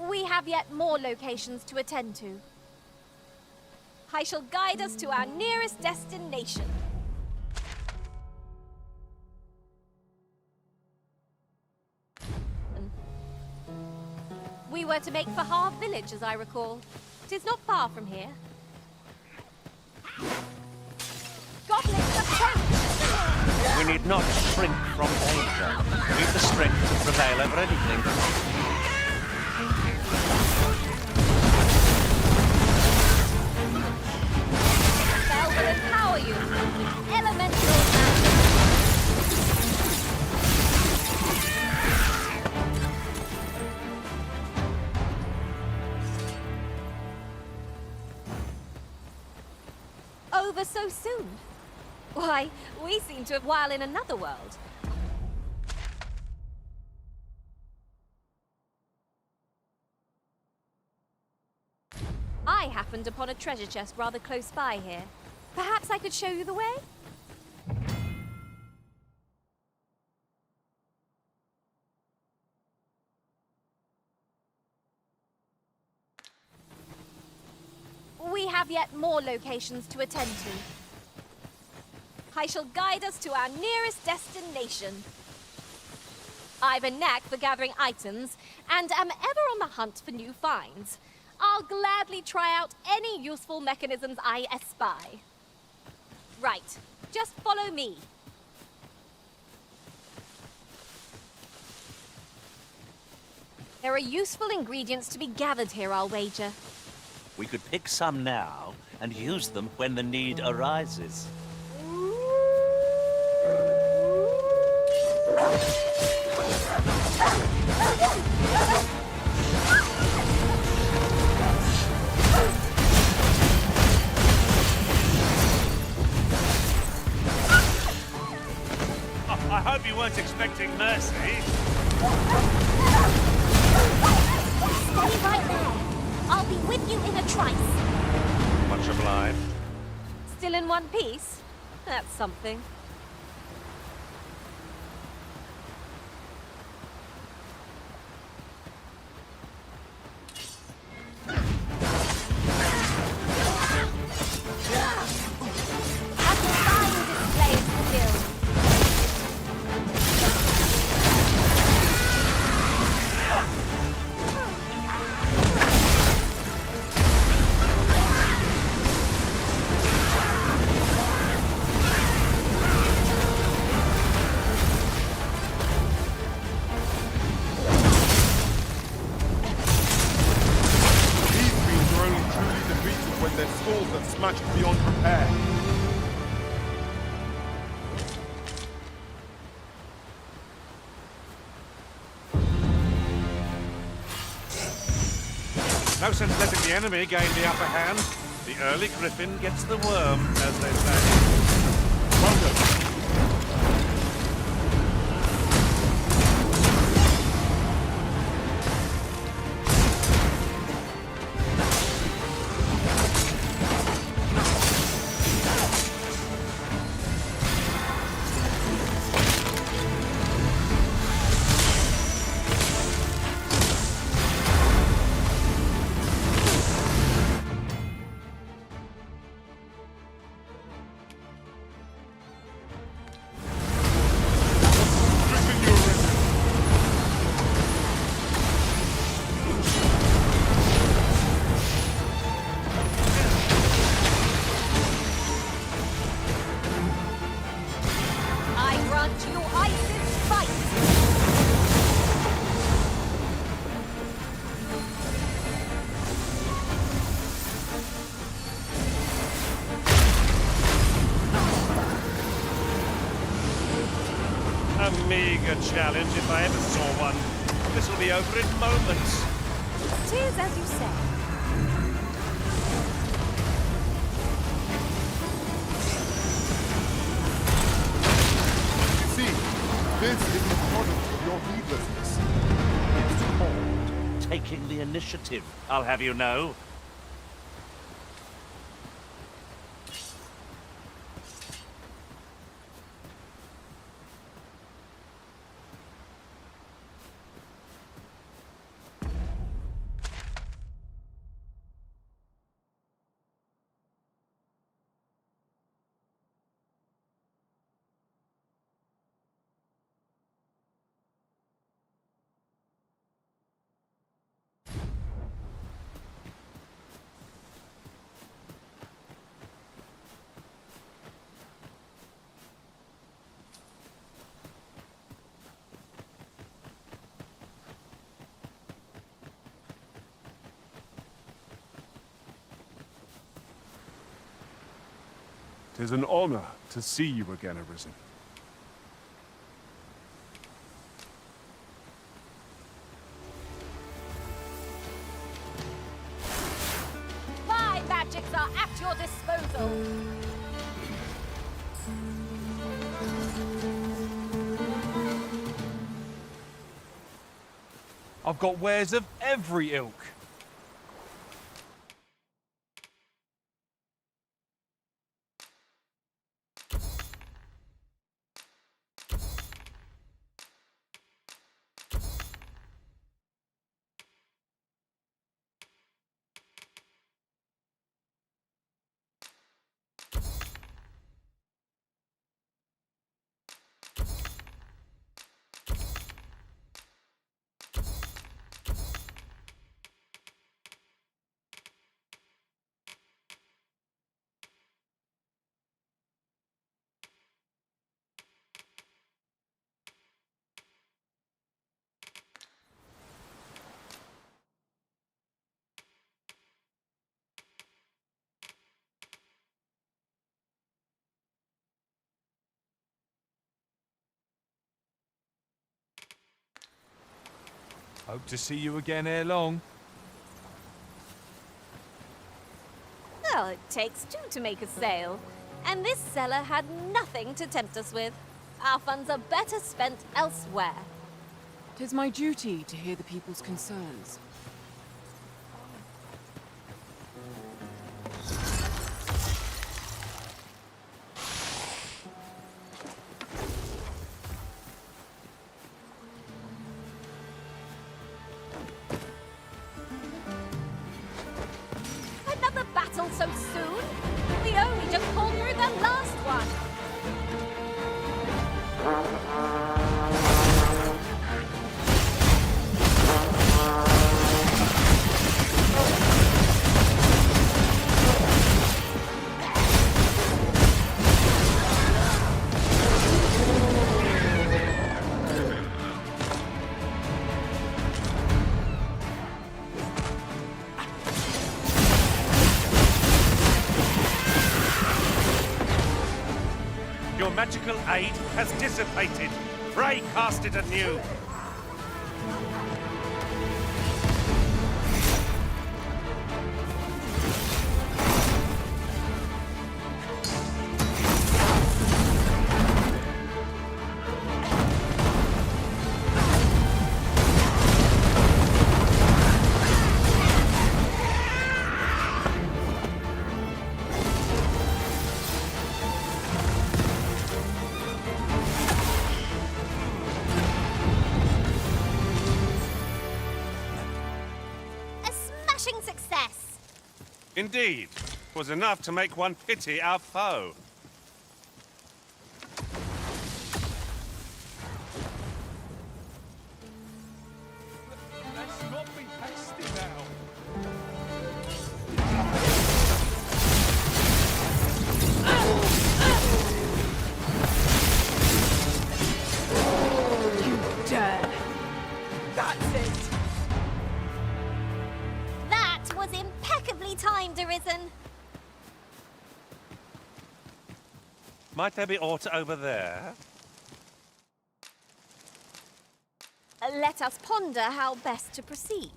We have yet more locations to attend to. I shall guide us to our nearest destination. We were to make for Harv Village, as I recall. 'Tis not far from here. Goblins approach! We need not shrink from danger. We have the strength to prevail over anything. Spell will empower you with elemental magic. Over so soon? Why, we seem to have while in another world. I happened upon a treasure chest rather close by here. Perhaps I could show you the way? We have yet more locations to attend to. I shall guide us to our nearest destination. I've a knack for gathering items, and am ever on the hunt for new finds. I'll gladly try out any useful mechanisms I espy. Right, just follow me. There are useful ingredients to be gathered here, I'll wager. We could pick some now and use them when the need arises. I hope you weren't expecting mercy. Stay right there. I'll be with you in a trice. Much obliged. Still in one piece? That's something. That's a fine display of skill. Their skulls are smashed beyond repair. No sense letting the enemy gain the upper hand. The early griffin gets the worm, as they say. Welcome. A meager challenge if I ever saw one. This will be over in moments. 'Tis as you say. You see, this is the product of your heedlessness. It's called Taking the initiative, I'll have you know. 'Tis an honor to see you again, Arisen. My magics are at your disposal. I've got wares of every ilk. Hope to see you again ere long. Well, it takes two to make a sale. And this seller had nothing to tempt us with. Our funds are better spent elsewhere. 'Tis my duty to hear the people's concerns. Another battle so soon? We only just pulled through the last one. Your magical aid has dissipated. Pray cast it anew. A smashing success. Indeed, 'twas enough to make one pity our foe. Let's not be hasty now. You dare! That's it! That was impeccably timed, Arisen. Might there be aught over there? Let us ponder how best to proceed.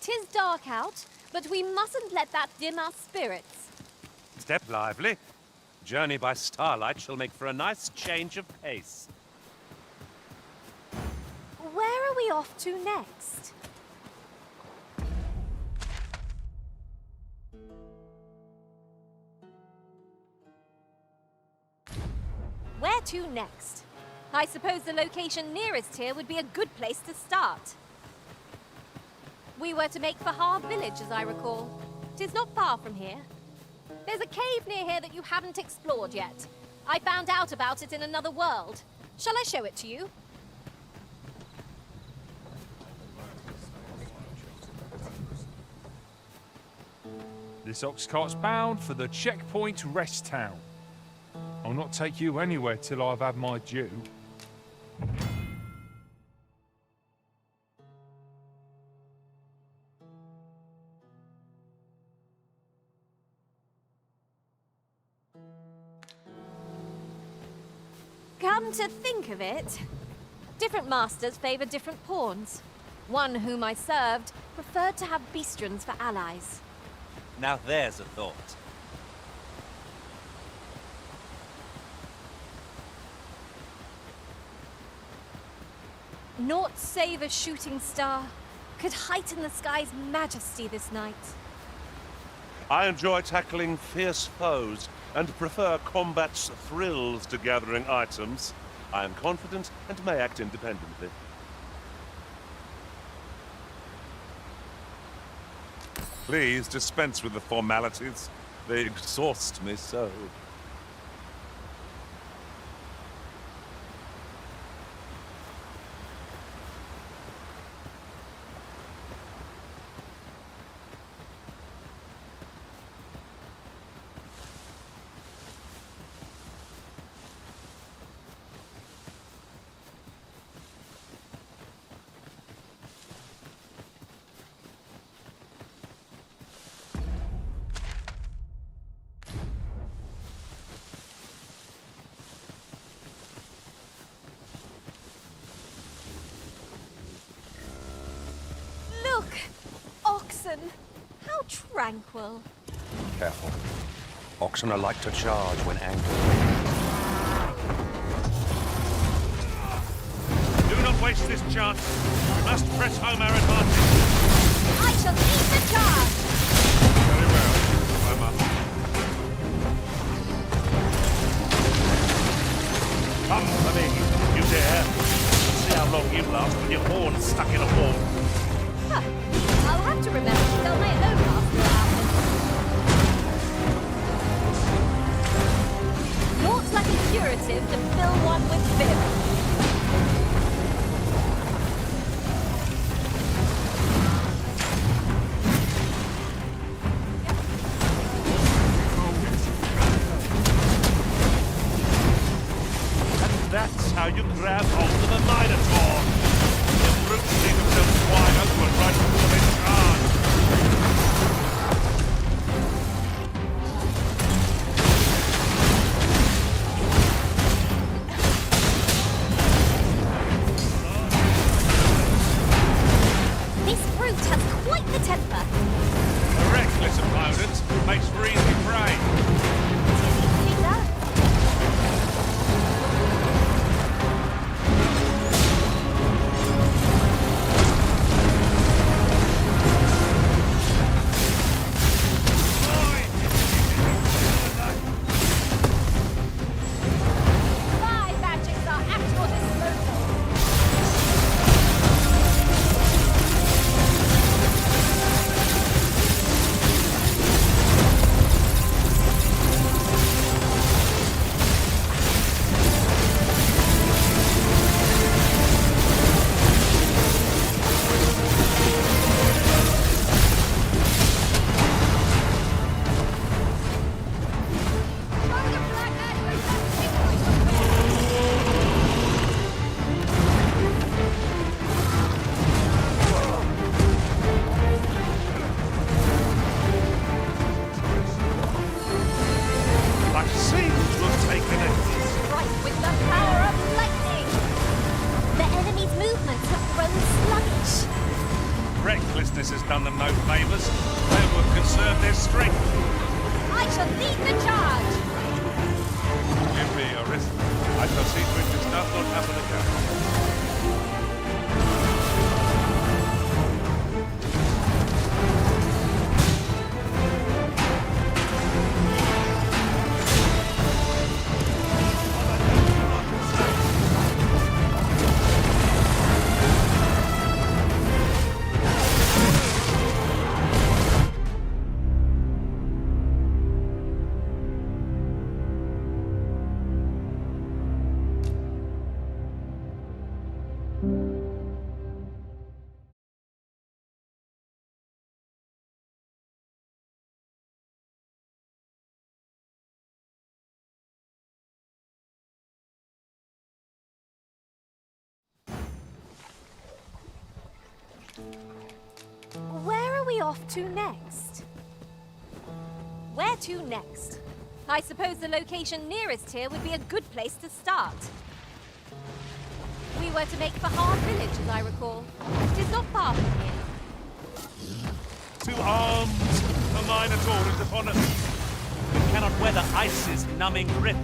Tis dark out, but we mustn't let that dim our spirits. Step lively. Journey by starlight shall make for a nice change of pace. Where are we off to next? Where to next? I suppose the location nearest here would be a good place to start. We were to make for Harb Village, as I recall. 'Tis not far from here. There's a cave near here that you haven't explored yet. I found out about it in another world. Shall I show it to you? This ox cart's bound for the checkpoint rest town. I'll not take you anywhere till I've had my due. Come to think of it, different masters favor different pawns. One whom I served preferred to have beastrons for allies. Now there's a thought. Naught save a shooting star could heighten the sky's majesty this night. I enjoy tackling fierce foes and prefer combat's thrills to gathering items. I am confident and may act independently. Please dispense with the formalities. They exhaust me so. Look! Oxen! How tranquil. Careful. Oxen are like to charge when angry. Do not waste this chance. We must press home our advantage. I shall lead the charge! Very well. I must. Come to me, you dare. Let's see how long you last with your horns stuck in a wall. Huh. I'll have to remember to tell my own master about it. Naught like a curative to fill one with vim. And that's how you grab hold of a Minotaur. The brutes leave themselves wide open right before they charge. This brute has quite the temper. A reckless opponent makes for easy prey. Easily done. My magics are at your disposal. I seem to have taken it. Strike with the power of lightning! The enemy's movements have grown sluggish. Recklessness has done them no favors. They will have conserved their strength. I shall lead the charge! Give me a risk. I shall see to it this does not happen again. off to next? Where to next? I suppose the location nearest here would be a good place to start. We were to make for Hard Village, as I recall. It is not far from here. To arms! The Minotaur is upon us! We cannot weather ice's numbing grip.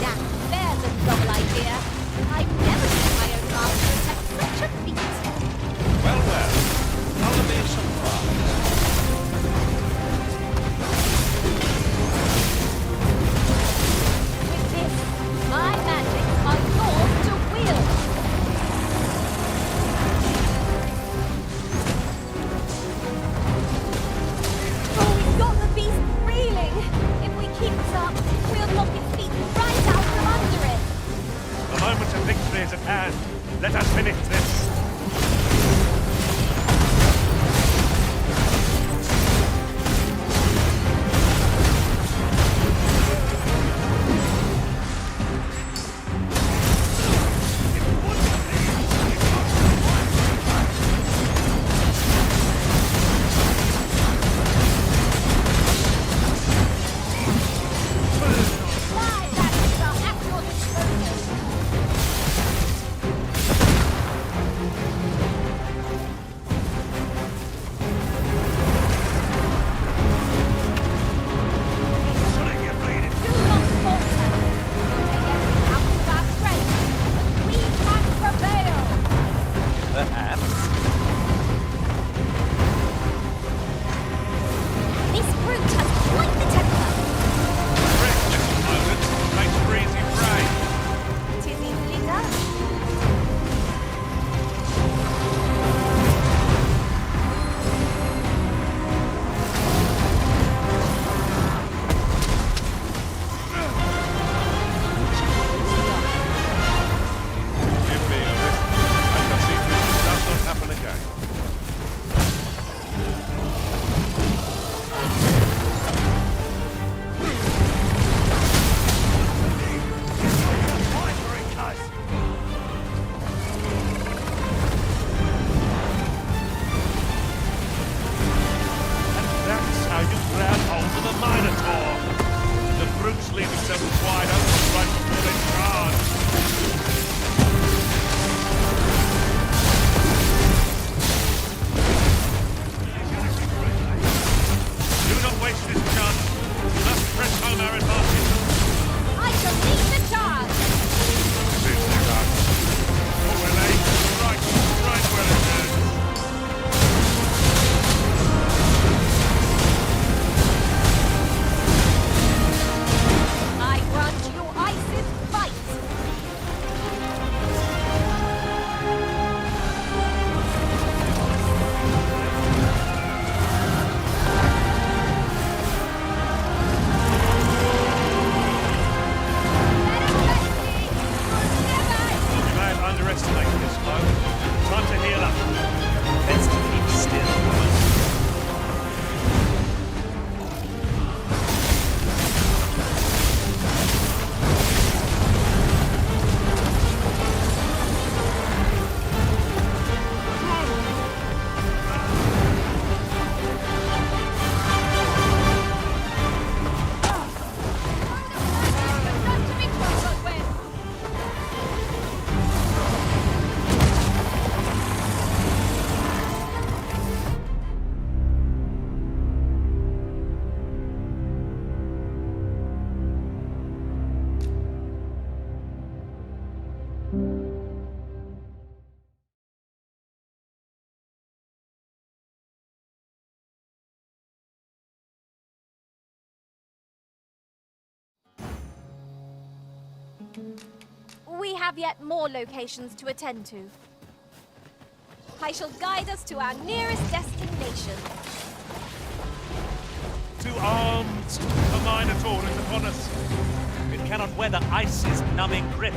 Now, there's a novel idea. I've never seen my own master attempt such a feat. Well, I'll be surprised. With this, my magics are yours to wield. Oh, we've got the beast reeling. If we keep this up, we'll knock its feet right out from under it. The moment of victory is at hand. Let us finish this. My magics are at your disposal. Do not falter. We'll take everything out of our strength. We can prevail. Perhaps. This brute has quite the temper. Correct, little pilot. Makes for easy prey. It is easily done. Give me a lift. I can see this does not happen again. And that's how you grab hold of the Minotaur. The brutes leave themselves wide open right before they charge. Do not waste this chance. We must press home our advantage. I shall lead the charge. Seriously, lad. Oh, well, eh? Right where it is. I grant you Isis fight. You may have underestimated this foe. Time to heal up. Best to keep still. We have yet more locations to attend to. I shall guide us to our nearest destination. To arms! The Minotaur is upon us. It cannot weather ice's numbing grip.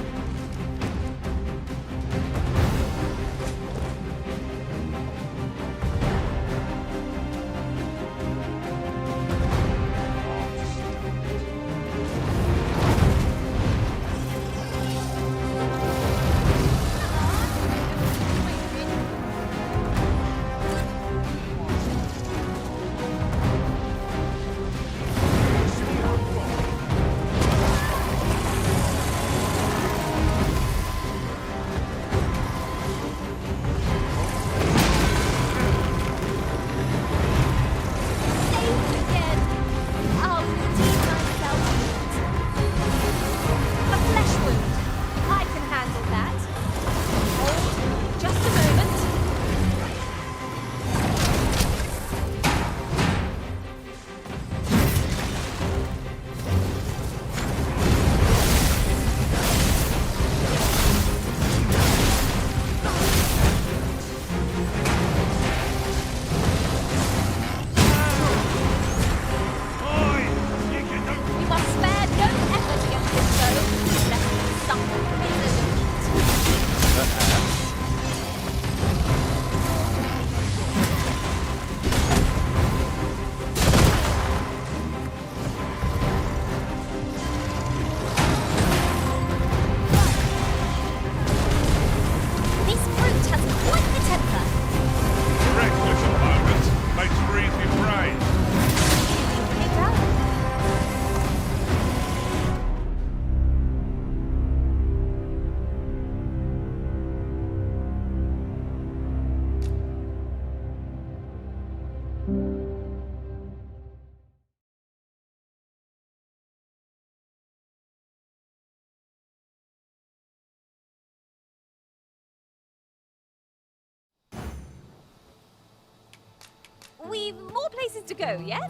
We've more places to go, yes?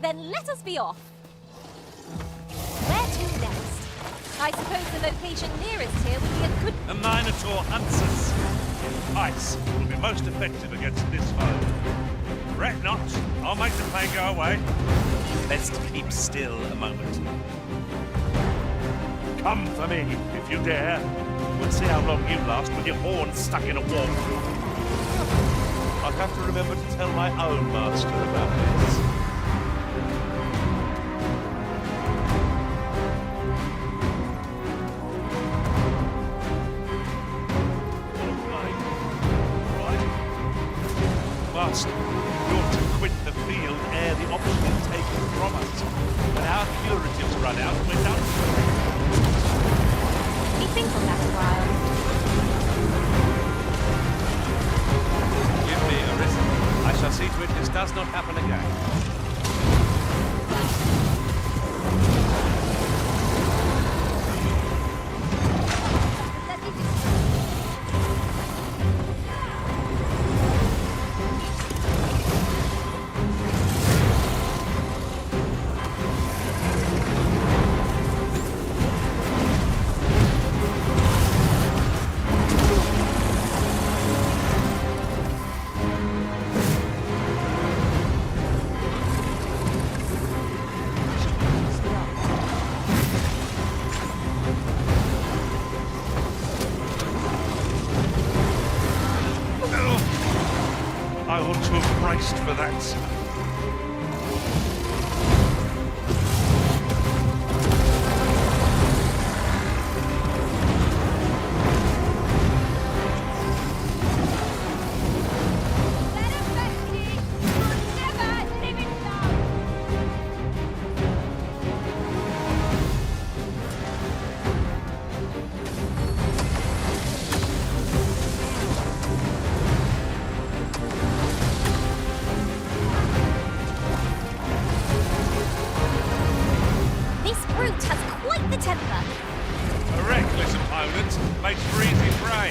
Then let us be off. Where to next? I suppose the location nearest here would be a good... The Minotaur hunts us. Ice will be most effective against this foe. Fret not, I'll make the pain go away. Best keep still a moment. Come for me, if you dare. We'll see how long you last with your horns stuck in a wall. I'll have to remember to tell my own master about this. Master, we ought to quit the field ere the option is taken from us. When our curatives run out, we're done. Let me think on that a while. Give me a risk. I shall see to it this does not happen again. Let me think. I ought to have braced for that. Let him rest, King. You'll never live in love. This brute has quite the temper. A reckless opponent makes for easy prey.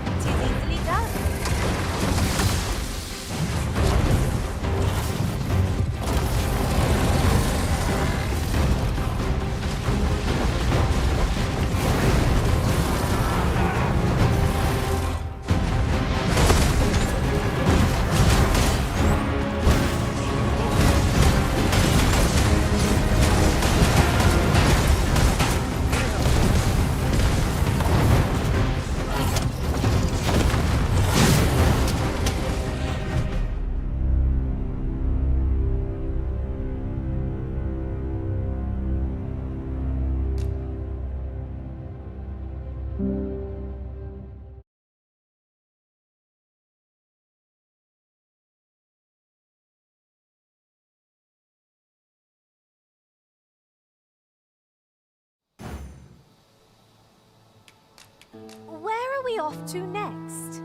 It is easily done. Where are we off to next?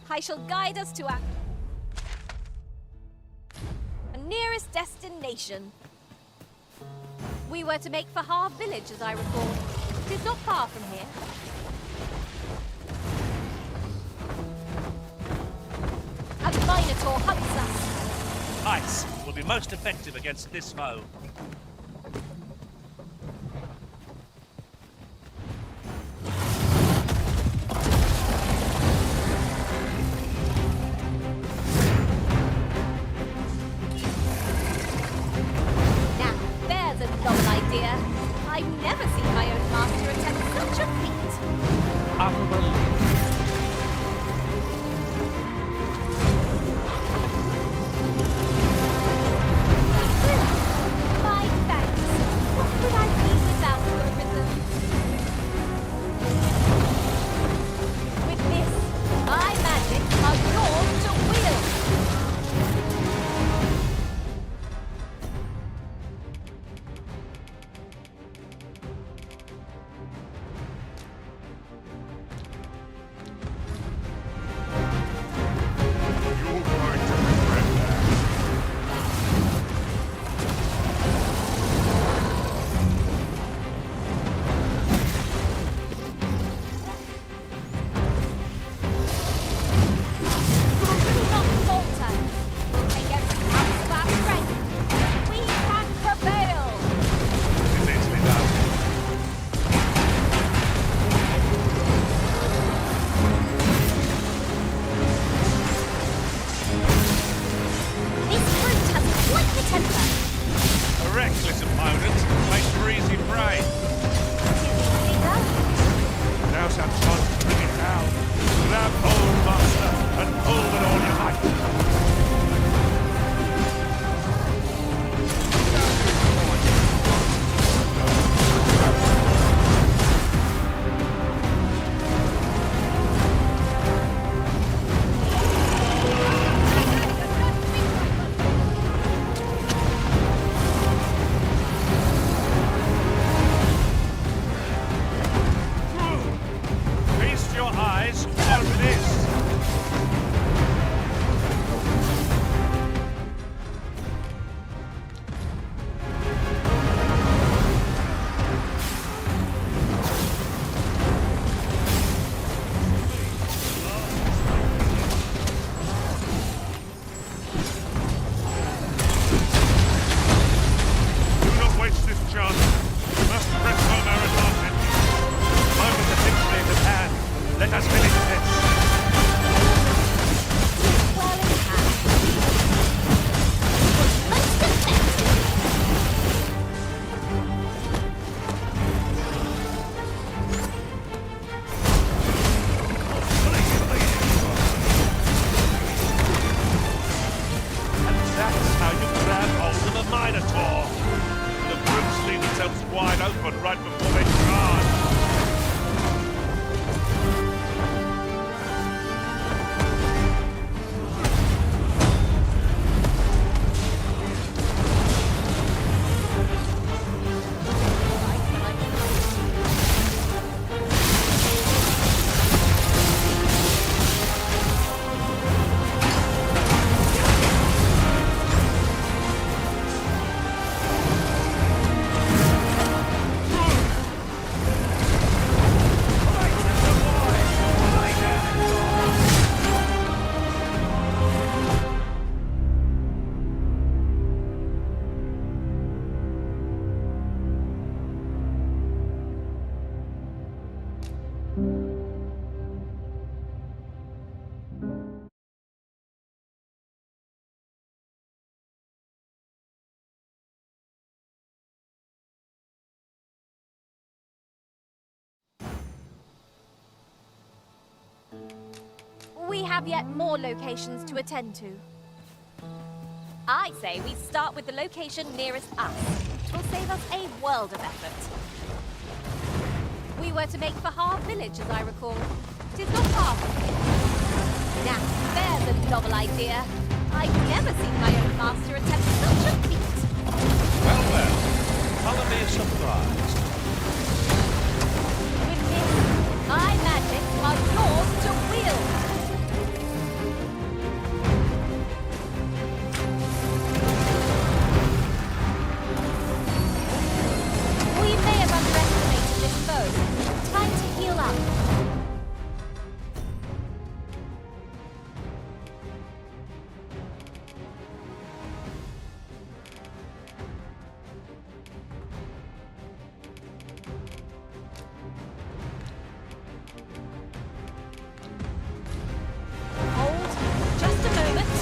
I shall guide us to our nearest destination. We were to make for Harv Village, as I recall. It is not far from here. A Minotaur hunts us. Ice will be most effective against this foe. Now, there's a novel idea. I've never seen my own master attempt such a feat. Unbelievable. My have yet more locations to attend to. I say we start with the location nearest us. It will save us a world of effort. We were to make for Har Village, as I recall. It is not far from here. Now, there's a novel idea. I've never seen my own master attempt such a feat. Well, well. Follow me a surprise. With this, my magics are yours to wield. We may have underestimated this foe. Time to heal up. Hold. Just a moment.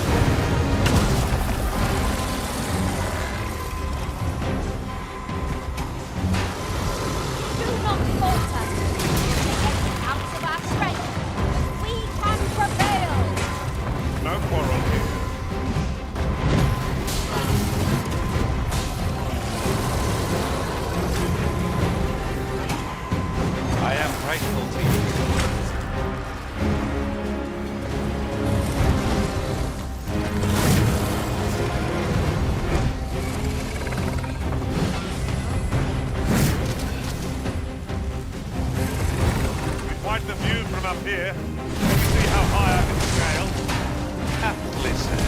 Do not falter. Take every ounce of our strength. We can prevail. No quarrel here. I am grateful to you. Quite the view from up here. See how high I can scale. Aptly said.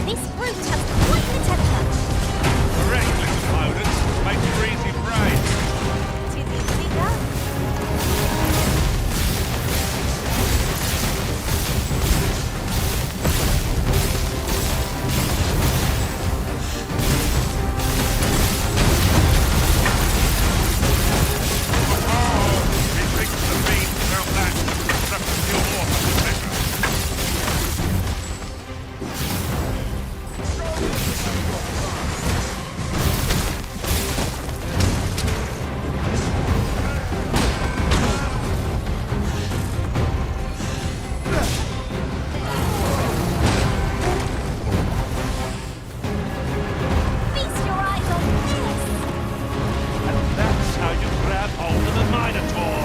This brute has quite the temper. Correct, little opponents. Make for easy prey. It is easy done. It thinks the beam felt that. Stuff to steal more from the treasure. Feast your eyes on this. And that's how you grab hold of the Minotaur.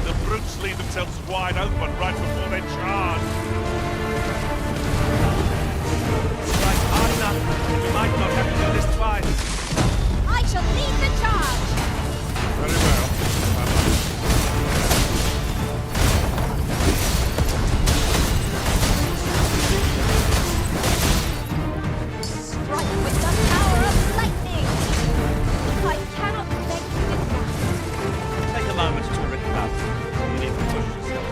The brutes leave themselves wide open right before they charge. Strike hard enough. We might not have to do this twice. I shall lead the charge. Very well. Strike with the power of lightning. I cannot thank you enough. Take a moment to recover. You need to push yourself.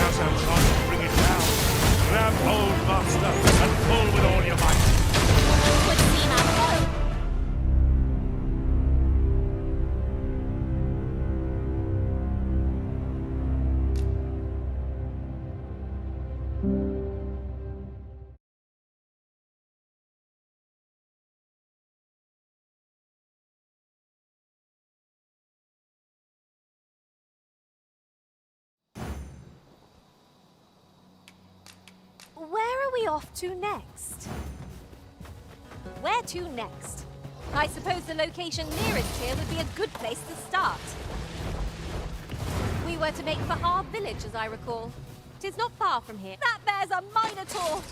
Now's our chance to bring it down. Grab hold, Master, and pull with all your might. Would seem our foe. Where are we off to next? Where to next? I suppose the location nearest here would be a good place to start. We were to make for Har Village, as I recall. It is not far from here. That bears a Minotaur!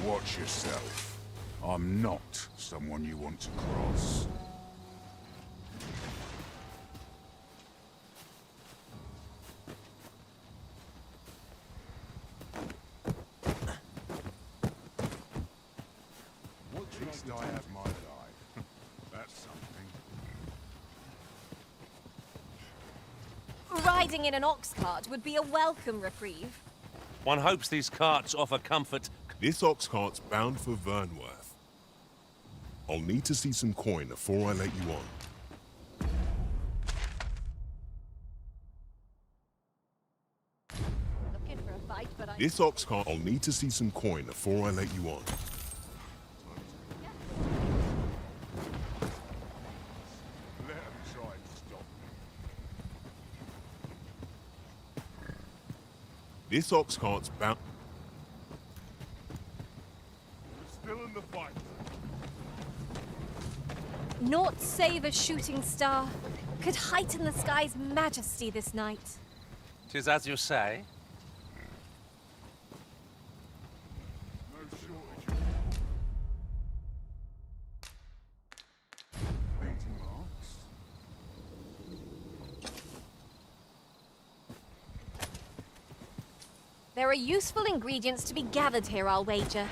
Watch yourself. I'm not someone you want to cross. riding in an ox cart would be a welcome reprieve. One hopes these carts offer comfort. This ox cart's bound for Vernworth. I'll need to see some coin before I let you on. Looking for a fight, but I... This ox cart, I'll need to see some coin before I let you on. Let him try and stop me. This ox cart's bound... We're still in the fight. Naught save a shooting star could heighten the sky's majesty this night. 'Tis as you say. No shortage. Beating marks. There are useful ingredients to be gathered here, I'll wager.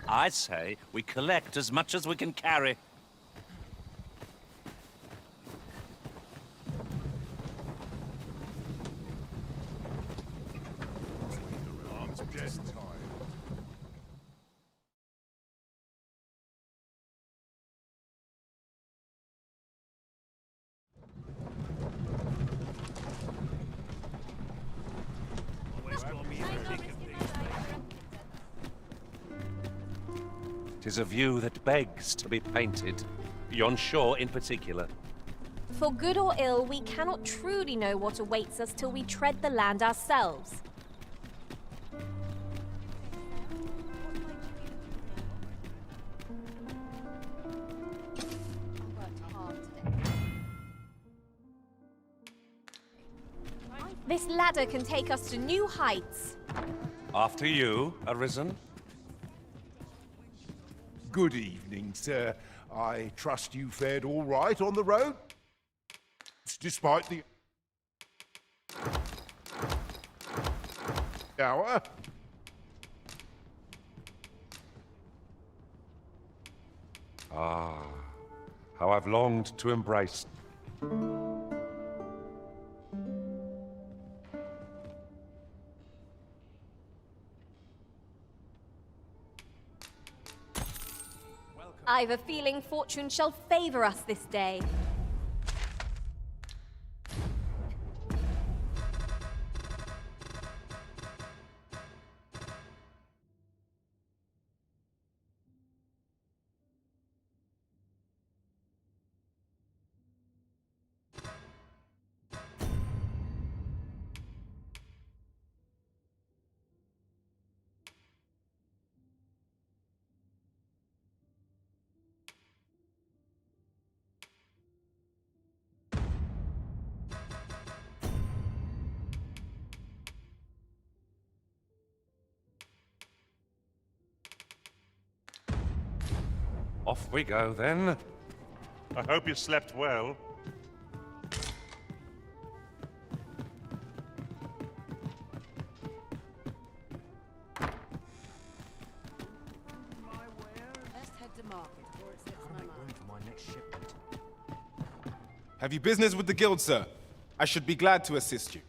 I say we collect as much as we can carry. Arms dead tired. Tis a view that begs to be painted. Yon shore in particular. For good or ill, we cannot truly know what awaits us till we tread the land ourselves. This ladder can take us to new heights. After you, Arisen. Good evening, sir. I trust you fared all right on the road? Despite the hour? Ah, how I've longed to embrace. I've a feeling fortune shall favor us this day. Off we go, then. I hope you slept well. Have you business with the guild, sir? I should be glad to assist you.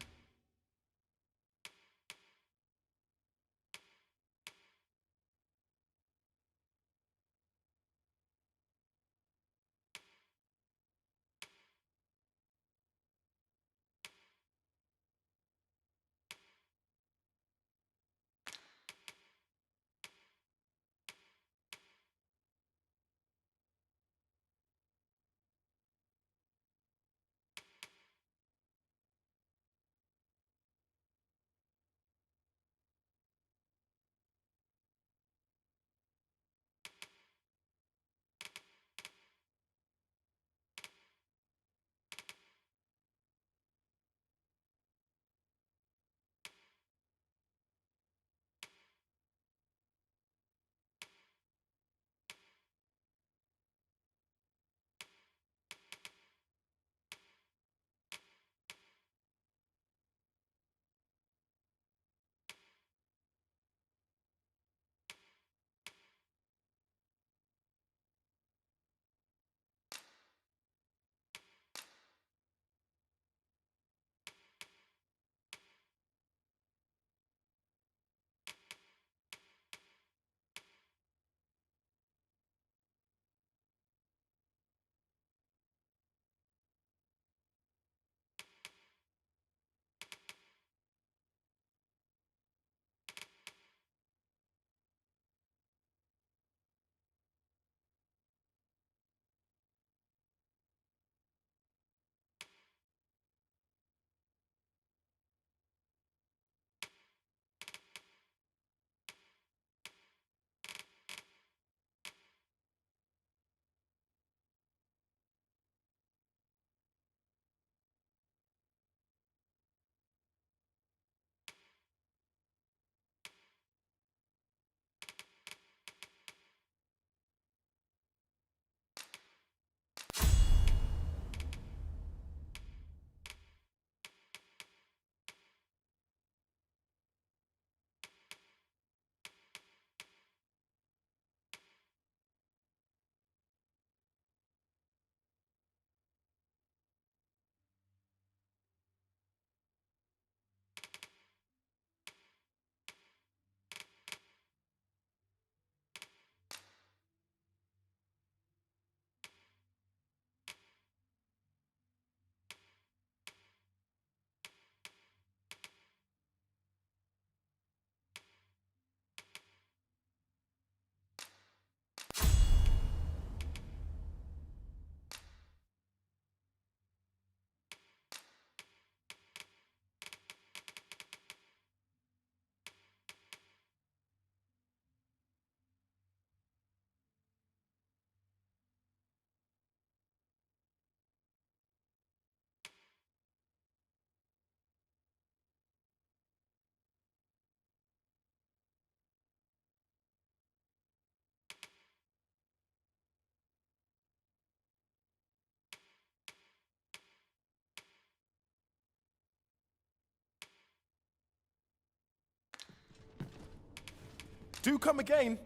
Do come again.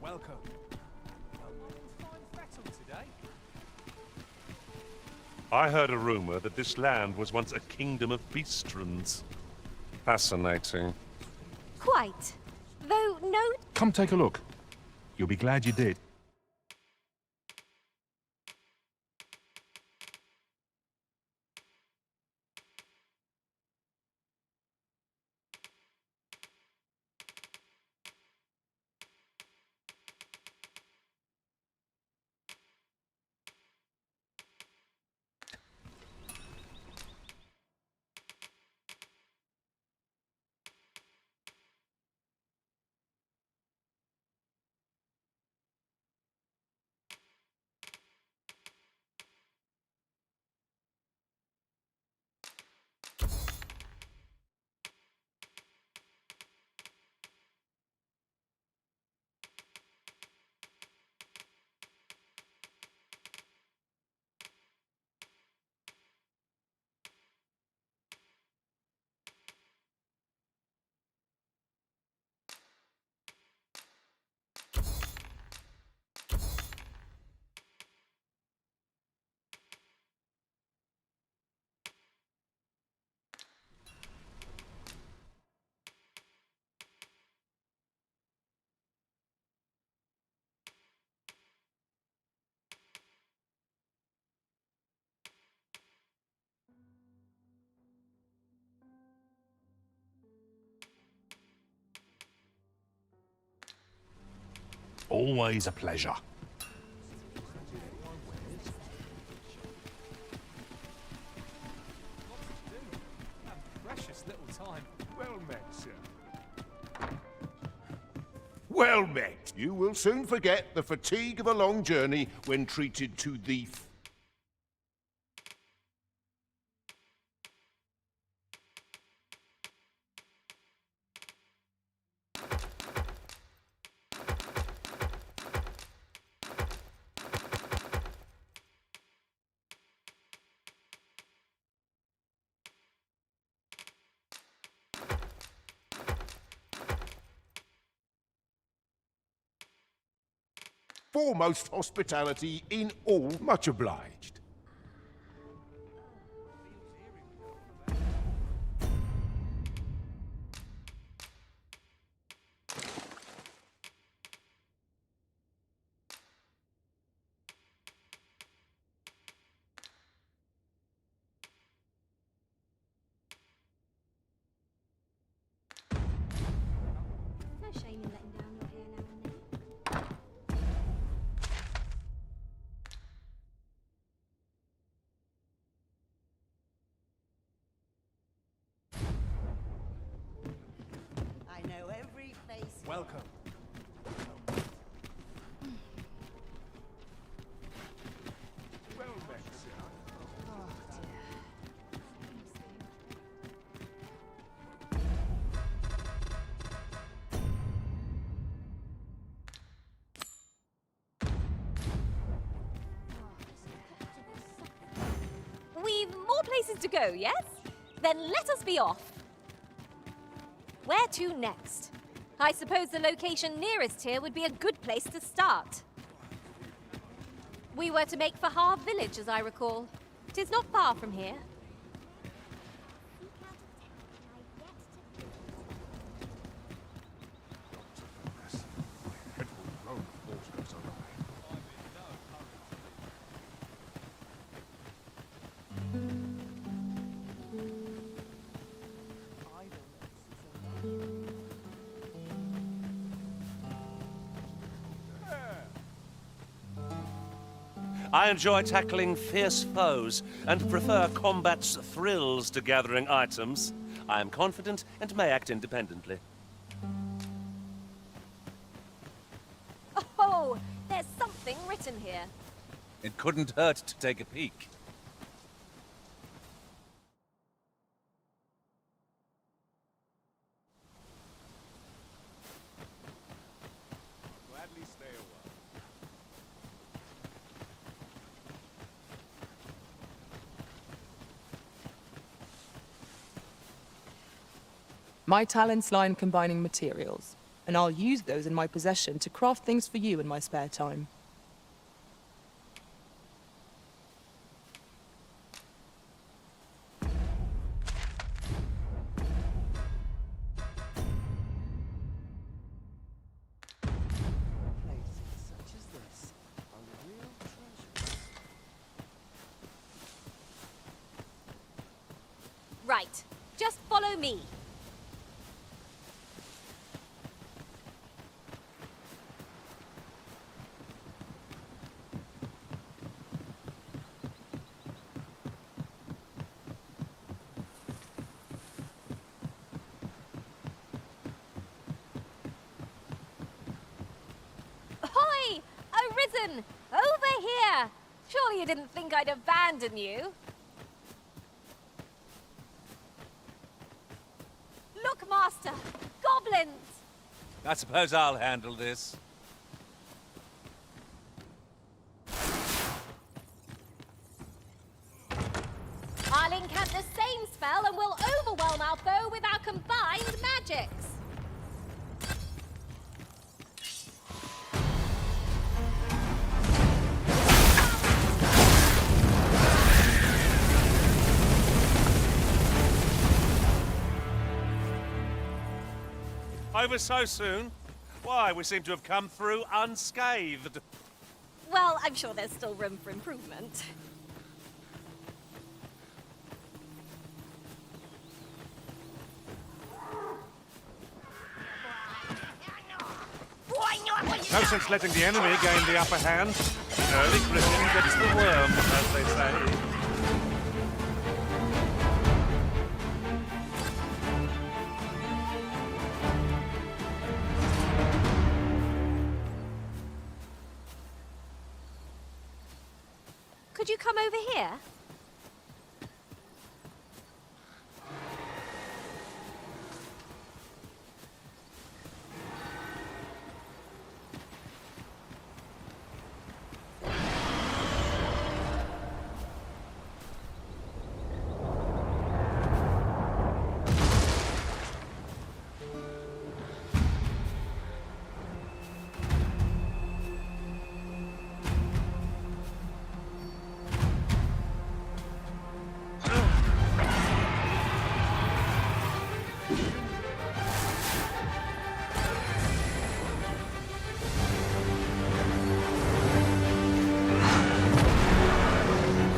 Welcome. I heard a rumor that this land was once a kingdom of beastrons. Fascinating. Quite. Though no. Come take a look. You'll be glad you did. Always a pleasure. Precious little time. Well met, sir. Well met. You will soon forget the fatigue of a long journey when treated to the foremost hospitality in all. Much obliged. No shame in letting down your hair now and then. I know every face. Welcome. Well met, sir. We've more places to go, yes? Then let us be off. Where to next? I suppose the location nearest here would be a good place to start. We were to make for Harve Village, as I recall. 'Tis not far from here. I enjoy tackling fierce foes and prefer combat's thrills to gathering items. I am confident and may act independently. Oh, there's something written here. It couldn't hurt to take a peek. Gladly stay a while. My talents lie in combining materials, and I'll use those in my possession to craft things for you in my spare time. Right. Just follow me. Ahoy! Arisen! Over here! Surely you didn't think I'd abandon you? Look, Master! Goblins! I suppose I'll handle this. I'll incant the same spell and we'll overwhelm our foe with our combined magics! Over so soon? Why, we seem to have come through unscathed. Well, I'm sure there's still room for improvement. No sense letting the enemy gain the upper hand. Early Griffin gets the worm, as they say. Could you come over here?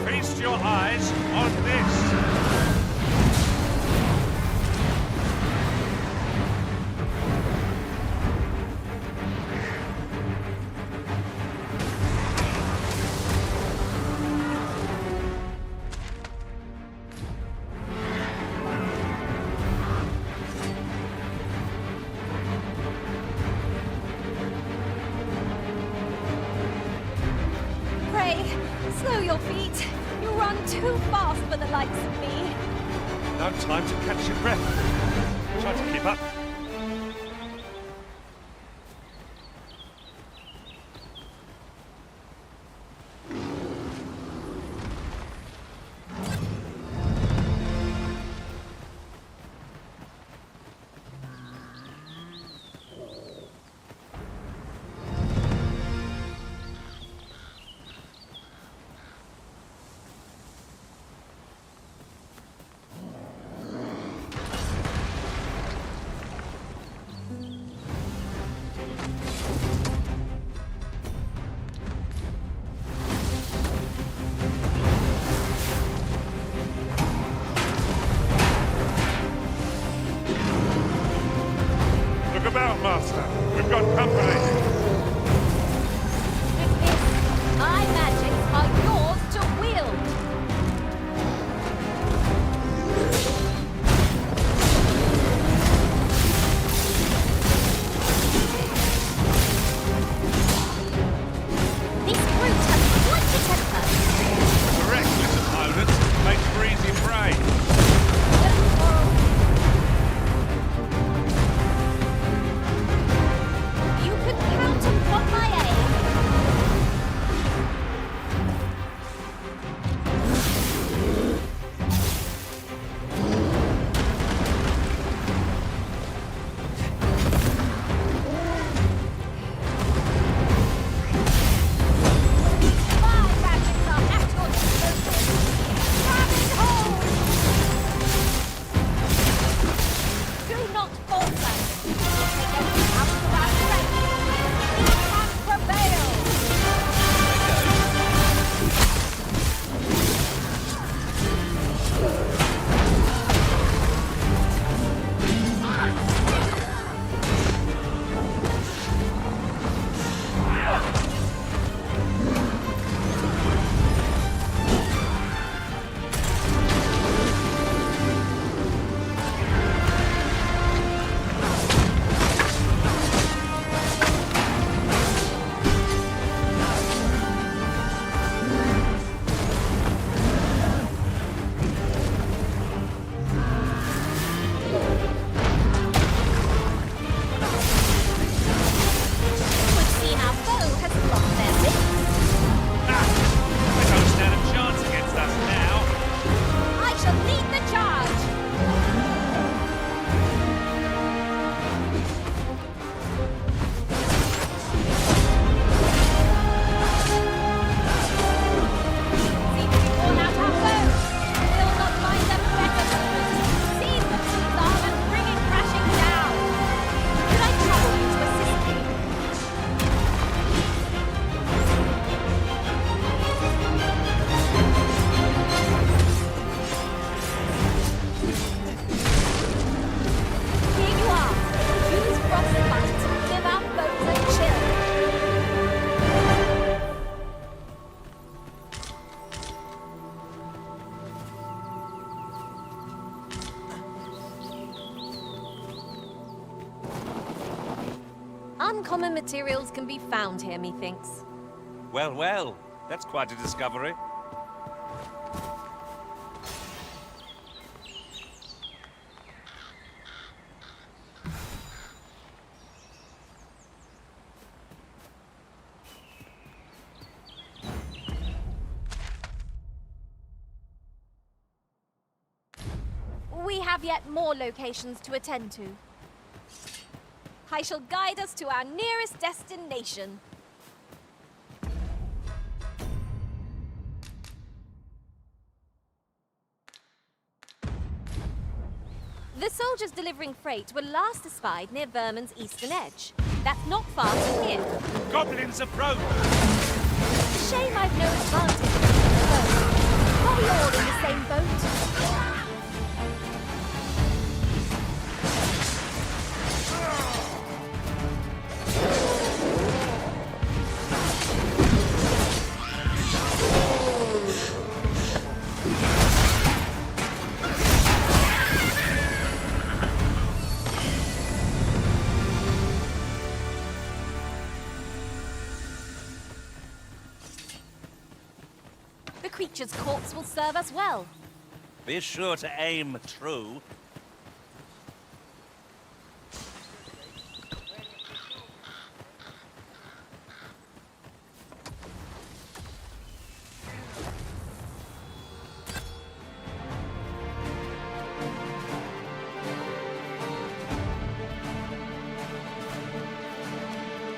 Feast your eyes on this. Pray, slow your feet. You run too fast for the likes of me. No time to catch your breath. Try to keep up. Look about, Master. We've got company. My magics are yours to wield. This brute has quite the temper. A reckless opponent makes for easy prey. You could Uncommon materials can be found here, methinks. Well, well, that's quite a discovery. We have yet more locations to attend to. I shall guide us to our nearest destination. The soldiers delivering freight were last espied near Vermin's eastern edge. That's not far from here. Goblins approach! Shame I've no advantage against the boat. Are we all in the same boat? The creature's corpse will serve us well. Be sure to aim true.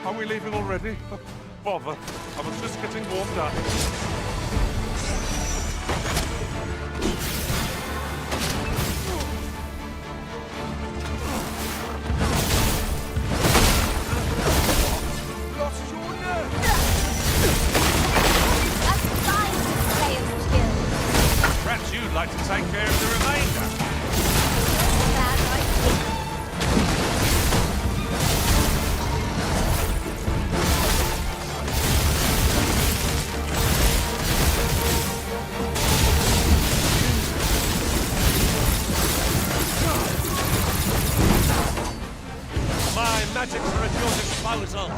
Are we leaving already? Bother. I was just getting warmed up. Perhaps you'd like to take care of the remainder. My magics are at your disposal.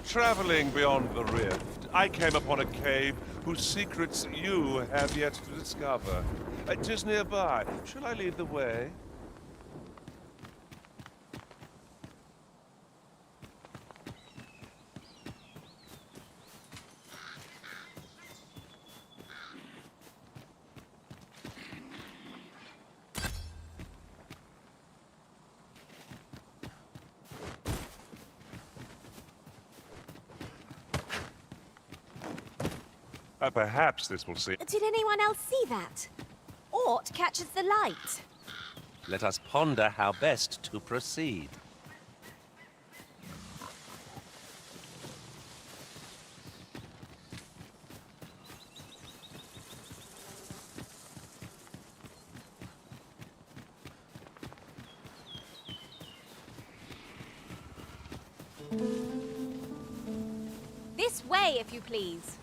Traveling beyond the rift, I came upon a cave whose secrets you have yet to discover. 'Tis nearby. Shall I lead the way? Perhaps this will see. Did anyone else see that? Aught catches the light. Let us ponder how best to proceed. This way, if you please.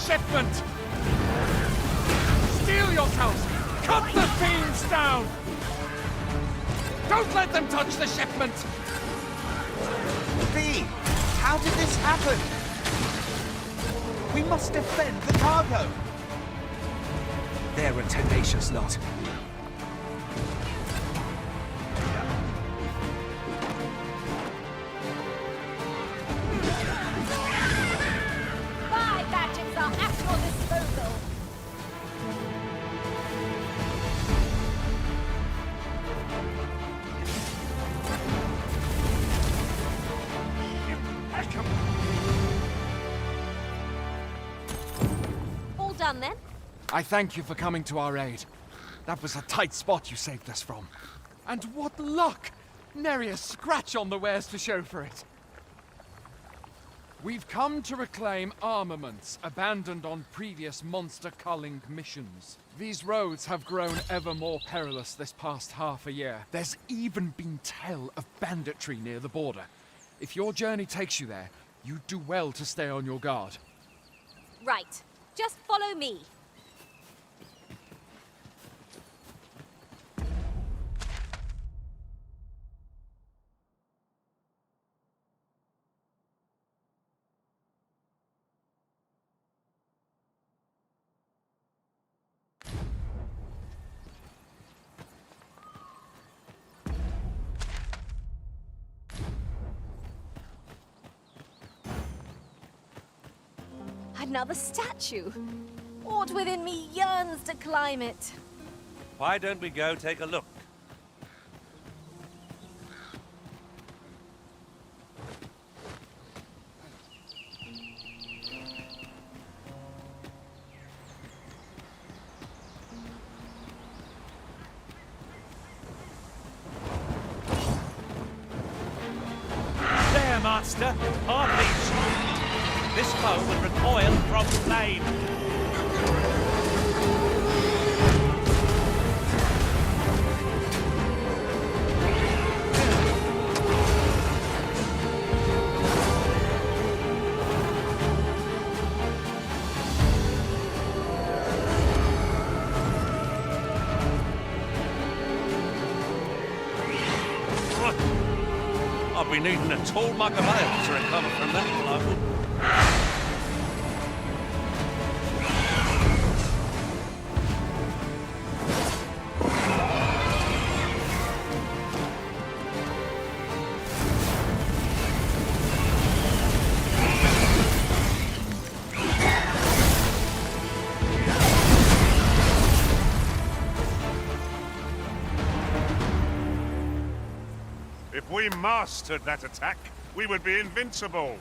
shipment! Steel yourselves! Cut the fiends down! Don't let them touch the shipment! V, how did this happen? We must defend the cargo! They're a tenacious lot. My gadgets are at your disposal. All done then? I thank you for coming to our aid. That was a tight spot you saved us from. And what luck! Nary a scratch on the wares to show for it. We've come to reclaim armaments abandoned on previous monster culling missions. These roads have grown ever more perilous this past half a year. There's even been tell of banditry near the border. If your journey takes you there, you'd do well to stay on your guard. Right. Just follow me. Another statue. Aught within me yearns to climb it. Why don't we go take a look? There, Master! Our leech! This foe will recoil from flame. I'll be needing a tall mug of ale to recover from that blow. If we mastered that attack, we would be invincible.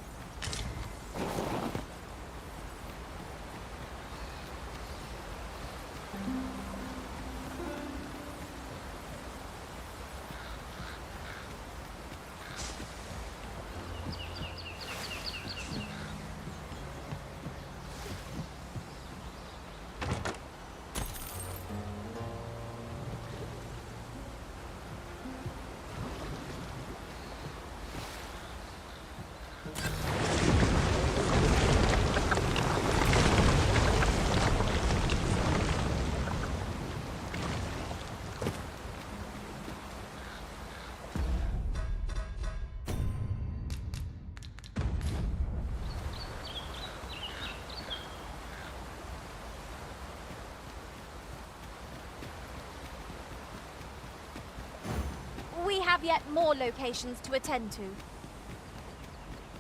We have yet more locations to attend to.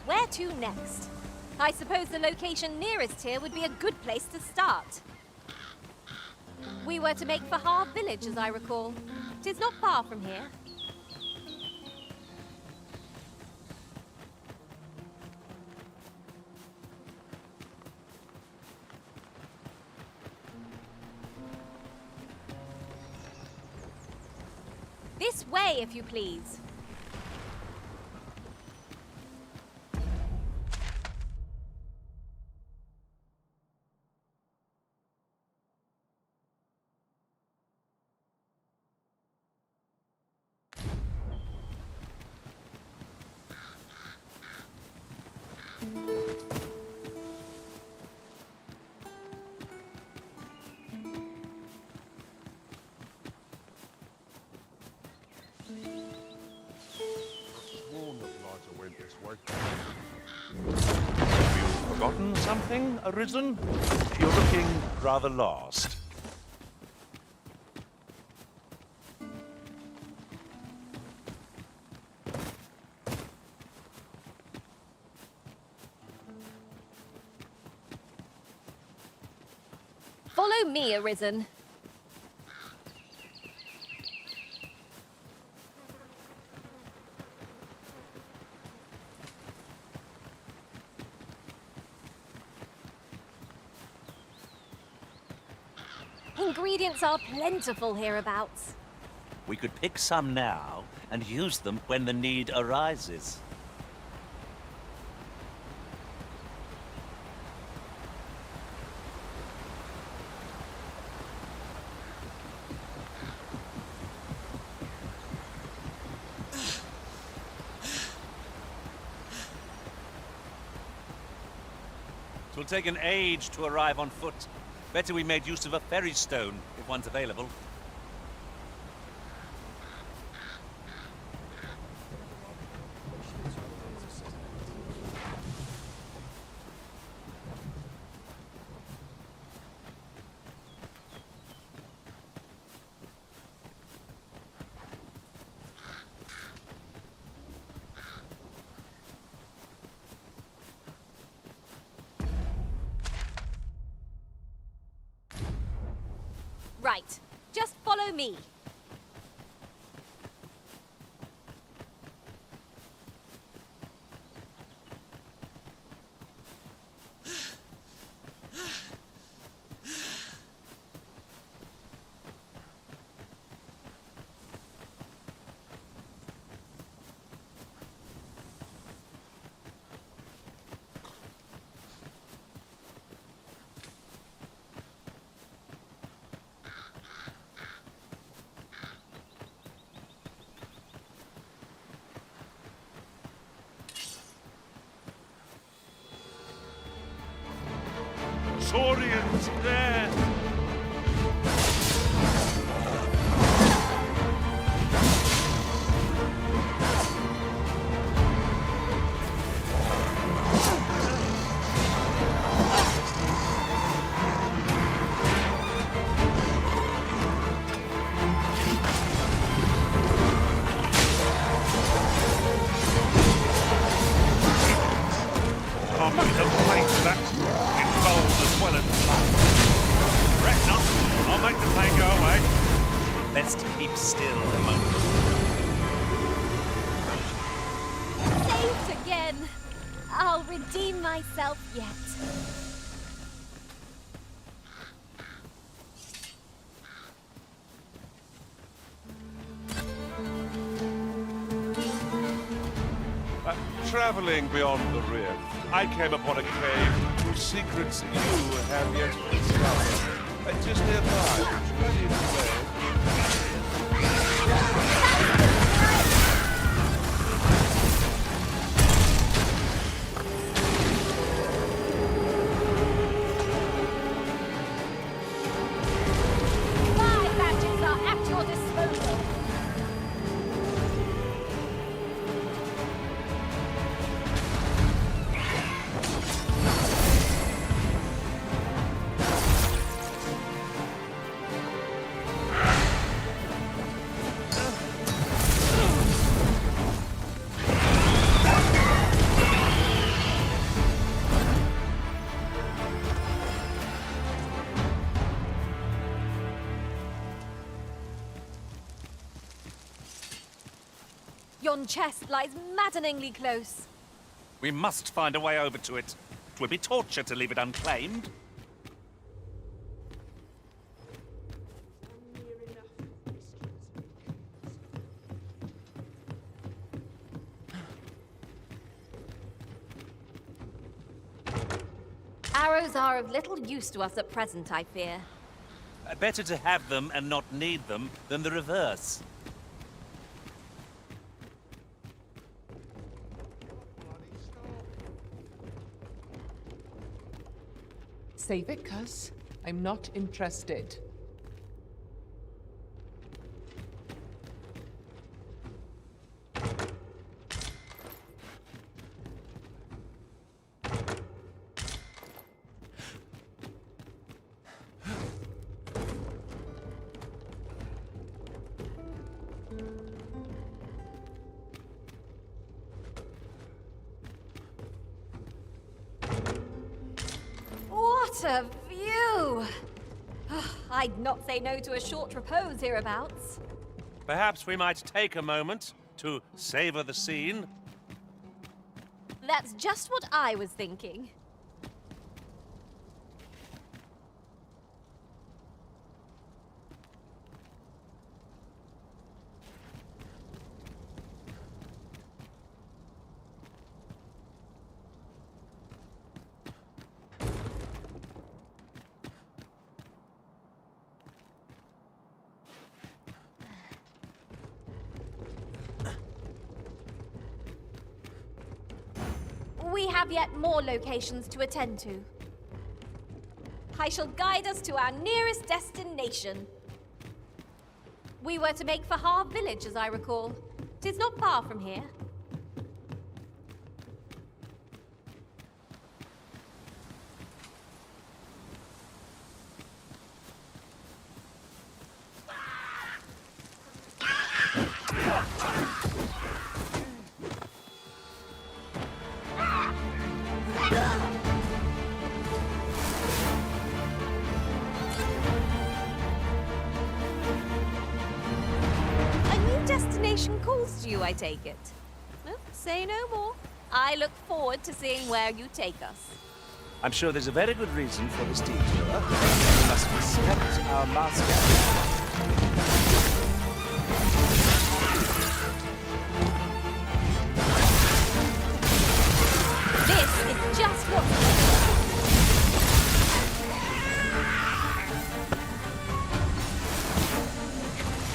Where to next? I suppose the location nearest here would be a good place to start. We were to make for Harv Village, as I recall. 'Tis not far from here. This way, if you please. Have you forgotten something, Arisen? You're looking rather lost. Follow me, Arisen. Ingredients are plentiful hereabouts. We could pick some now and use them when the need arises. It will take an age to arrive on foot. Better we made use of a ferry stone, if one's available. Right. Just follow me. Saurians there! I'm in a place that's involved as well as blood. Fret not, I'll make the pain go away. Best keep still a moment. Saved again. I'll redeem myself yet. Traveling beyond the rift, I came upon a cave whose secrets you have yet to discover. Just nearby, ready to play. My badges are at your disposal. Yon chest lies maddeningly close. We must find a way over to it. It would be torture to leave it unclaimed. Arrows are of little use to us at present, I fear. Better to have them and not need them than the reverse. Save it, cuz. I'm not interested. a view! I'd not say no to a short repose hereabouts. Perhaps we might take a moment to savor the scene. That's just what I was thinking. We have yet more locations to attend to. I shall guide us to our nearest destination. We were to make for Har village, as I recall. 'Tis not far from here. A new destination calls to you, I take it. Well, say no more. I look forward to seeing where you take us. I'm sure there's a very good reason for this detour. We must respect our master. This is just what...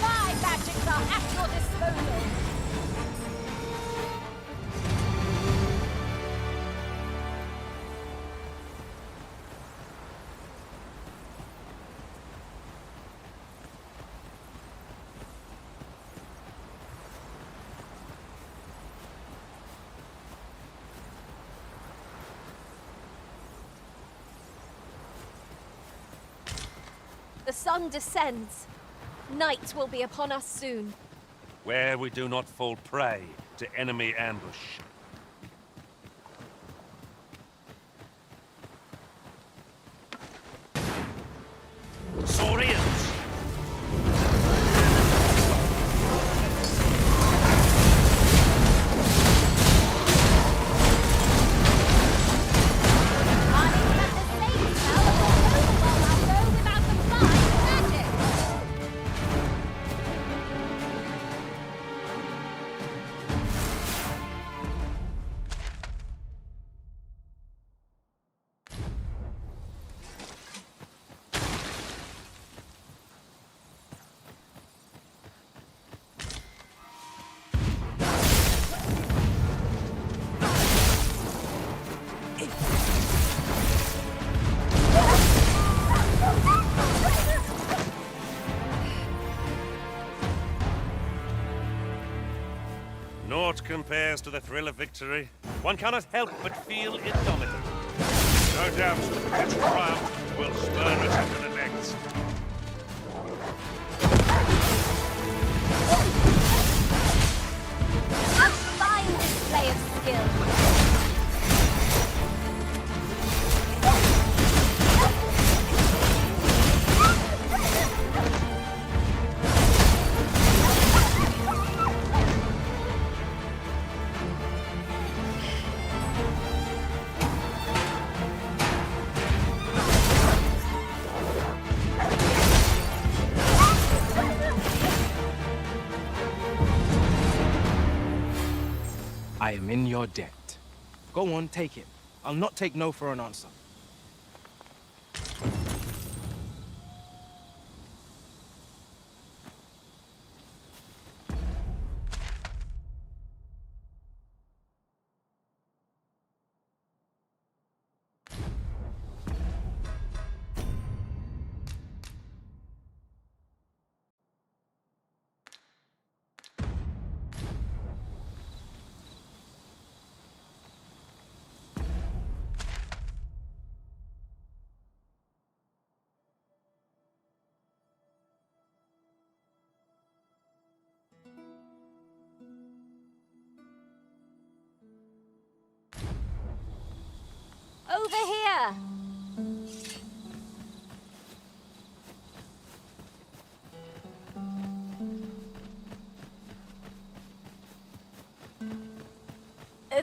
My magics are at your disposal. The sun descends. Night will be upon us soon. Where we do not fall prey to enemy ambush. Saurians! Naught compares to the thrill of victory. One cannot help but feel indomitable. No doubt its triumph will spur us into the next. A fine display of skill. I am in your debt. Go on, take it. I'll not take no for an answer. Over here!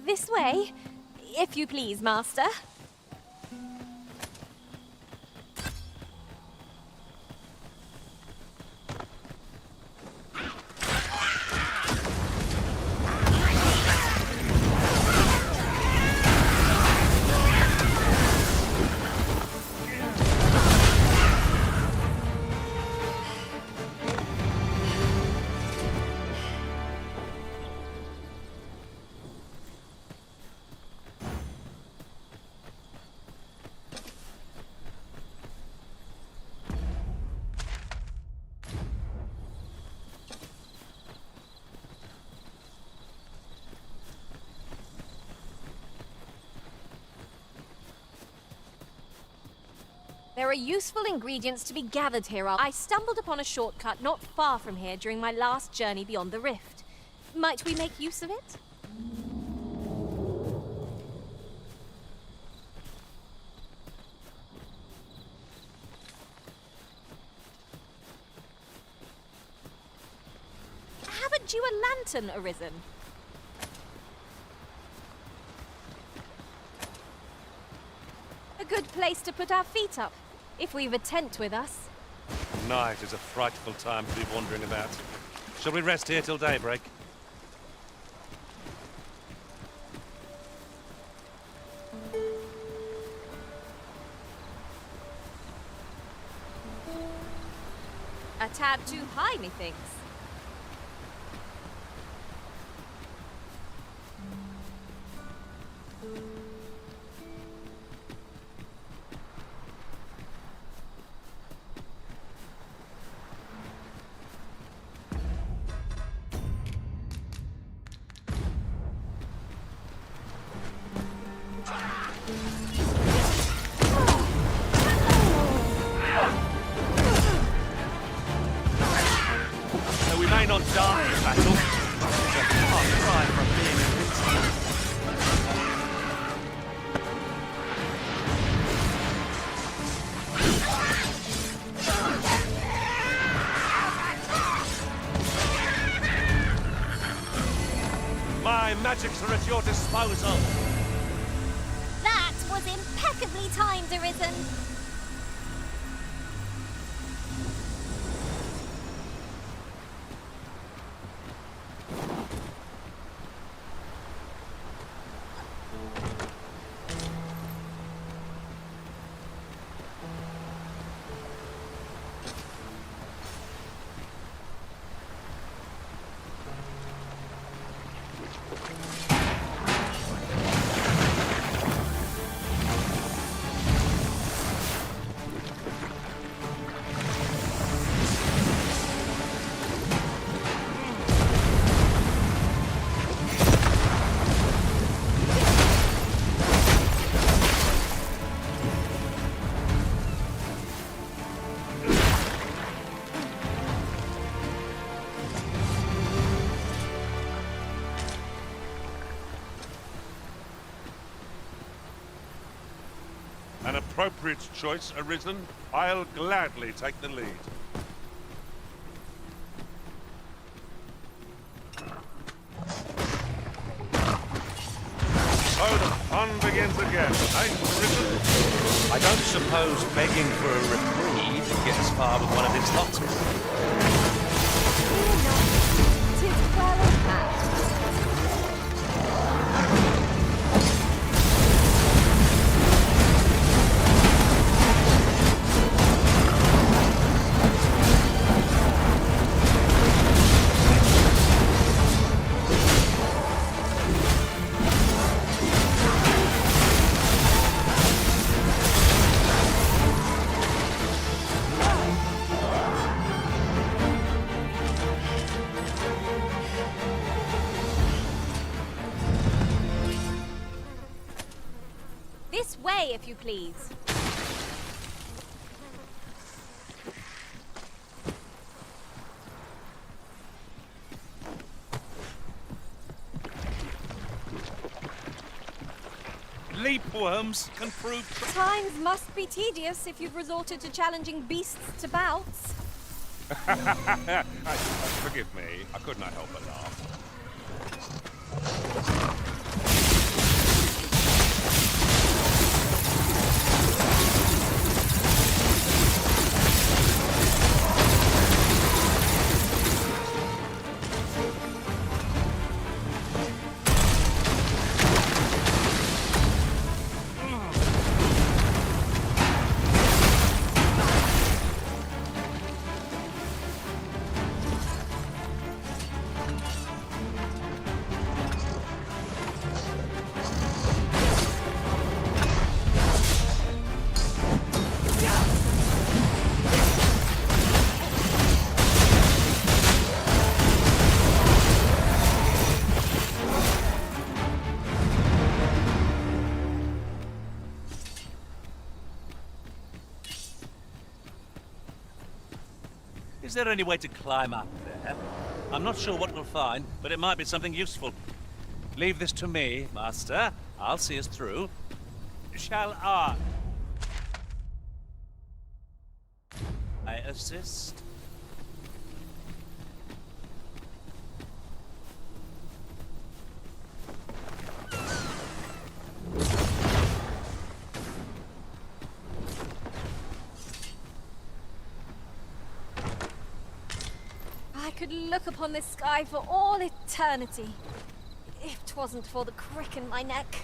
This way, if you please, Master. There are useful ingredients to be gathered here. I stumbled upon a shortcut not far from here during my last journey beyond the rift. Might we make use of it? Haven't you a lantern arisen? A good place to put our feet up, if we've a tent with us. Night is a frightful time to be wandering about. Shall we rest here till daybreak? A tad too high, methinks. Though we may not die in battle, it's a far cry from being invincible. My magics are at your disposal. That was impeccably timed, Arisen. An appropriate choice, Arisen. I'll gladly take the lead. So the fun begins again, eh, Arisen? I don't suppose begging for a reprieve gets far with one of its lot. Fear not. 'Tis well planned. This way, if you please. Leapworms can prove... Times must be tedious if you've resorted to challenging beasts to bouts. Forgive me, I could not help but laugh. there any way to climb up there? I'm not sure what we'll find, but it might be something useful. Leave this to me, Master. I'll see us through. Shall I assist? I could look upon this sky for all eternity, if 'twasn't for the crick in my neck.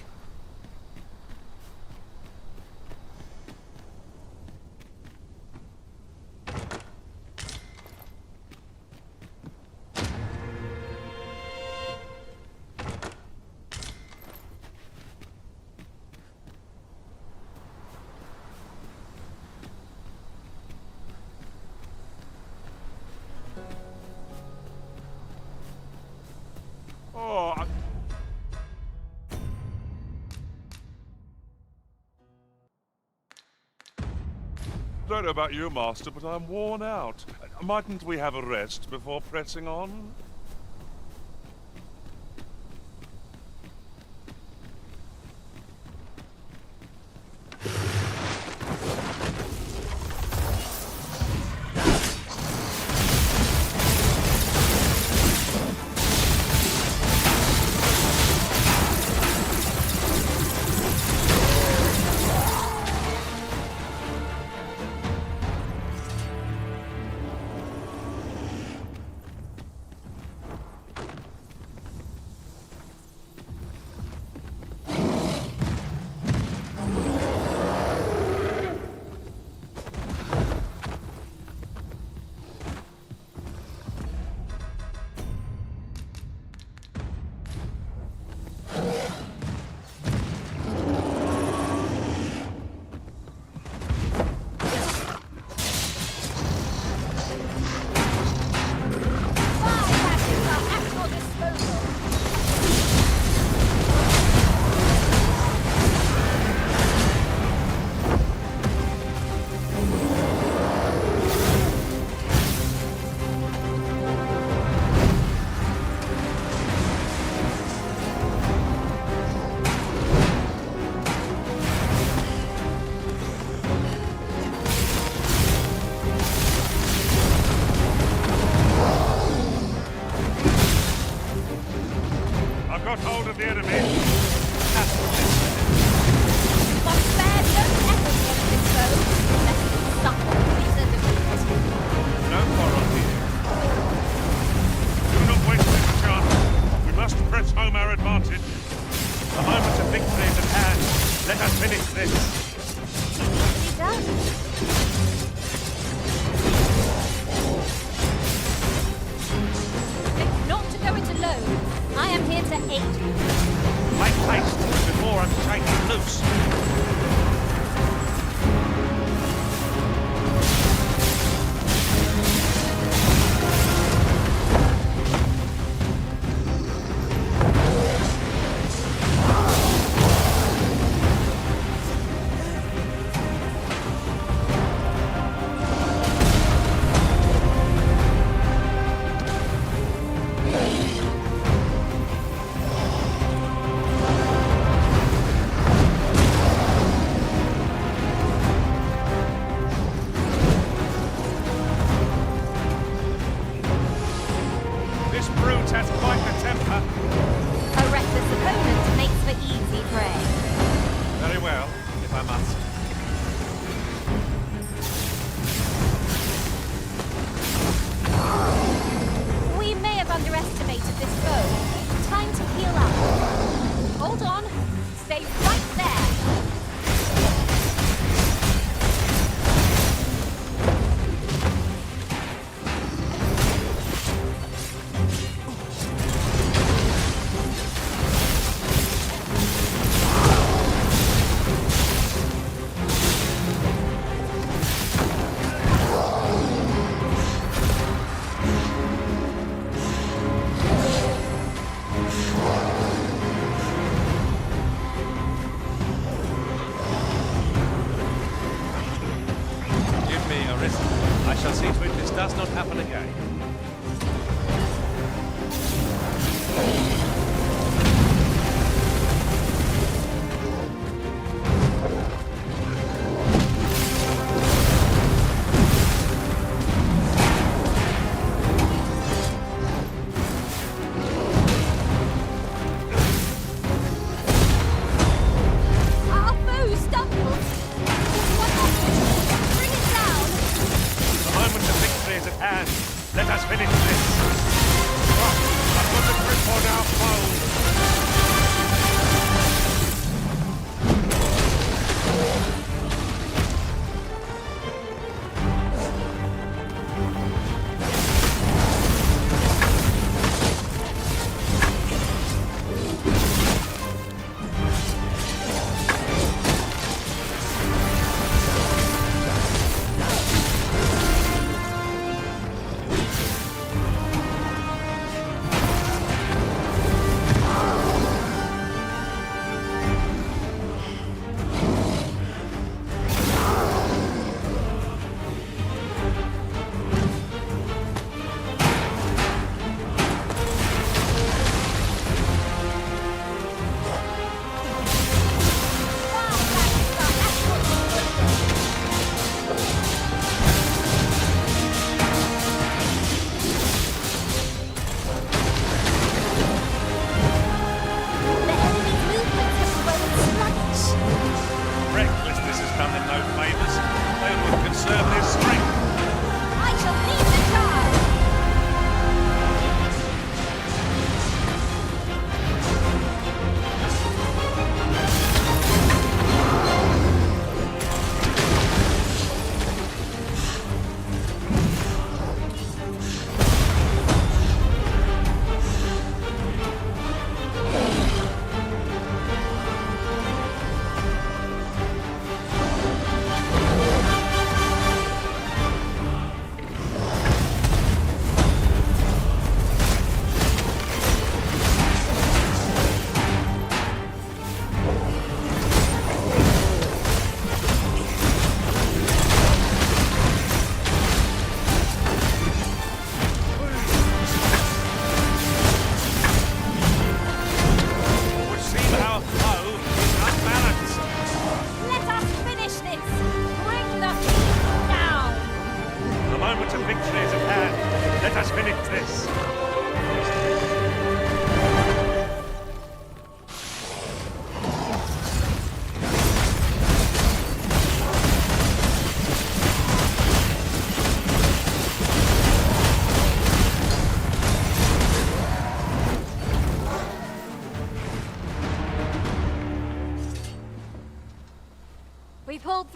I don't know about you, Master, but I'm worn out. Mightn't we have a rest before pressing on?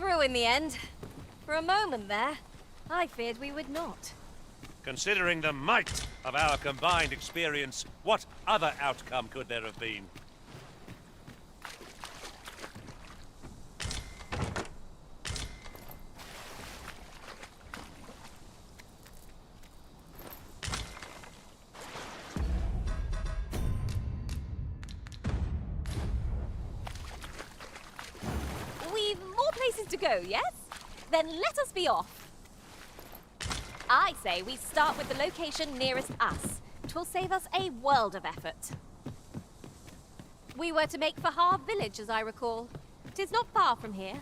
through in the end. For a moment there, I feared we would not. Considering the might of our combined experience, what other outcome could there have been? We've more places to go, yes? Then let us be off. I say we start with the location nearest us. 'Twill save us a world of effort. We were to make for Har village, as I recall. 'Tis not far from here.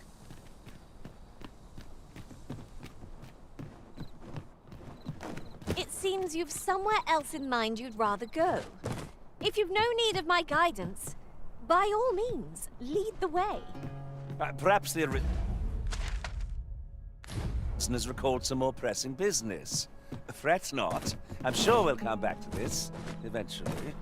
It seems you've somewhere else in mind you'd rather go. If you've no need of my guidance, by all means, lead the way. Perhaps the has recalled some more pressing business. Fret not. I'm sure we'll come back to this eventually.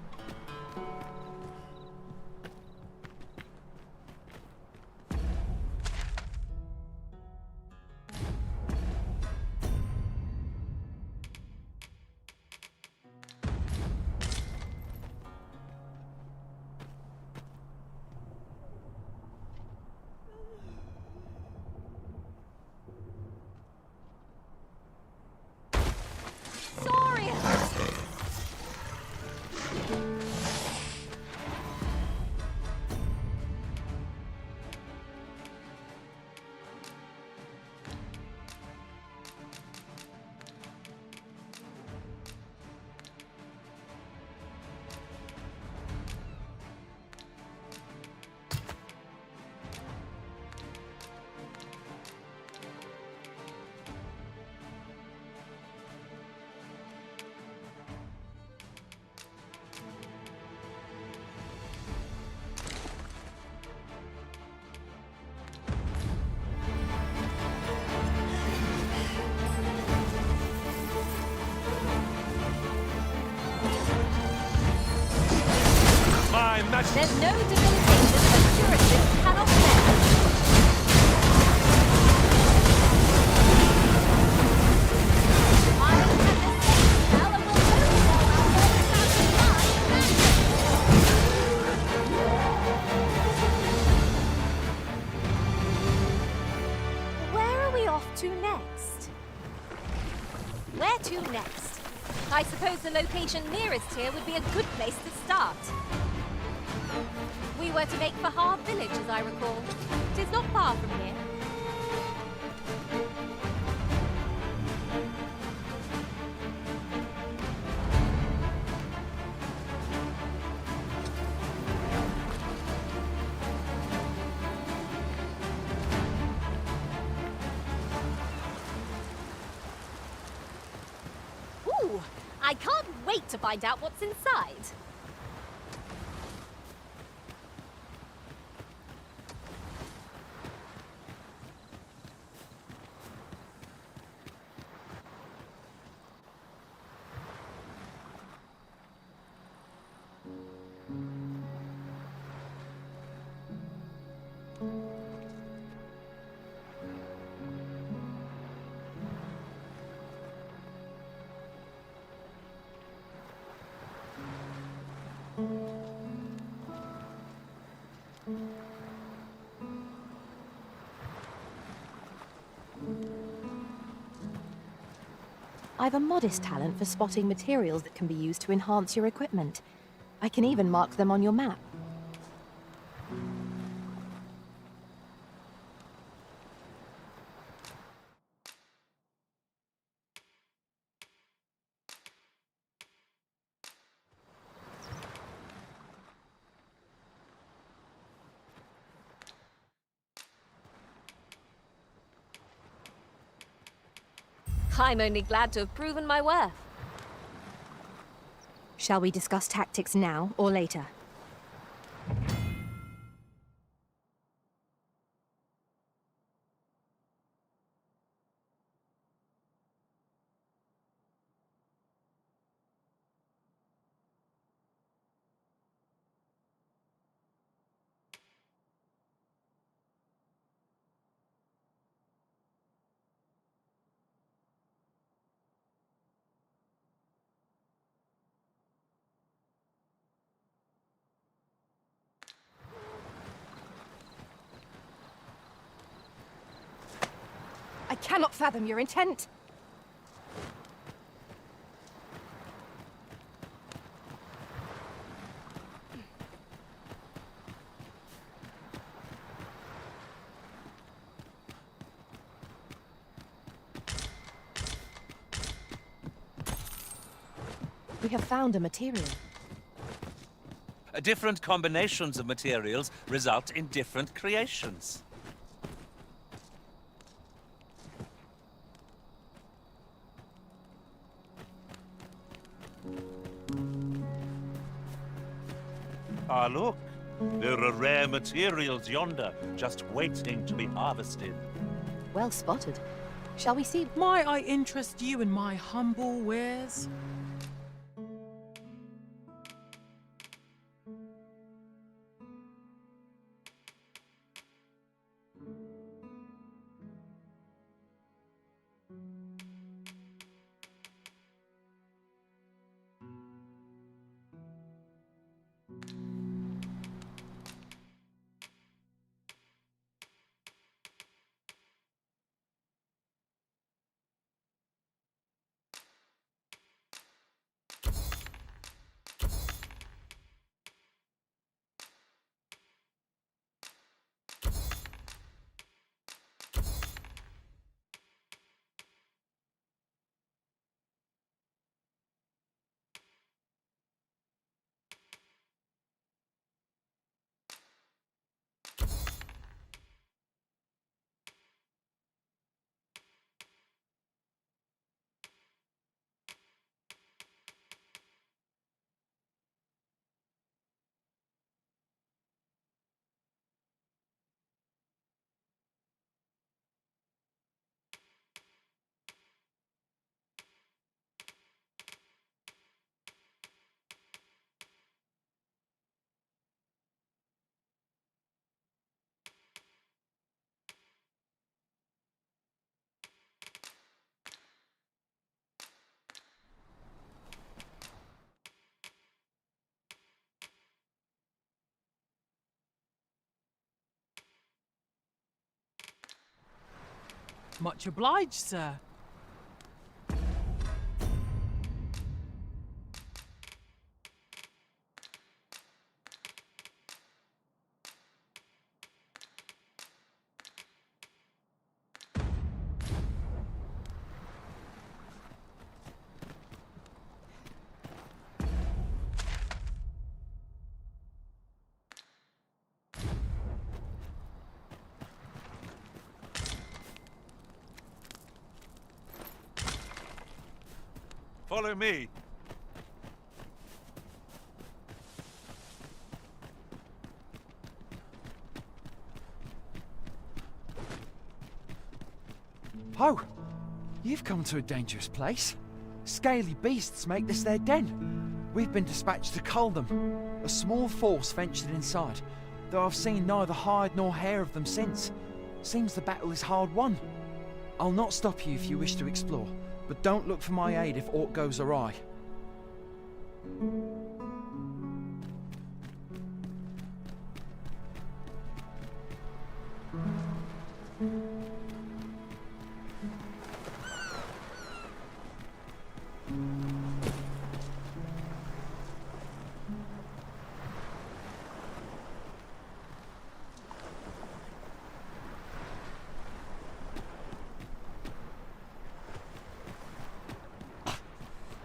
Sorry! There's no debilitation that curative cannot bear. I have this spell and will overwhelm our Where are we off to next? Where to next? I suppose the location nearest here would be a good place to start. We were to make for Har village, as I recall. 'Tis not far from here. Ooh, I can't wait to find out what's inside. I've a modest talent for spotting materials that can be used to enhance your equipment. I can even mark them on your map. I'm only glad to have proven my worth. Shall we discuss tactics now or later? cannot fathom your intent. We have found a material. Different combinations of materials result in different creations. Ah, look. There are rare materials yonder, just waiting to be harvested. Well spotted. Shall we see? Might I interest you in my humble wares? Much obliged, sir. Follow me. Oh, you've come to a dangerous place. Scaly beasts make this their den. We've been dispatched to cull them. A small force ventured inside, though I've seen neither hide nor hair of them since. Seems the battle is hard won. I'll not stop you if you wish to explore, but don't look for my aid if aught goes awry.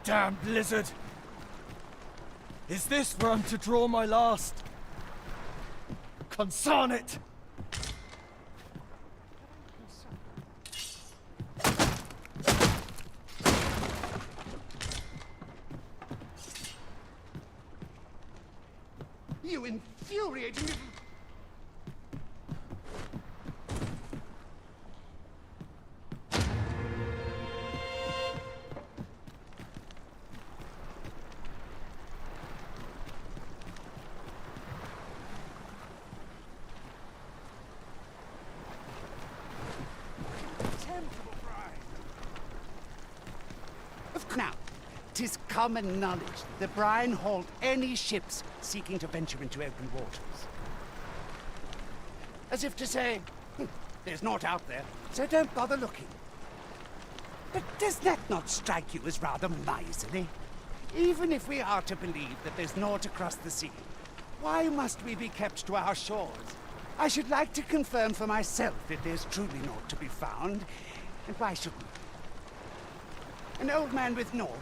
Damned lizard! Is this where I'm to draw my last? Consign it! You infuriating little... Now, 'tis common knowledge the brine hold any ships seeking to venture into open waters. As if to say, there's naught out there, so don't bother looking. But does that not strike you as rather miserly? Even if we are to believe that there's naught across the sea, why must we be kept to our shores? I should like to confirm for myself if there's truly naught to be found, and why shouldn't we? An old man with naught,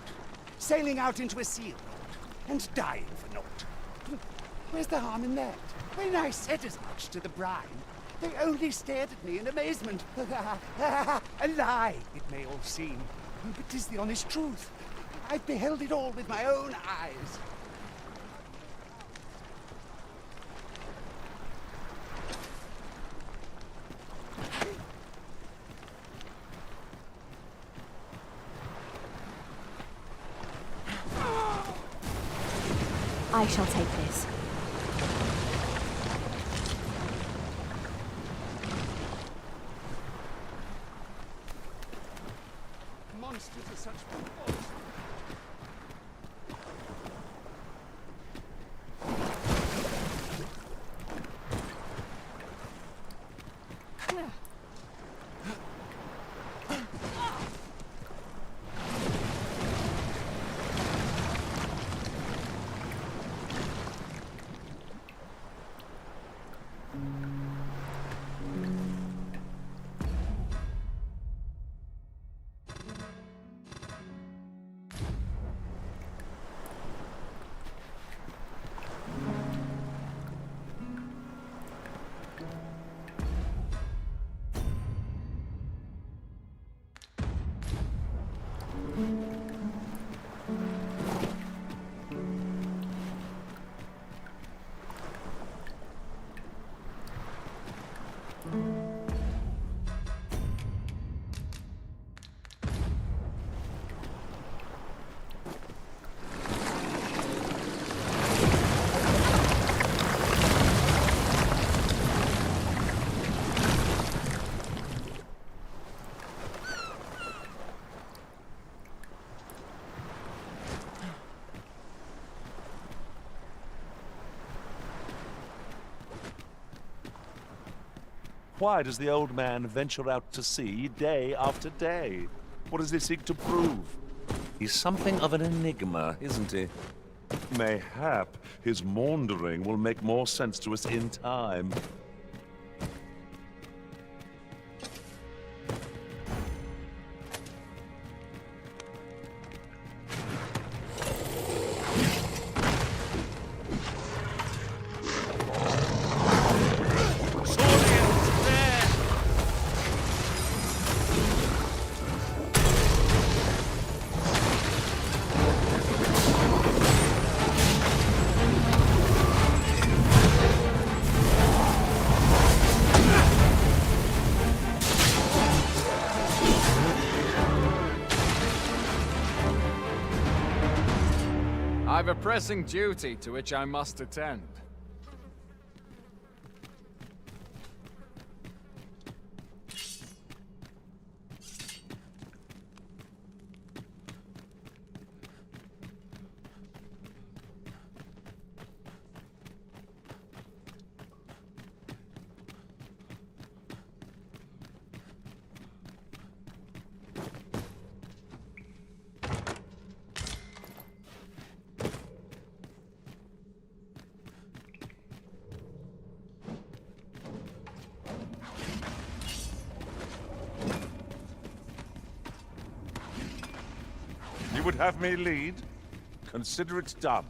sailing out into a sea of naught, and dying for naught. Where's the harm in that? When I said as much to the brine, they only stared at me in amazement. A lie, it may all seem, but 'tis the honest truth. I've beheld it all with my own eyes. I shall take this. Monsters are such fools. Why does the old man venture out to sea day after day? What does he seek to prove? He's something of an enigma, isn't he? Mayhap his maundering will make more sense to us in time. I've a pressing duty to which I must attend. You would have me lead? Consider it done.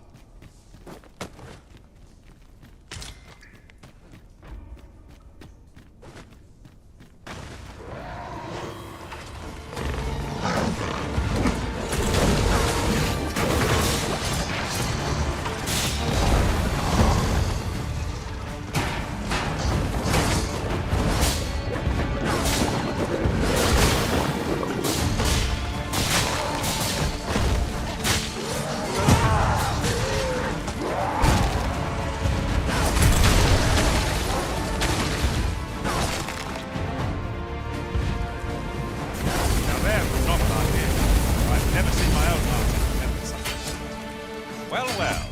Well,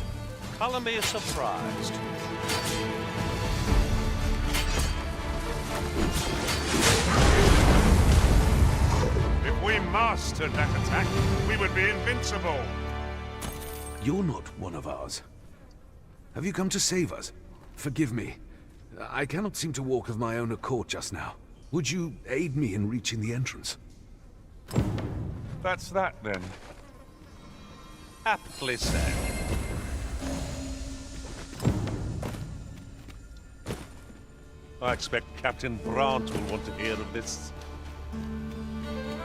colour me surprised. If we mastered that attack, we would be invincible. You're not one of ours. Have you come to save us? Forgive me. I cannot seem to walk of my own accord just now. Would you aid me in reaching the entrance? That's that, then. Aptly said. I expect Captain Brandt will want to hear of this.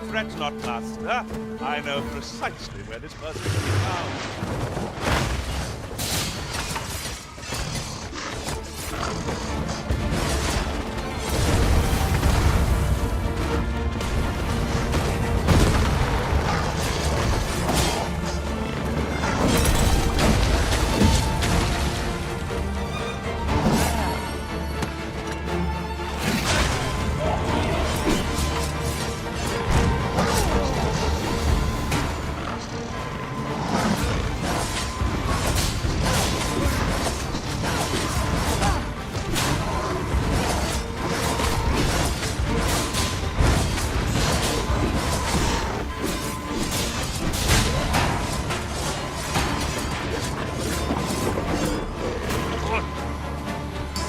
Fret not, Master. I know precisely where this person can be found.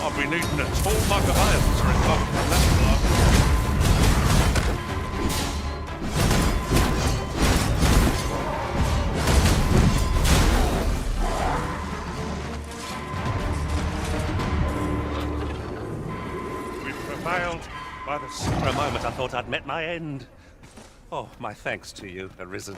I'll be needing a tall mug of iron to recover from that blow. We've prevailed by the... For a moment I thought I'd met my end. Oh, my thanks to you, Arisen.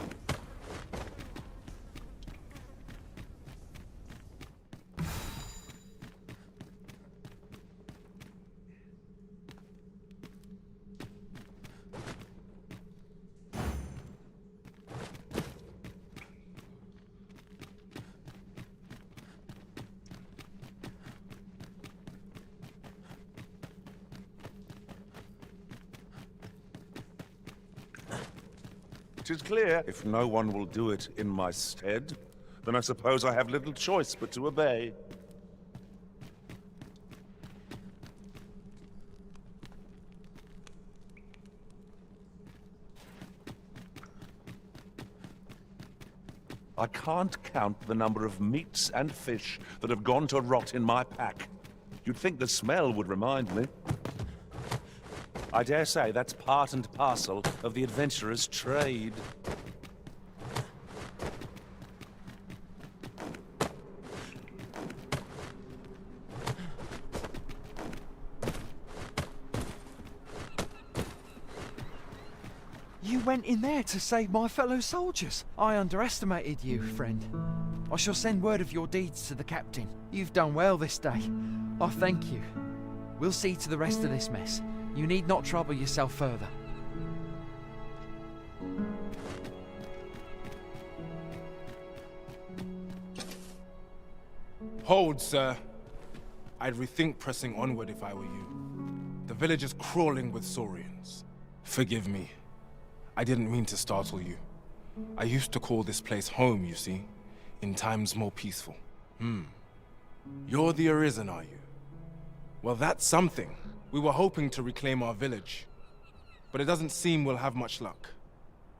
It is clear, if no one will do it in my stead, then I suppose I have little choice but to obey. I can't count the number of meats and fish that have gone to rot in my pack. You'd think the smell would remind me. I dare say that's part and parcel of the adventurer's trade. You went in there to save my fellow soldiers. I underestimated you, friend. I shall send word of your deeds to the captain. You've done well this day. I thank you. We'll see to the rest of this mess. You need not trouble yourself further. Hold, sir. I'd rethink pressing onward if I were you. The village is crawling with Saurians. Forgive me. I didn't mean to startle you. I used to call this place home, you see, in times more peaceful. You're the Arisen, are you? Well, that's something. We were hoping to reclaim our village, but it doesn't seem we'll have much luck.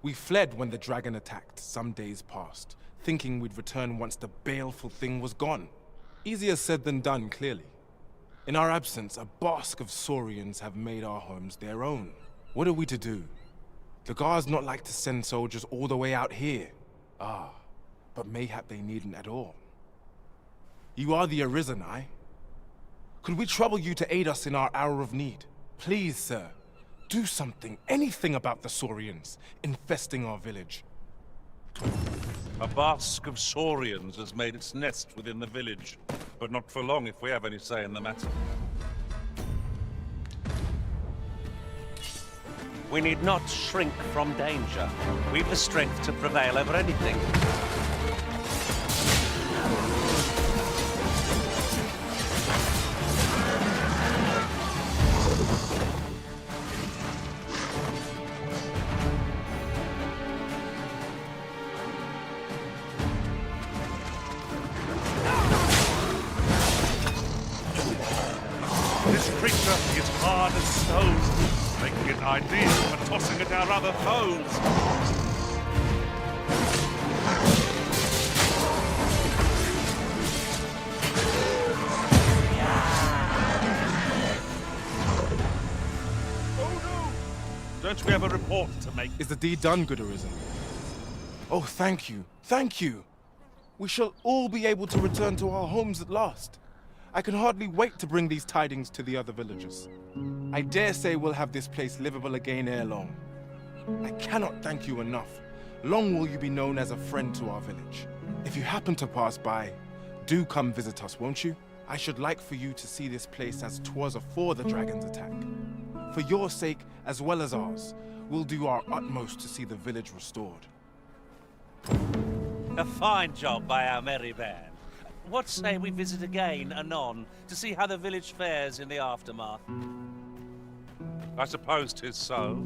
We fled when the dragon attacked some days past, thinking we'd return once the baleful thing was gone. Easier said than done, clearly. In our absence, a basque of Saurians have made our homes their own. What are we to do? The guards not like to send soldiers all the way out here. But mayhap they needn't at all. You are the Arisen, aye? Could we trouble you to aid us in our hour of need? Please, sir, do something, anything about the Saurians infesting our village. A basque of Saurians has made its nest within the village, but not for long if we have any say in the matter. We need not shrink from danger. We've the strength to prevail over anything. This creature is hard as stone. making it ideal for tossing at our other foes. Don't we have a report to make? Is the deed done, good Arisen? Oh, thank you. Thank you. We shall all be able to return to our homes at last. I can hardly wait to bring these tidings to the other villagers. I dare say we'll have this place livable again ere long. I cannot thank you enough. Long will you be known as a friend to our village. If you happen to pass by, do come visit us, won't you? I should like for you to see this place as 'twas afore the dragon's attack. For your sake, as well as ours, we'll do our utmost to see the village restored. A fine job by our merry band. What say we visit again anon to see how the village fares in the aftermath? I suppose 'tis so.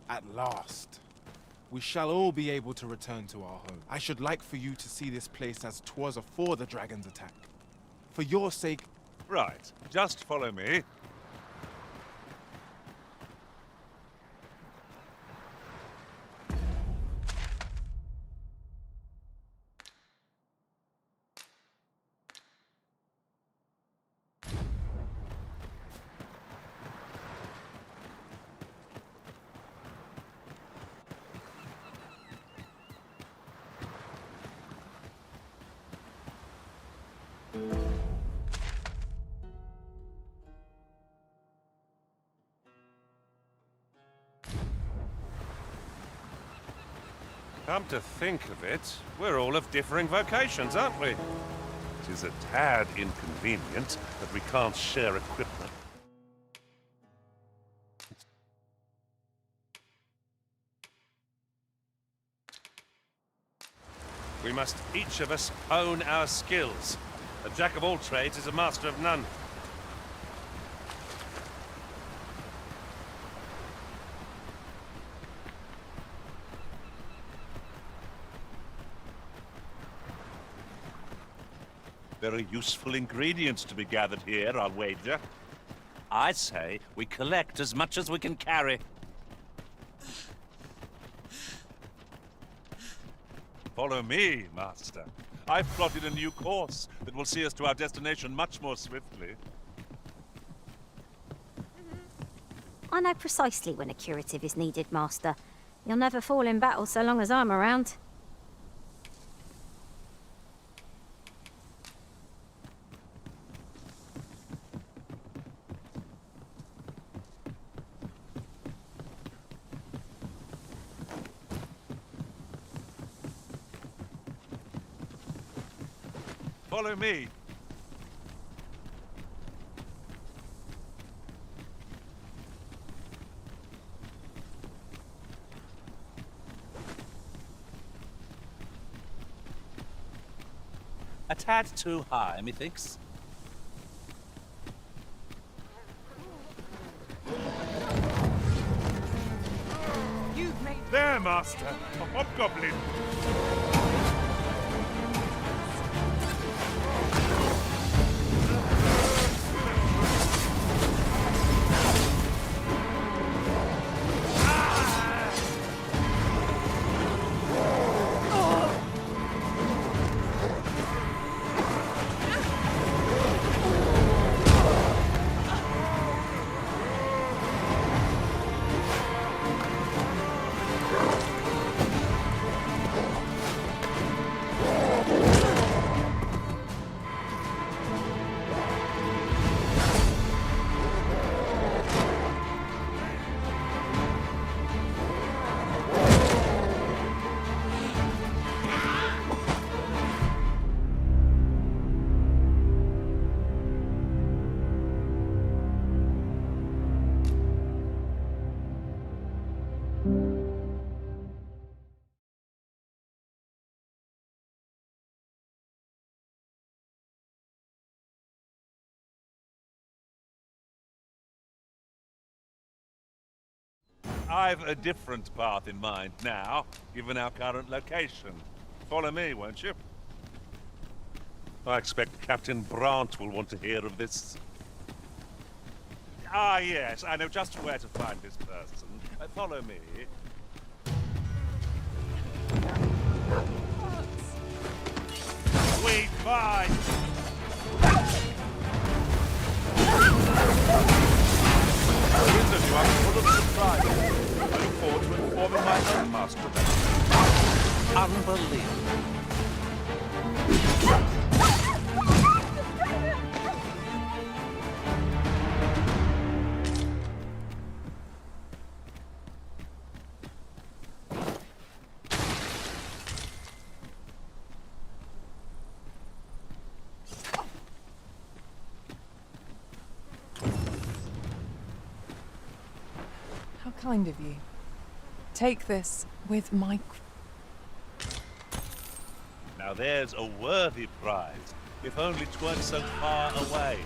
At last, we shall all be able to return to our home. I should like for you to see this place as 'twas afore the dragon's attack. For your sake... Right, just follow me. Come to think of it, we're all of differing vocations, aren't we? It is a tad inconvenient that we can't share equipment. We must each of us own our skills. A jack of all trades is a master of none. Very useful ingredients to be gathered here, I'll wager. I say we collect as much as we can carry. Follow me, Master. I've plotted a new course that will see us to our destination much more swiftly. I know precisely when a curative is needed, Master. You'll never fall in battle so long as I'm around. Follow me. A tad too high, methinks. You've made... There, Master! A hobgoblin! I've a different path in mind now, given our current location. Follow me, won't you? I expect Captain Brandt will want to hear of this. Ah, yes, I know just where to find this person. Follow me. We fight! You are full of surprise. I look forward to informing my own master of that. Unbelievable. How kind of you. Take this with my... Now there's a worthy prize, if only 'tweren't so far away.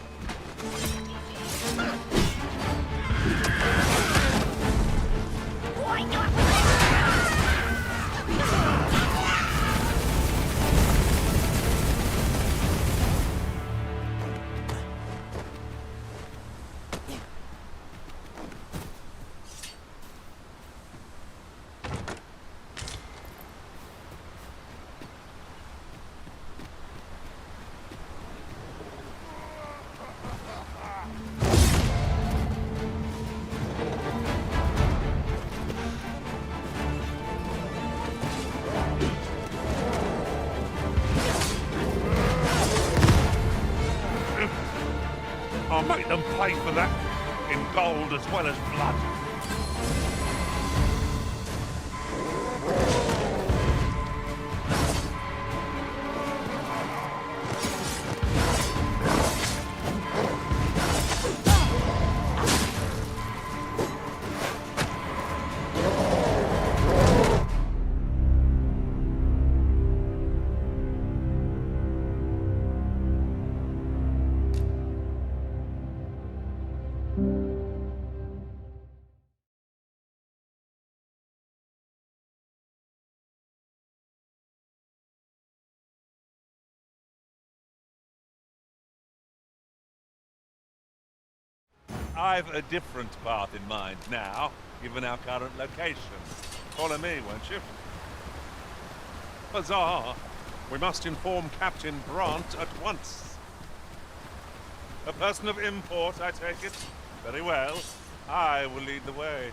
I'll make them pay for that, in gold as well as blood. I've a different path in mind now, given our current location. Follow me, won't you? Huzzah! We must inform Captain Brandt at once. A person of import, I take it? Very well. I will lead the way.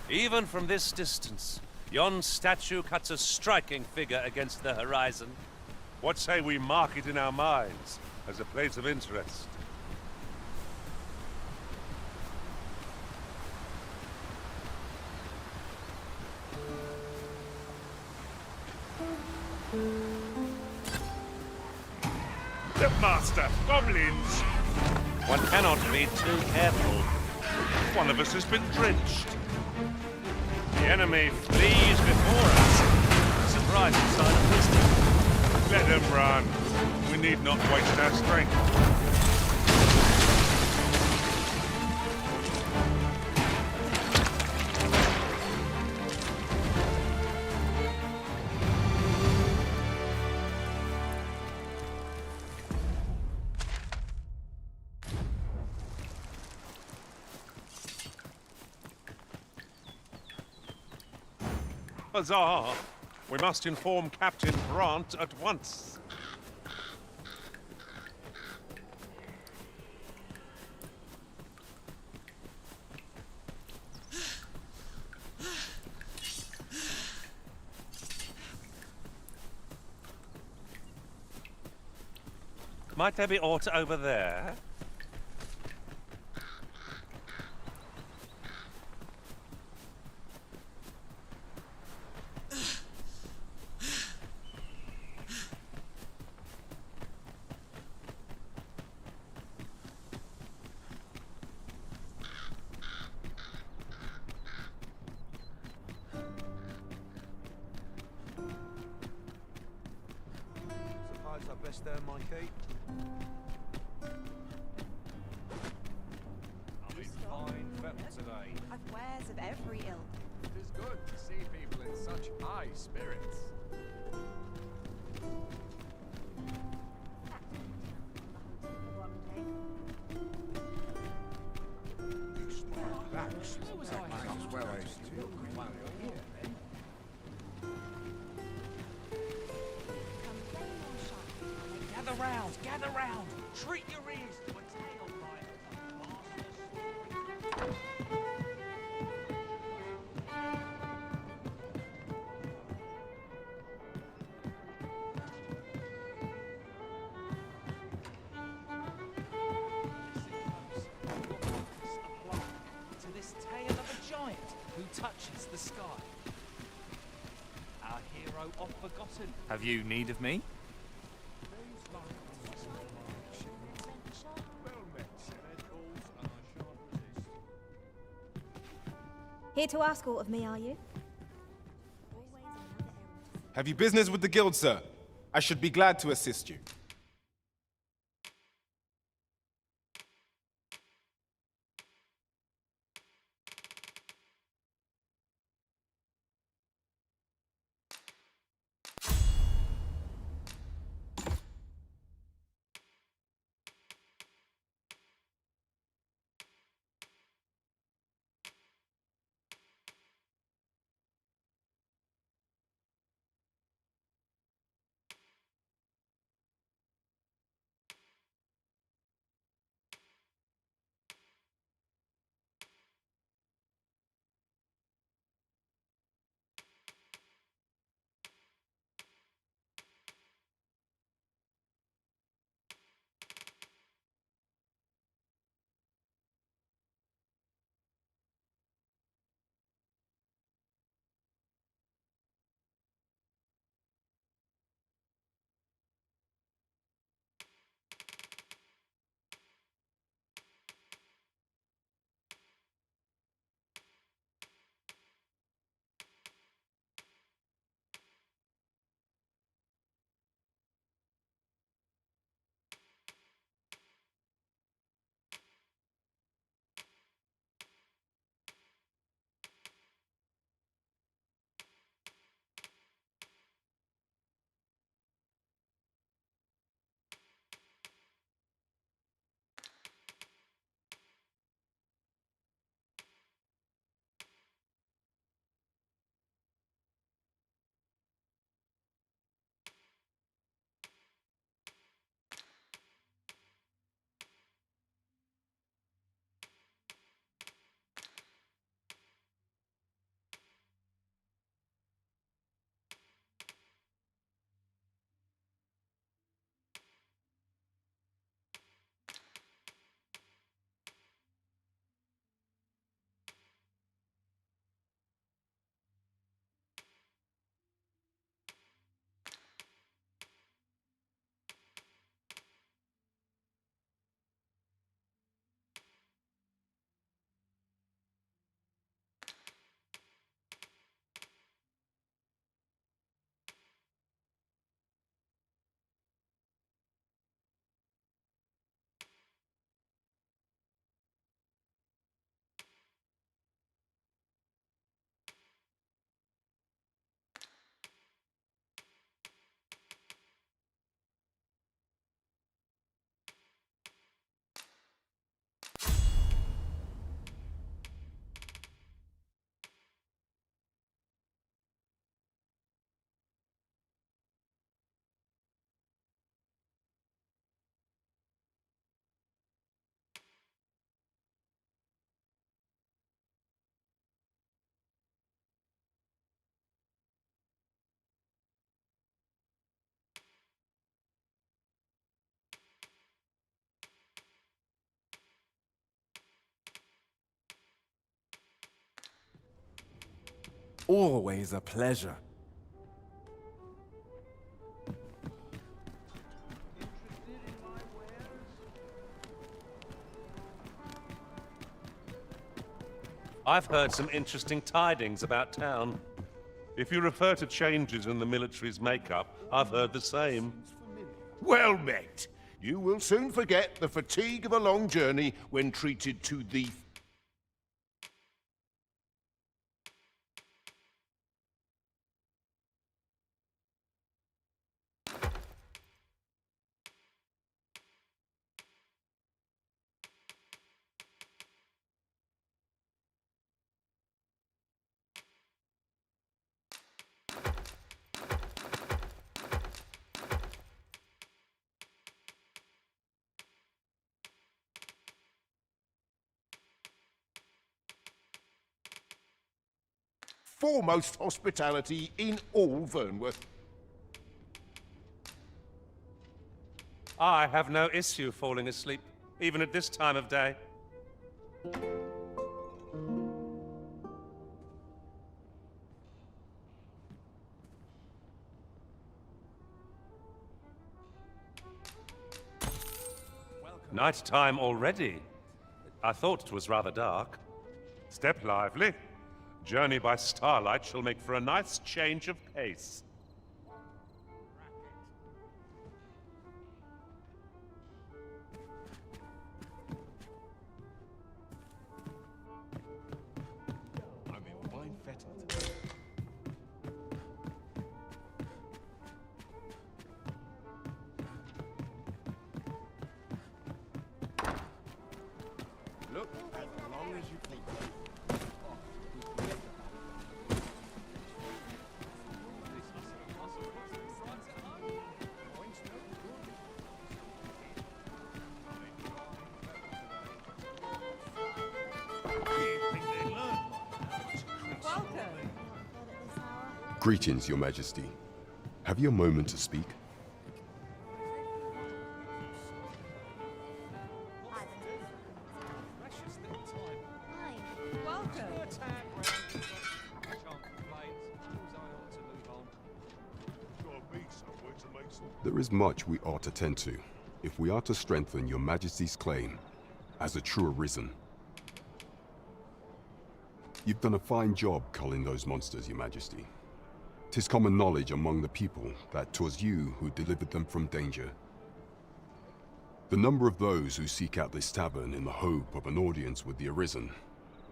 Even from this distance, yon statue cuts a striking figure against the horizon. What say we mark it in our minds as a place of interest? The Master! Goblins! One cannot be too careful. One of us has been drenched. The enemy flees before us. A surprising sign of wisdom. Let them run. We need not waste our strength. Huzzah! We must inform Captain Brandt at once. Might there be aught over there? best earn my keep. I'm in fine fettle today. I've wares of every ilk. It is good to see people in such high spirits. Gather round, gather round. Treat your ears to a tale, my to this tale of a giant who touches the sky. Our hero oft forgotten. Have you need of me? Here to ask aught of me, are you? Have you business with the guild, sir? I should be glad to assist you. Always a pleasure. I've heard some interesting tidings about town. If you refer to changes in the military's makeup, I've heard the same. Well met. You will soon forget the fatigue of a long journey when treated to the... foremost hospitality in all Vernworth. I have no issue falling asleep, even at this time of day. Night time already. I thought it was rather dark. Step lively. Journey by starlight shall make for a nice change of pace. I'm in wine fettle today. Look, as long as you please. Greetings, Your Majesty. Have you a moment to speak? There is much we ought to tend to, if we are to strengthen Your Majesty's claim as a true Arisen. You've done a fine job culling those monsters, Your Majesty. 'Tis common knowledge among the people that 'twas you who delivered them from danger. The number of those who seek out this tavern in the hope of an audience with the Arisen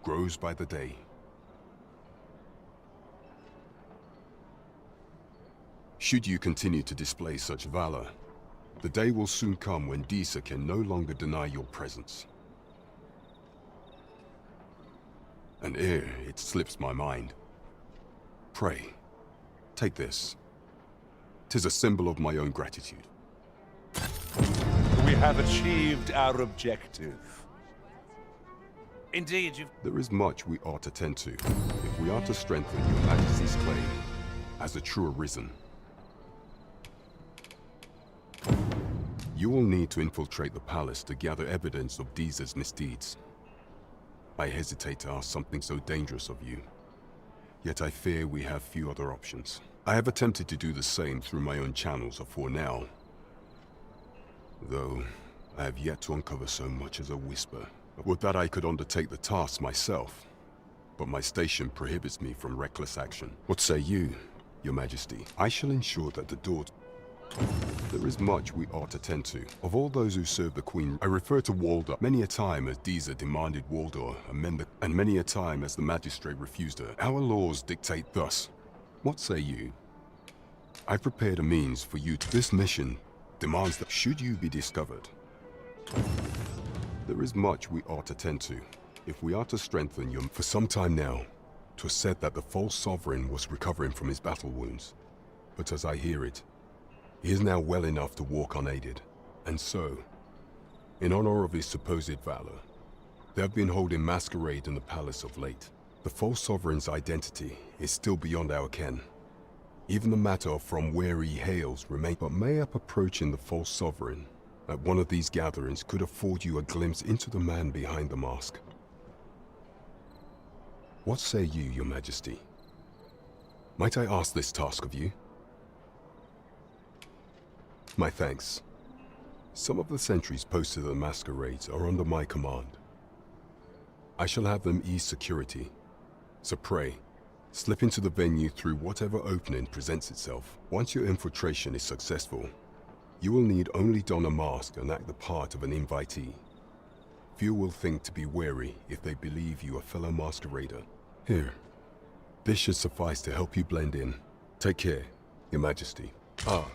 grows by the day. Should you continue to display such valor, the day will soon come when Disa can no longer deny your presence. And ere it slips my mind, pray, take this. 'Tis a symbol of my own gratitude. We have achieved our objective. Indeed, There is much we ought to tend to, if we are to strengthen Your Majesty's claim as a true Arisen. You will need to infiltrate the palace to gather evidence of Disa's misdeeds. I hesitate to ask something so dangerous of you, yet I fear we have few other options. I have attempted to do the same through my own channels afore now, though I have yet to uncover so much as a whisper. Would that I could undertake the task myself, but my station prohibits me from reckless action. What say you, Your Majesty? I shall ensure that the door... There is much we ought to tend to. Of all those who serve the Queen, I refer to Walder many a time as Disa demanded Waldor amend and many a time as the magistrate refused her. Our laws dictate thus. What say you? I prepared a means for you to... This mission demands that should you be discovered, there is much we ought to tend to, if we are to strengthen your... For some time now, 'twas said that the false sovereign was recovering from his battle wounds, but as I hear it, he is now well enough to walk unaided, and so, in honor of his supposed valor, they have been holding masquerade in the palace of late. The false sovereign's identity is still beyond our ken. Even the matter of from where he hails remains, but mayhap approaching the false sovereign at one of these gatherings could afford you a glimpse into the man behind the mask. What say you, Your Majesty? Might I ask this task of you? My thanks. Some of the sentries posted at the masquerades are under my command. I shall have them ease security. So pray, slip into the venue through whatever opening presents itself. Once your infiltration is successful, You will need only don a mask and act the part of an invitee. Few will think to be wary if they believe you a fellow masquerader. Here. This should suffice to help you blend in. Take care, Your Majesty. Ah.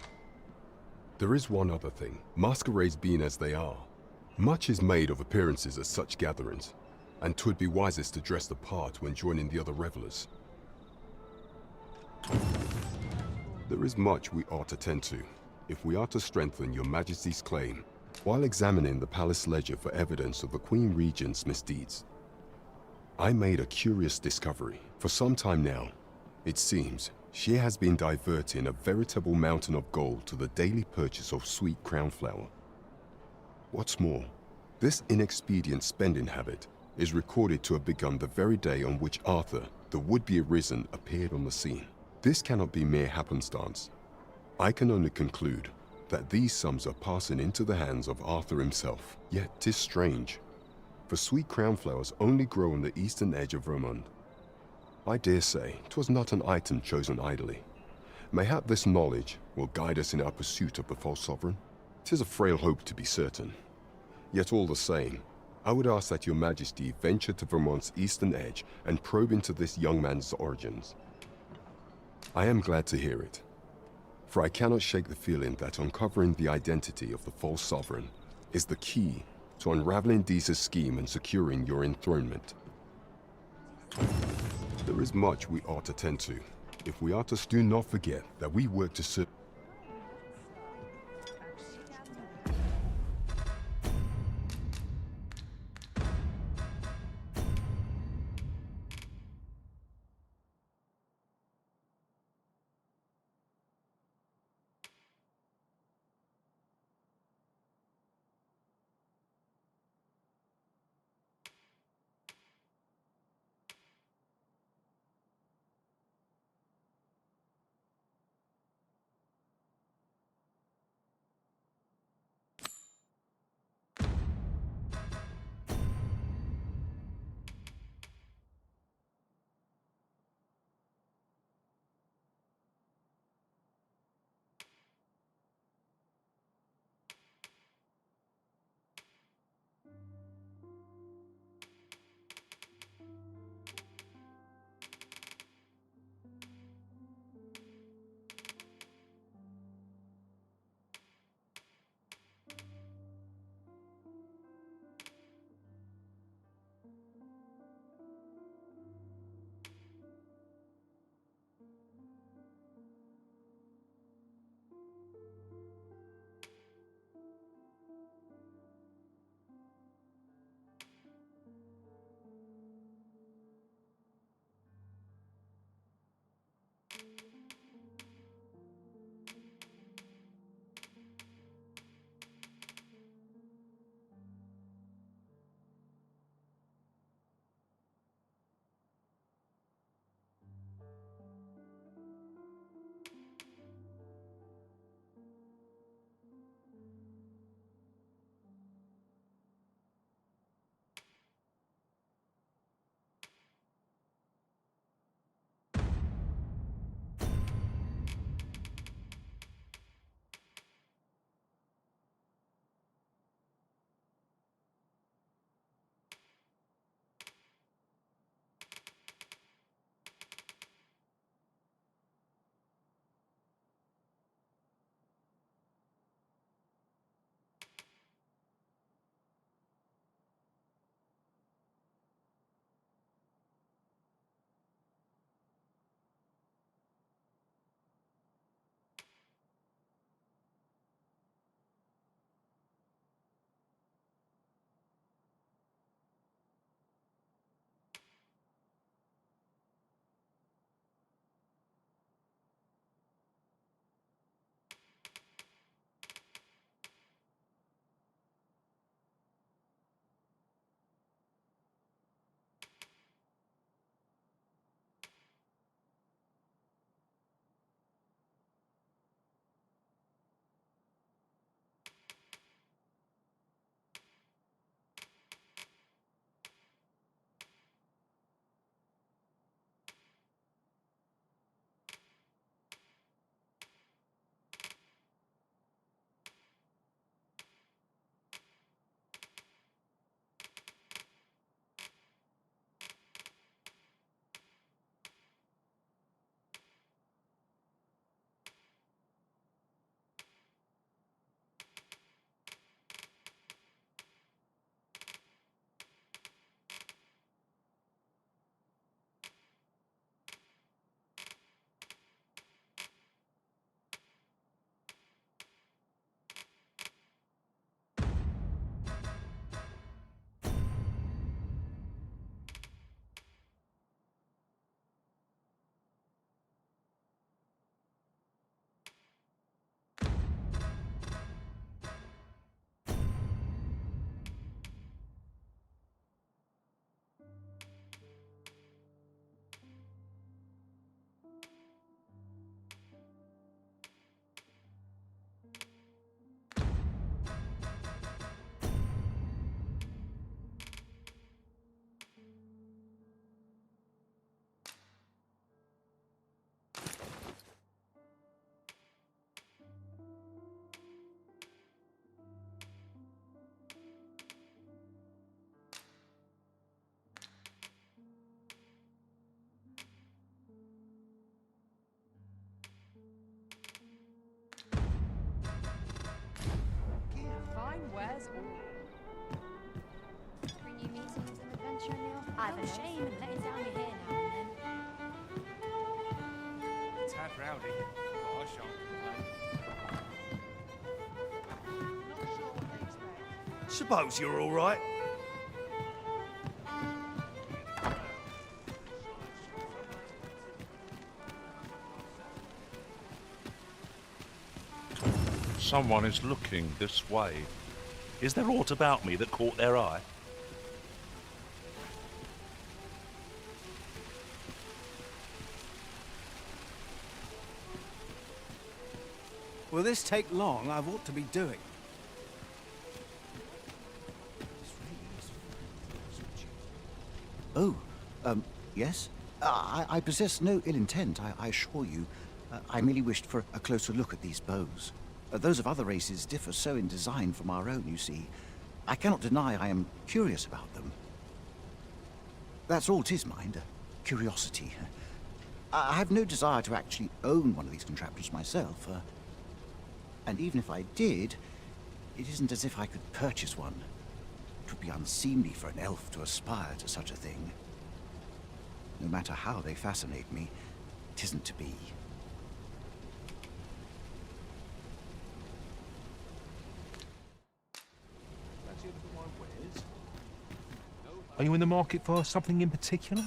There is one other thing. Masquerades being as they are, much is made of appearances at such gatherings, and 'twould be wisest to dress the part when joining the other revelers. There is much we ought to tend to, if we are to strengthen Your Majesty's claim, while examining the palace ledger for evidence of the Queen Regent's misdeeds. I made a curious discovery. For some time now, it seems, she has been diverting a veritable mountain of gold to the daily purchase of sweet crown flower. What's more, this inexpedient spending habit is recorded to have begun the very day on which Arthur, the would-be arisen, appeared on the scene. This cannot be mere happenstance. I can only conclude that these sums are passing into the hands of Arthur himself. Yet 'tis strange, for sweet crown flowers only grow on the eastern edge of Vermund. I dare say 'twas not an item chosen idly. Mayhap this knowledge will guide us in our pursuit of the false sovereign. 'Tis a frail hope to be certain. Yet all the same, I would ask that Your Majesty venture to Vermont's eastern edge and probe into this young man's origins. I am glad to hear it, for I cannot shake the feeling that uncovering the identity of the false sovereign is the key to unraveling Deeza's scheme and securing your enthronement. There is much we ought to tend to. If we are to do not forget that we work to serve. I've a shame in letting down your hair now and then. Tad rowdy, but I shan't complain. Suppose you're all right. Someone is looking this way. Is there aught about me that caught their eye? Will this take long? I've ought to be doing. Oh, yes? I possess no ill intent, I assure you. I merely wished for a closer look at these bows. Those of other races differ so in design from our own, you see. I cannot deny I am curious about them. That's all 'tis, mind, curiosity. I have no desire to actually own one of these contraptions myself. And even if I did, it isn't as if I could purchase one. It would be unseemly for an elf to aspire to such a thing. No matter how they fascinate me, it isn't to be. Are you in the market for something in particular?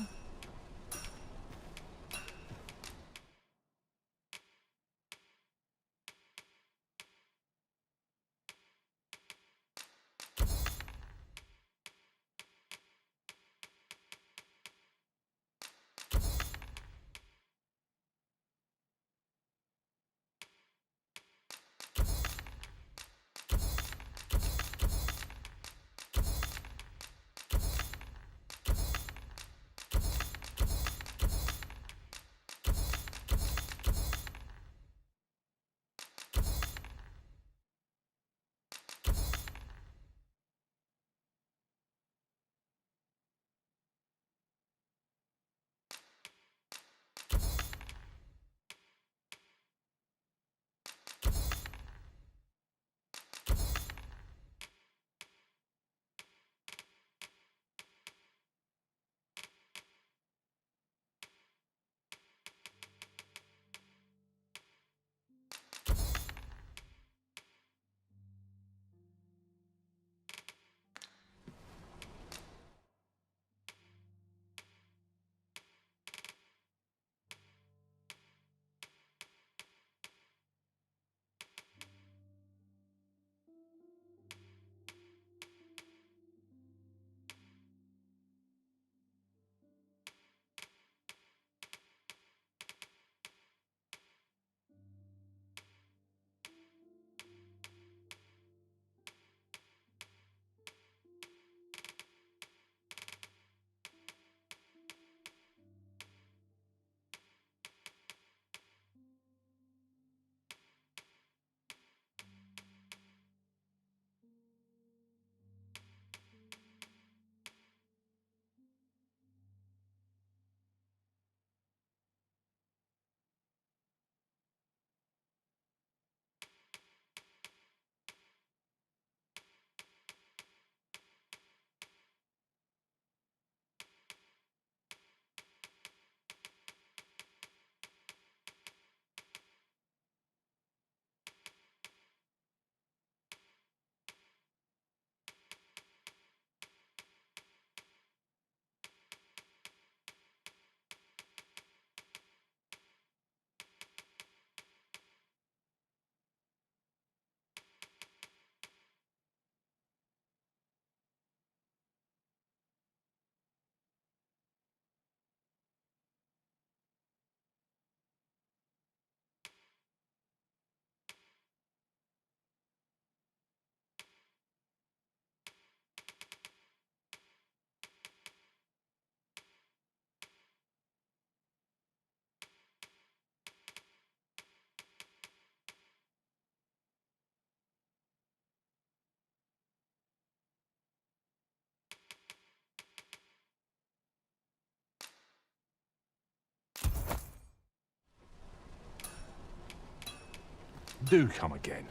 Do come again.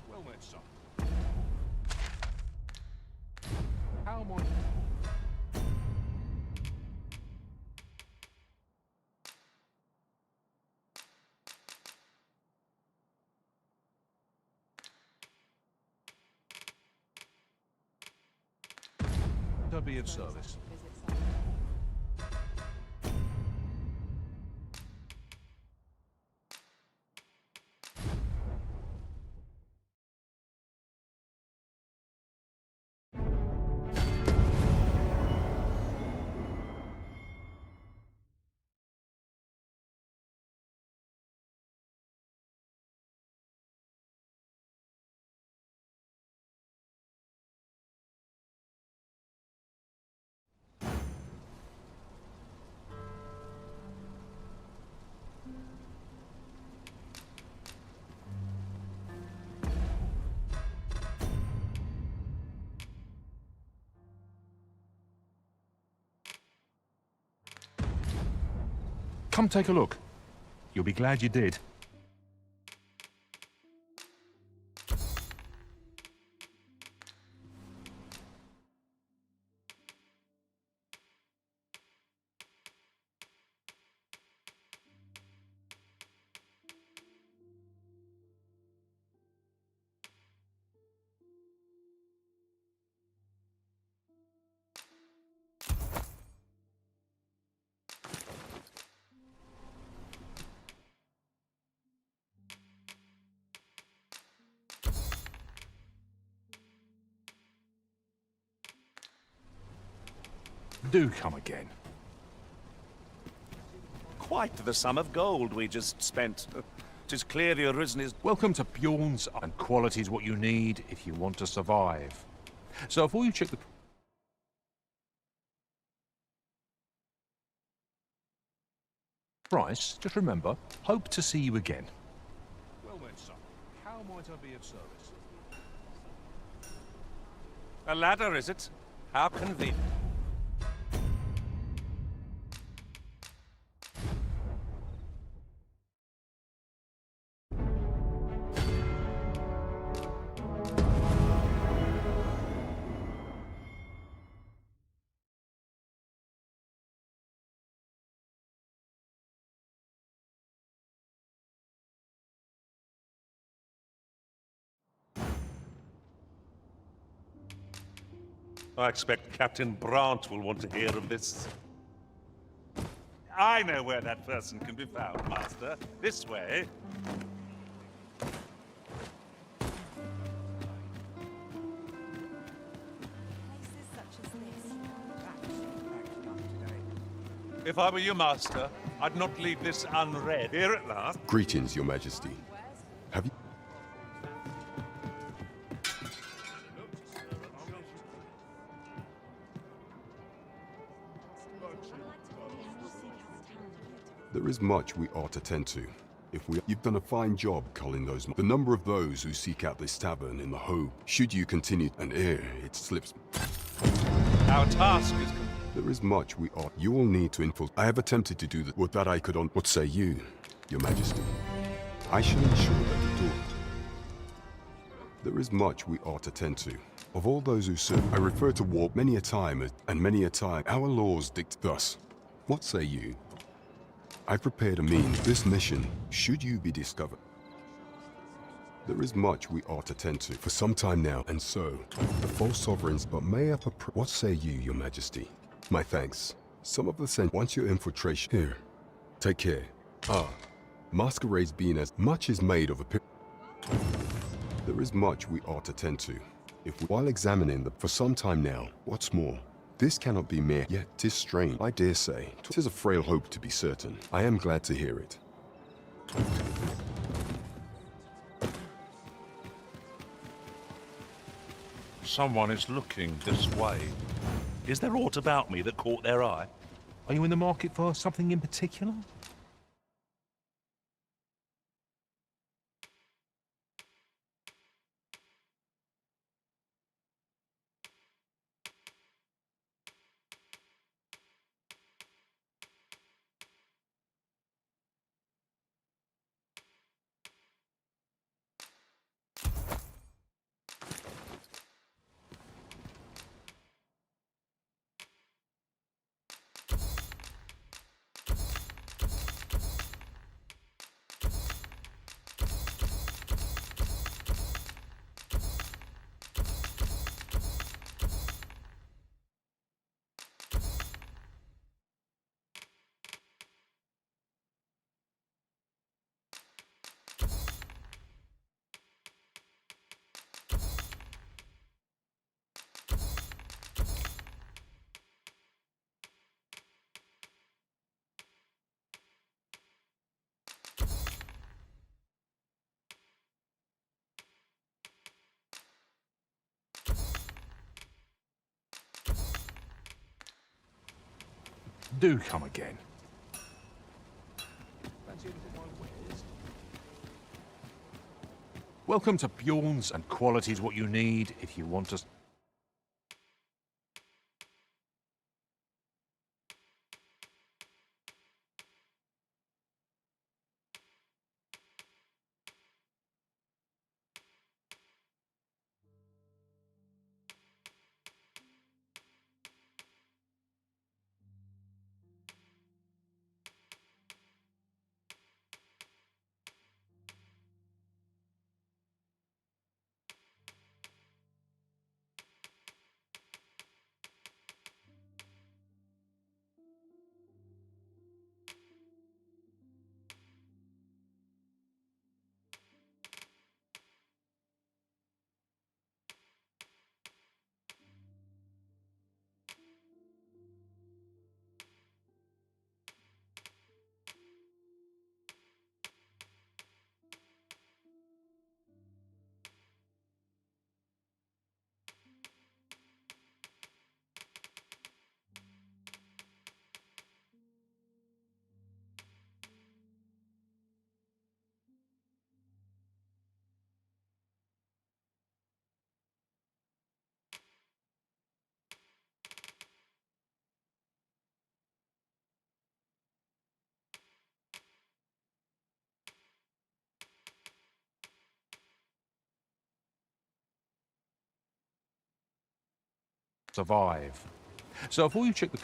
Well met, son. How am I... I be of service? Come take a look. You'll be glad you did. Do come again. Quite the sum of gold we just spent. 'Tis clear the arisen is... Welcome to Bjorn's, and quality's what you need if you want to survive. So before you check the... price, just remember, hope to see you again. Well then, son, how might I be of service? A ladder, is it? How convenient. I expect Captain Brant will want to hear of this. I know where that person can be found, Master. This way. If I were you, Master, I'd not leave this unread. Here at last. Greetings, Your Majesty. Have you... There is much we ought to tend to. You've done a fine job culling those... The number of those who seek out this tavern in the hope, should you continue, and ere it slips... Our task is... There is much we ought... You will need to infiltrate... I have attempted to do that. Would that I could on... What say you, Your Majesty? I shall ensure that you do it. There is much we ought to tend to. Of all those who serve, I refer to war many a time, and many a time our laws dictate thus. What say you? I prepared a means. This mission, should you be discovered. There is much we ought to tend to for some time now, and so, the false sovereigns, but may I what say you, Your Majesty? My thanks. Some of the sent once your infiltration. Here, take care. Masquerades being as much is made of a There is much we ought to tend to. While examining for some time now, what's more, this cannot be mere, yet 'tis strange. I dare say, 'tis a frail hope to be certain. I am glad to hear it. Someone is looking this way. Is there aught about me that caught their eye? Are you in the market for something in particular? Do come again. Welcome to Bjorn's, and quality's what you need if you want to... survive. So before you check the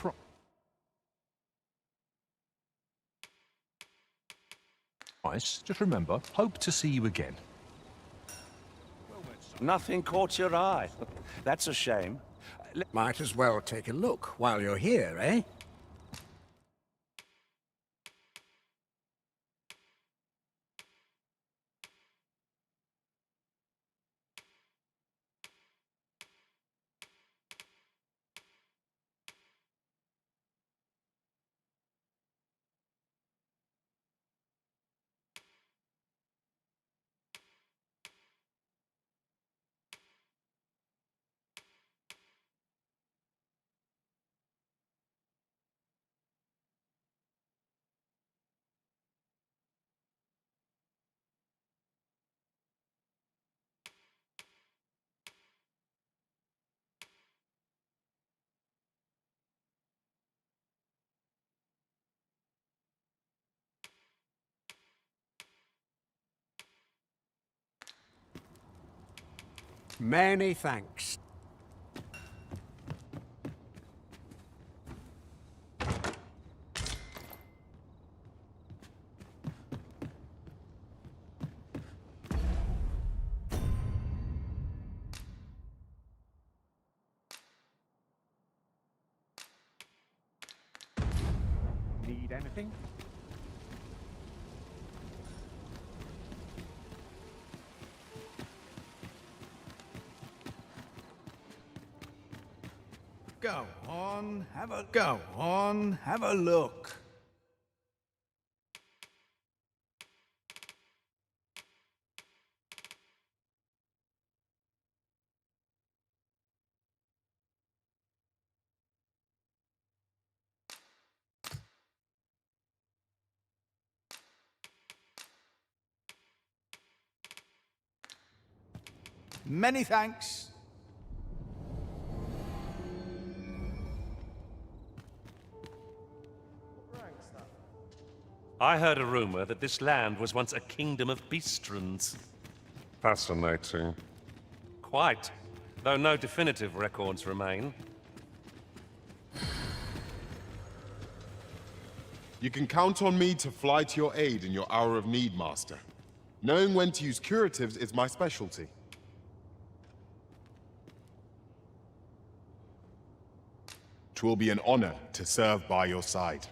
price, just remember, hope to see you again. Nothing caught your eye. That's a shame. Might as well take a look while you're here, eh? Many thanks. Need anything? Go on, have a look. Many thanks. I heard a rumor that this land was once a kingdom of beastrons. Fascinating. Quite, though no definitive records remain. You can count on me to fly to your aid in your hour of need, Master. Knowing when to use curatives is my specialty. 'Twill be an honor to serve by your side.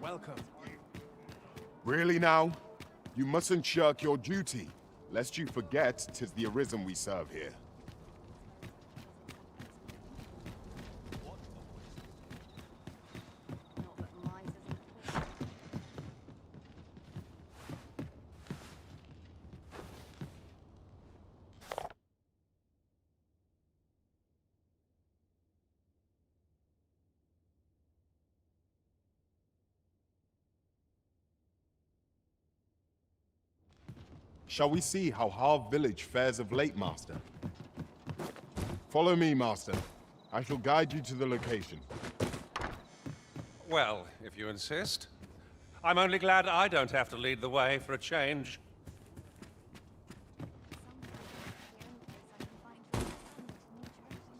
Welcome. Really now? You mustn't shirk your duty, lest you forget 'tis the Arisen we serve here. Shall we see how Harv Village fares of late, Master? Follow me, Master. I shall guide you to the location. Well, if you insist. I'm only glad I don't have to lead the way for a change.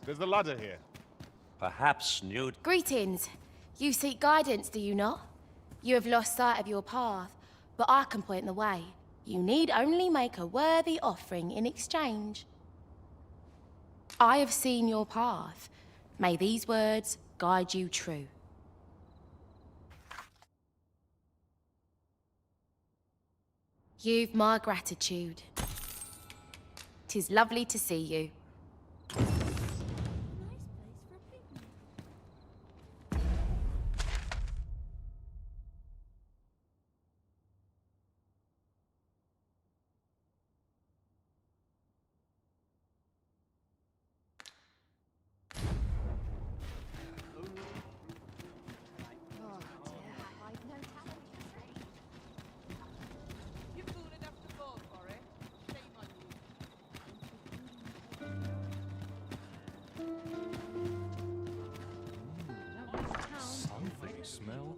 There's a ladder here. Perhaps new... Greetings. You seek guidance, do you not? You have lost sight of your path, but I can point the way. You need only make a worthy offering in exchange. I have seen your path. May these words guide you true. You've my gratitude. 'Tis lovely to see you.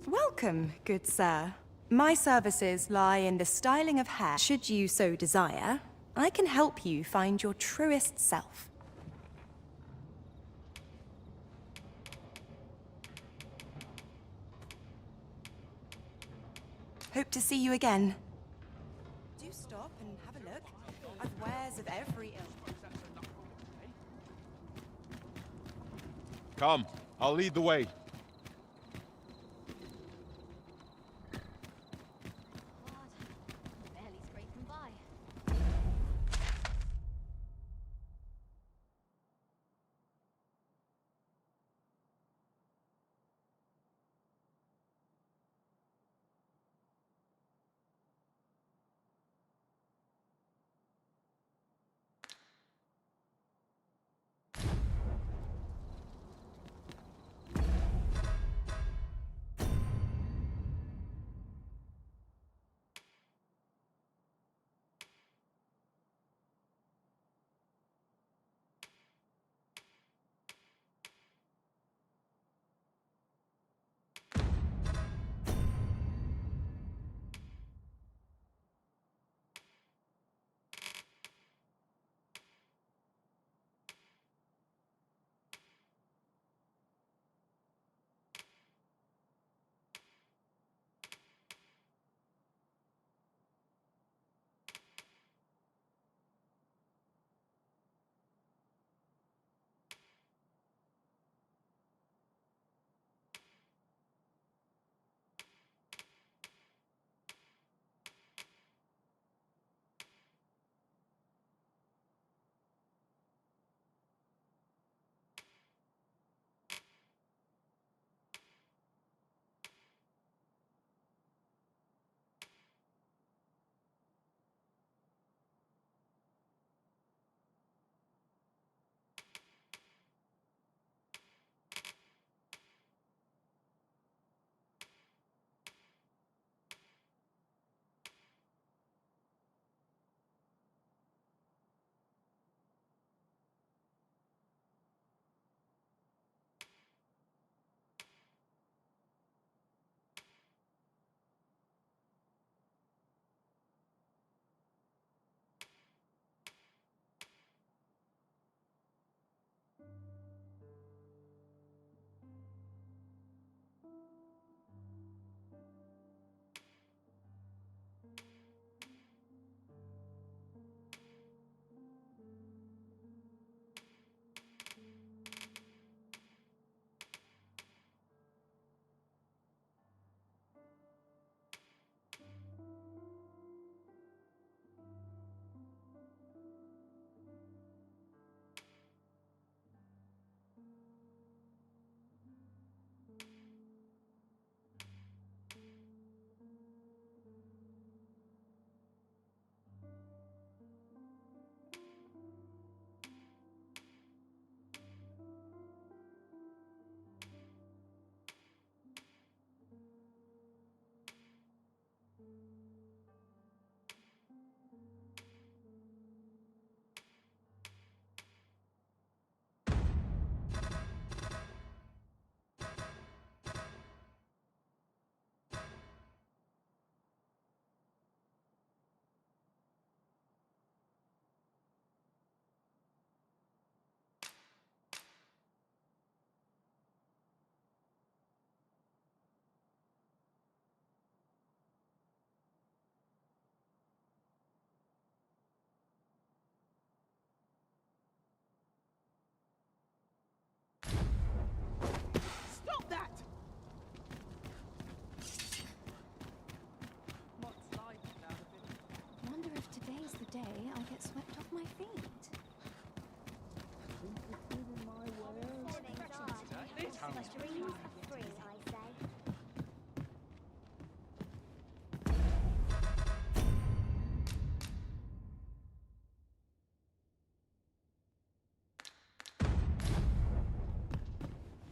Welcome, good sir. My services lie in the styling of hair. Should you so desire, I can help you find your truest self. Hope to see you again. Do stop and have a look. I've wares of every ilk. Come, I'll lead the way.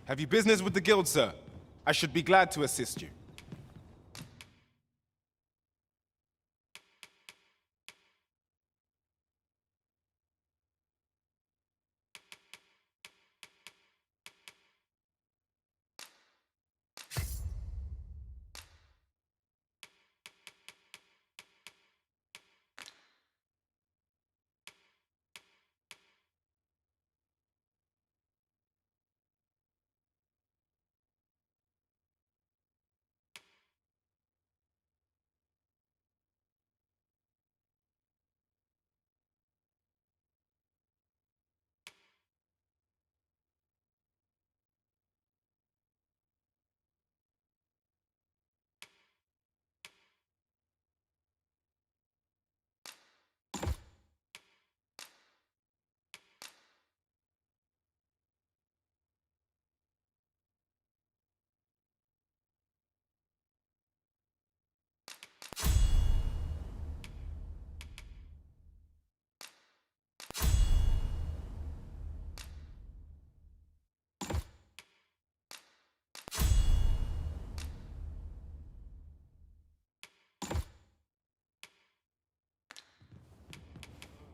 Have you business with the guild, sir? I should be glad to assist you.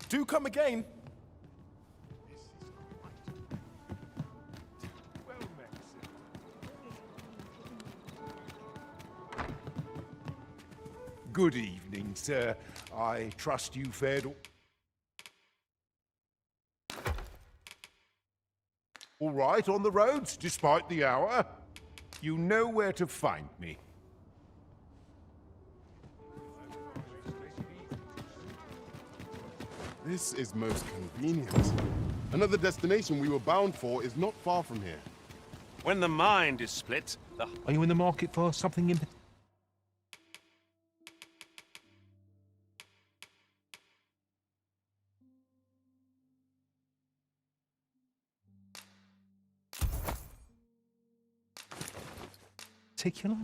Do come again. Good evening, sir. I trust you fared all right on the roads, despite the hour. You know where to find me. This is most convenient. Another destination we were bound for is not far from here. When the mind is split, the... Are you in the market for something in... particular?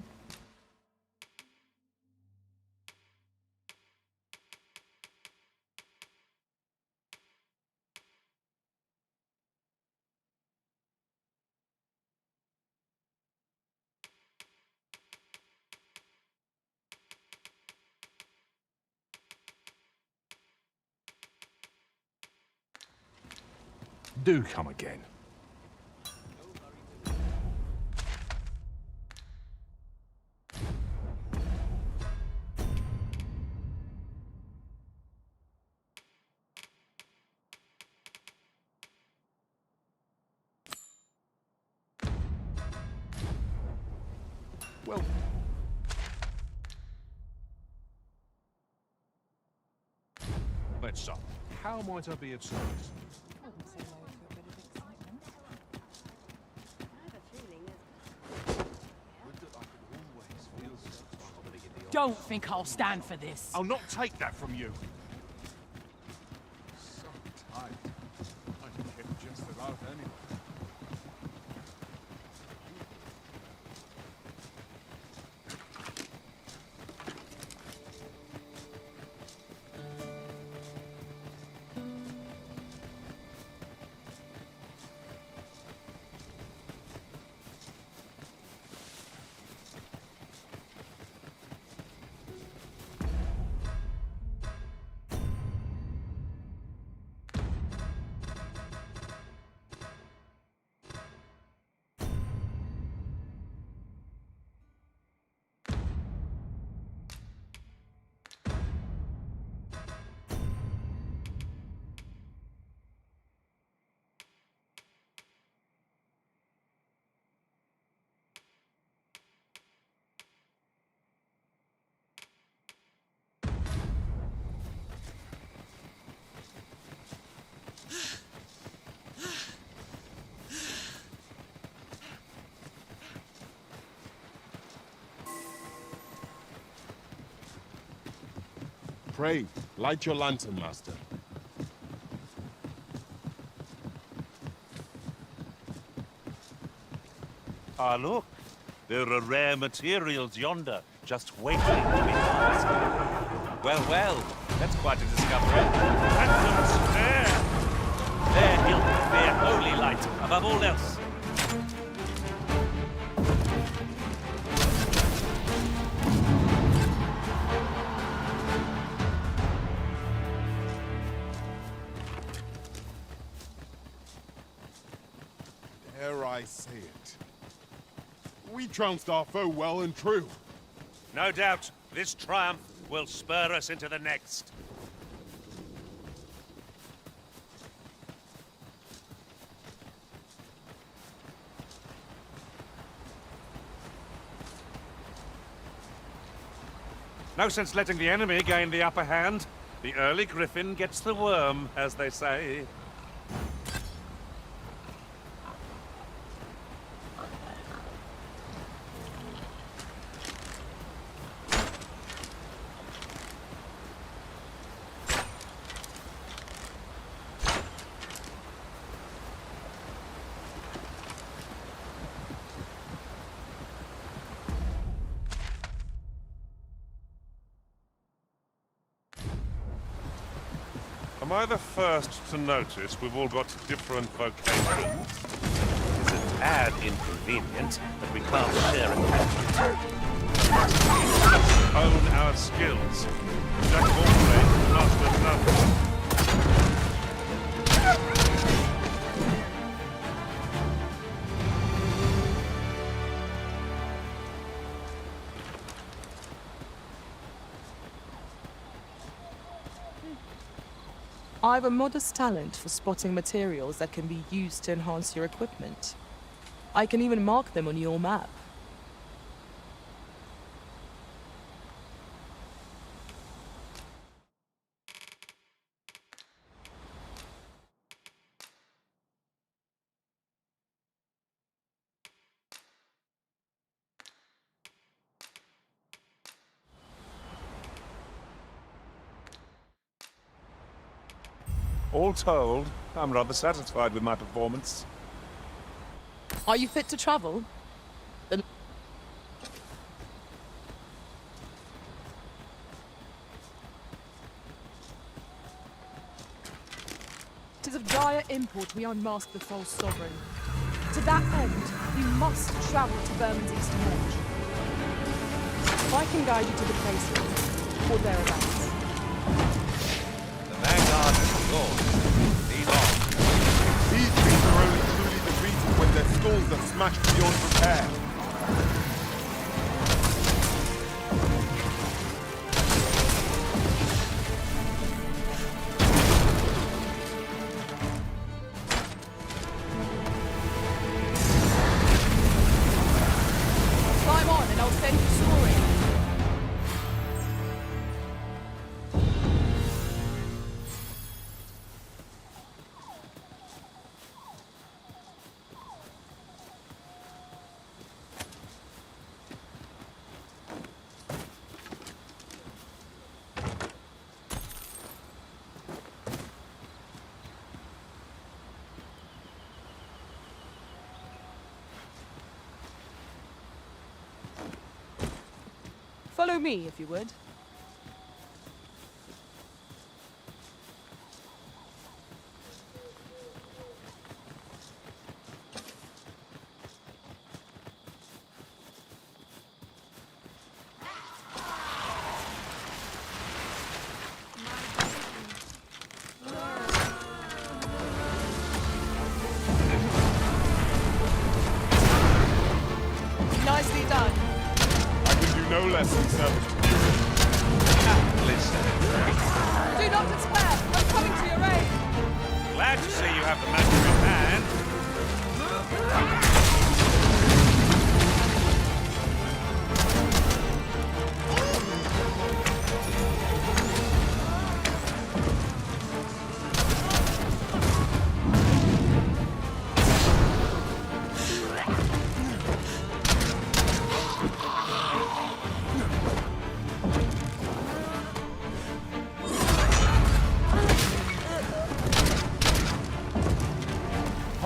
Do come again. Well, let's stop. How might I be of service? Don't think I'll stand for this. I'll not take that from you. So tight. I kept just about anyway. Pray, light your lantern, Master. Ah, look. There are rare materials yonder, just waiting to be harvested. Well, well, that's quite a discovery. Handsome snare! There he'll fear holy light above all else. Dare I say it? We trounced our foe well and true. No doubt, this triumph will spur us into the next. No sense letting the enemy gain the upper hand. The early griffin gets the worm, as they say. Am I the first to notice we've all got different vocations? It's a tad inconvenient that we can't share a own our skills. Jack of all trades, master of none. I have a modest talent for spotting materials that can be used to enhance your equipment. I can even mark them on your map. All told, I'm rather satisfied with my performance. Are you fit to travel? Then it is of dire import we unmask the false sovereign. To that end, we must travel to Vermin's eastern edge. If I can guide you to the places, or thereabouts. The vanguard is yours. Lead on. These things are only truly defeated when their skulls are smashed beyond repair. Climb on and I'll send you soaring. Follow me, if you would. Nicely done. I can do no less than service. Listen. Do not despair. I'm coming to your aid. Glad to see you have the matter in hand.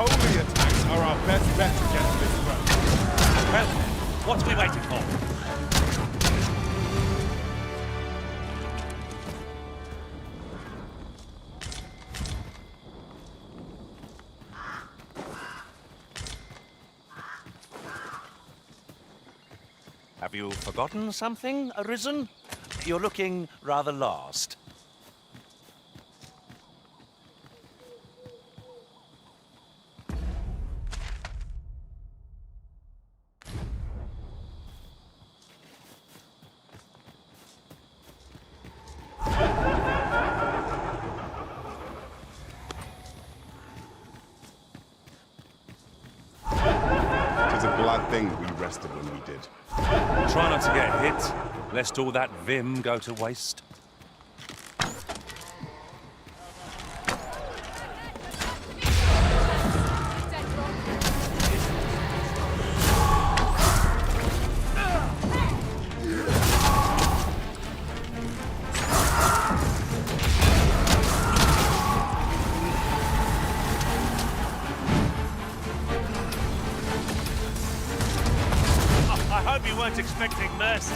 Holy attacks are our best bet against this foe. Well, what are we waiting for? Have you forgotten something, Arisen? You're looking rather lost. bad thing we rested when we did. Try not to get hit, lest all that vim go to waste. I hope you weren't expecting mercy.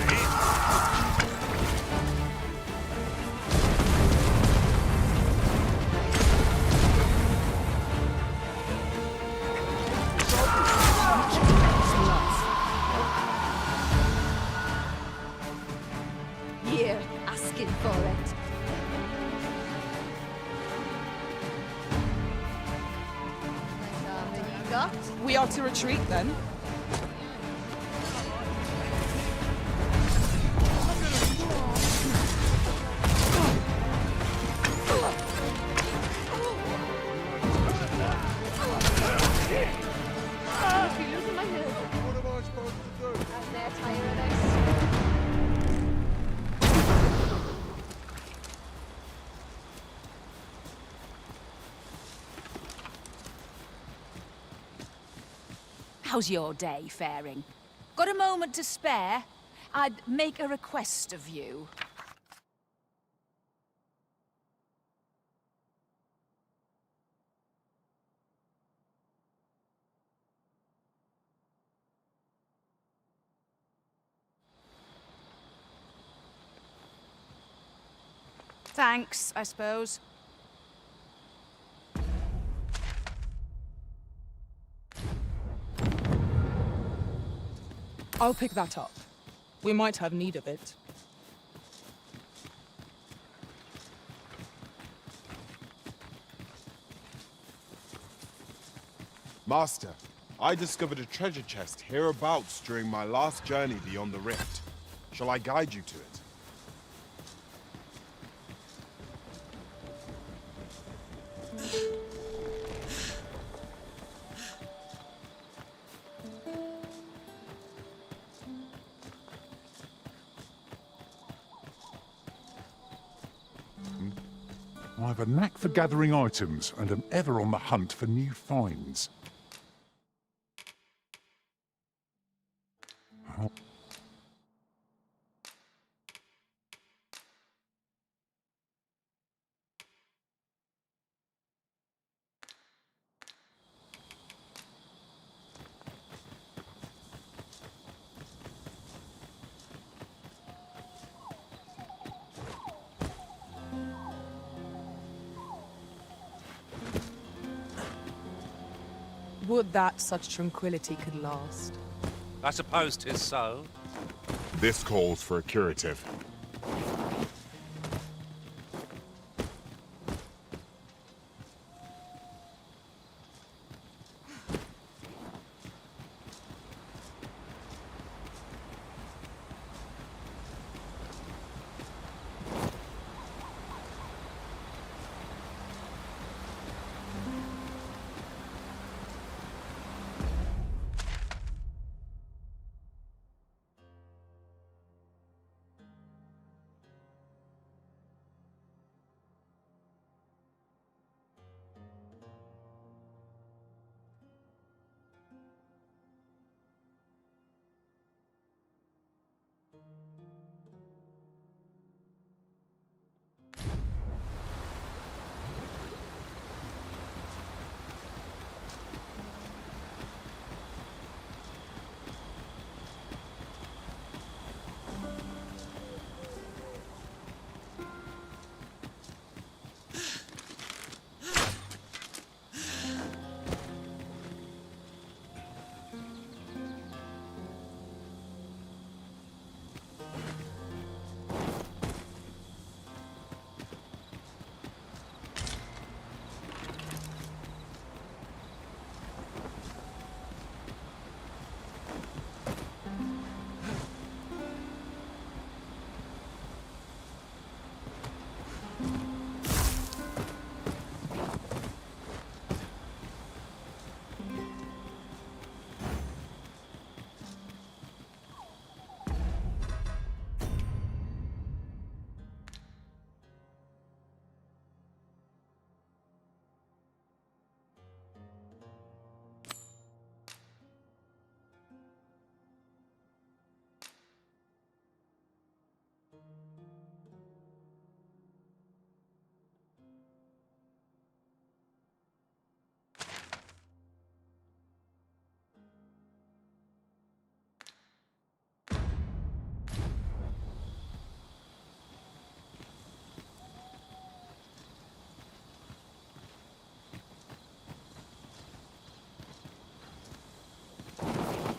You're asking for it. You got? We are to retreat then. How's your day faring? Got a moment to spare? I'd make a request of you. Thanks, I suppose. I'll pick that up. We might have need of it. Master, I discovered a treasure chest hereabouts during my last journey beyond the rift. Shall I guide you to it? I have a knack for gathering items and am ever on the hunt for new finds. Would that such tranquility could last. I suppose 'tis so. This calls for a curative.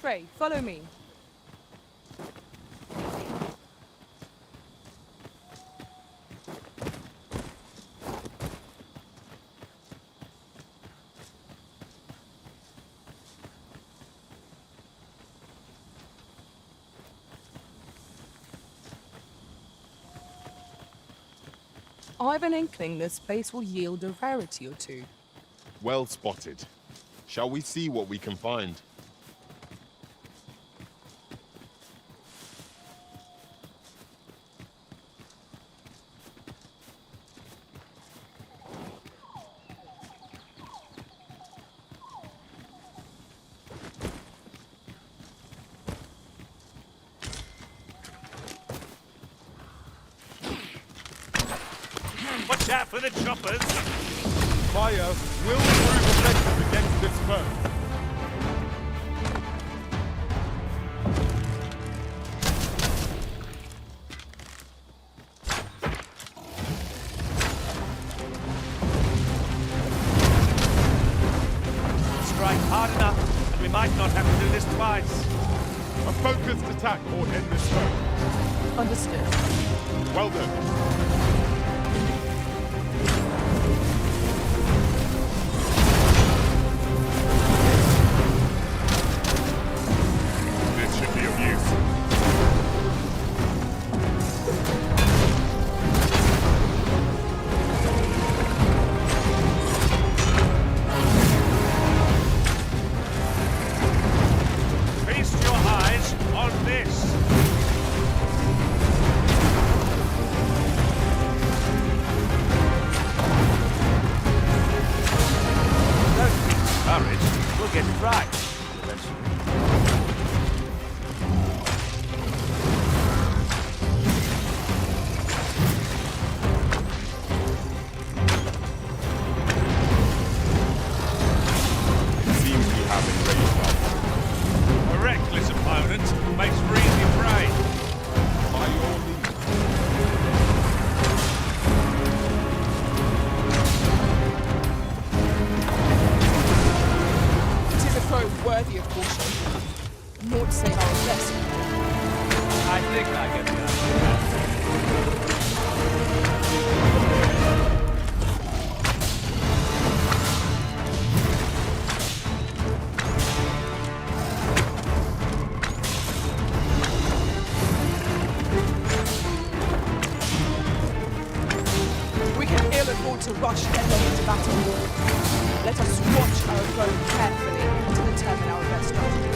Frey, follow me. I've an inkling this place will yield a rarity or two. Well spotted. Shall we see what we can find? Watch out for the choppers! Fire will prove effective against this foe. Strike hard enough, and we might not have to do this twice. A focused attack will end this foe. Understood. Well done. This should be of use. Feast your eyes on this! Don't be discouraged. We'll get it right. Eventually. Seems we have enraged us. A reckless opponent makes for easy prey. By all means. It is a foe worthy of caution. Naught save our best. I think I get the idea. We can ill afford to rush headlong into battle. Let us watch our foe carefully to determine our best strategy.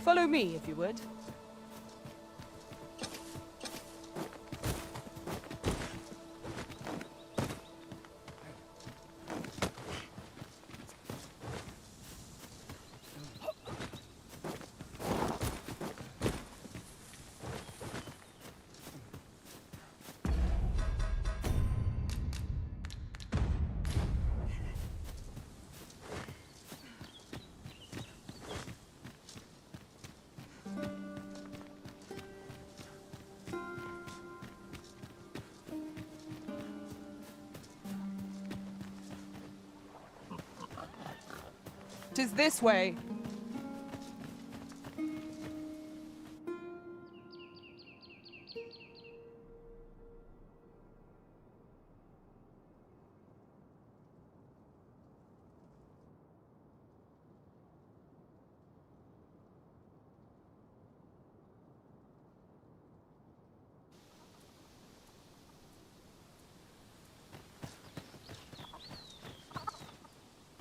Follow me, if you would. Tis this way.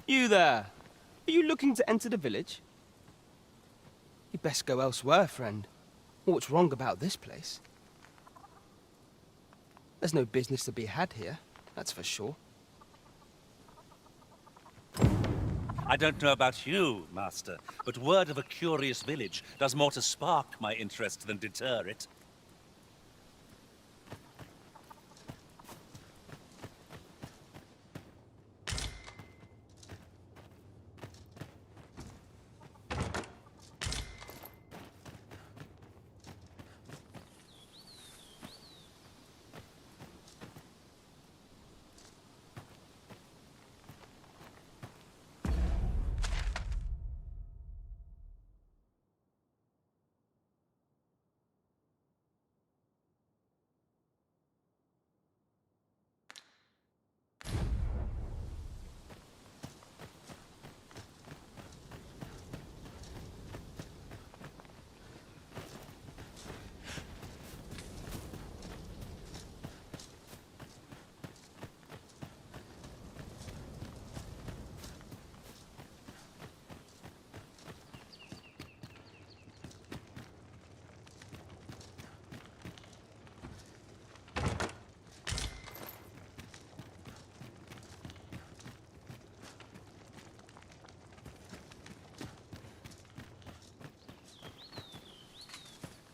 You there! Are you looking to enter the village? You'd best go elsewhere, friend. What's wrong about this place? There's no business to be had here, that's for sure. I don't know about you, Master, but word of a curious village does more to spark my interest than deter it.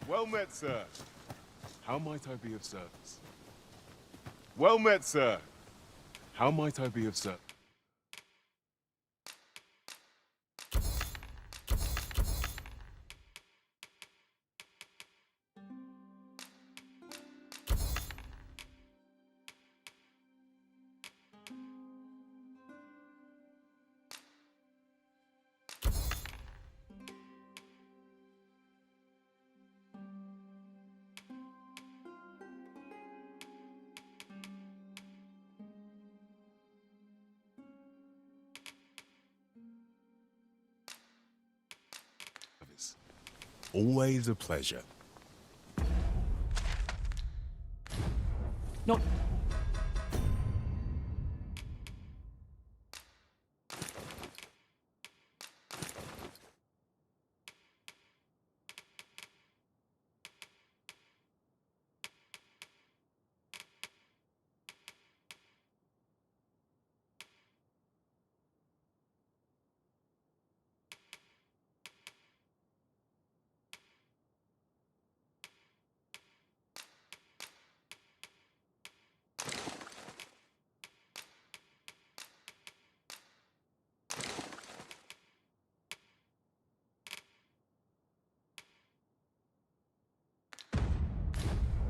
Well met, sir. How might I be of service? Well met, sir. How might I be of service? Always a pleasure. Not...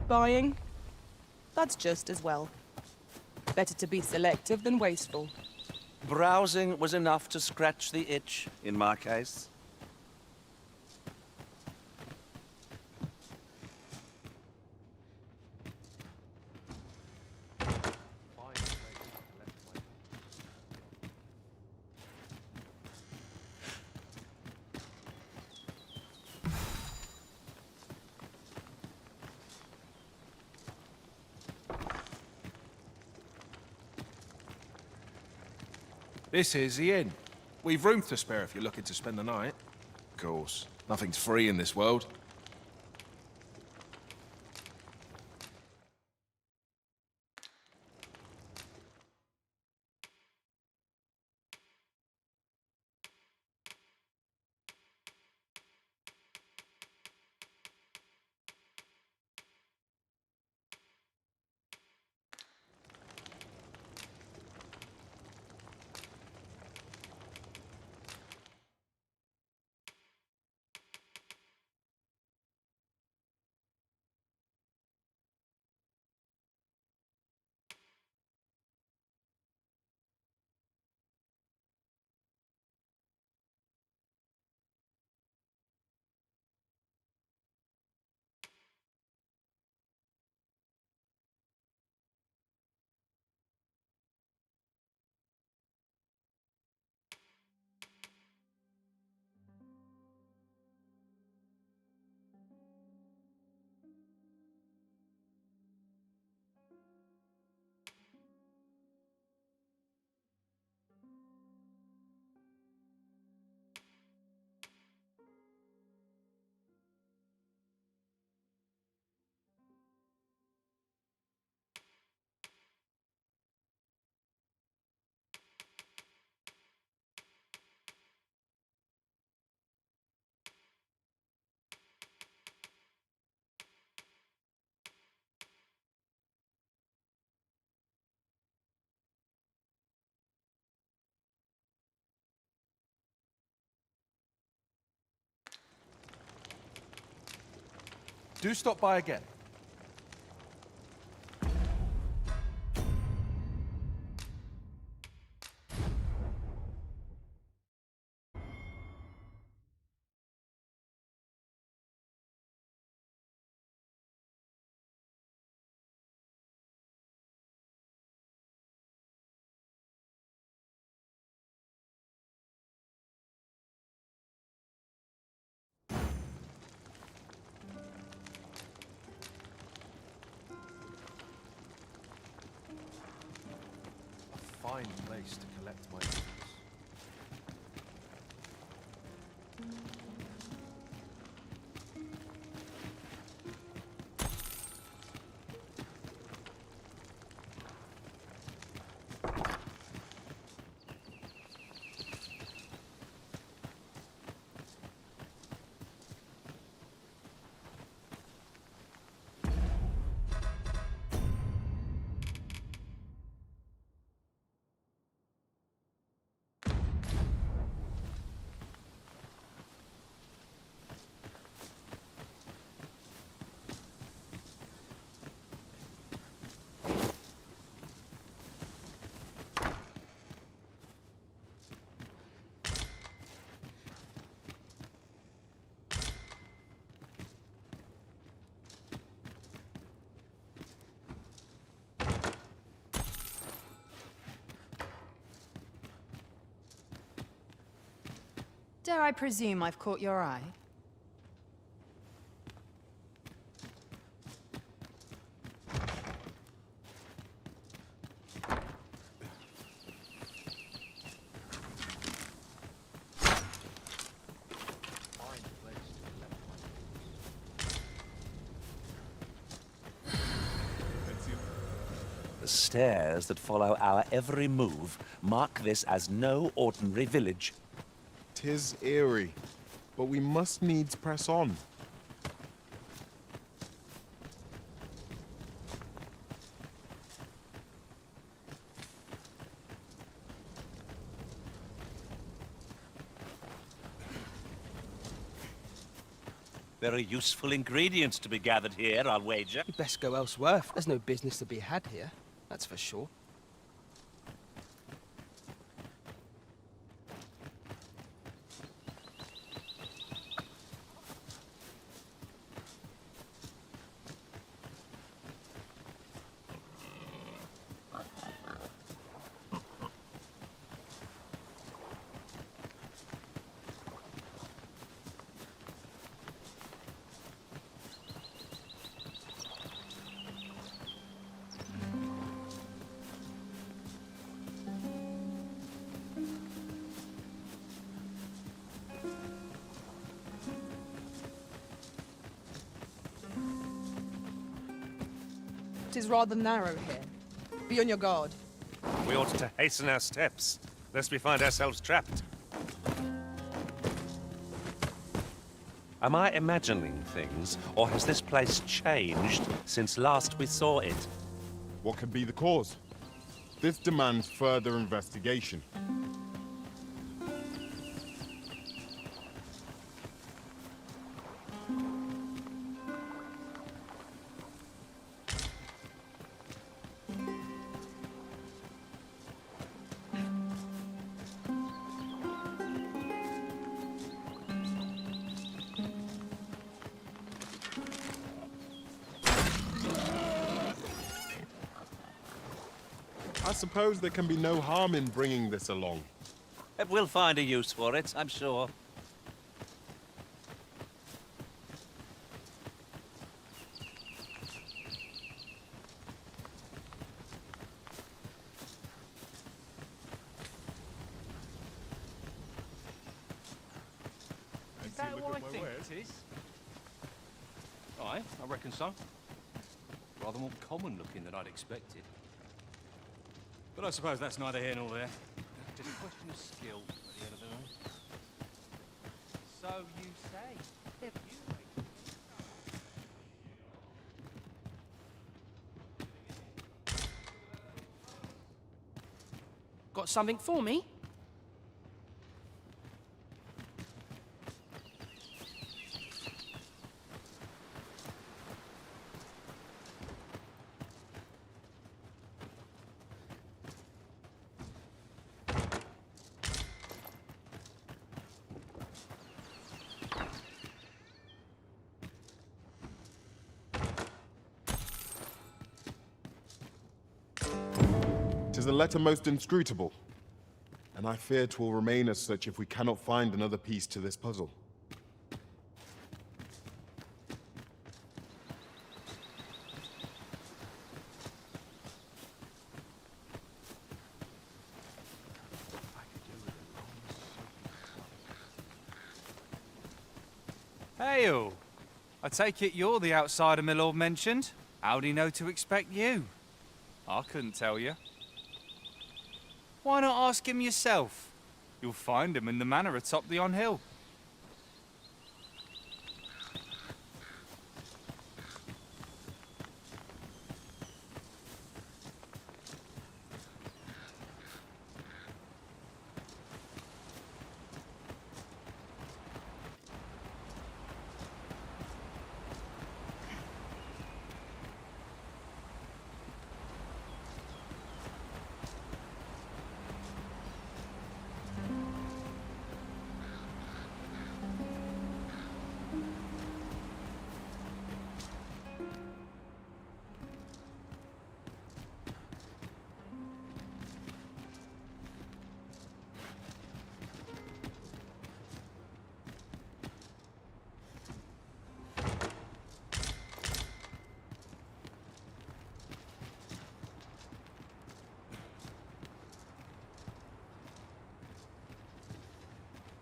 Buying? That's just as well. Better to be selective than wasteful. Browsing was enough to scratch the itch, in my case. This is the inn. We've room to spare if you're looking to spend the night. Of course, nothing's free in this world. Do stop by again. Fine place to collect my goods. Dare I presume I've caught your eye? The stairs that follow our every move mark this as no ordinary village. 'Tis eerie, but we must needs press on. Very useful ingredients to be gathered here, I'll wager. You'd best go elsewhere. There's no business to be had here, that's for sure. It is rather narrow here. Be on your guard. We ought to hasten our steps, lest we find ourselves trapped. Am I imagining things, or has this place changed since last we saw it? What could be the cause? This demands further investigation. I suppose there can be no harm in bringing this along. We'll find a use for it, I'm sure. Is that who I think it is? Aye, I reckon so. Rather more common looking than I'd expected. But I suppose that's neither here nor there. Just a question of skill at the end of the day. So you say. Got something for me? 'Tis a letter most inscrutable, and I fear 'twill remain as such if we cannot find another piece to this puzzle. Hail! I take it you're the outsider my lord mentioned? How'd he know to expect you? I couldn't tell you. Why not ask him yourself? You'll find him in the manor atop the on-hill.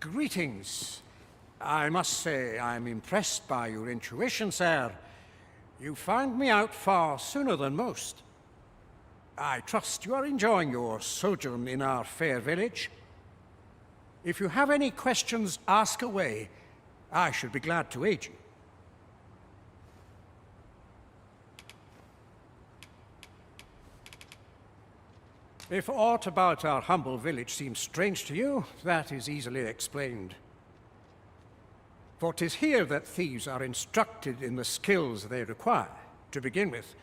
Greetings. I must say I'm impressed by your intuition, sir. You found me out far sooner than most. I trust you are enjoying your sojourn in our fair village. If you have any questions, ask away. I should be glad to aid you. If aught about our humble village seems strange to you, that is easily explained. For 'tis here that thieves are instructed in the skills they require. To begin with,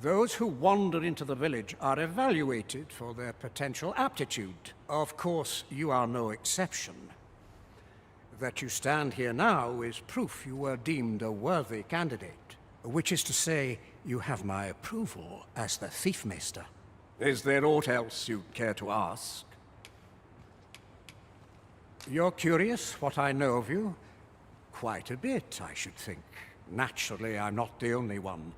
those who wander into the village are evaluated for their potential aptitude. Of course, you are no exception. That you stand here now is proof you were deemed a worthy candidate, which is to say, you have my approval as the Thiefmaster. Is there aught else you'd care to ask? You're curious what I know of you? Quite a bit, I should think. Naturally, I'm not the only one.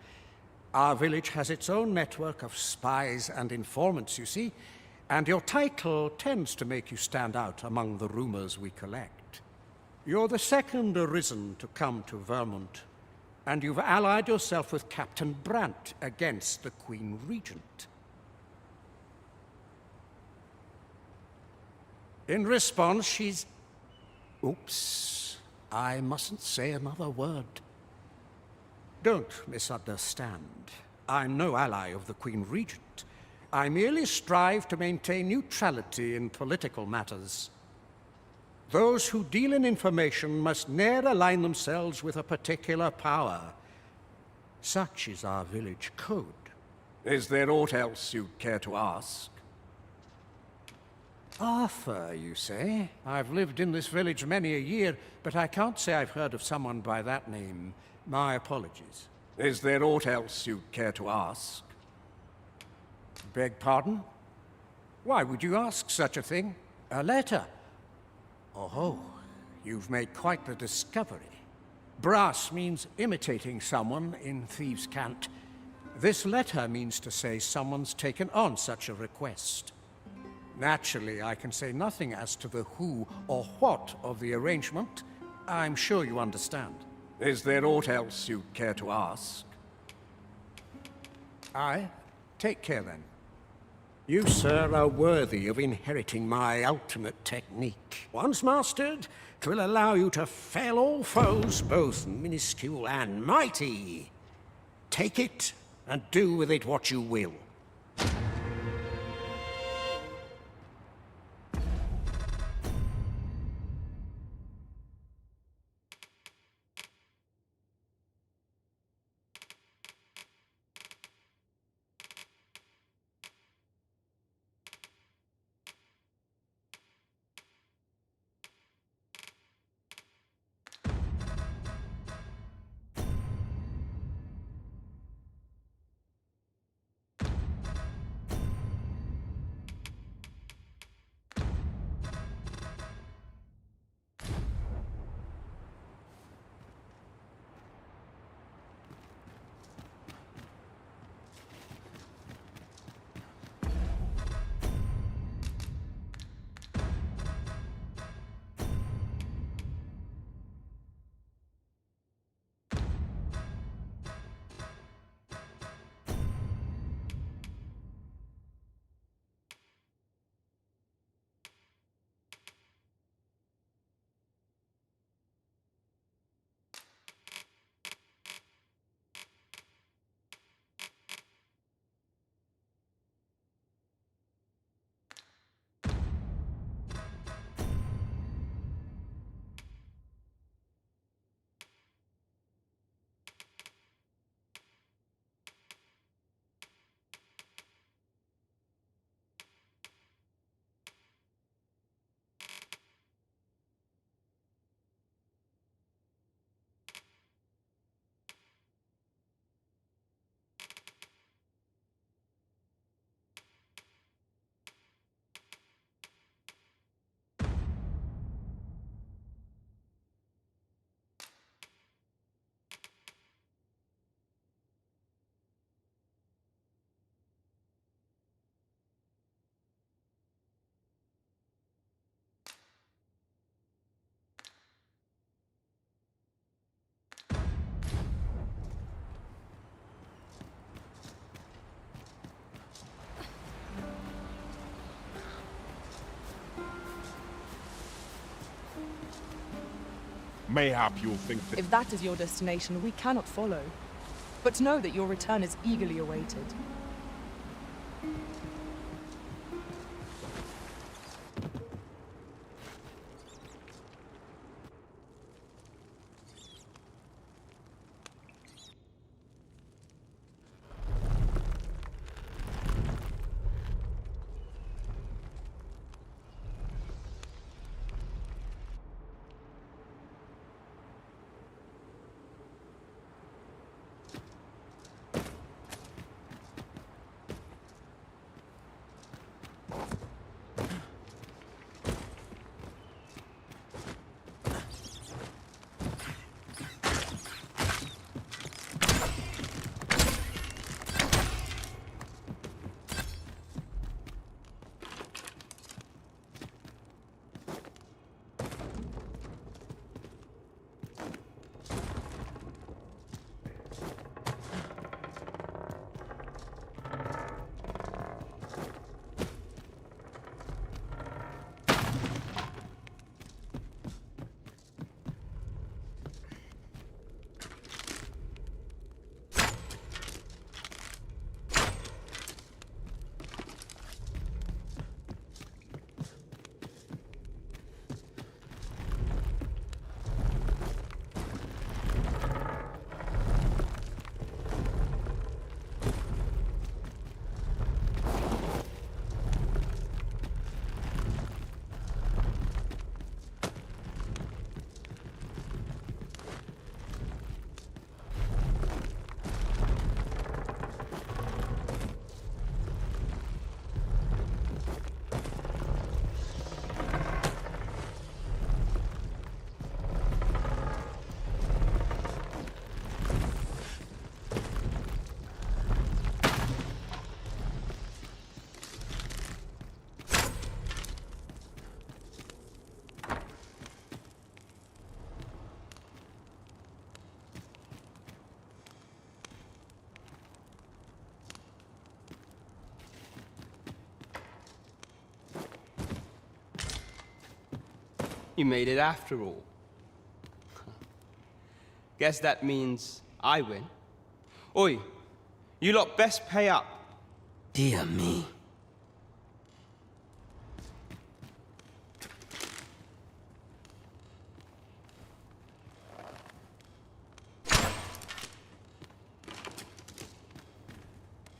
Our village has its own network of spies and informants, you see, and your title tends to make you stand out among the rumors we collect. You're the second arisen to come to Vermont, and you've allied yourself with Captain Brant against the Queen Regent. In response, she's... Oops. I mustn't say another word. Don't misunderstand. I'm no ally of the Queen Regent. I merely strive to maintain neutrality in political matters. Those who deal in information must ne'er align themselves with a particular power. Such is our village code. Is there aught else you'd care to ask? Arthur, you say? I've lived in this village many a year, but I can't say I've heard of someone by that name. My apologies. Is there aught else you'd care to ask? Beg pardon? Why would you ask such a thing? A letter? Oh, you've made quite the discovery. Brass means imitating someone in thieves' cant. This letter means to say someone's taken on such a request. Naturally, I can say nothing as to the who or what of the arrangement. I'm sure you understand. Is there aught else you'd care to ask? Aye. Take care, then. You, sir, are worthy of inheriting my ultimate technique. Once mastered, 'twill allow you to fell all foes, both minuscule and mighty. Take it, and do with it what you will. Mayhap you'll think that... If that is your destination, we cannot follow. But know that your return is eagerly awaited. You made it after all. Guess that means I win. Oi, you lot best pay up. Dear me.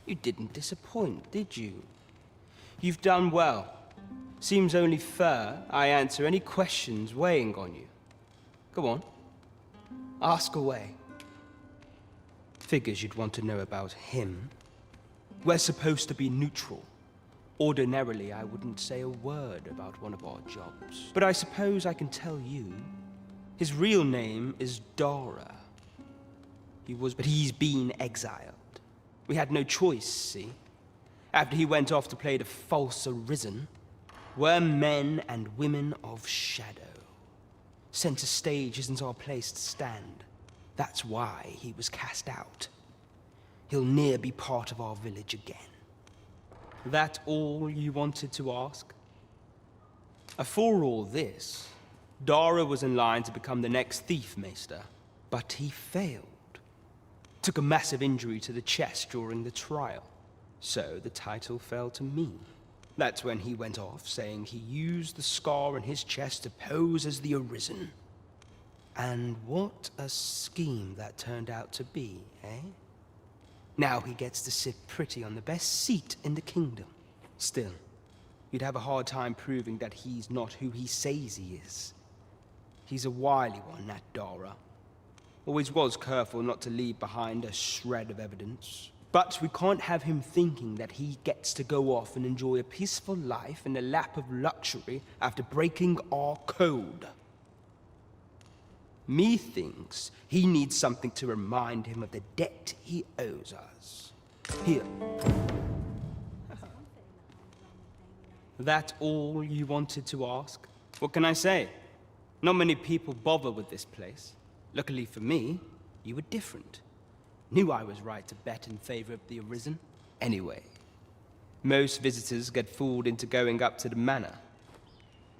You didn't disappoint, did you? You've done well. Seems only fair I answer any questions weighing on you. Go on. Ask away. Figures you'd want to know about him. We're supposed to be neutral. Ordinarily, I wouldn't say a word about one of our jobs. But I suppose I can tell you. His real name is Dara. But he's been exiled. We had no choice, see? After he went off to play the false arisen, we're men and women of shadow. Center stage isn't our place to stand. That's why he was cast out. He'll ne'er be part of our village again. That all you wanted to ask? For all this, Dara was in line to become the next thief maester, but he failed. Took a massive injury to the chest during the trial, so the title fell to me. That's when he went off, saying he used the scar on his chest to pose as the Arisen. And what a scheme that turned out to be, eh? Now he gets to sit pretty on the best seat in the kingdom. Still, you'd have a hard time proving that he's not who he says he is. He's a wily one, that Dara. Always was careful not to leave behind a shred of evidence. But we can't have him thinking that he gets to go off and enjoy a peaceful life in the lap of luxury after breaking our code. Methinks he needs something to remind him of the debt he owes us. Here. That all you wanted to ask? What can I say? Not many people bother with this place. Luckily for me, you were different. Knew I was right to bet in favor of the Arisen. Anyway, most visitors get fooled into going up to the manor.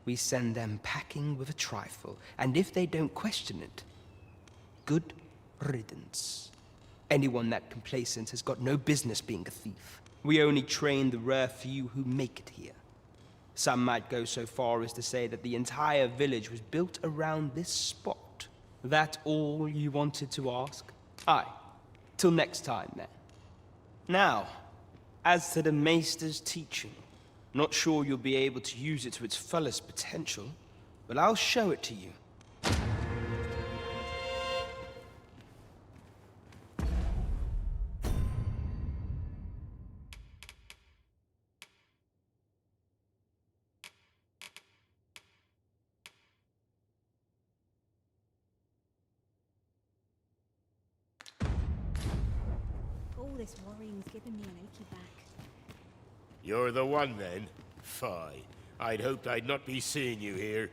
we send them packing with a trifle, and if they don't question it, good riddance. Anyone that complacent has got no business being a thief. We only train the rare few who make it here. Some might go so far as to say that the entire village was built around this spot. That all you wanted to ask? Aye. Till next time, then. Now, as to the Maester's teaching, not sure you'll be able to use it to its fullest potential, but I'll show it to you. All this worrying's giving me an achy back. You're the one, then? Fie. I'd hoped I'd not be seeing you here.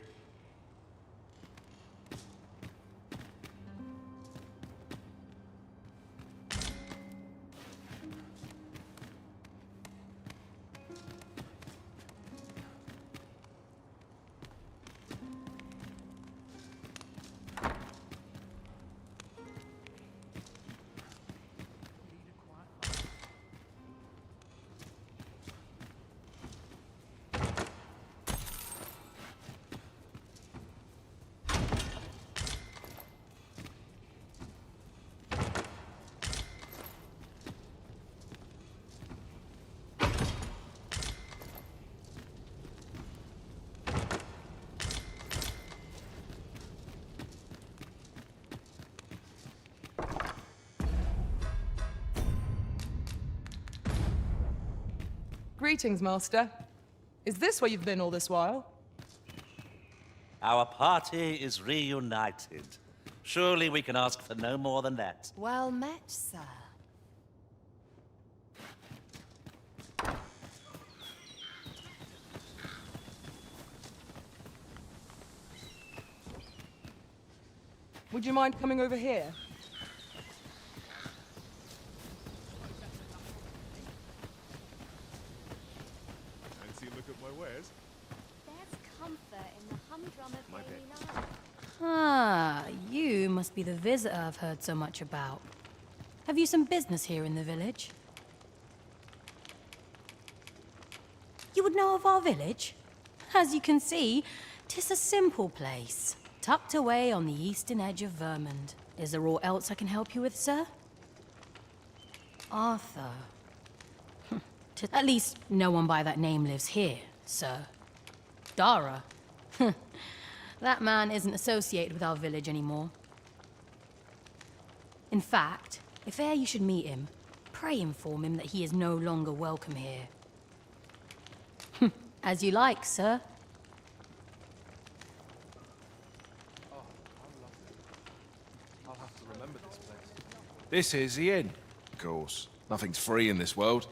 Greetings, Master. Is this where you've been all this while? Our party is reunited. Surely we can ask for no more than that. Well met, sir. Would you mind coming over here? Fancy a look at my wares? There's comfort in the humdrum of My daily bed. life. Ah, you must be the visitor I've heard so much about. Have you some business here in the village? You would know of our village? As you can see, 'tis a simple place, tucked away on the eastern edge of Vermund. Is there aught else I can help you with, sir? Arthur. At least no one by that name lives here, sir. Dara. That man isn't associated with our village anymore. In fact, if e'er you should meet him, pray inform him that he is no longer welcome here. As you like, sir. I'll have to remember this place. This is the inn. Of course. Nothing's free in this world.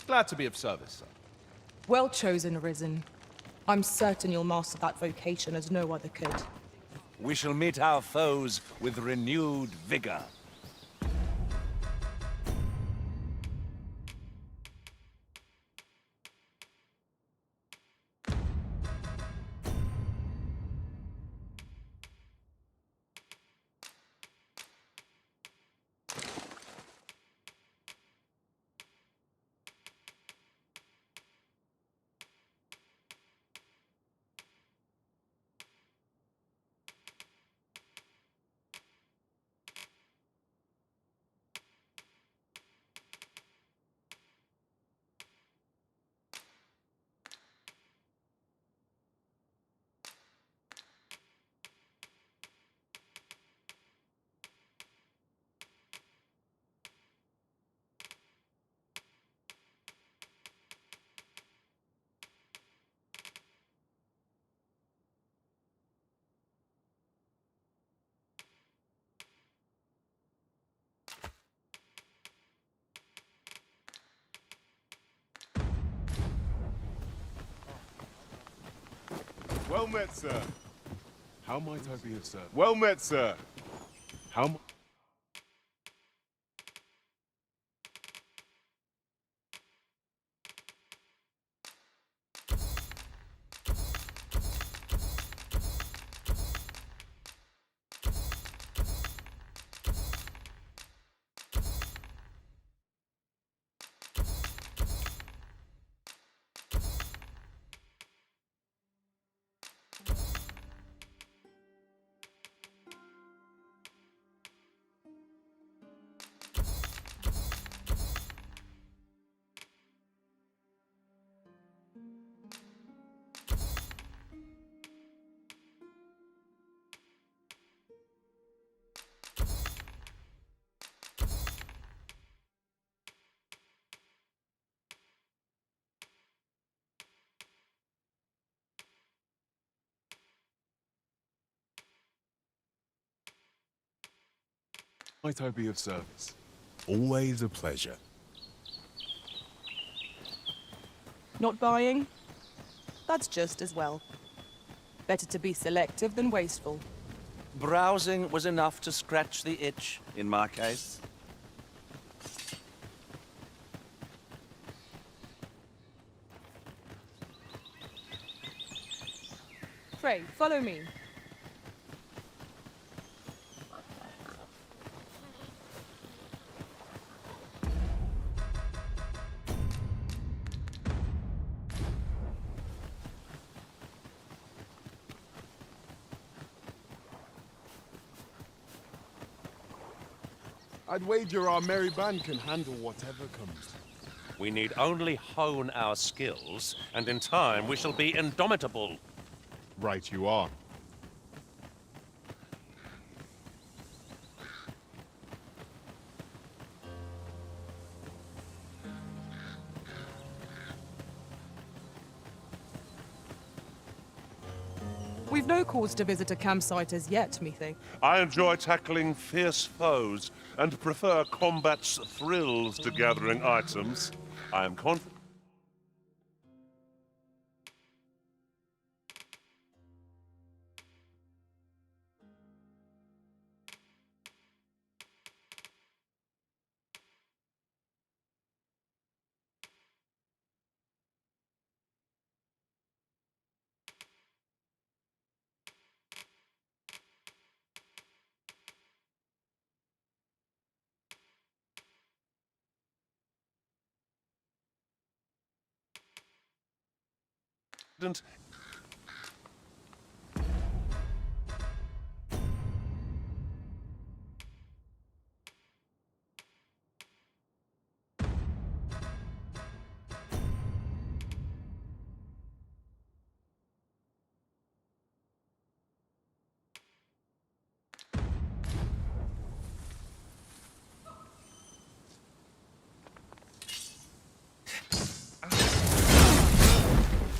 Glad to be of service, sir. Well chosen, Risen. I'm certain you'll master that vocation as no other could. We shall meet our foes with renewed vigor. Well met, sir. How might I be of service? Well met, sir. How might I be of service? Always a pleasure. Not buying? That's just as well. Better to be selective than wasteful. Browsing was enough to scratch the itch, in my case. Frey, follow me. I'd wager our merry band can handle whatever comes. We need only hone our skills, and in time we shall be indomitable. Right you are. We've no cause to visit a campsite as yet, methinks. I enjoy tackling fierce foes, and prefer combat's thrills to gathering items. I am confident.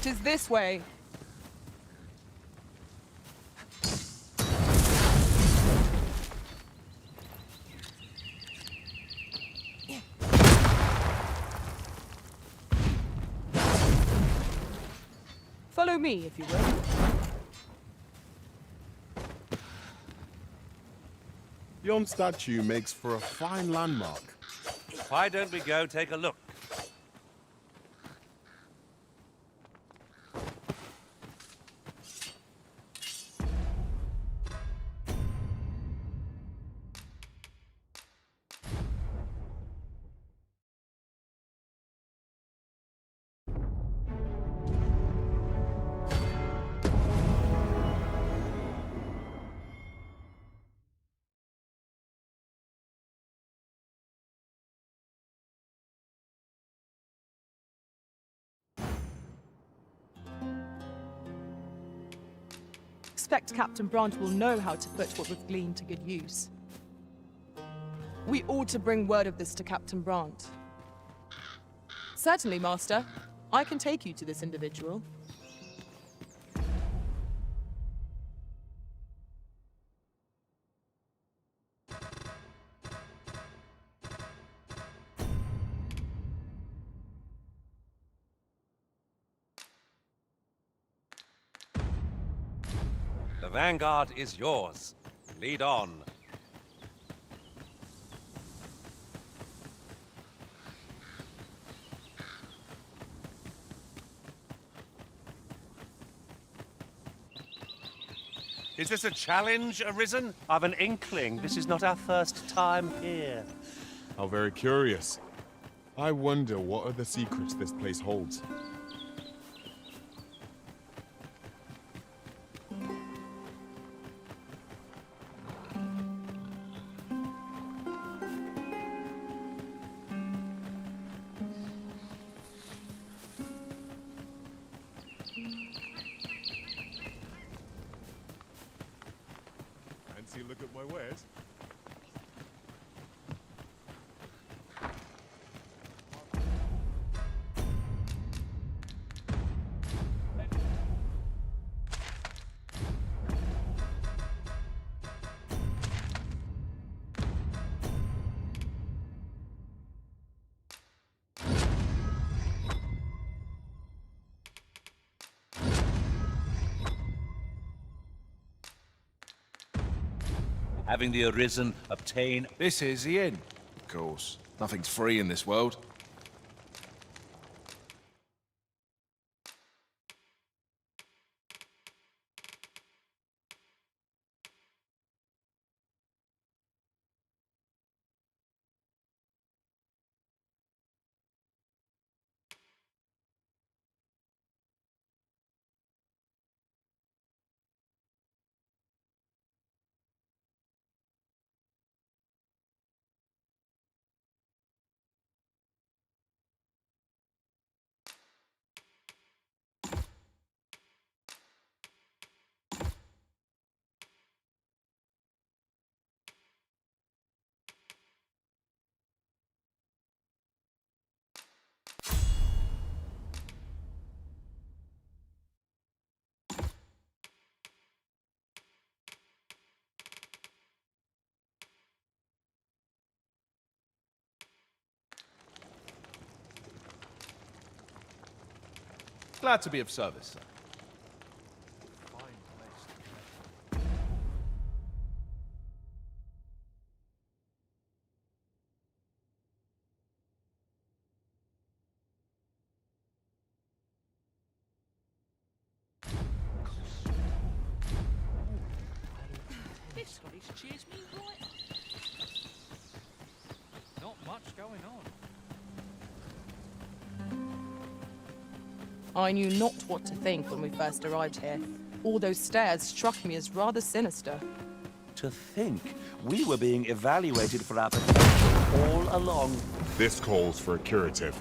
Tis this way. Follow me, if you will. Yon statue makes for a fine landmark. Why don't we go take a look? Expect Captain Brant will know how to put what we've gleaned to good use. We ought to bring word of this to Captain Brant. Certainly, Master. I can take you to this individual. The vanguard is yours. Lead on. Is this a challenge arisen? I've an inkling this is not our first time here. How very curious. I wonder what other secrets this place holds. Fancy a look at my wares? Having the Arisen obtain... This is the inn. Of course. Nothing's free in this world. Glad to be of service, sir. This place cheers me right up. Not much going on. I knew not what to think when we first arrived here. All those stairs struck me as rather sinister. To think we were being evaluated for our potential all along. This calls for a curative.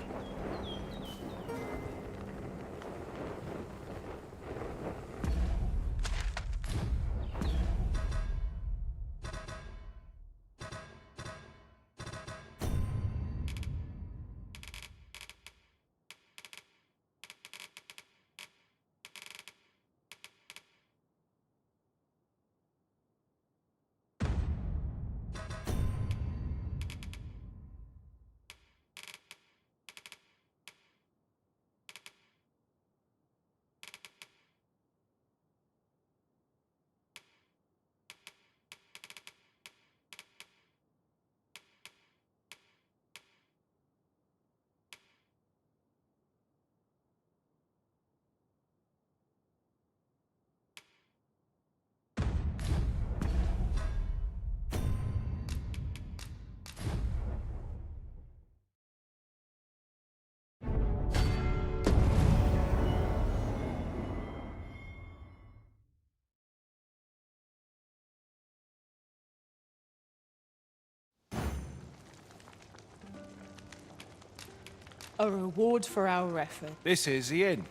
A reward for our effort. This is the inn.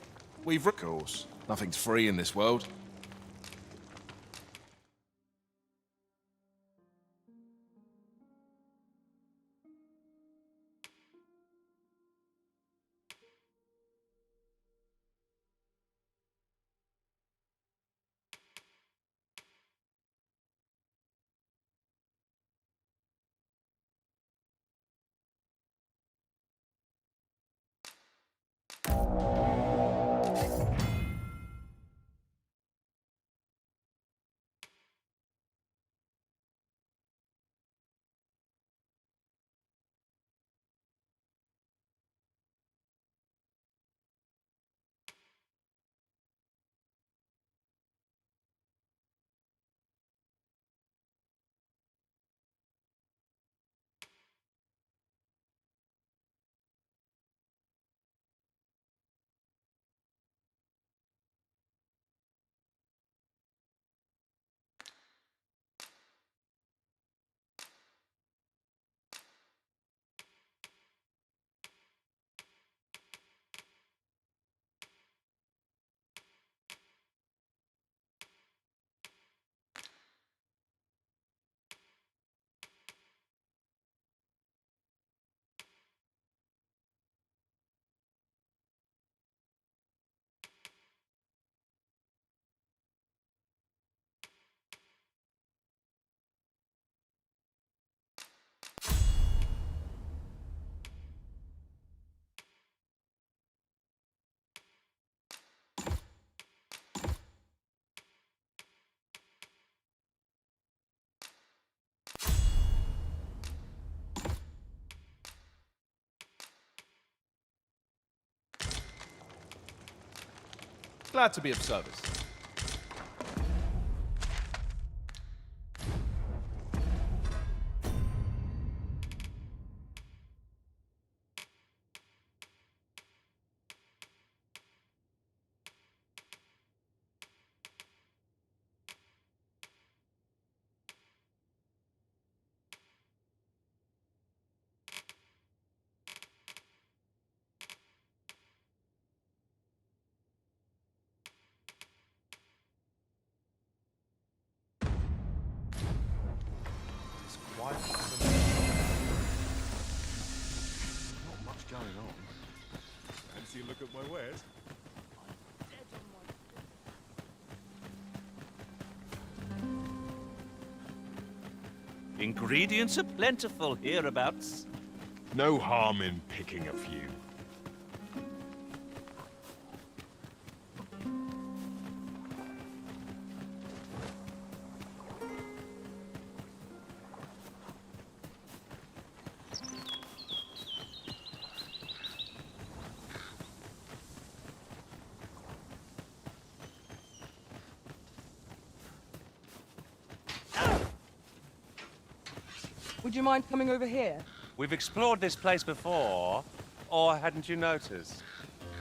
We've... Of course, nothing's free in this world. Glad to be of service. Not much going on. Fancy a look at my wares? Ingredients are plentiful hereabouts. No harm in picking a few. Would you mind coming over here? We've explored this place before, or hadn't you noticed?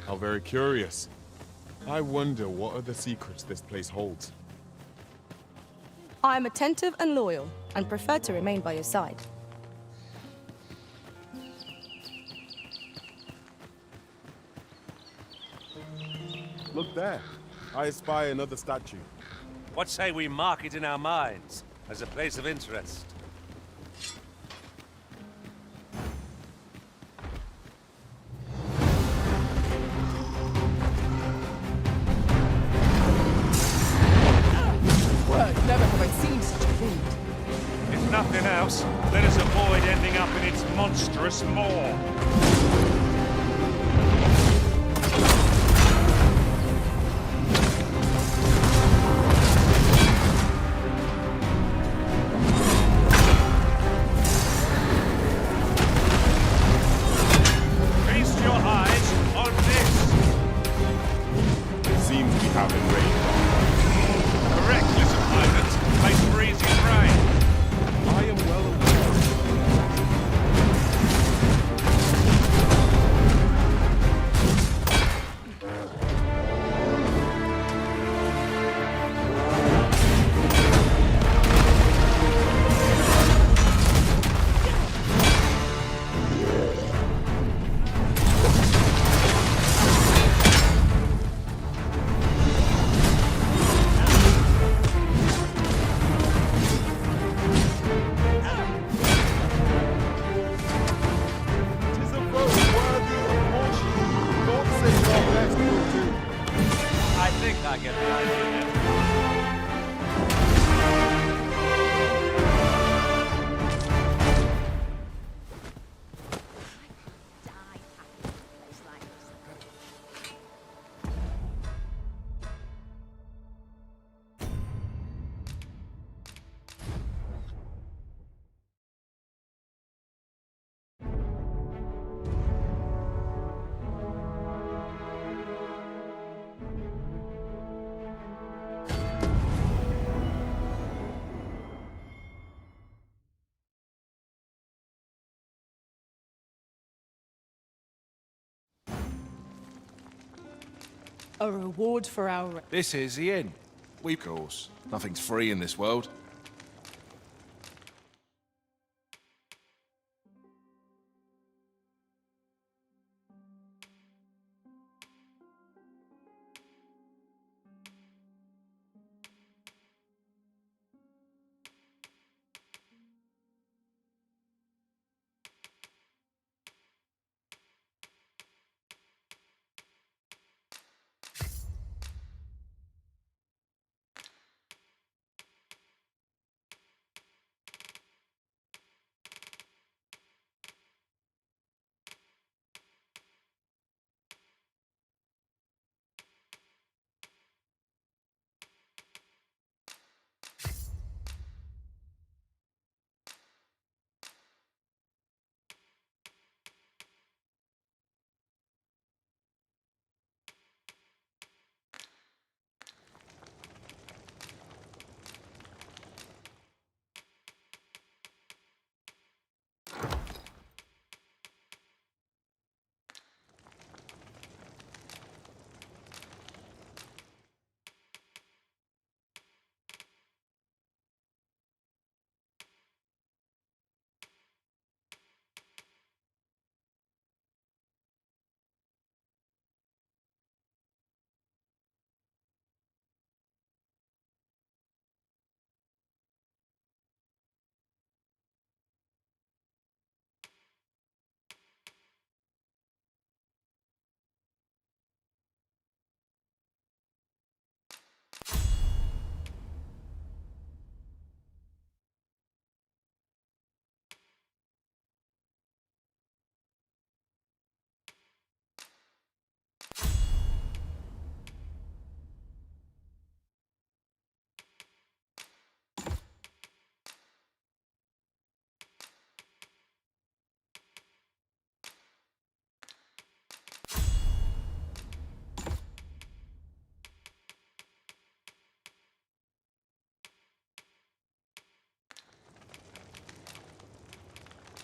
How very curious. I wonder what are the secrets this place holds. I am attentive and loyal, and prefer to remain by your side. Look there. I espy another statue. What say we mark it in our minds as a place of interest? Never have I seen such a thing. If nothing else, let us avoid ending up in its monstrous maw. Feast your eyes on this. It seems we have it rained on. Correct, listen, pilots. Face freezing rain. I am well aware. I get the idea. A reward for our... This is the inn. Of course, nothing's free in this world.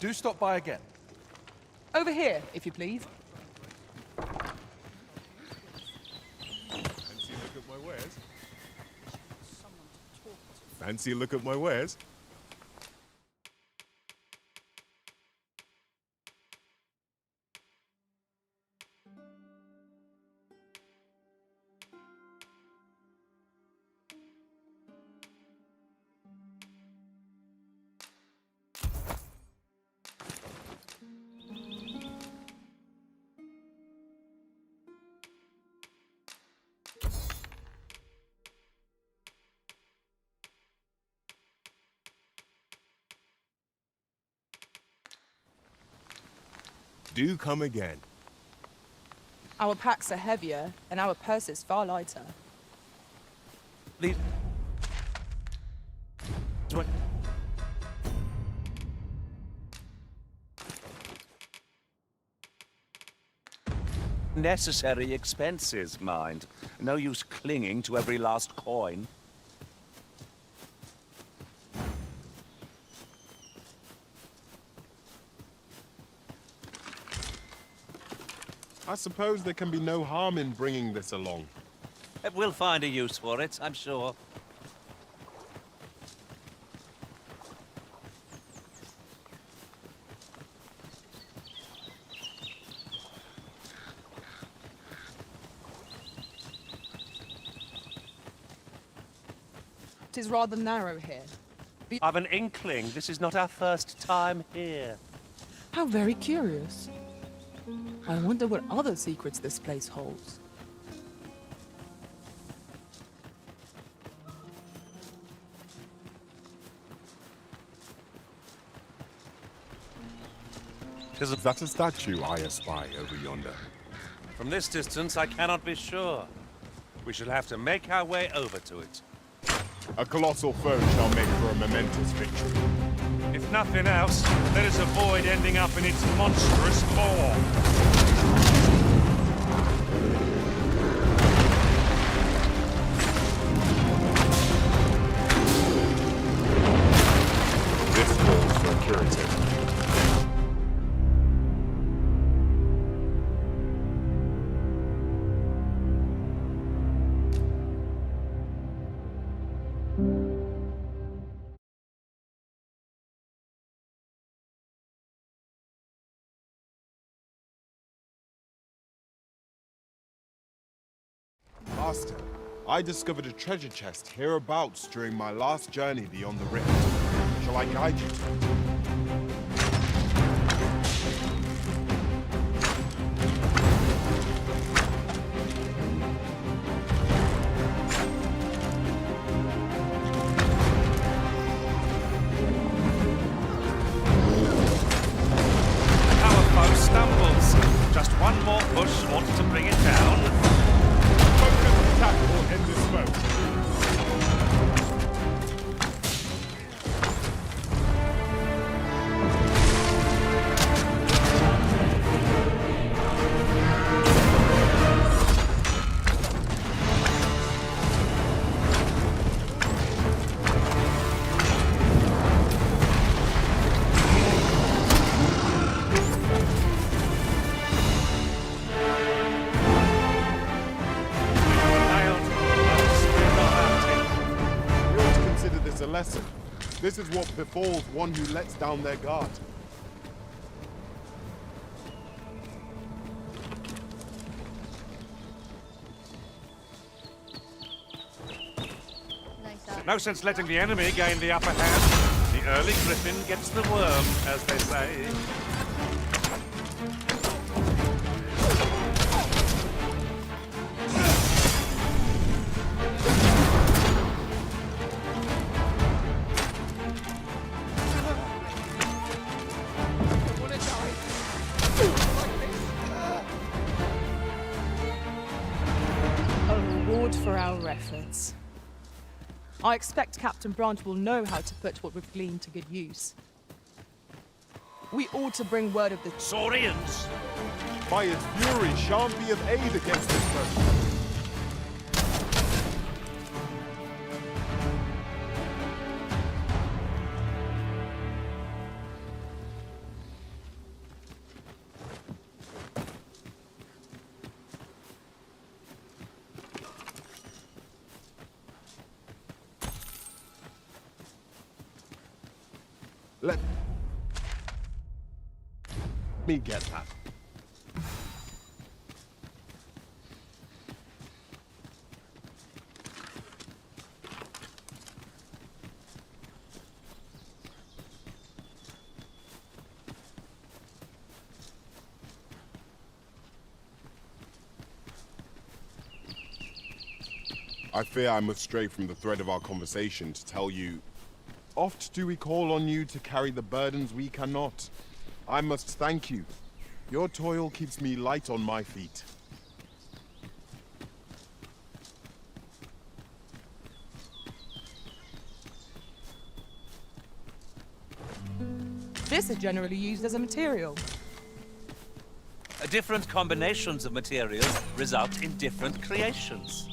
Do stop by again. Over here, if you please. Fancy a look at my wares? Fancy a look at my wares? Do come again. Our packs are heavier, and our purses far lighter. The... Necessary expenses, mind. No use clinging to every last coin. I suppose there can be no harm in bringing this along. We'll find a use for it, I'm sure. It is rather narrow here. I've an inkling this is not our first time here. How very curious. I wonder what other secrets this place holds. 'Tis Is that a statue I espy over yonder? From this distance, I cannot be sure. We shall have to make our way over to it. A colossal foe shall make for a momentous victory. If nothing else, let us avoid ending up in its monstrous maw. This calls for a curative. Master, I discovered a treasure chest hereabouts during my last journey beyond the rift. Shall I guide you to it? Our foe stumbles. Just one more push ought to bring it down. Focused attack will end this foe. A lesson. This is what befalls one who lets down their guard. No sense letting the enemy gain the upper hand. The early griffin gets the worm, as they say. For our efforts. I expect Captain Branch will know how to put what we've gleaned to good use. We ought to bring word of the Saurians! By its fury shan't be of aid against this foe. Let me get that. I fear I must stray from the thread of our conversation to tell you, oft do we call on you to carry the burdens we cannot. I must thank you. Your toil keeps me light on my feet. This is generally used as a material. Different combinations of materials result in different creations.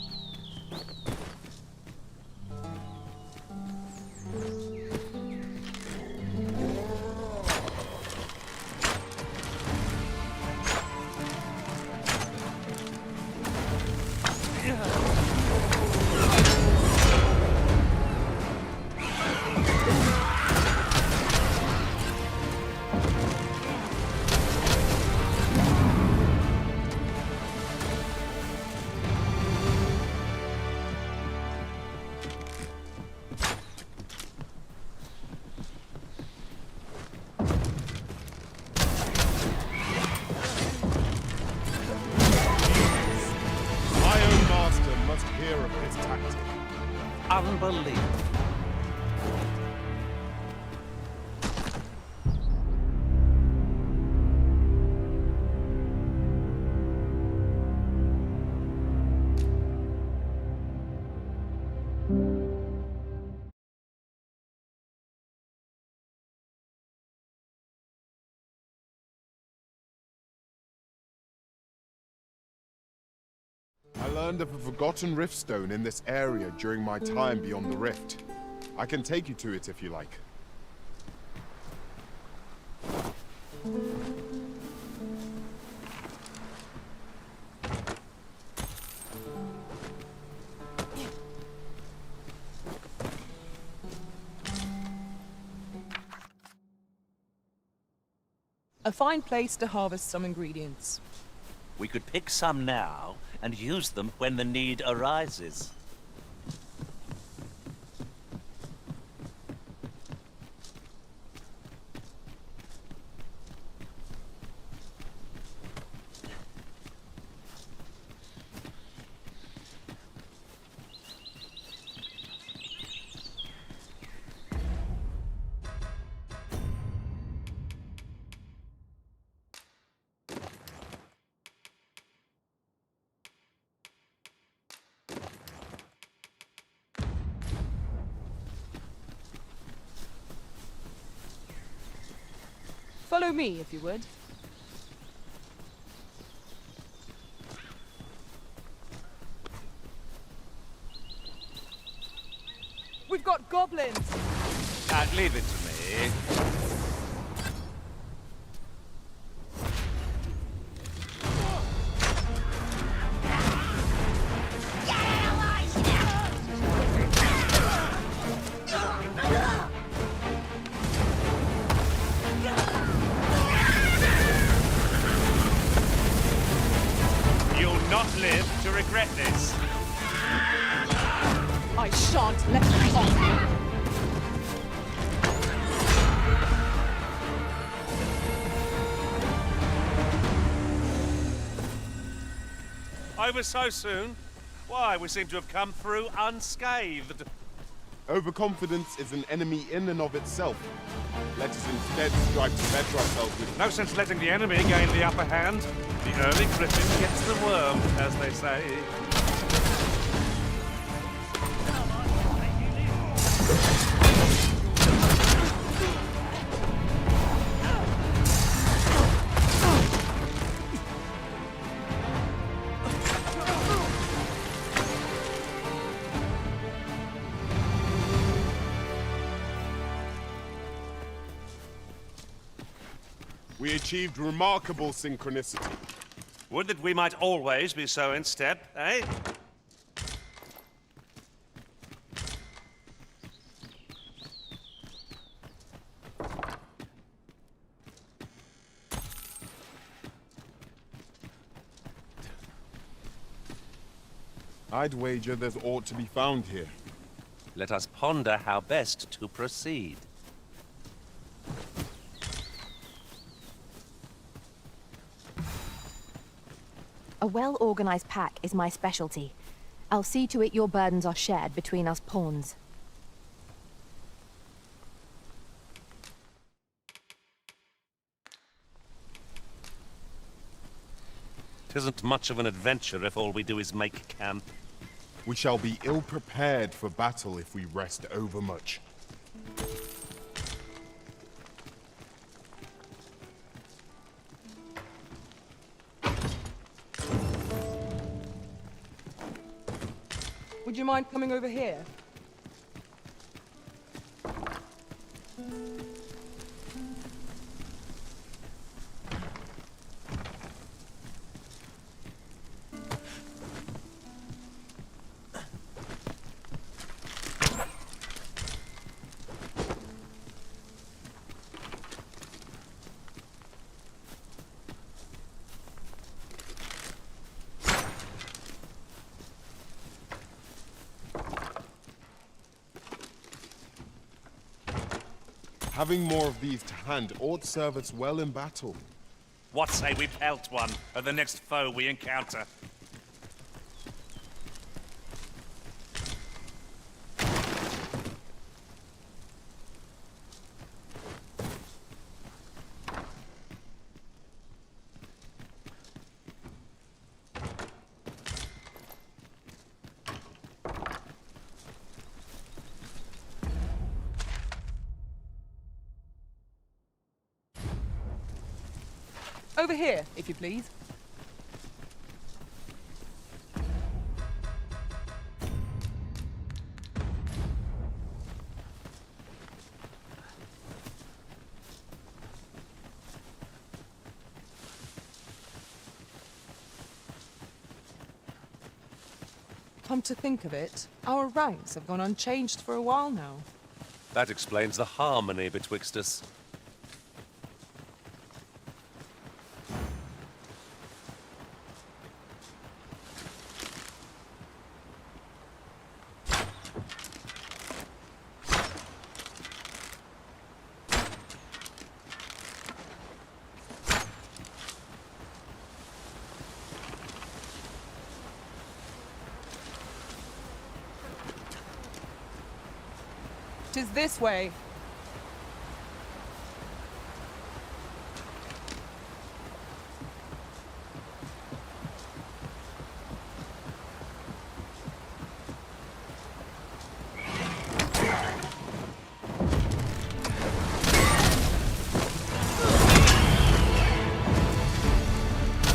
Unbelievable. I learned of a forgotten riftstone in this area during my time beyond the rift. I can take you to it if you like. A fine place to harvest some ingredients. We could pick some now and use them when the need arises. Follow me, if you would. We've got goblins! Leave it to me. You'll not live to regret this. I shan't let you off. Over so soon? Why, we seem to have come through unscathed. Overconfidence is an enemy in and of itself. Let us instead strive to better ourselves with... No sense letting the enemy gain the upper hand. The early griffin gets the worm, as they say. We achieved remarkable synchronicity. Would that we might always be so in step, eh? I'd wager there's aught to be found here. Let us ponder how best to proceed. A well-organized pack is my specialty. I'll see to it your burdens are shared between us pawns. Tisn't much of an adventure if all we do is make camp. We shall be ill-prepared for battle if we rest overmuch. Would you mind coming over here? Having more of these to hand ought serve us well in battle. What say we pelt one at the next foe we encounter? Over here, if you please. Come to think of it, our ranks have gone unchanged for a while now. That explains the harmony betwixt us. Tis this way.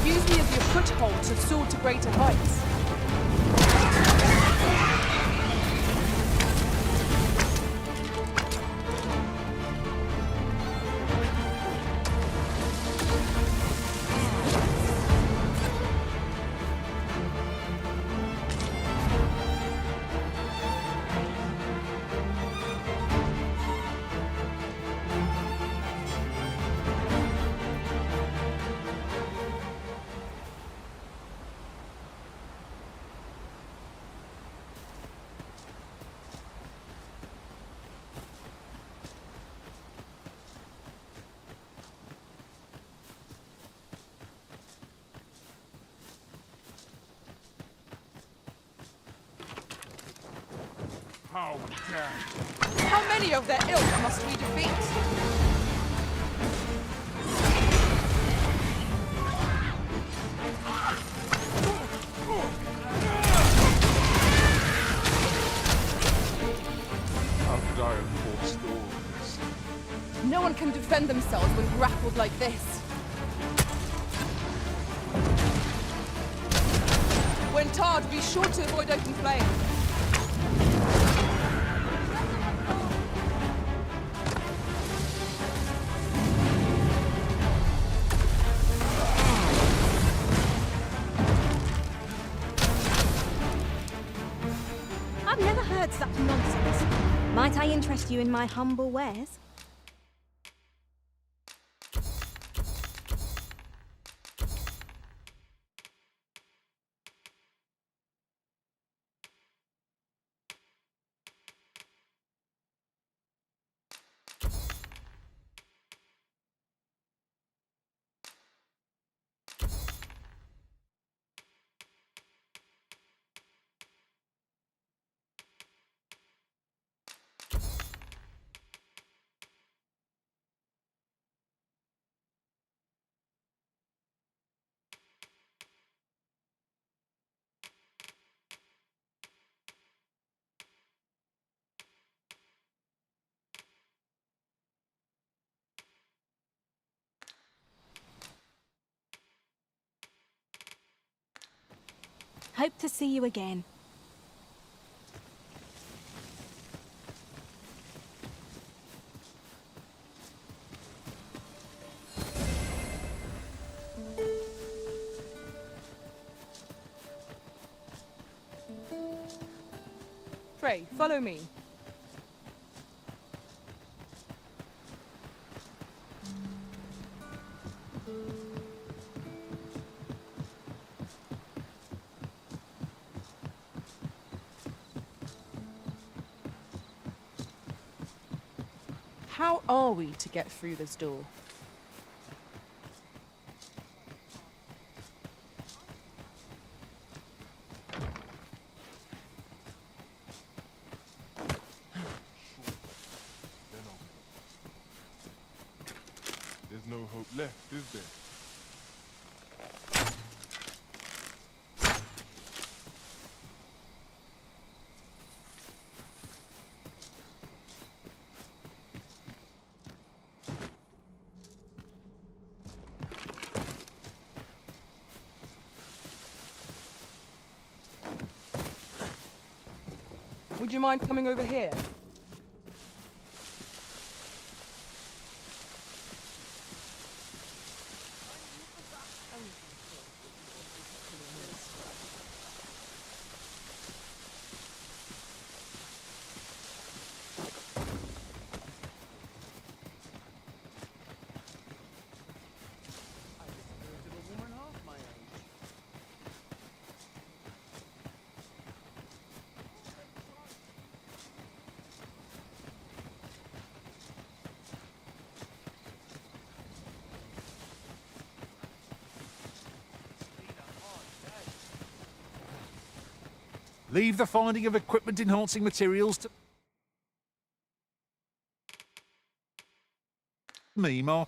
Use me as your foothold to soar to greater heights. How dare! How many of their ilk must we defeat? How could I have forestalled this? No one can defend themselves when grappled like this. When tarred, be sure to avoid open flame. I've never heard such nonsense. Might I interest you in my humble wares? Hope to see you again. Pray, follow me. How are we to get through this door? There's no hope left, is there? Would you mind coming over here? Leave the finding of equipment-enhancing materials to me, Ma.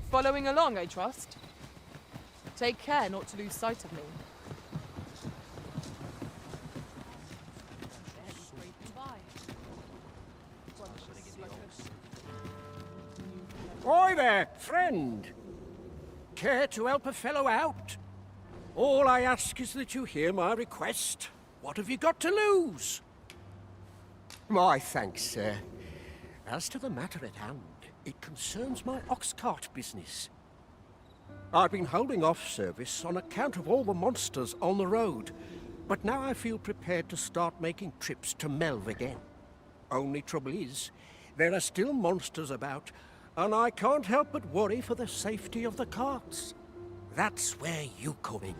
Following along, I trust. Take care not to lose sight of me. Oi there, friend. Care to help a fellow out? All I ask is that you hear my request. What have you got to lose? My thanks, sir. As to the matter at hand, it concerns my ox cart business. I've been holding off service on account of all the monsters on the road, but now I feel prepared to start making trips to Melv again. Only trouble is, there are still monsters about, and I can't help but worry for the safety of the carts. That's where you come in.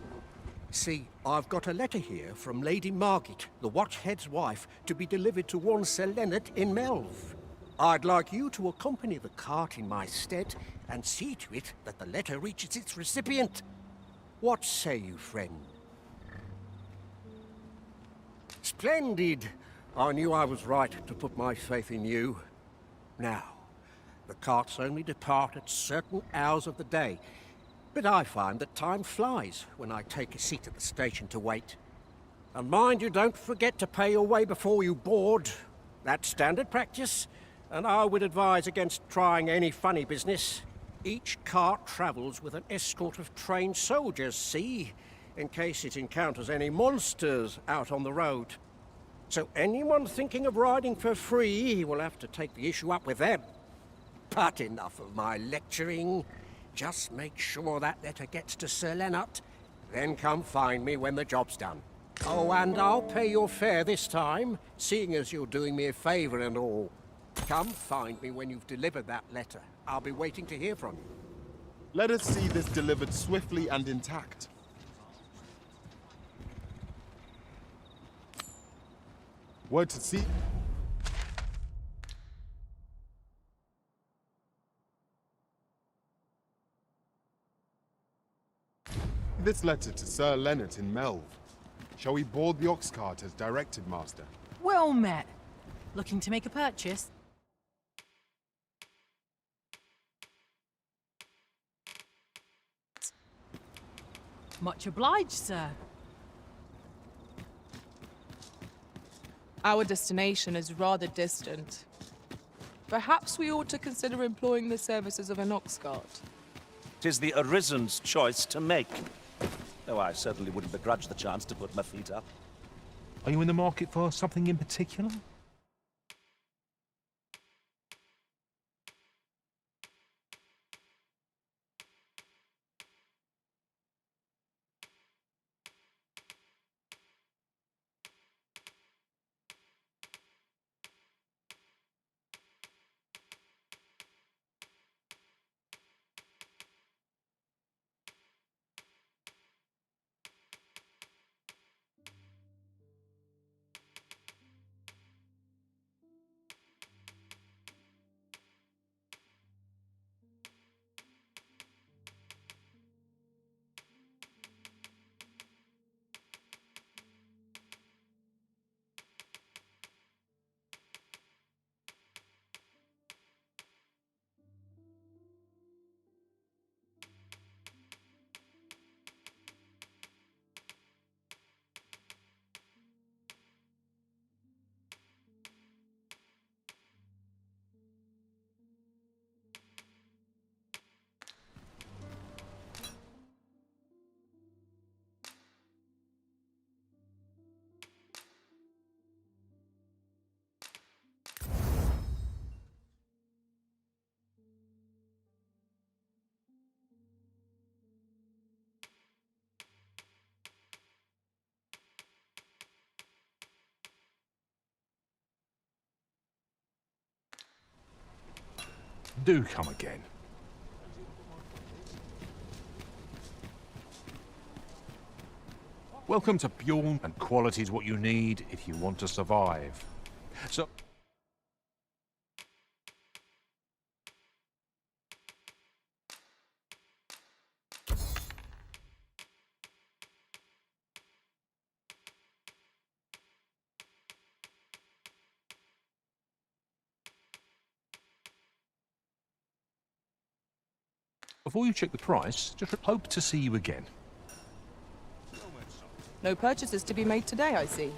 See, I've got a letter here from Lady Margit, the Watchhead's wife, to be delivered to one Sir Leonard in Melv. I'd like you to accompany the cart in my stead and see to it that the letter reaches its recipient. What say you, friend? Splendid! I knew I was right to put my faith in you. Now, the carts only depart at certain hours of the day, but I find that time flies when I take a seat at the station to wait. And mind you don't forget to pay your way before you board. That's standard practice, and I would advise against trying any funny business. Each cart travels with an escort of trained soldiers, see, in case it encounters any monsters out on the road. So anyone thinking of riding for free will have to take the issue up with them. But enough of my lecturing. Just make sure that letter gets to Sir Leonard, then come find me when the job's done. Oh, and I'll pay your fare this time, seeing as you're doing me a favour and all. Come find me when you've delivered that letter. I'll be waiting to hear from you. Let us see this delivered swiftly and intact. Word to see. This letter to Sir Leonard in Melv. Shall we board the ox cart as directed, Master? Well met. Looking to make a purchase? Much obliged, sir. Our destination is rather distant. Perhaps we ought to consider employing the services of an ox cart. 'Tis the Arisen's choice to make. Though I certainly wouldn't begrudge the chance to put my feet up. Are you in the market for something in particular? Do come again. Welcome to Bjorn, and quality is what you need if you want to survive. So... Before you check the price, just hope to see you again. No purchases to be made today, I see.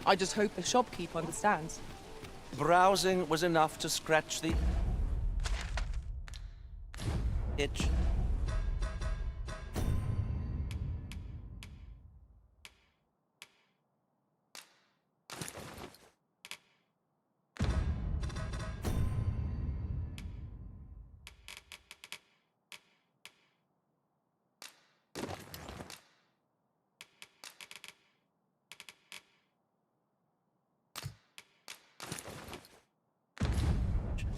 I just hope the shopkeep understands. Browsing was enough to scratch the itch.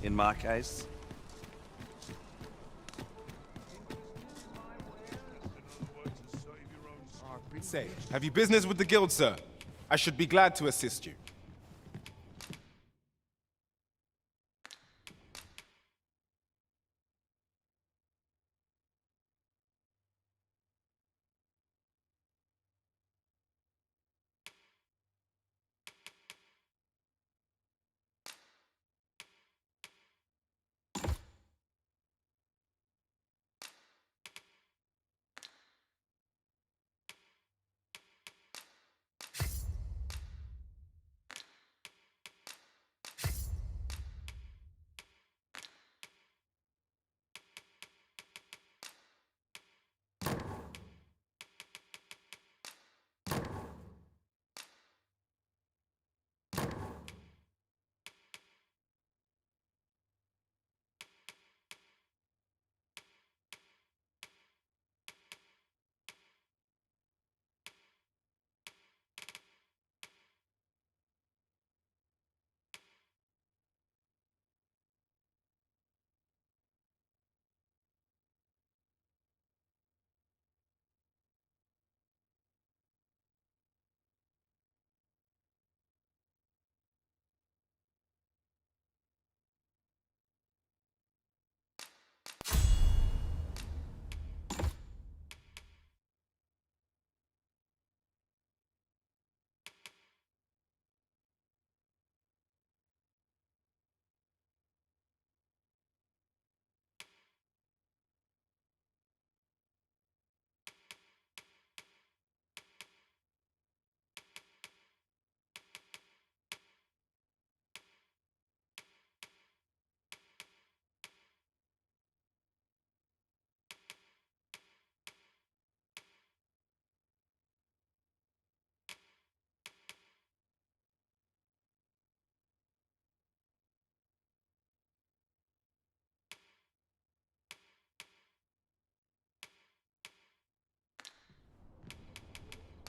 In my case. Say, have you business with the guild, sir? I should be glad to assist you.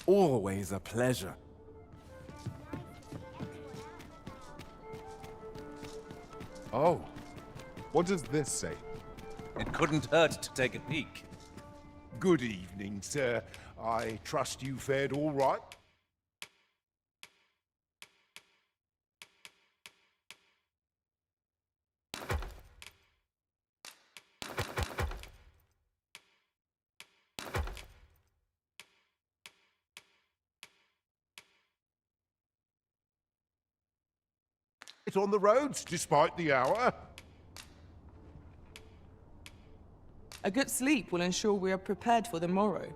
Always a pleasure. Oh, what does this say? It couldn't hurt to take a peek. Good evening, sir. I trust you fared all right? On the roads, despite the hour. A good sleep will ensure we are prepared for the morrow.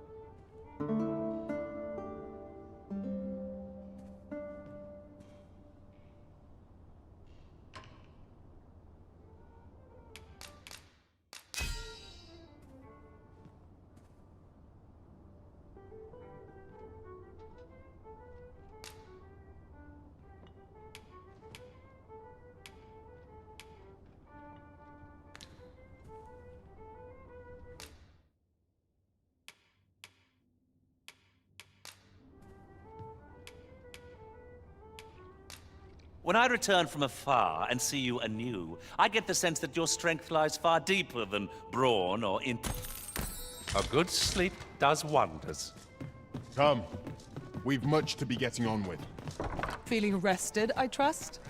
When I return from afar and see you anew, I get the sense that your strength lies far deeper than brawn or in... A good sleep does wonders. Come. We've much to be getting on with. Feeling rested, I trust?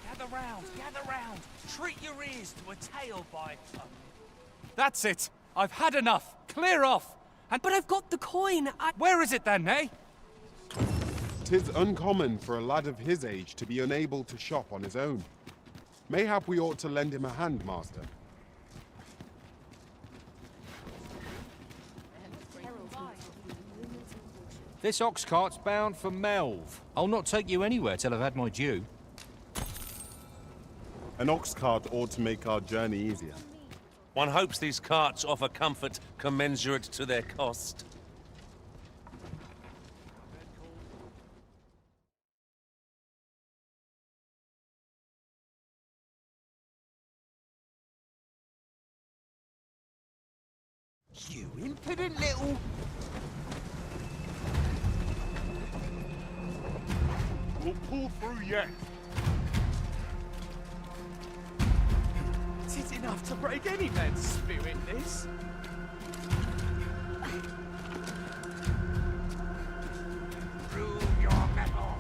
Gather round, gather round. Treat your ears to a tale by... That's it. I've had enough. Clear off. But I've got the coin. Where is it then, eh? 'Tis uncommon for a lad of his age to be unable to shop on his own. Mayhap we ought to lend him a hand, master. This ox cart's bound for Melve. I'll not take you anywhere till I've had my due. An ox cart ought to make our journey easier. One hopes these carts offer comfort commensurate to their cost. You impudent little... We'll pull through yet. Is it enough to break any man's spirit, this? Prove your mettle.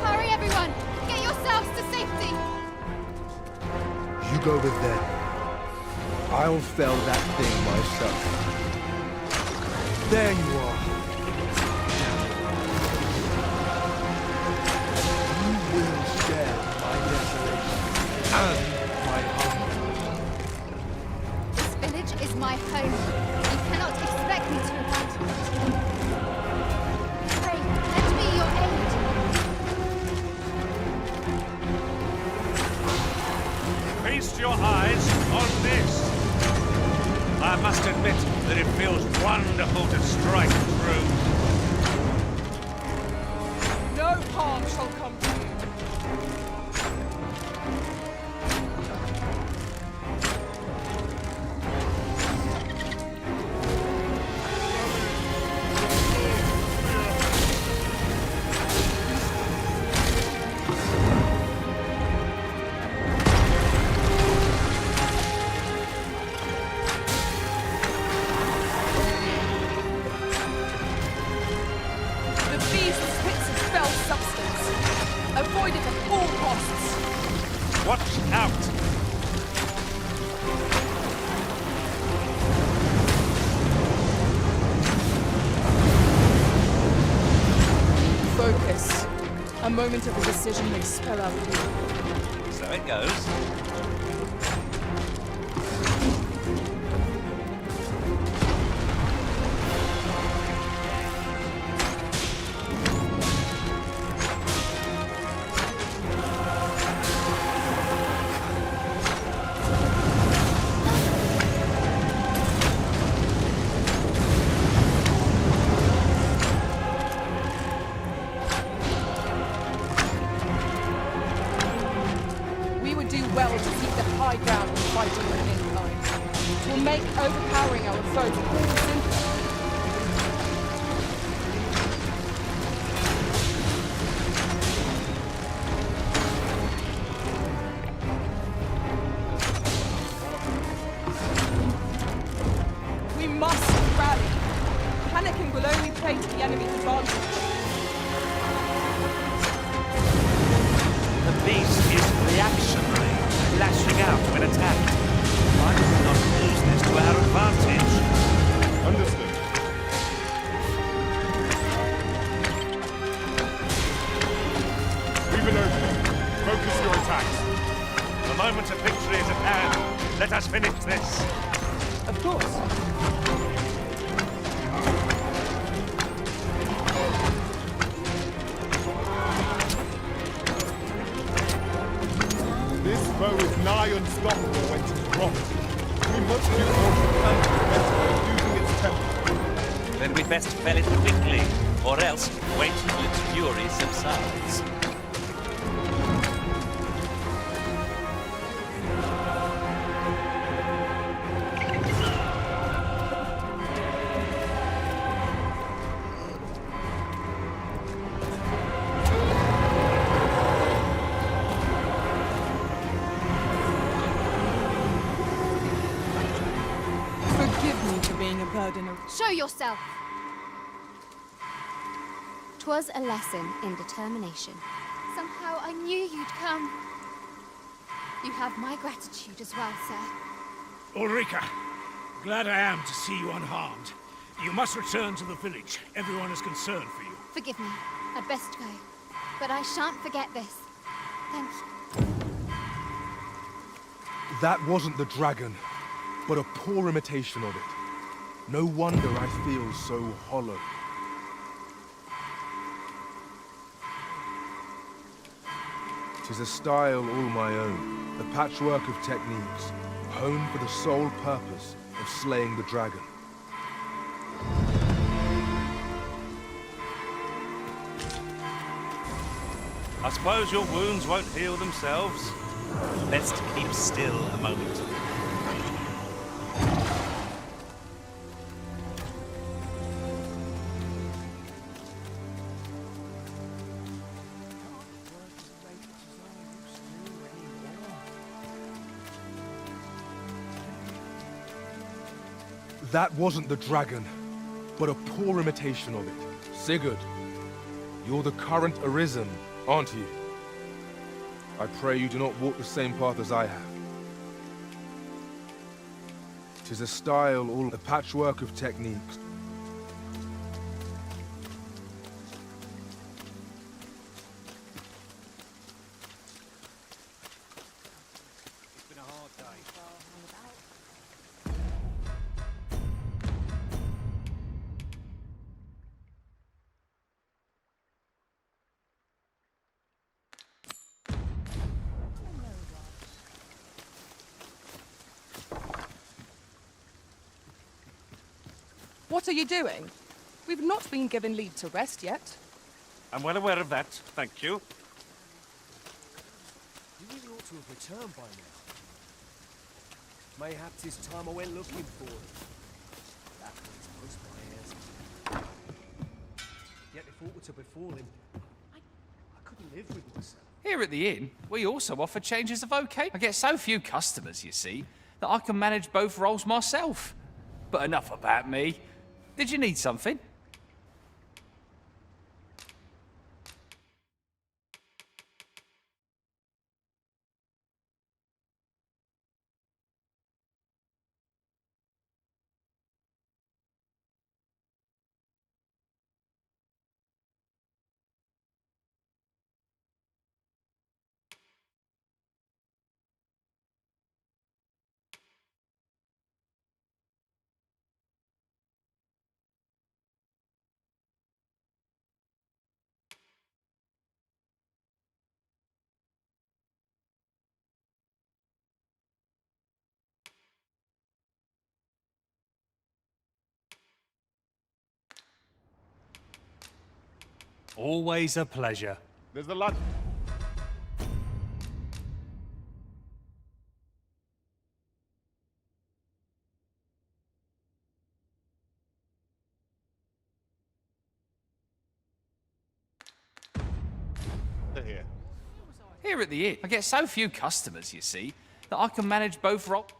Hurry, everyone! Get yourselves to safety! You go with them. I'll fell that thing myself. There you are. You will share my desolation and my hunger. This village is my home. You cannot expect me to abandon it. Pray, lend me your aid. Feast your eyes on this. I must admit that it feels wonderful to strike true. No harm shall come to you. Avoid it at all costs. Watch out! Focus. A moment of indecision may spell out doom. So it goes. Well to keep the high ground and fighting with mankind. It will make overpowering our foes all simpler. We must rally. Panicking will only play to the enemy's advantage. The beast is reactionary, lashing out when attacked. Why do we not use this to our advantage? Understood. Leave it open. Focus your attacks. The moment of victory is at hand. Let us finish this. Of course. This foe is nigh unstoppable when 'tis dropped. We must do all we can to prevent it from losing its temper. Then we'd best fell it quickly, or else wait till its fury subsides. Forgive me for being a burden of... Show yourself! 'Twas a lesson in determination. Somehow I knew you'd come. You have my gratitude as well, sir. Ulrika, glad I am to see you unharmed. You must return to the village. Everyone is concerned for you. Forgive me. I'd best go. But I shan't forget this. Thank you. That wasn't the dragon, but a poor imitation of it. No wonder I feel so hollow. 'Tis a style all my own, a patchwork of techniques, honed for the sole purpose of slaying the dragon. I suppose your wounds won't heal themselves. Best keep still a moment. That wasn't the dragon, but a poor imitation of it. Sigurd, you're the current Arisen, aren't you? I pray you do not walk the same path as I have. 'Tis a style, all a patchwork of techniques. It's been a hard day. What are you doing? We've not been given leave to rest yet. I'm well aware of that, thank you. You really ought to have returned by now. Mayhaps it's time I went looking for him. That one's close my ears. Yet if aught were to befall him, I couldn't live with myself. Here at the inn, we also offer changes of vocation. I get so few customers, you see, that I can manage both roles myself. But enough about me. Did you need something? Always a pleasure. There's a lot. Here. Here at the inn, I get so few customers, you see, that I can manage both roles.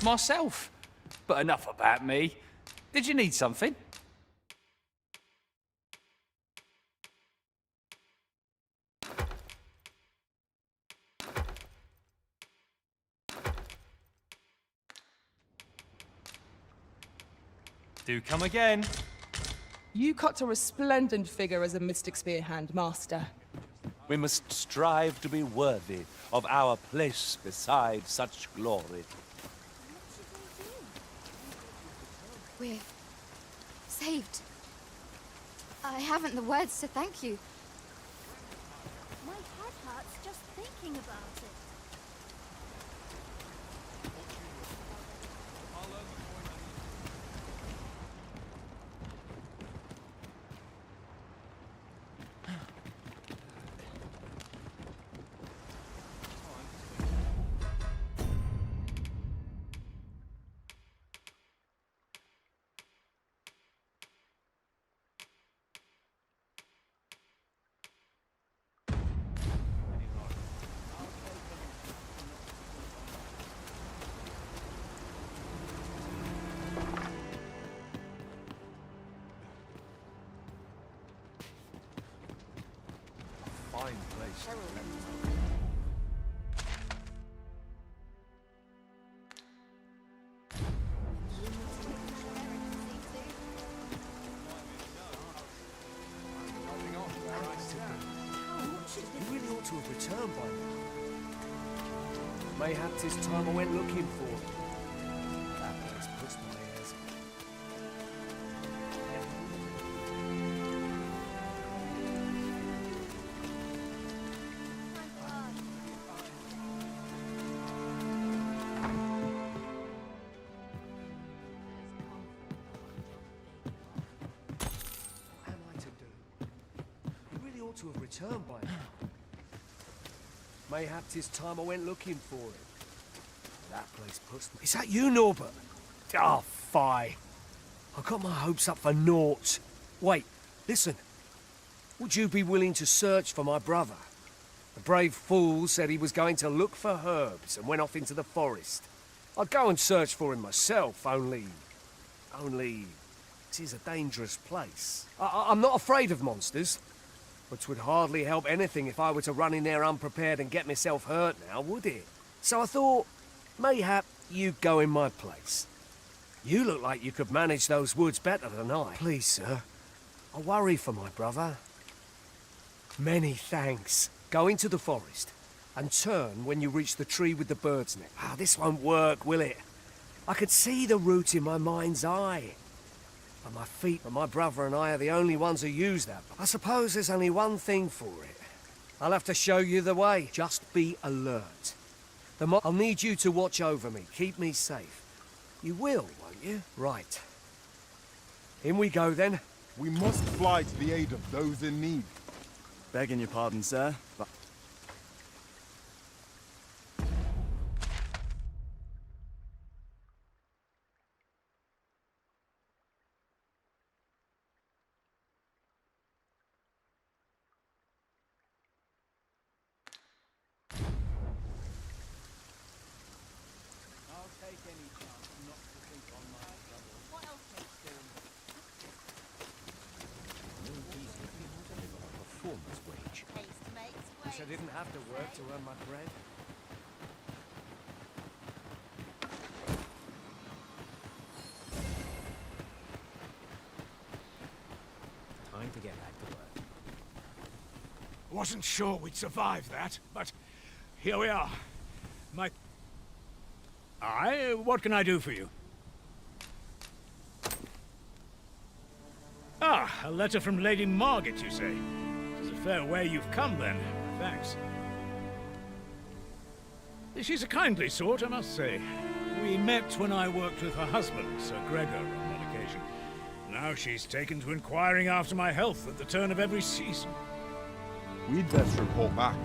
myself. But enough about me. Did you need something? Do come again. You cut a resplendent figure as a mystic spearhand, Master. We must strive to be worthy of our place beside such glory. We're saved. I haven't the words to thank you. My head hurts just thinking about it. Fine place. You really ought to have returned by now. Mayhap 'tis time I went looking for him. That place puts my ears. What am I to do? You really ought to have returned by now. Mayhap 'tis time I went looking for him. That place puts me... Is that you, Norbert? Ah, fie. I got my hopes up for naught. Wait, listen. Would you be willing to search for my brother? The brave fool said he was going to look for herbs and went off into the forest. I'd go and search for him myself, only... It is a dangerous place. I'm not afraid of monsters, but 'twould hardly help anything if I were to run in there unprepared and get myself hurt now, would it? So I thought, mayhap you'd go in my place. You look like you could manage those woods better than I. Please, sir. I worry for my brother. Many thanks. Go into the forest and turn when you reach the tree with the bird's nest. Ah, this won't work, will it? I could see the route in my mind's eye. But my feet and my brother and I are the only ones who use that. I suppose there's only one thing for it. I'll have to show you the way. Just be alert. I'll need you to watch over me, keep me safe. You will, won't you? Right. In we go, then. We must fly to the aid of those in need. Begging your pardon, sir, but... Wish I didn't have to work to earn my bread. Time to get back to work. Wasn't sure we'd survive that, but here we are. What can I do for you? Ah, a letter from Lady Margaret, you say? It's a fair way you've come, then. Thanks. She's a kindly sort, I must say. We met when I worked with her husband, Sir Gregor, on one occasion. Now she's taken to inquiring after my health at the turn of every season. We'd best report back.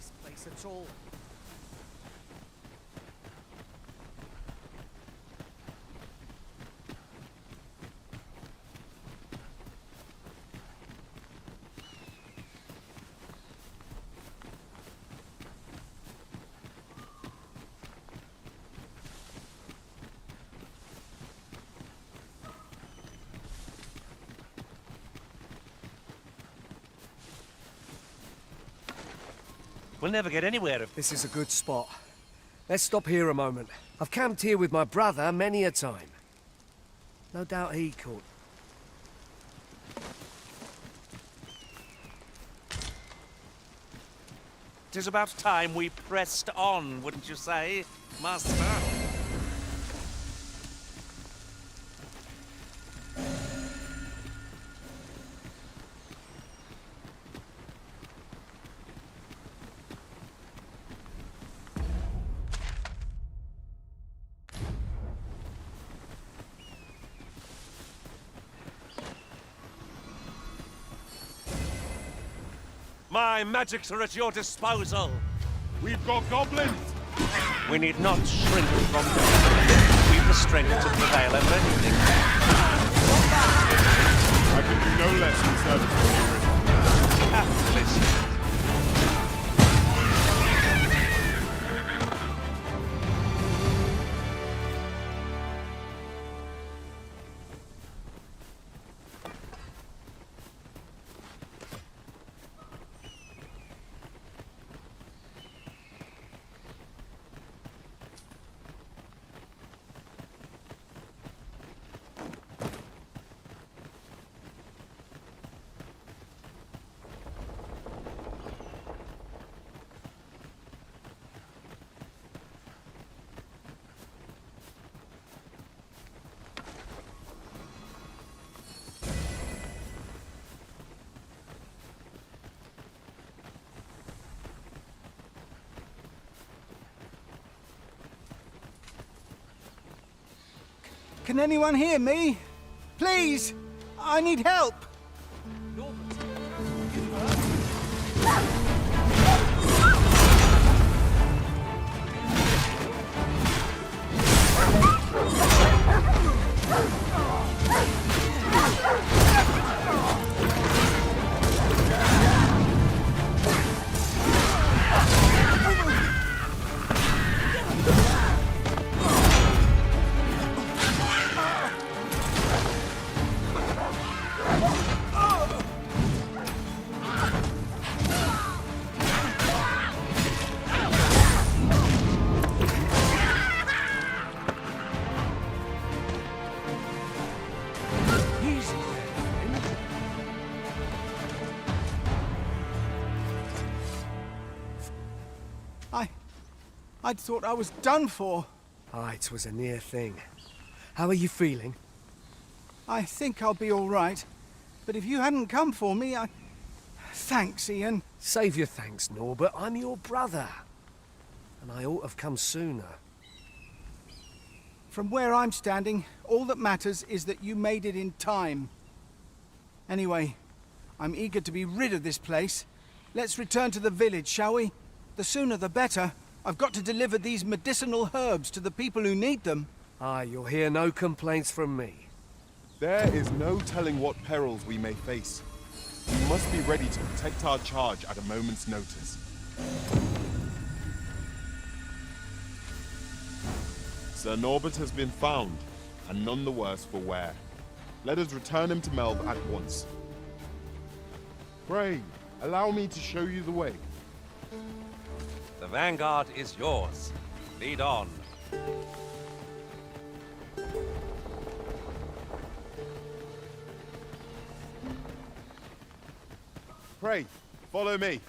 this place at all. We'll never get anywhere if... This is a good spot. Let's stop here a moment. I've camped here with my brother many a time. No doubt he could. Tis about time we pressed on, wouldn't you say, Master? My magics are at your disposal. We've got goblins! We need not shrink from them. We've the strength to prevail over anything. I can do no less in service of the original. Capitalist. Can anyone hear me? Please! I need help! I'd thought I was done for. Ah, it was a near thing. How are you feeling? I think I'll be all right. But if you hadn't come for me, I... Thanks, Ian. Save your thanks, Norbert. I'm your brother. And I ought to have come sooner. From where I'm standing, all that matters is that you made it in time. Anyway, I'm eager to be rid of this place. Let's return to the village, shall we? The sooner the better. I've got to deliver these medicinal herbs to the people who need them. Ah, you'll hear no complaints from me. There is no telling what perils we may face. We must be ready to protect our charge at a moment's notice. Sir Norbert has been found, and none the worse for wear. Let us return him to Melve at once. Pray, allow me to show you the way. The vanguard is yours. Lead on. Pray, follow me.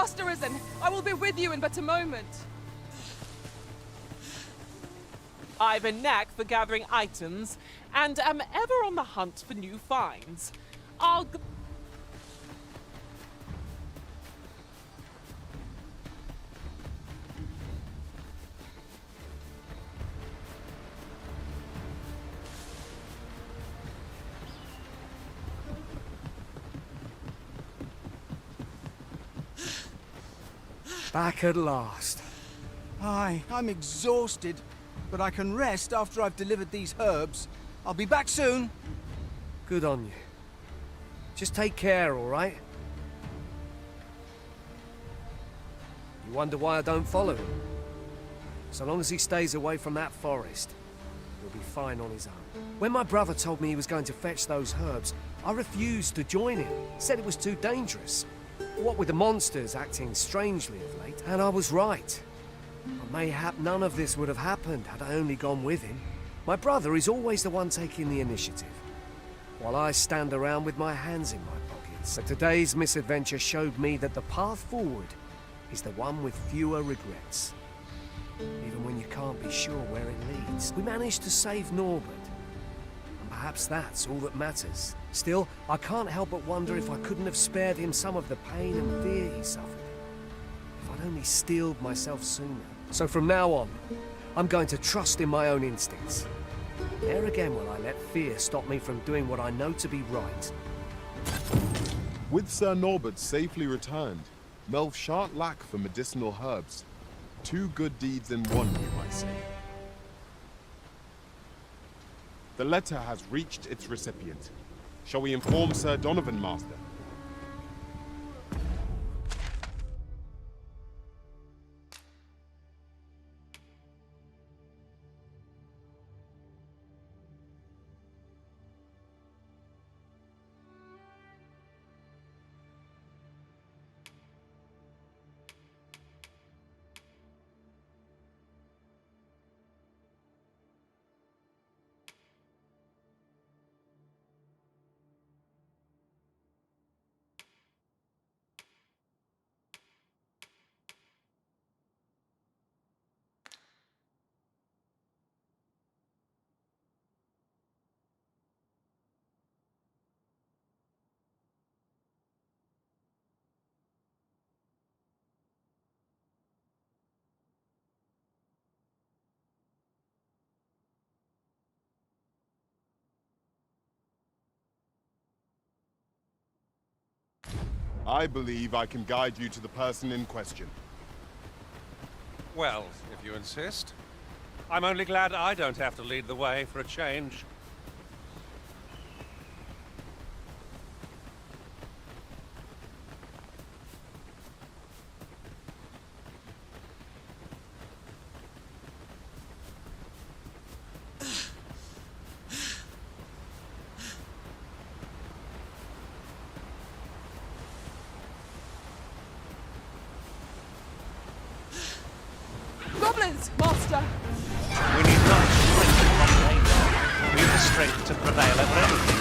Master Arisen, I will be with you in but a moment. I've a knack for gathering items, and am ever on the hunt for new finds. I'll... Back at last. Aye, I'm exhausted, but I can rest after I've delivered these herbs. I'll be back soon. Good on you. Just take care, all right? You wonder why I don't follow him? So long as he stays away from that forest, he'll be fine on his own. When my brother told me he was going to fetch those herbs, I refused to join him. Said it was too dangerous. What with the monsters acting strangely of late, and I was right. But mayhap none of this would have happened had I only gone with him. My brother is always the one taking the initiative, while I stand around with my hands in my pockets. But today's misadventure showed me that the path forward is the one with fewer regrets. Even when you can't be sure where it leads. We managed to save Norbert, and perhaps that's all that matters. Still, I can't help but wonder if I couldn't have spared him some of the pain and fear he suffered. If I'd only steeled myself sooner. So from now on, I'm going to trust in my own instincts. Ne'er again will I let fear stop me from doing what I know to be right. With Sir Norbert safely returned, Melf shan't lack for medicinal herbs. 2 good deeds in one, you might say. The letter has reached its recipient. Shall we inform Sir Donovan, Master? I believe I can guide you to the person in question. Well, if you insist. I'm only glad I don't have to lead the way for a change. Goblins, Master! We need not shrink from danger. We've the strength to prevail over anything.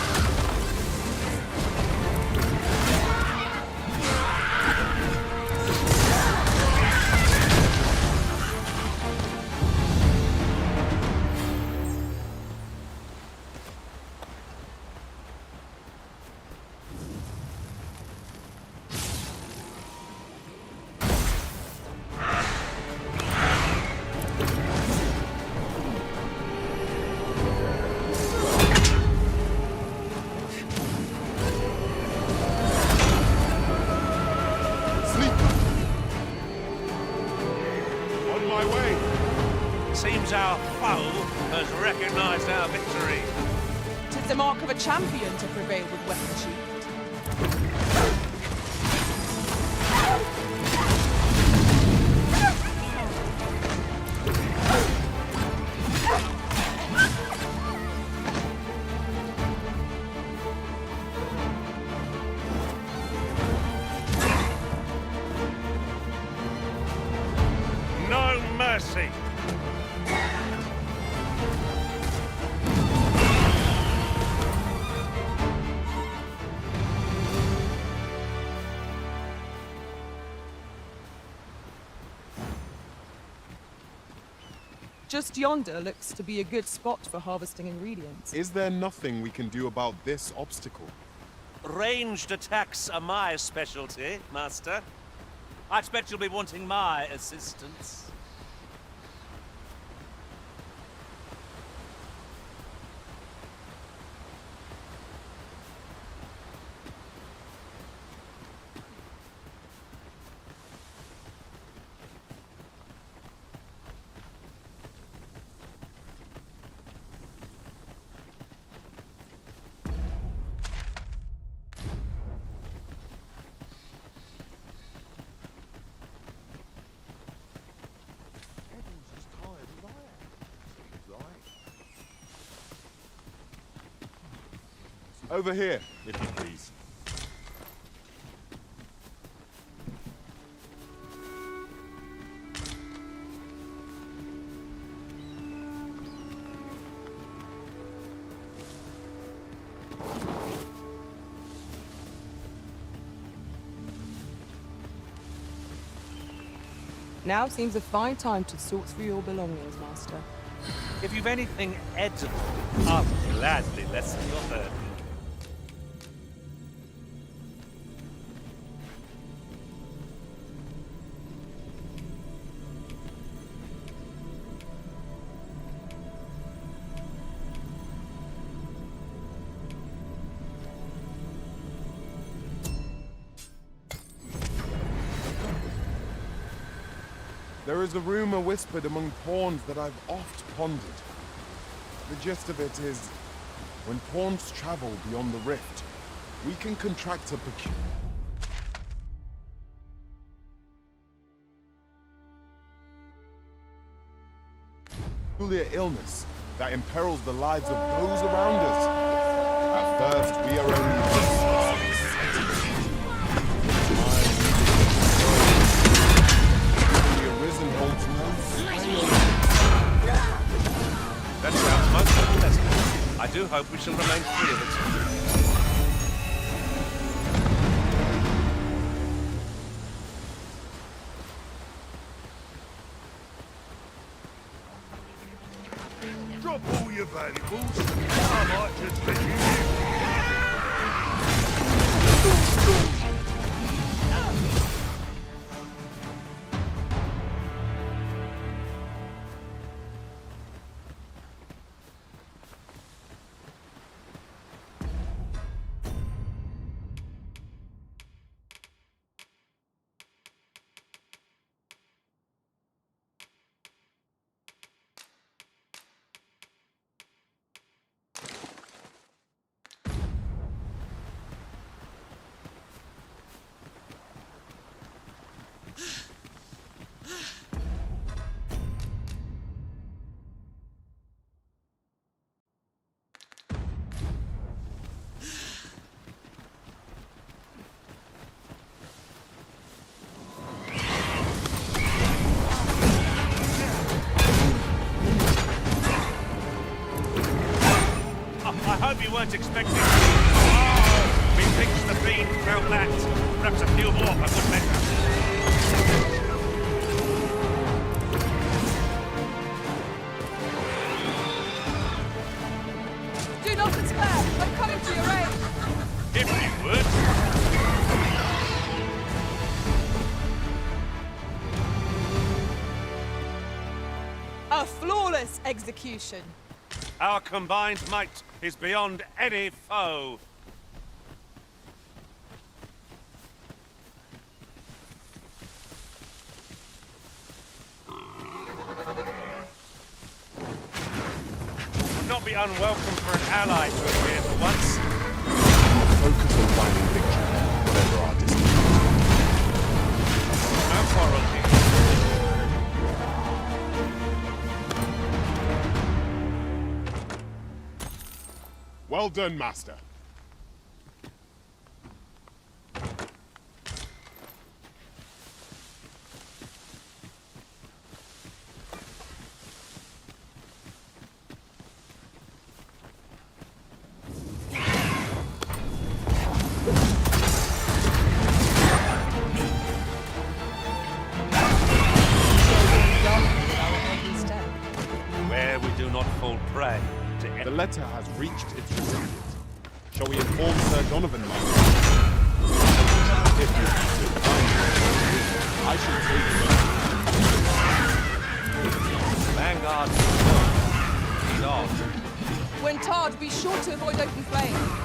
Seems our foe has recognized our victory. 'Tis the mark of a champion to prevail with weapon sheathed. No mercy. Just yonder looks to be a good spot for harvesting ingredients. Is there nothing we can do about this obstacle? Ranged attacks are my specialty, Master. I expect you'll be wanting my assistance. Over here, if you please. Now seems a fine time to sort through your belongings, Master. If you've anything edible, I'll gladly lessen your burden. There is a rumor whispered among pawns that I've oft pondered. The gist of it is, when pawns travel beyond the rift, we can contract a peculiar illness that imperils the lives of those around us. At first, we are only That sounds most unpleasant. I do hope we shall remain free of it. Drop all your valuables. I might just let you live. I hope you weren't expecting... Oh! Methinks the fiend felt that. Perhaps a few more for good measure. Do not despair! I'm coming to your aid! If you would. A flawless execution. Our combined might is beyond any foe. Would not be unwelcome for an ally to appear for once. Focus on finding victory, whatever our distance. No quarrel here. Well done, Master. fall prey to... The letter has reached its recipient. Shall we inform Sir Donovan, Master? If you so kind, I shall take it. Vanguard. Dog. When tarred, be sure to avoid open flame.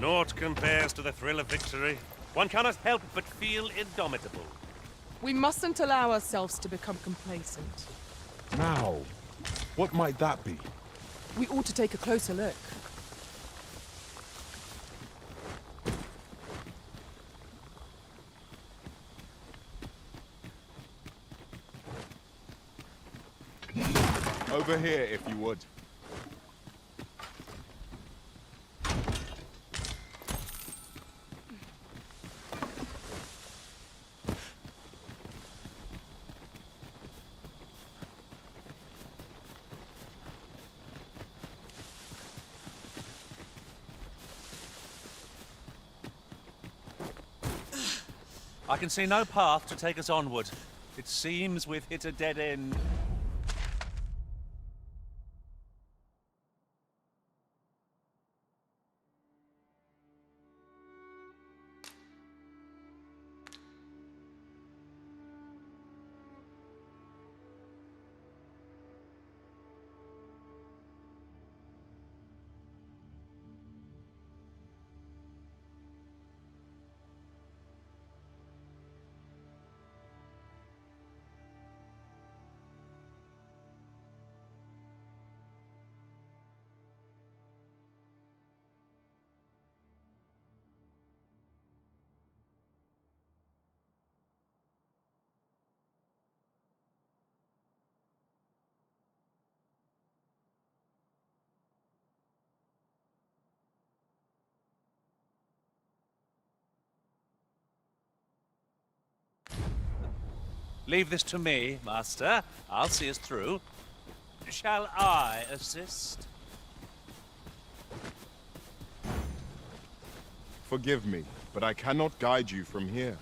Naught compares to the thrill of victory. One cannot help but feel indomitable. We mustn't allow ourselves to become complacent. Now, what might that be? We ought to take a closer look. Over here, if you would. I can see no path to take us onward. It seems we've hit a dead end. Leave this to me, Master. I'll see us through. Shall I assist? Forgive me, but I cannot guide you from here.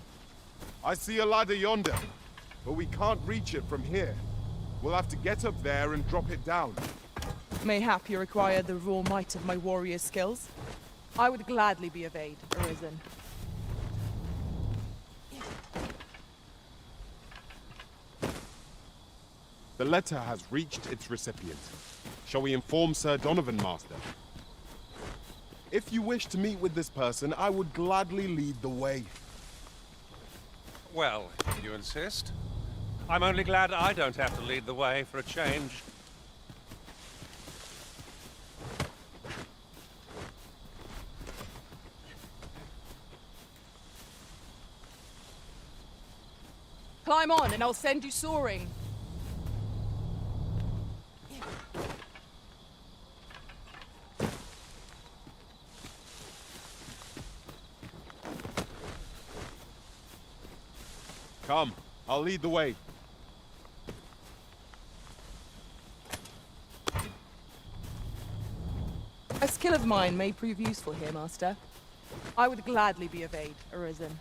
I see a ladder yonder, but we can't reach it from here. We'll have to get up there and drop it down. Mayhap you require the raw might of my warrior's skills? I would gladly be of aid, Arisen. The letter has reached its recipient. Shall we inform Sir Donovan, Master? If you wish to meet with this person, I would gladly lead the way. Well, if you insist. I'm only glad I don't have to lead the way for a change. Climb on and I'll send you soaring. Come, I'll lead the way. A skill of mine may prove useful here, Master. I would gladly be of aid, Arisen.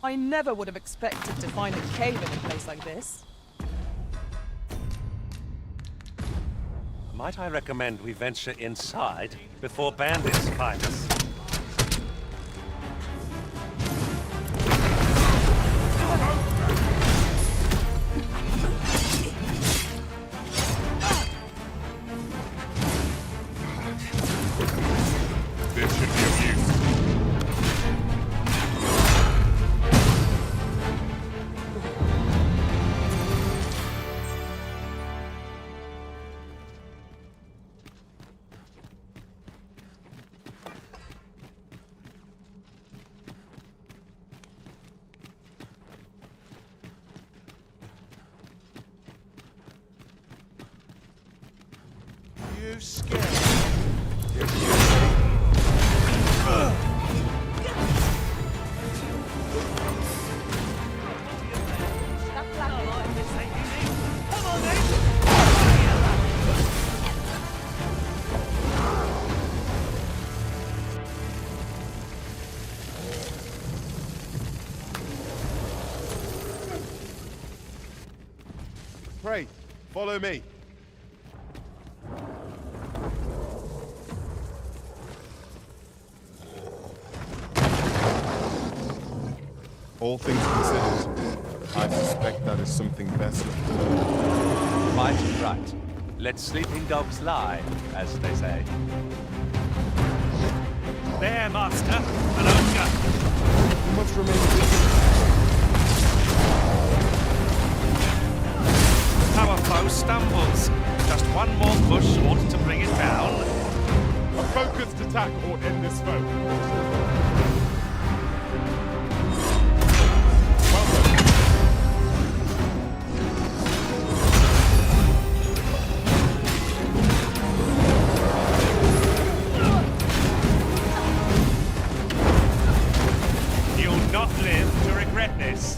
I never would have expected to find a cave in a place like this. Might I recommend we venture inside before bandits find us? This should be of use. you scared? Pray, follow me. All things considered, I suspect that is something best left alone. Right, right. Let sleeping dogs lie, as they say. There, Master. An ogre. You must remain vigilant. Our foe stumbles. Just one more push ought to bring it down. A focused attack ought end this foe. You'll not live to regret this.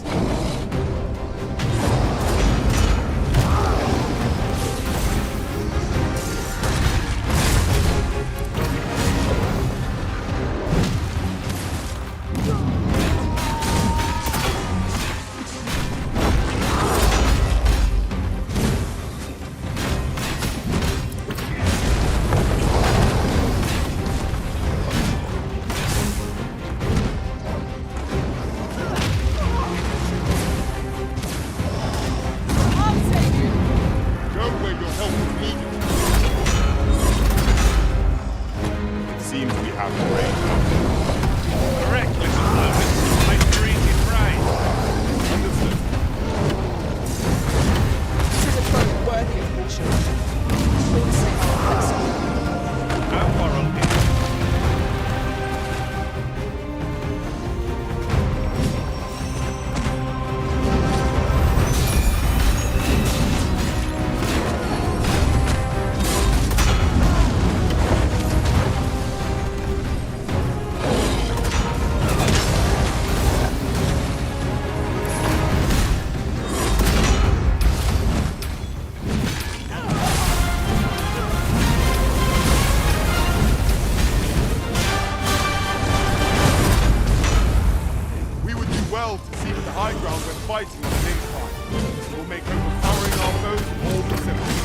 fighting on the next time. We'll make overpowering our foes all the simpler.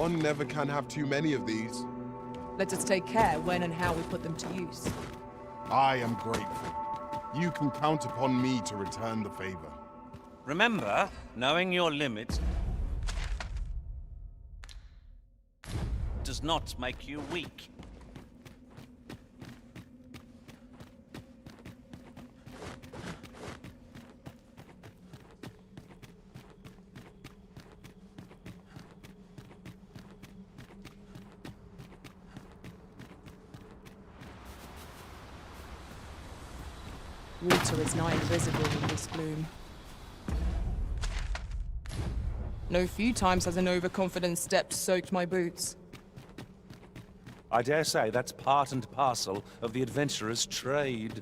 One never can have too many of these. Let us take care when and how we put them to use. I am grateful. You can count upon me to return the favor. Remember, knowing your limits does not make you weak. Water is nigh invisible in this gloom. No few times has an overconfident step soaked my boots. I dare say that's part and parcel of the adventurer's trade.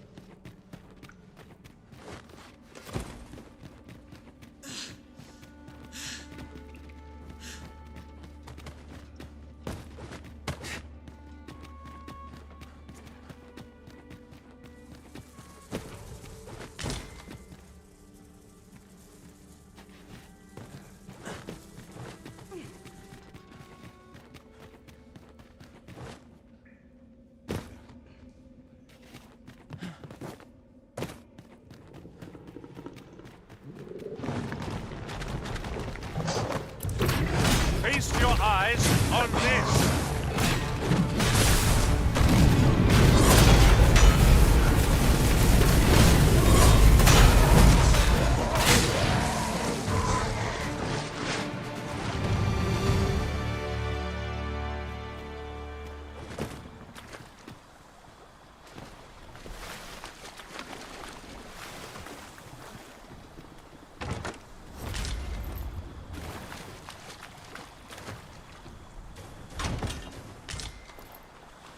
on this!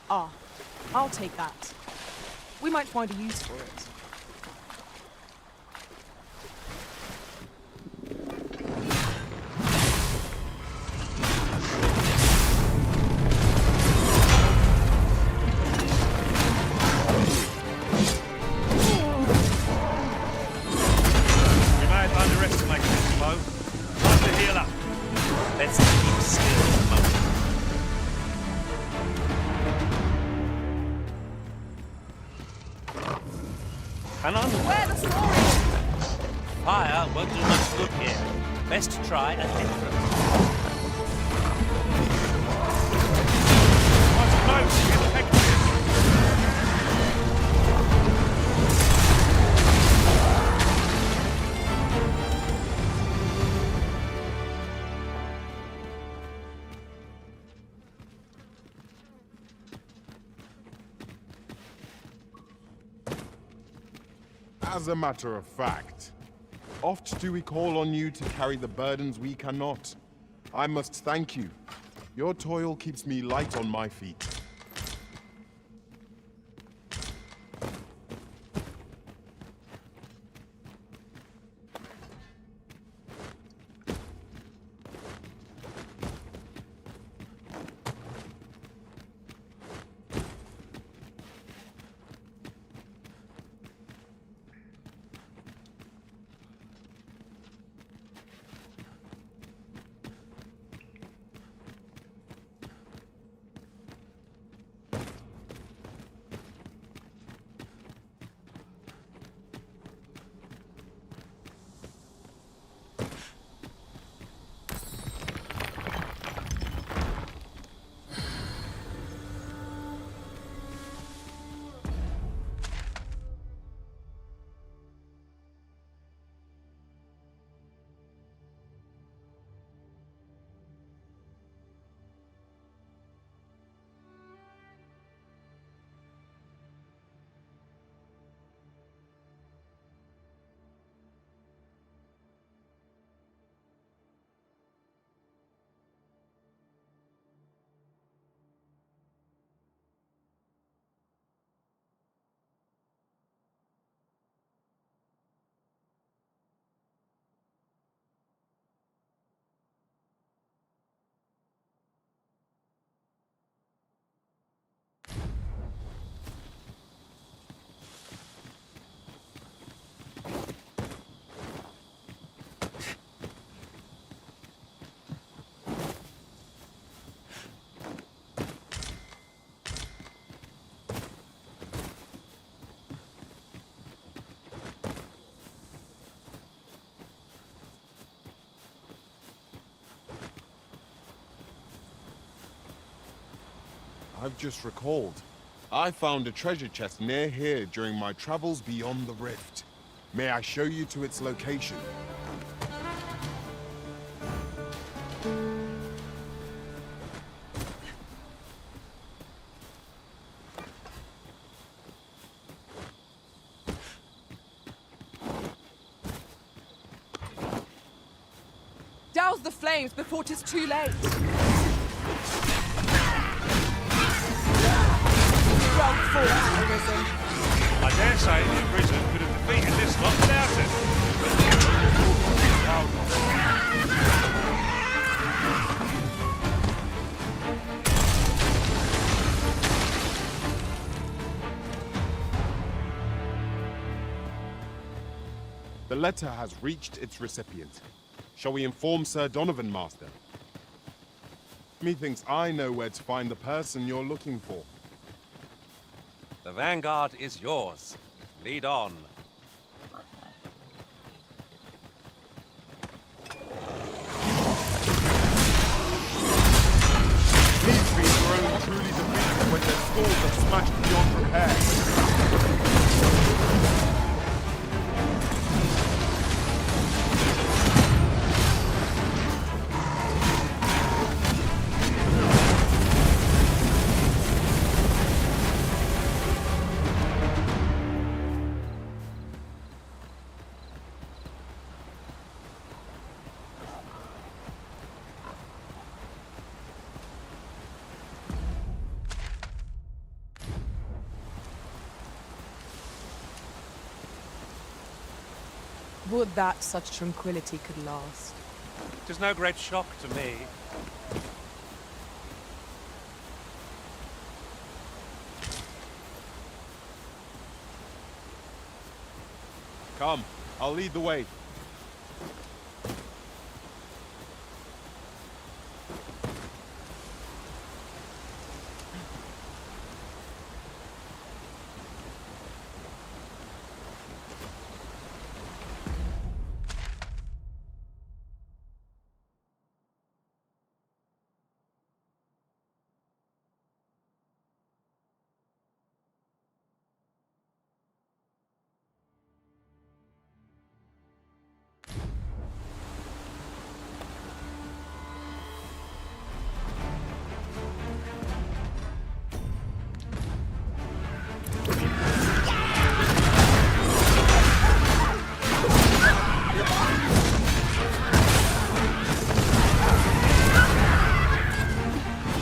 Ah, I'll take that. We might find a use for it. You might underestimate this blow. Time to heal up. Let's keep still for a moment. And on Where the story? Fire won't do much good here. Best try a different. What's close? Infected. As a matter of fact, oft do we call on you to carry the burdens we cannot. I must thank you. Your toil keeps me light on my feet. I've just recalled. I found a treasure chest near here during my travels beyond the rift. May I show you to its location? Douse the flames before 'tis too late. Well fought, Arisen. I dare say the Arisen could have defeated this lot without it. The letter has reached its recipient. Shall we inform Sir Donovan, Master? Methinks I know where to find the person you're looking for. The vanguard is yours. Lead on. smashed beyond repair. Would that such tranquility could last. It is no great shock to me. Come, I'll lead the way.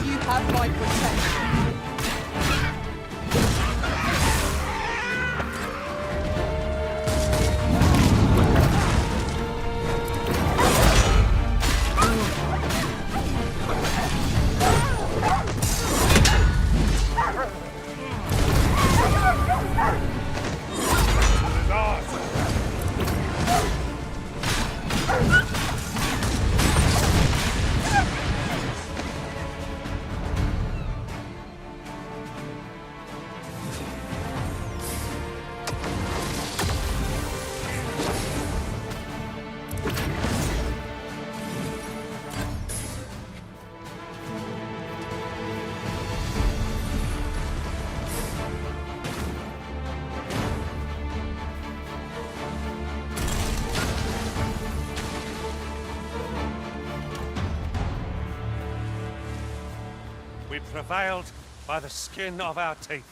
You have my protection. We prevailed by the skin of our teeth.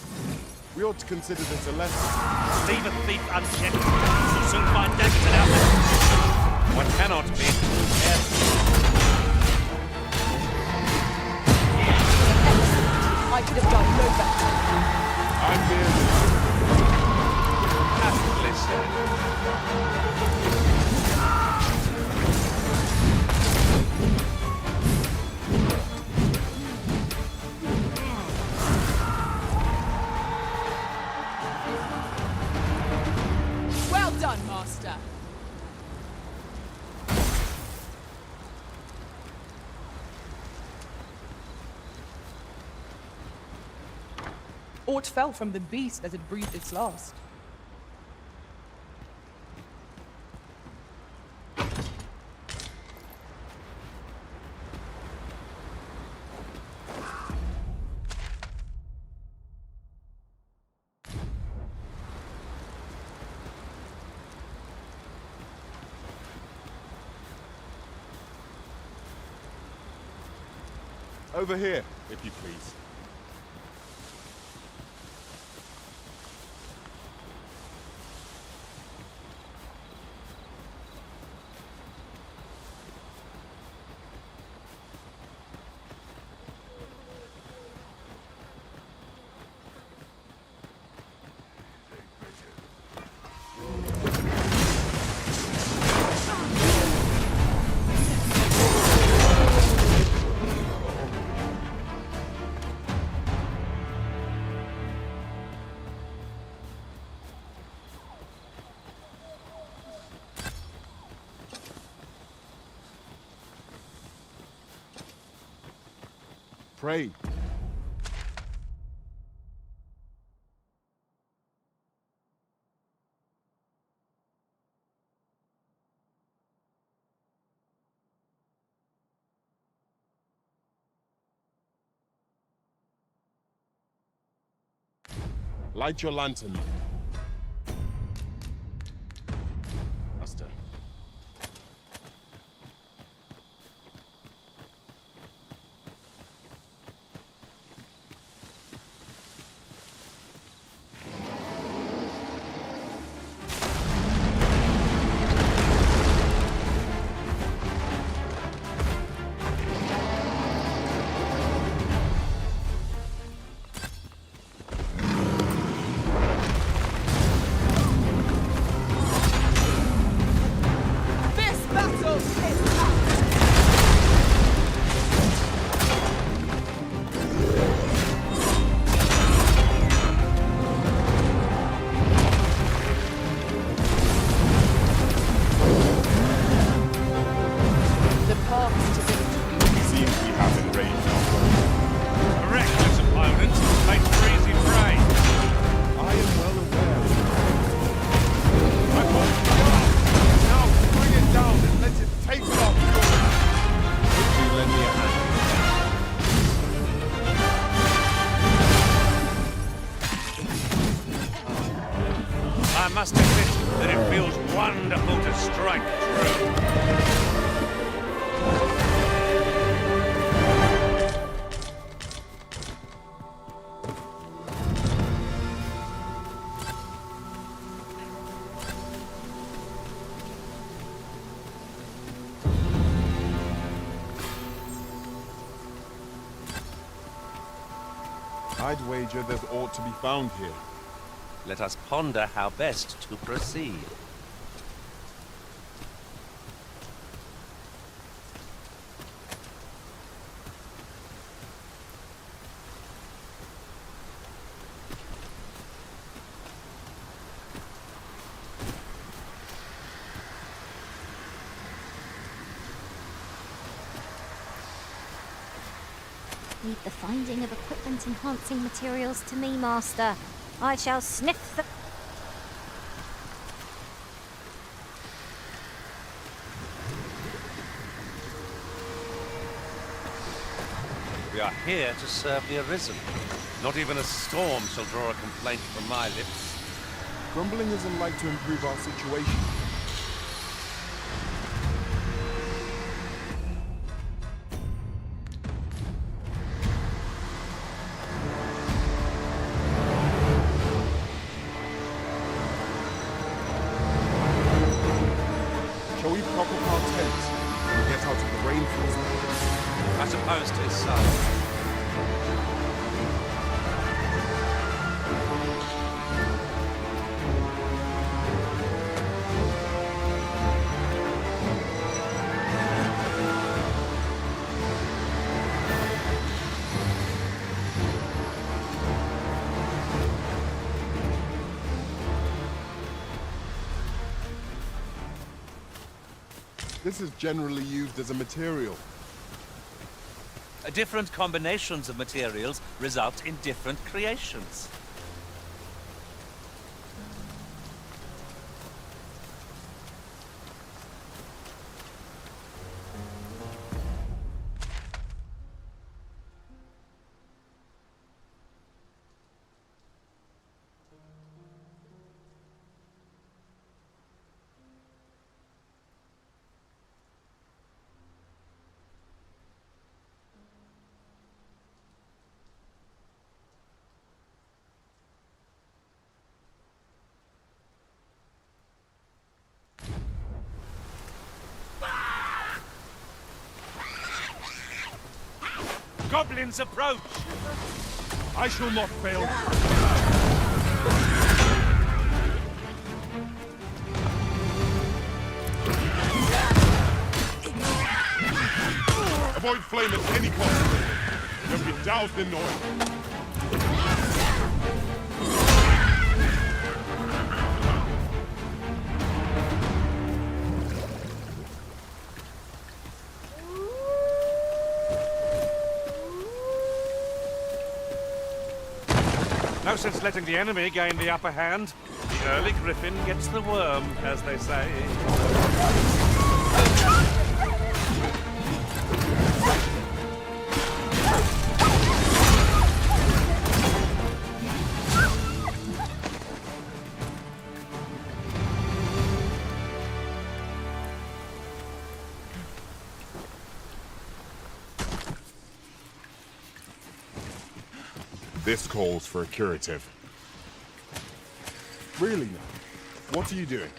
We ought to consider this a lesson. Leave a thief unchecked. You'll soon find daggers in our mouths. One cannot be careful. I could have done no better. I'm here. Aptly said. Well done, Master. Aught fell from the beast as it breathed its last. Over here, if you please. Pray. Light your lantern. Master. I must admit that it feels wonderful to strike true. I'd wager there's aught to be found here. Let us ponder how best to proceed. Leave the finding of equipment-enhancing materials to me, Master. I shall sniff the... We are here to serve the Arisen. Not even a storm shall draw a complaint from my lips. Grumbling isn't like to improve our situation. Shall we prop up our tents and get out of the rain for us? I suppose 'tis so. This is generally used as a material. Different combinations of materials result in different creations. Goblins approach! I shall not fail. Avoid flame at any cost. You'll be doused in oil. No sense letting the enemy gain the upper hand. The early griffin gets the worm, as they say. This calls for a curative. Really now? What are you doing?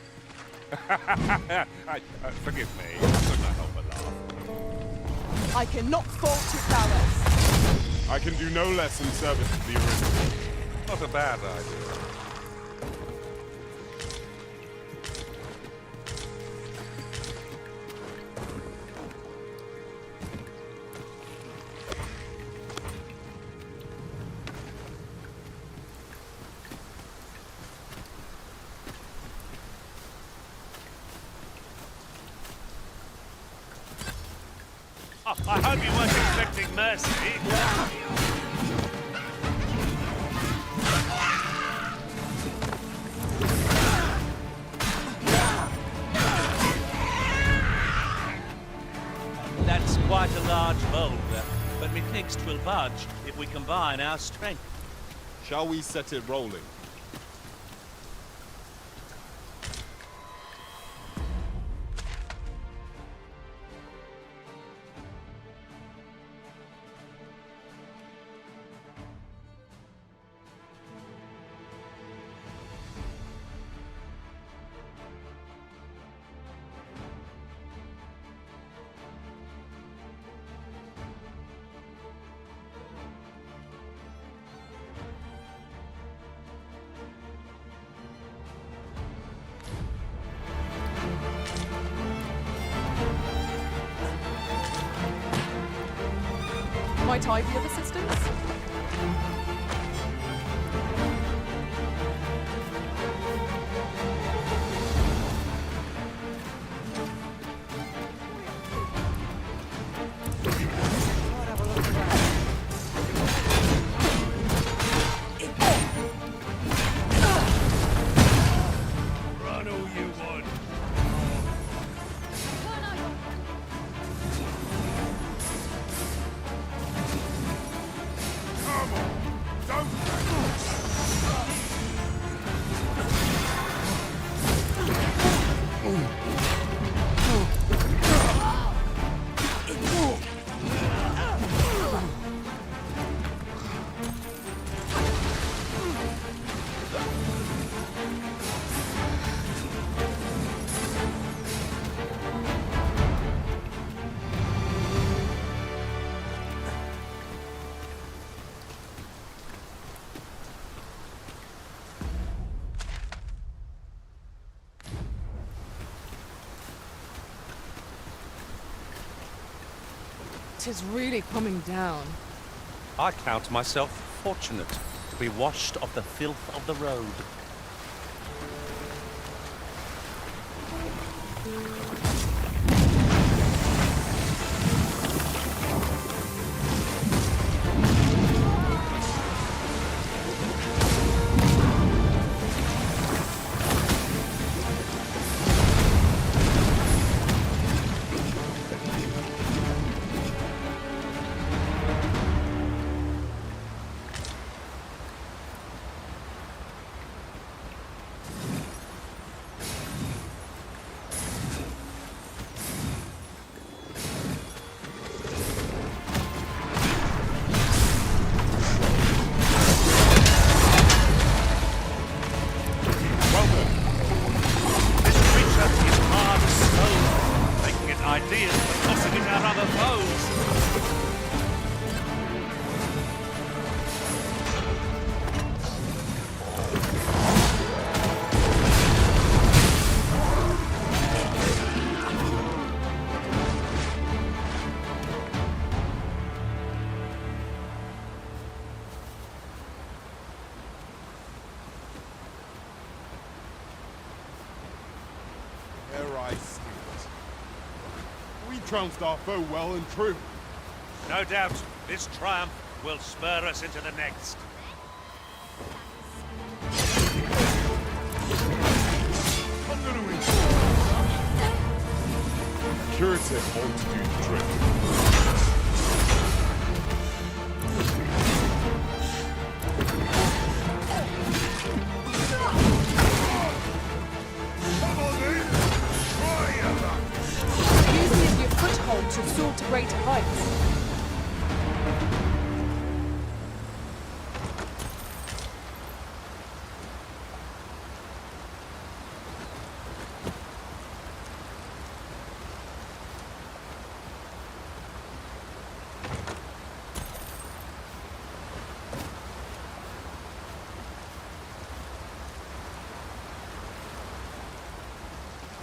Forgive me. I could not help but laugh. I cannot fault your prowess. I can do no less in service of the original. Not a bad idea. Oh, I hope you weren't expecting mercy. That's quite a large boulder, but methinks 'twill budge if we combine our strength. Shall we set it rolling? Might I be of assistance? Run all you want. Tis really coming down. I count myself fortunate to be washed of the filth of the road. Ideas for tossing it at other foes. Ere I see it. We trounced our foe well and true. No doubt, this triumph will spur us into the next. Curative ought to do the trick. Use me as your foothold to soar to greater heights.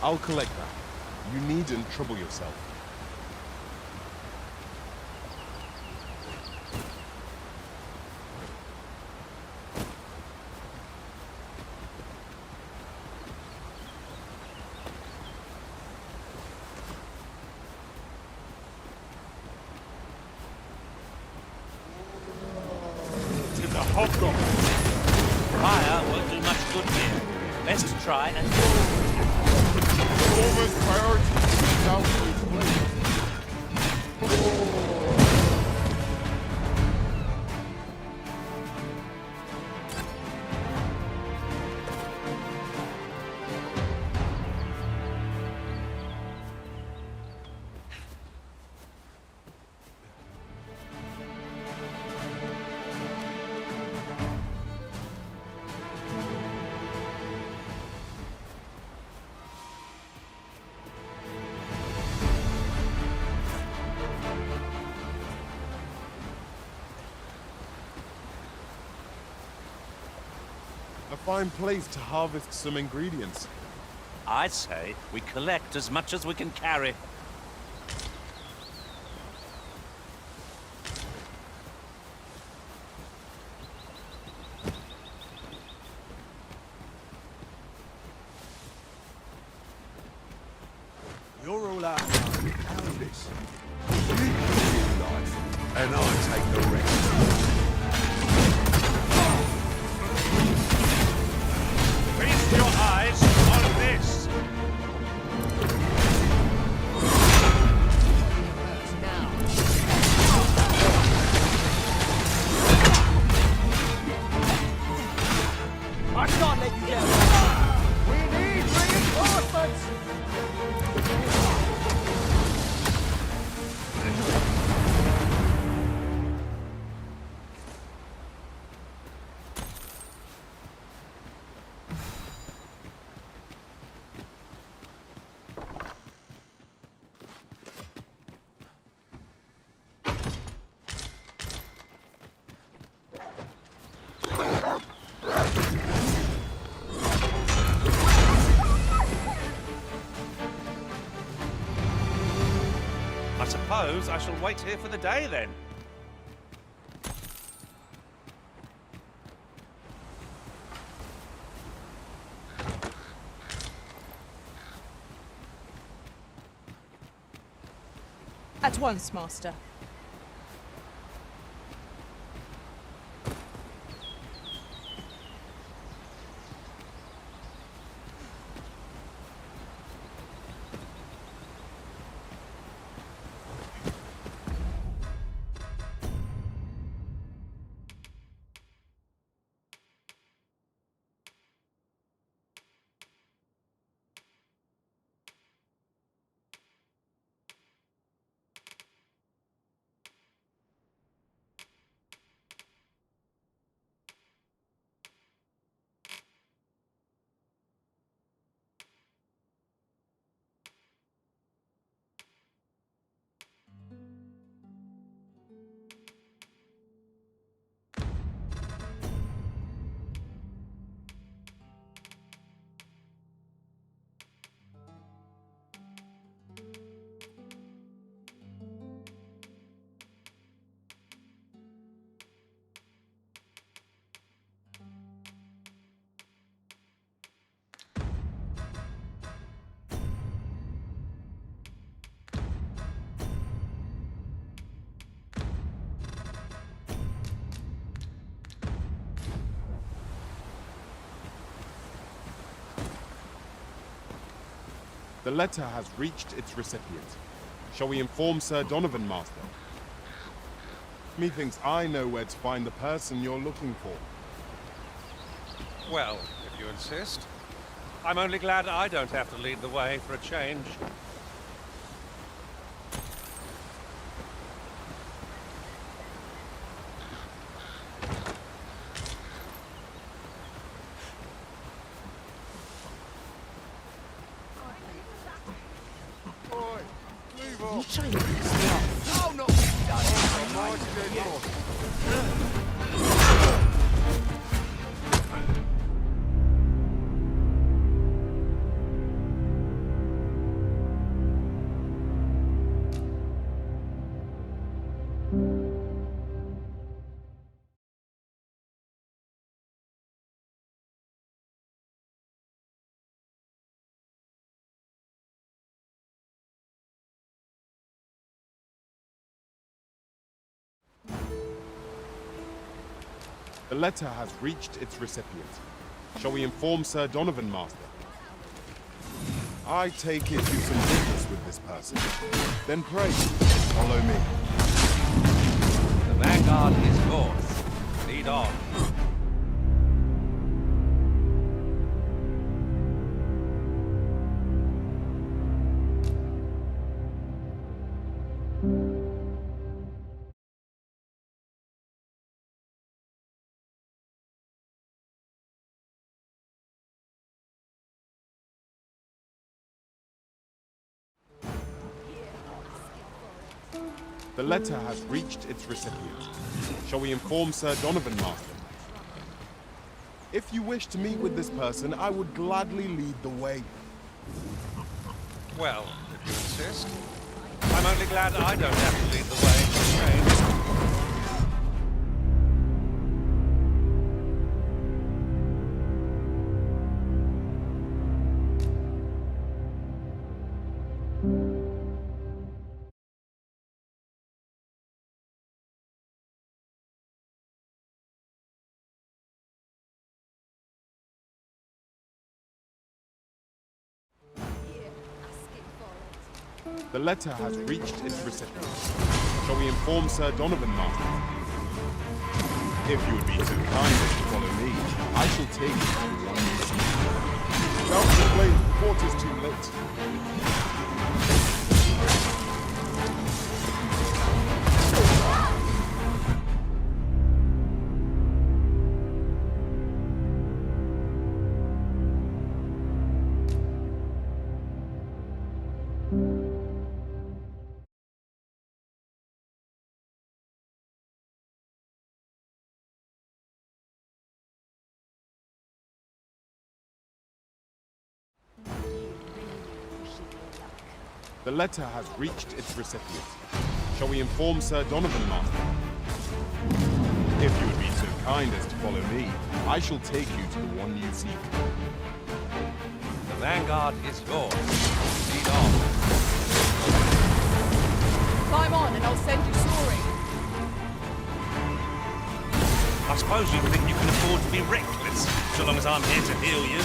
I'll collect that. You needn't trouble yourself. To the hobgoblin! Fire won't do much good here. Best try and... Almost priority down to its place. A fine place to harvest some ingredients. I'd say we collect as much as we can carry. You're all out now. How's this? You live life, and I take the rest. Feast your eyes on this! I can't let you get away. We need reinforcements! I suppose I shall wait here for the day then. At once, Master. The letter has reached its recipient. Shall we inform Sir Donovan, Master? Methinks I know where to find the person you're looking for. Well, if you insist. I'm only glad I don't have to lead the way for a change. The letter has reached its recipient. Shall we inform Sir Donovan, Master? I take it you've some business with this person. Then pray, follow me. The vanguard is yours. Lead on. The letter has reached its recipient. Shall we inform Sir Donovan, Master? If you wish to meet with this person, I would gladly lead the way. Well, if you insist. I'm only glad I don't have to lead the way. The letter has reached its recipient. Shall we inform Sir Donovan, Master? If you would be so kind as to follow me, I shall take you to the one you see. Don't complain before it is too late. The letter has reached its recipient. Shall we inform Sir Donovan, Master? If you would be so kind as to follow me, I shall take you to the one you seek. The vanguard is yours. Lead on. Climb on and I'll send you soaring. I suppose you think you can afford to be reckless, so long as I'm here to heal you.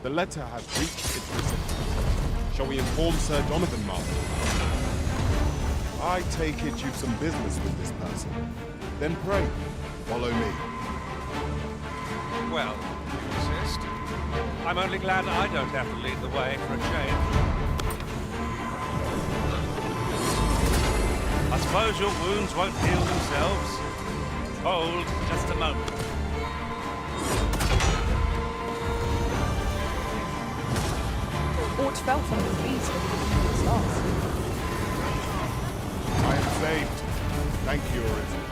The letter has reached its recipient. Shall we inform Sir Donovan, Master? I take it you've some business with this person. Then pray, follow me. Well, if you insist. I'm only glad I don't have to lead the way for a change. I suppose your wounds won't heal themselves. Hold just a moment. Ort fell from the trees over the stars. I am saved. Thank you, Arisen.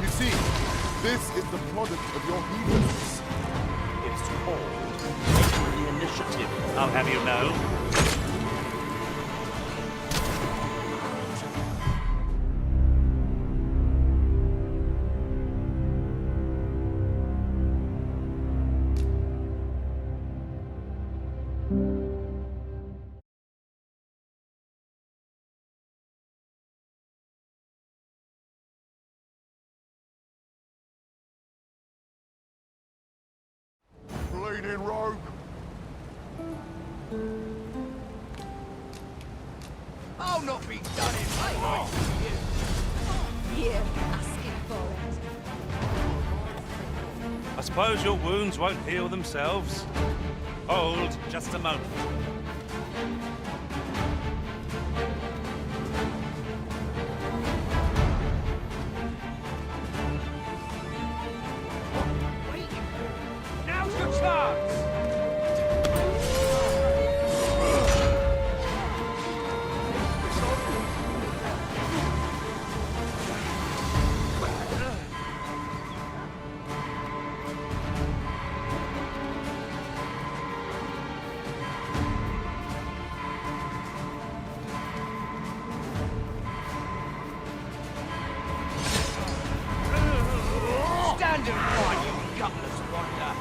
You see, this is the product of your heathenness. It's called taking the initiative, I'll have you know. Bleeding rogue! I'll not be done in vain. Here, asking for it. I suppose your wounds won't heal themselves. Hold just a moment. Now's your chance! Stand and fight, you gutless wanderer!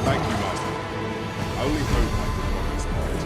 Thank you, Master. I only hope I could not expect.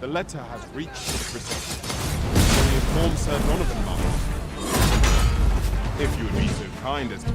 The letter has reached its recipient. Will you inform Sir Donovan, Master? If you would be so kind as to...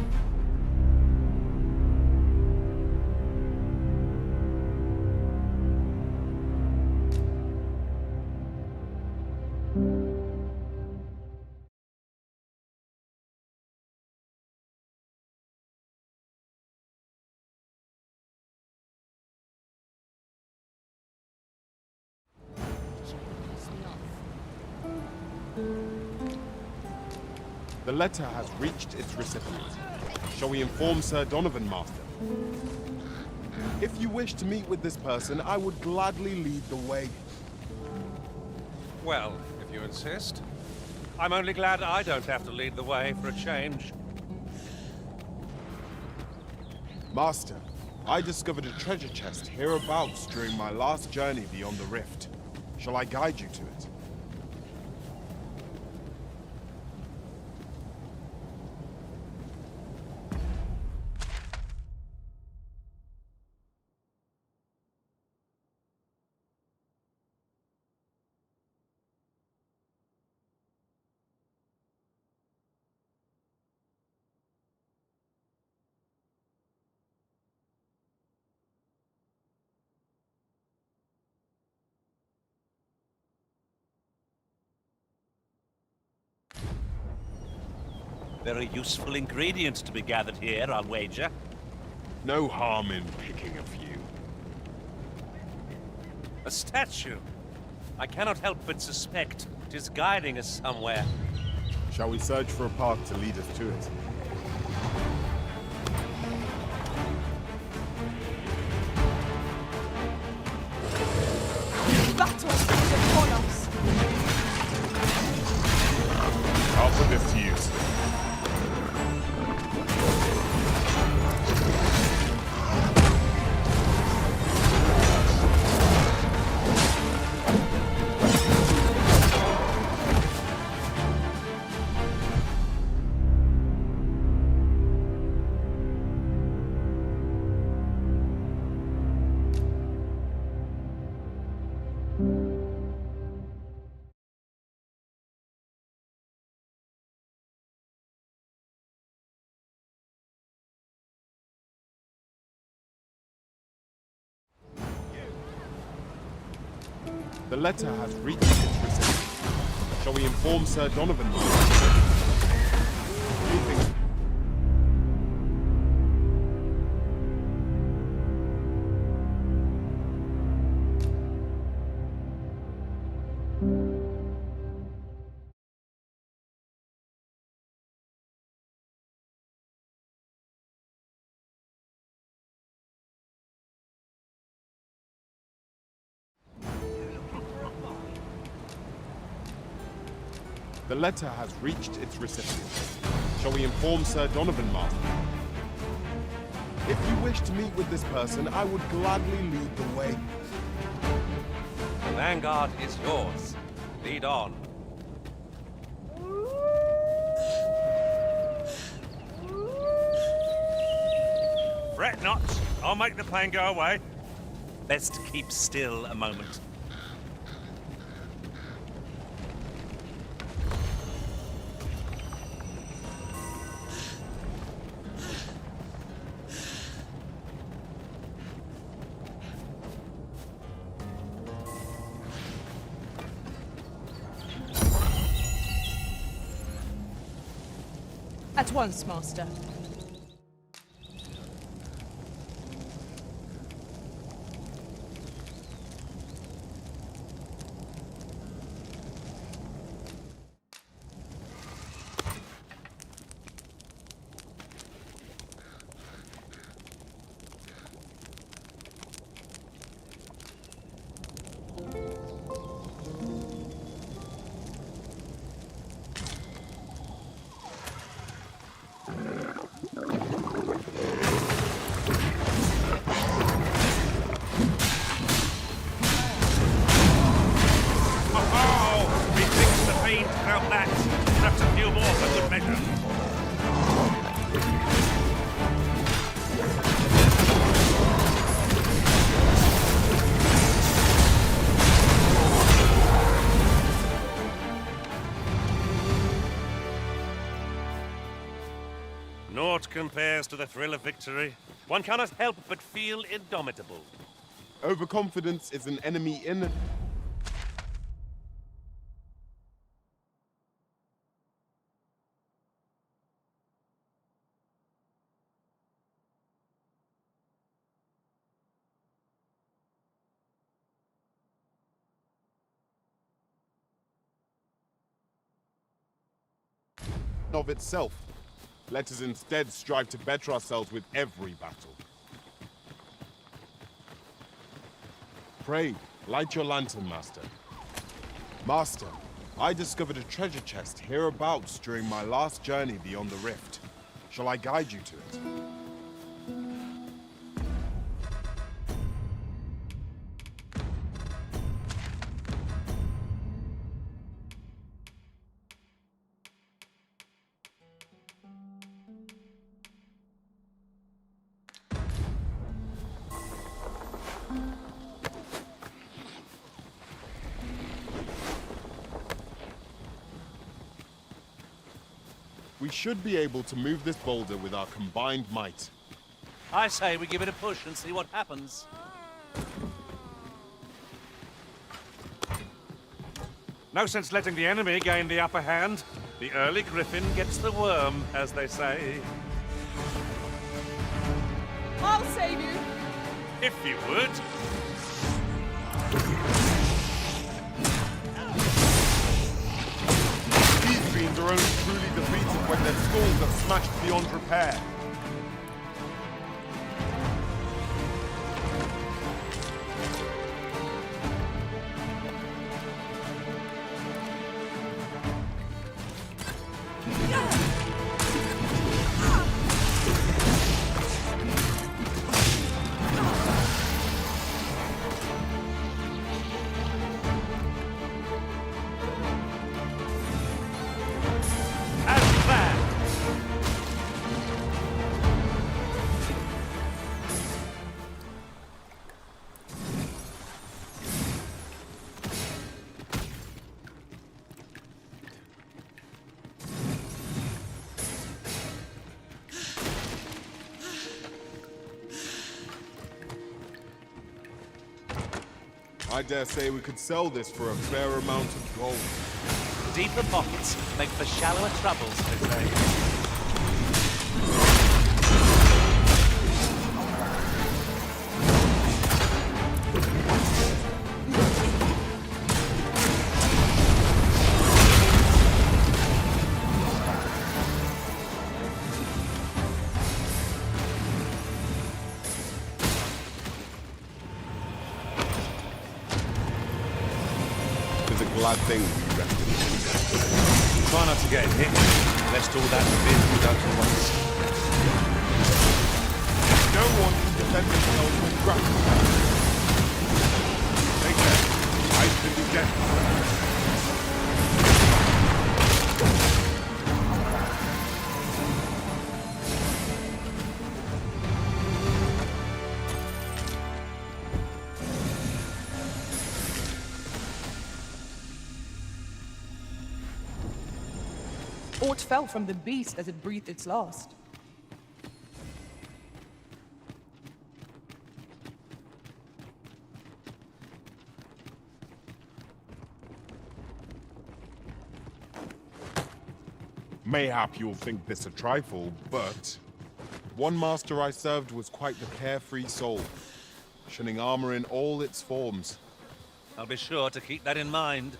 The letter has reached its recipient. Shall we inform Sir Donovan, Master? If you wish to meet with this person, I would gladly lead the way. Well, if you insist. I'm only glad I don't have to lead the way for a change. Master, I discovered a treasure chest hereabouts during my last journey beyond the rift. Shall I guide you to it? Very useful ingredients to be gathered here, I'll wager. No harm in picking a few. A statue. I cannot help but suspect it is guiding us somewhere. Shall we search for a path to lead us to it? Battle is upon us. I'll put this to use. The letter has reached its recipient. Shall we inform Sir Donovan? Anything. The letter has reached its recipient. Shall we inform Sir Donovan, Master? If you wish to meet with this person, I would gladly lead the way. The vanguard is yours. Lead on. Fret not. I'll make the plane go away. Best keep still a moment. At once, Master. Naught compares to the thrill of victory. One cannot help but feel indomitable. Overconfidence is an enemy in... of itself. Let us instead strive to better ourselves with every battle. Pray, light your lantern, Master. Master, I discovered a treasure chest hereabouts during my last journey beyond the rift. Shall I guide you to it? We should be able to move this boulder with our combined might. I say we give it a push and see what happens. No sense letting the enemy gain the upper hand. The early griffin gets the worm, as they say. I'll save you. If you would. These fiends are only truly defeated when their skulls are smashed beyond repair. I dare say we could sell this for a fair amount of gold. Deeper pockets make for shallower troubles, they say. It's a glad thing we rested. Try not to get hit, lest all that vision go to waste. No one can defend themselves with grapple. Take care. I can be gentle. Aught fell from the beast as it breathed its last. Mayhap you'll think this a trifle, but one master I served was quite the carefree soul, shunning armor in all its forms. I'll be sure to keep that in mind.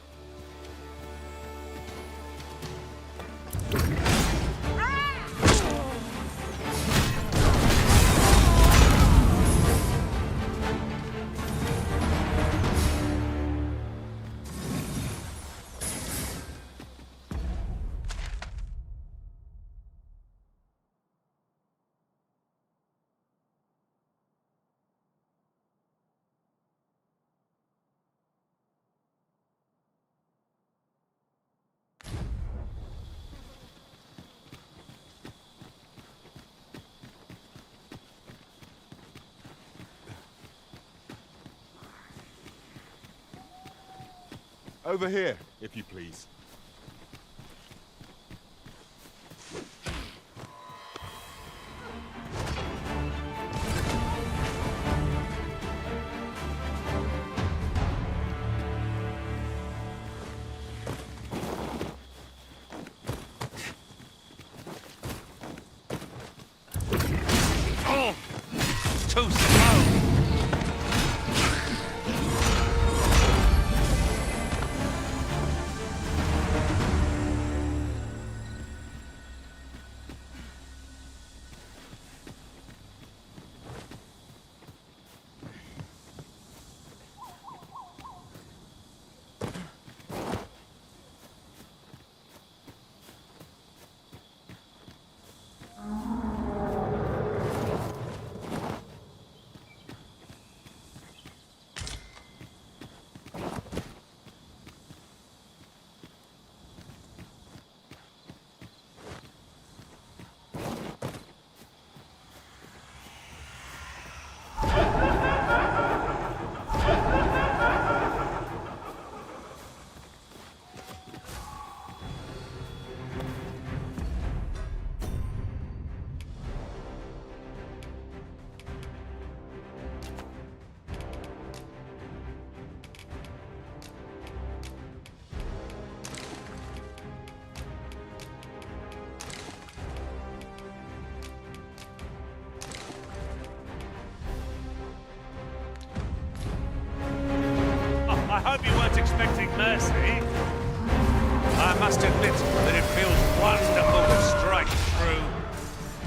Over here, if you please. Oh! Too slow! I hope you weren't expecting mercy. I must admit that it feels wonderful to strike through.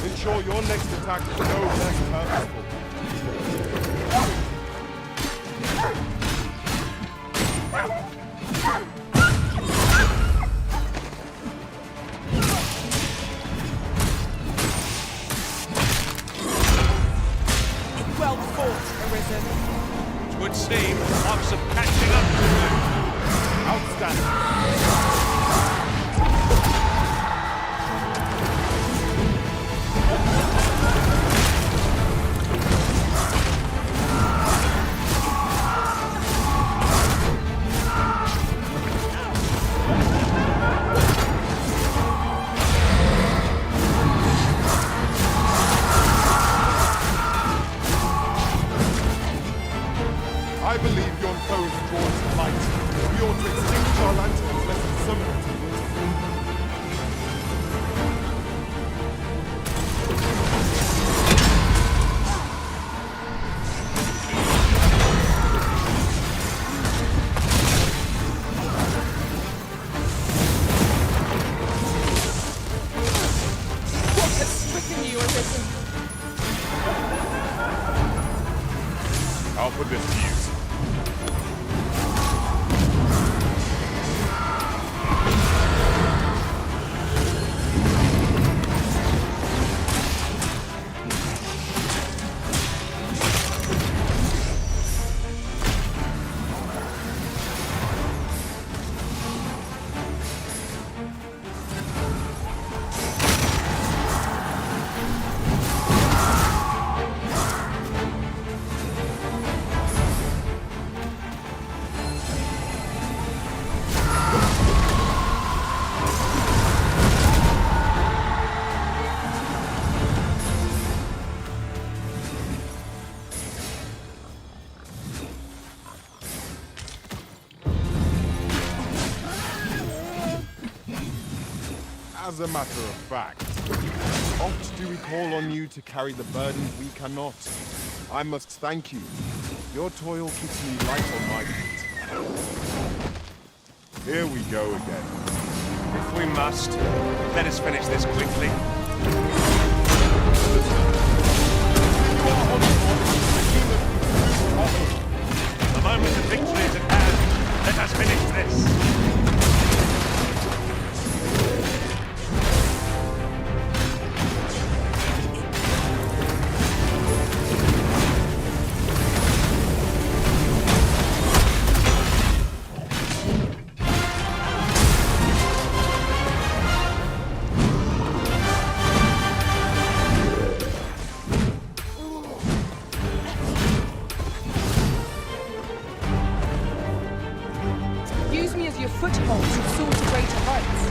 Ensure your next attack is no less purposeful. Well fought, Arisen. It would seem I'm some catching up to do. Outstanding. I believe yon foe is drawn to light. We ought to extinguish our lanterns lest it summon to What has stricken you, Arisen? I'll put this to use. As a matter of fact, oft do we call on you to carry the burdens we cannot. I must thank you. Your toil keeps me light on my feet. Here we go again. If we must, let us finish this quickly. The moment of victory is at hand. Let us finish this. Use me as your foothold to soar to greater heights.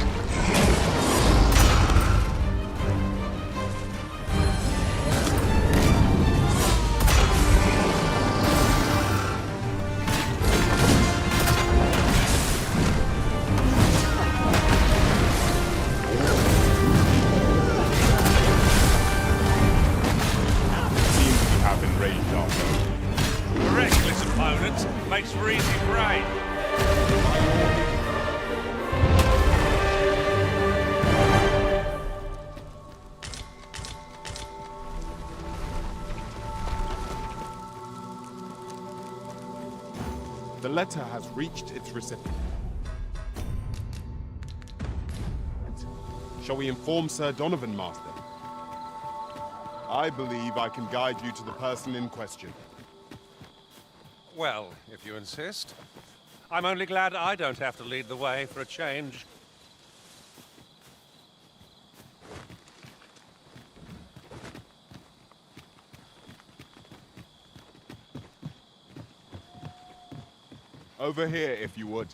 Seems we have enraged our foe. A reckless opponent makes for easy prey. The letter has reached its recipient. Shall we inform Sir Donovan, Master? I believe I can guide you to the person in question. Well, if you insist. I'm only glad I don't have to lead the way for a change. Over here, if you would.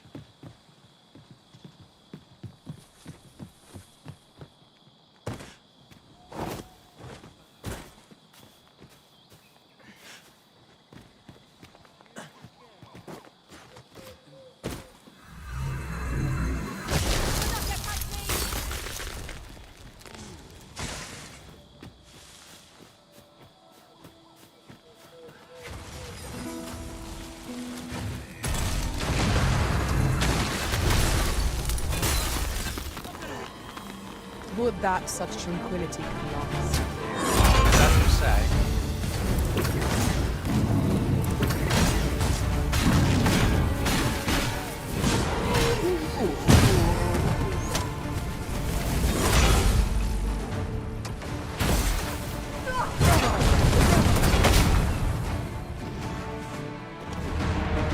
Would that such tranquility could last. As you say.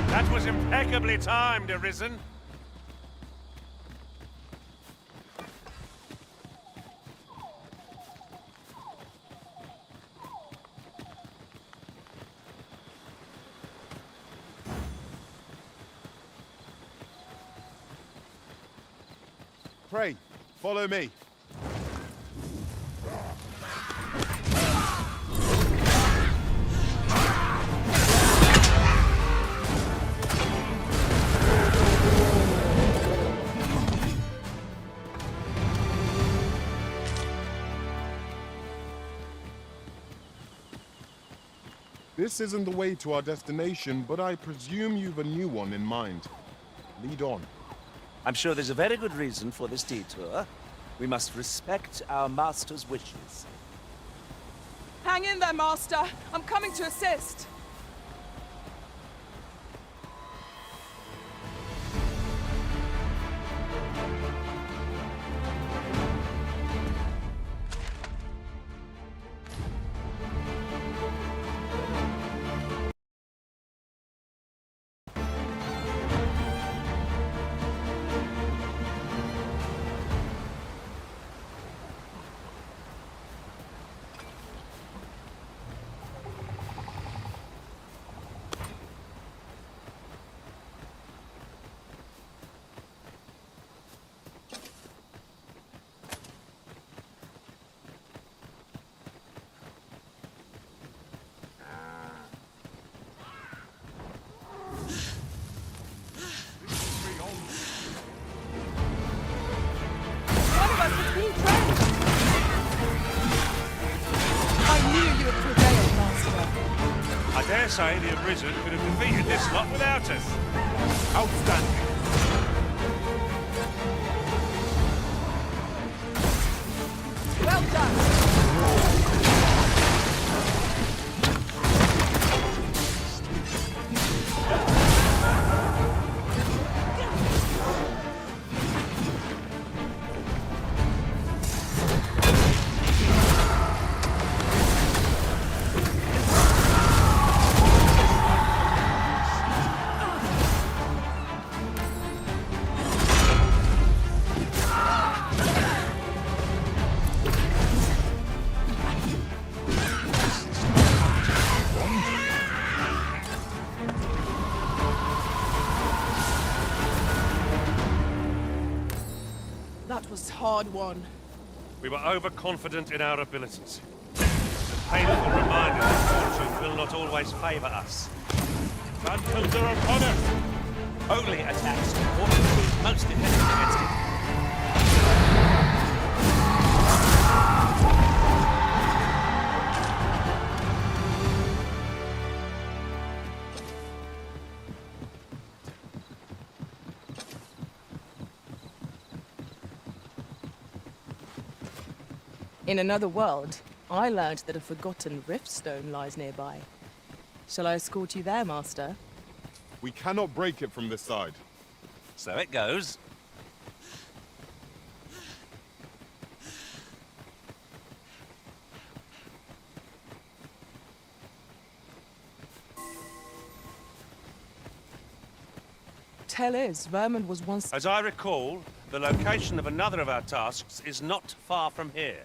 That was impeccably timed, Arisen. Pray, follow me. This isn't the way to our destination, but I presume you've a new one in mind. Lead on. I'm sure there's a very good reason for this detour. We must respect our master's wishes. Hang in there, Master. I'm coming to assist. dare say the Arisen could have defeated this lot without us. Outstanding. Well done! That was hard won. We were overconfident in our abilities. It's a painful reminder that fortune will not always favour us. Phantoms are upon us! Only attacks ought to prove most effective against it. In another world, I learned that a forgotten riftstone lies nearby. Shall I escort you there, Master? We cannot break it from this side. So it goes. Tell is, Vermund was once... As I recall, the location of another of our tasks is not far from here.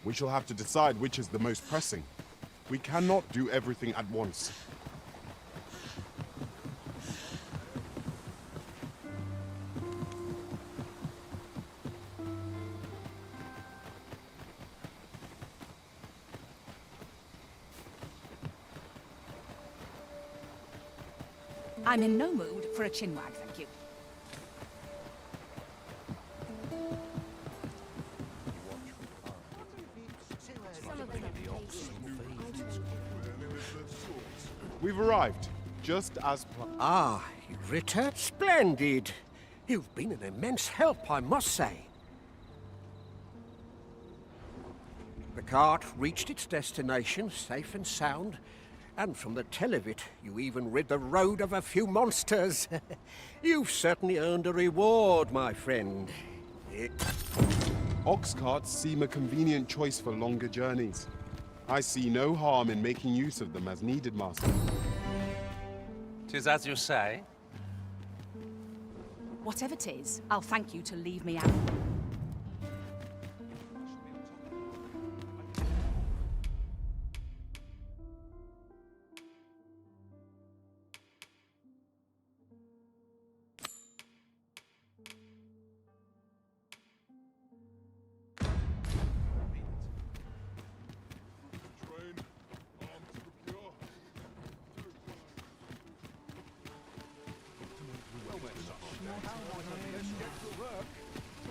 We shall have to decide which is the most pressing. We cannot do everything at once. I'm in no mood for a chinwag, thank you. We've arrived, just as planned. Ah, you returned splendid. You've been an immense help, I must say. The cart reached its destination, safe and sound, and from the tell of it, you even rid the road of a few monsters. You've certainly earned a reward, my friend. Ox carts seem a convenient choice for longer journeys. I see no harm in making use of them as needed, Master. 'Tis as you say. Whatever 'tis, I'll thank you to leave me out.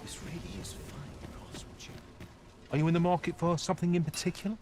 This really is fine, craftsmanship. Are you in the market for something in particular?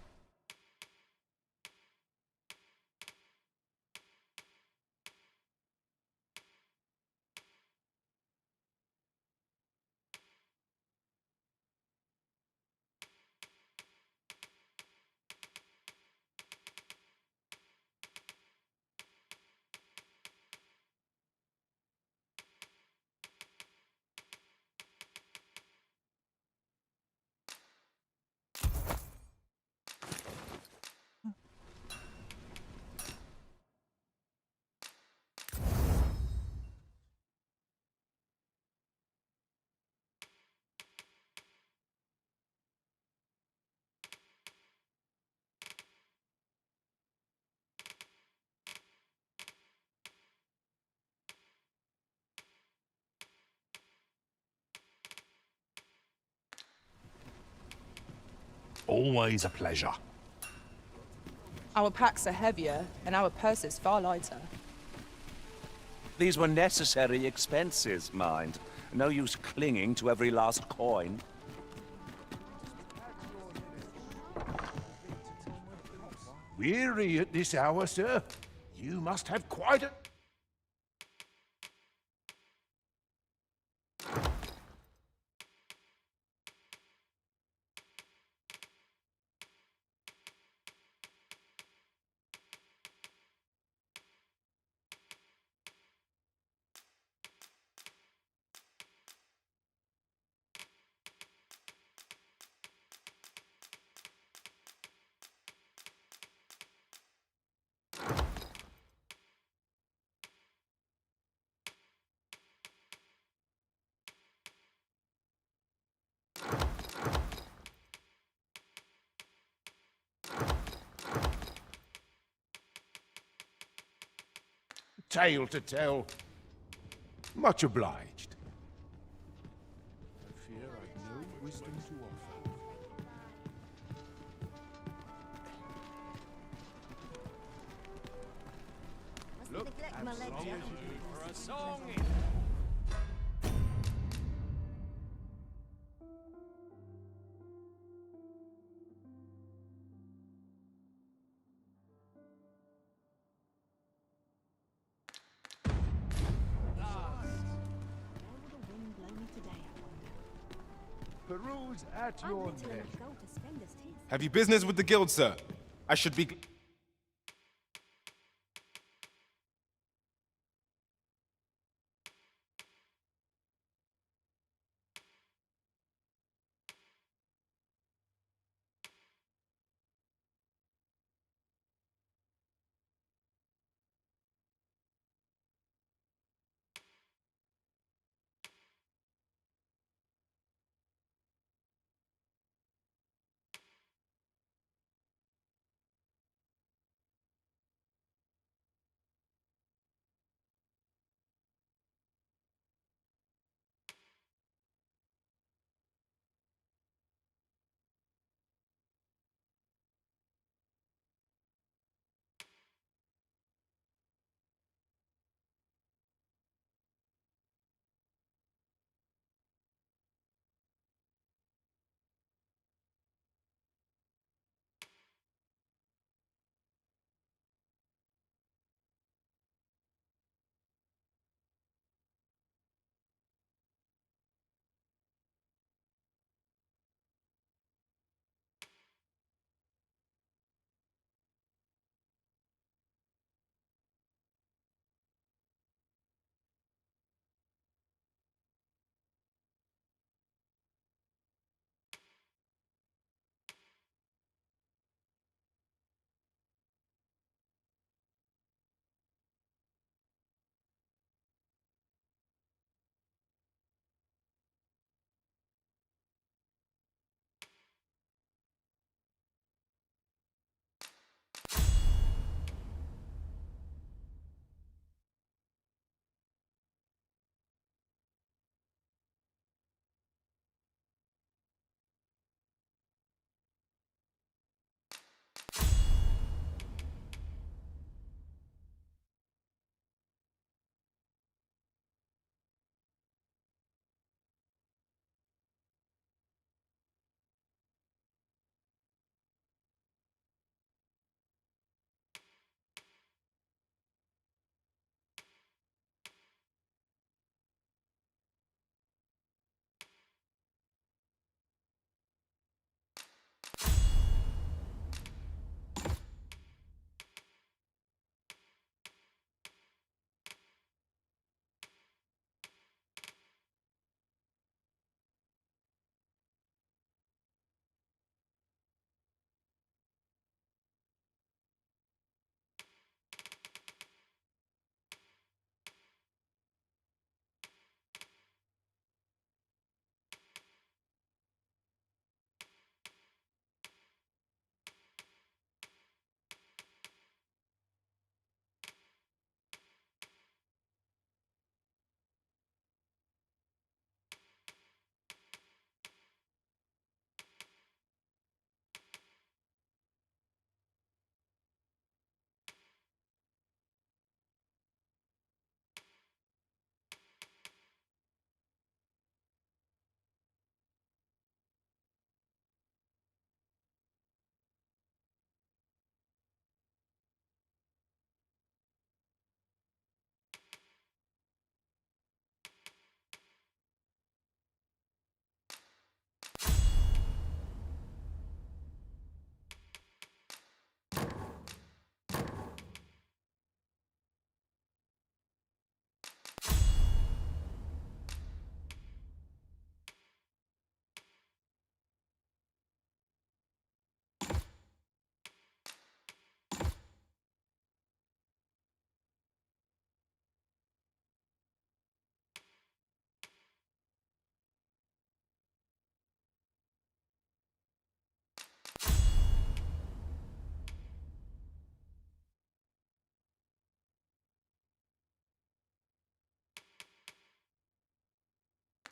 Always a pleasure. Our packs are heavier, and our purses far lighter. These were necessary expenses, mind. No use clinging to every last coin. Weary at this hour, sir? You must have quite a... tale to tell. Much obliged. I fear I've no wisdom to offer. Look, For a song. Peruse at your leisure. Have you business with the guild, sir? I should be...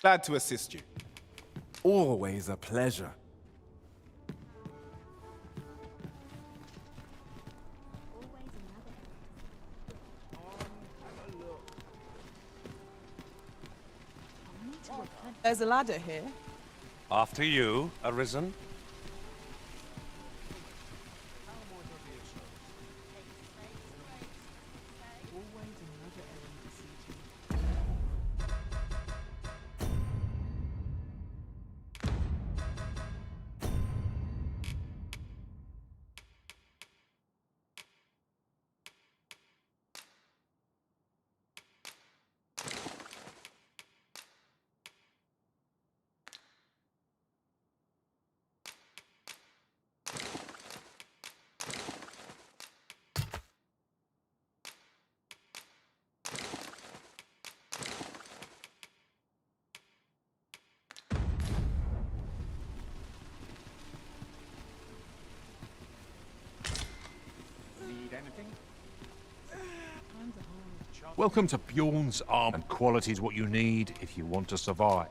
Glad to assist you. Always a pleasure. There's a ladder here. After you, Arisen. Welcome to Bjorn's Arm, and quality is what you need if you want to survive.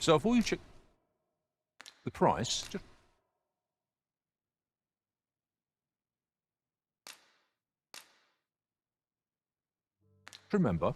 So before you check the price, just remember,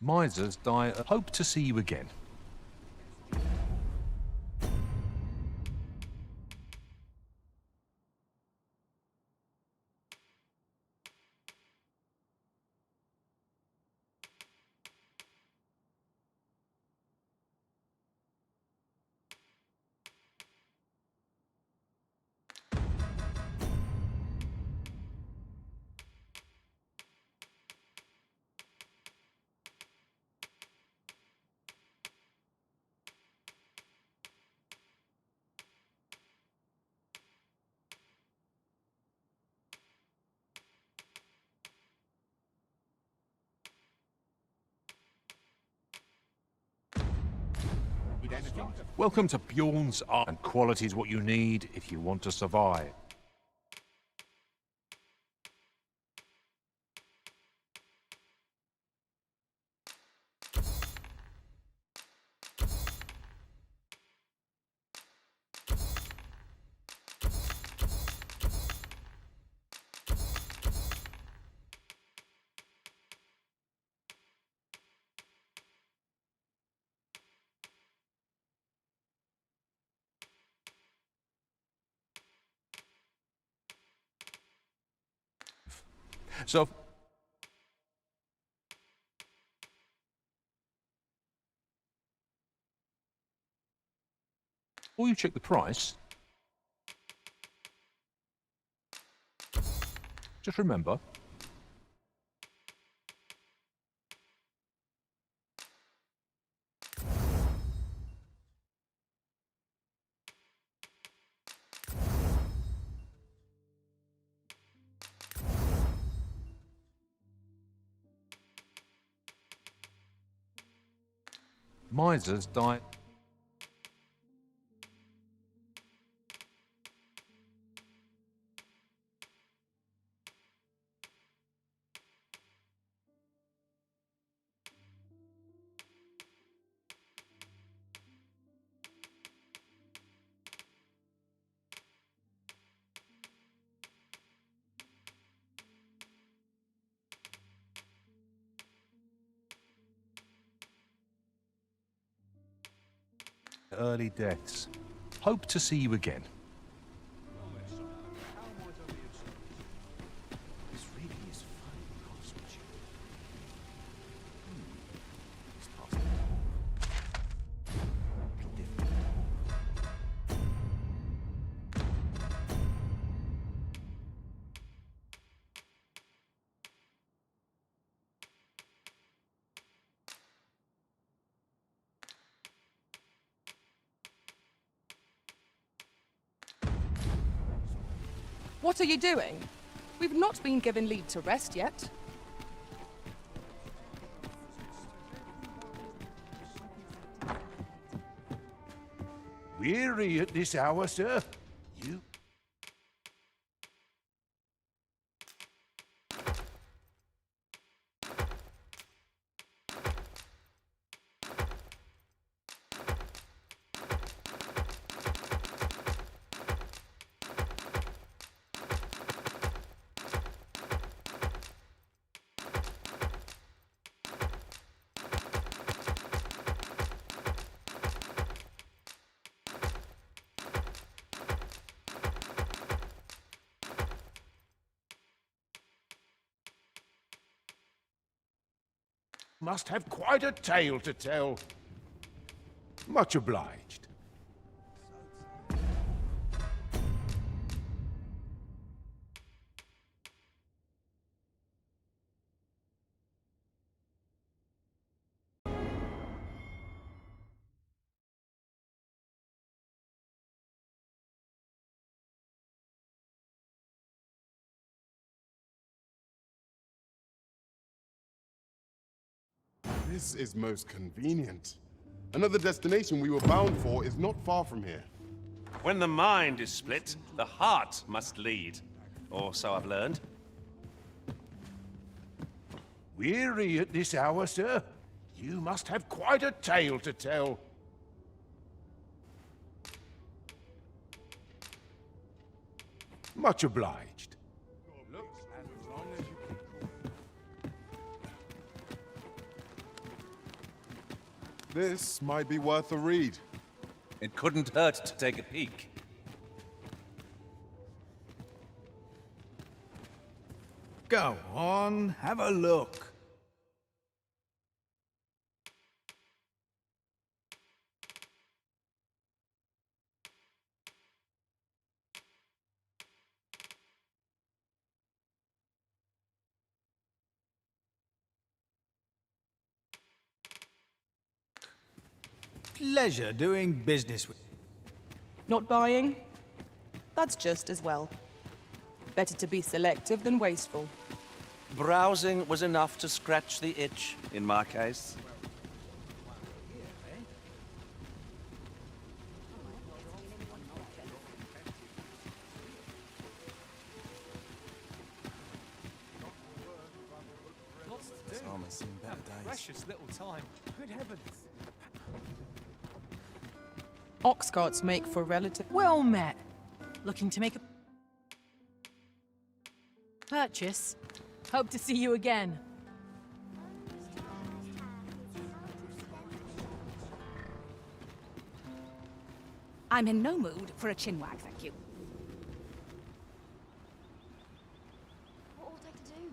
misers die. Hope to see you again. Welcome to Bjorn's Arm, and quality is what you need if you want to survive. So, before you check the price, just remember, misers die. Early deaths. Hope to see you again. This really is fun, honest with you. It's possible. What are you doing? We've not been given leave to rest yet. Weary at this hour, sir? You... Must have quite a tale to tell. Much obliged. This is most convenient. Another destination we were bound for is not far from here. When the mind is split, the heart must lead. Or so I've learned. Weary at this hour, sir? You must have quite a tale to tell. Much obliged. This might be worth a read. It couldn't hurt to take a peek. Go on, have a look. Pleasure doing business with... Not buying? That's just as well. Better to be selective than wasteful. Browsing was enough to scratch the itch, in my case. Almost seen better days. Precious little time. Good heavens. Ox carts make for relative... Well met. Looking to make a purchase? Hope to see you again. I'm in no mood for a chinwag, thank you. What ought I to do?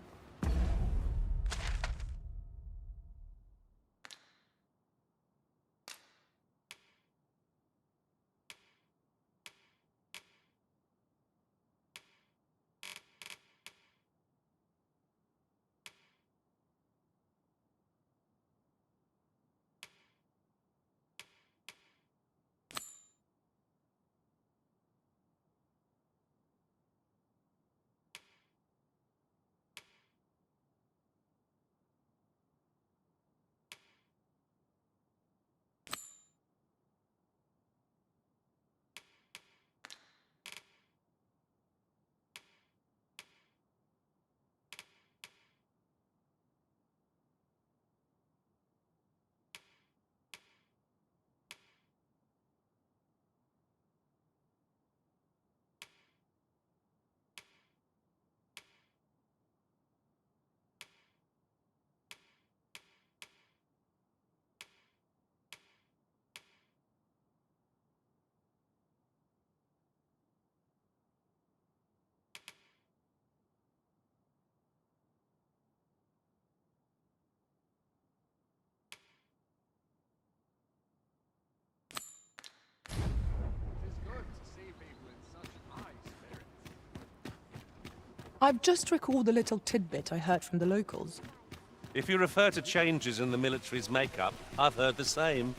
I've just recalled a little tidbit I heard from the locals. If you refer to changes in the military's makeup, I've heard the same.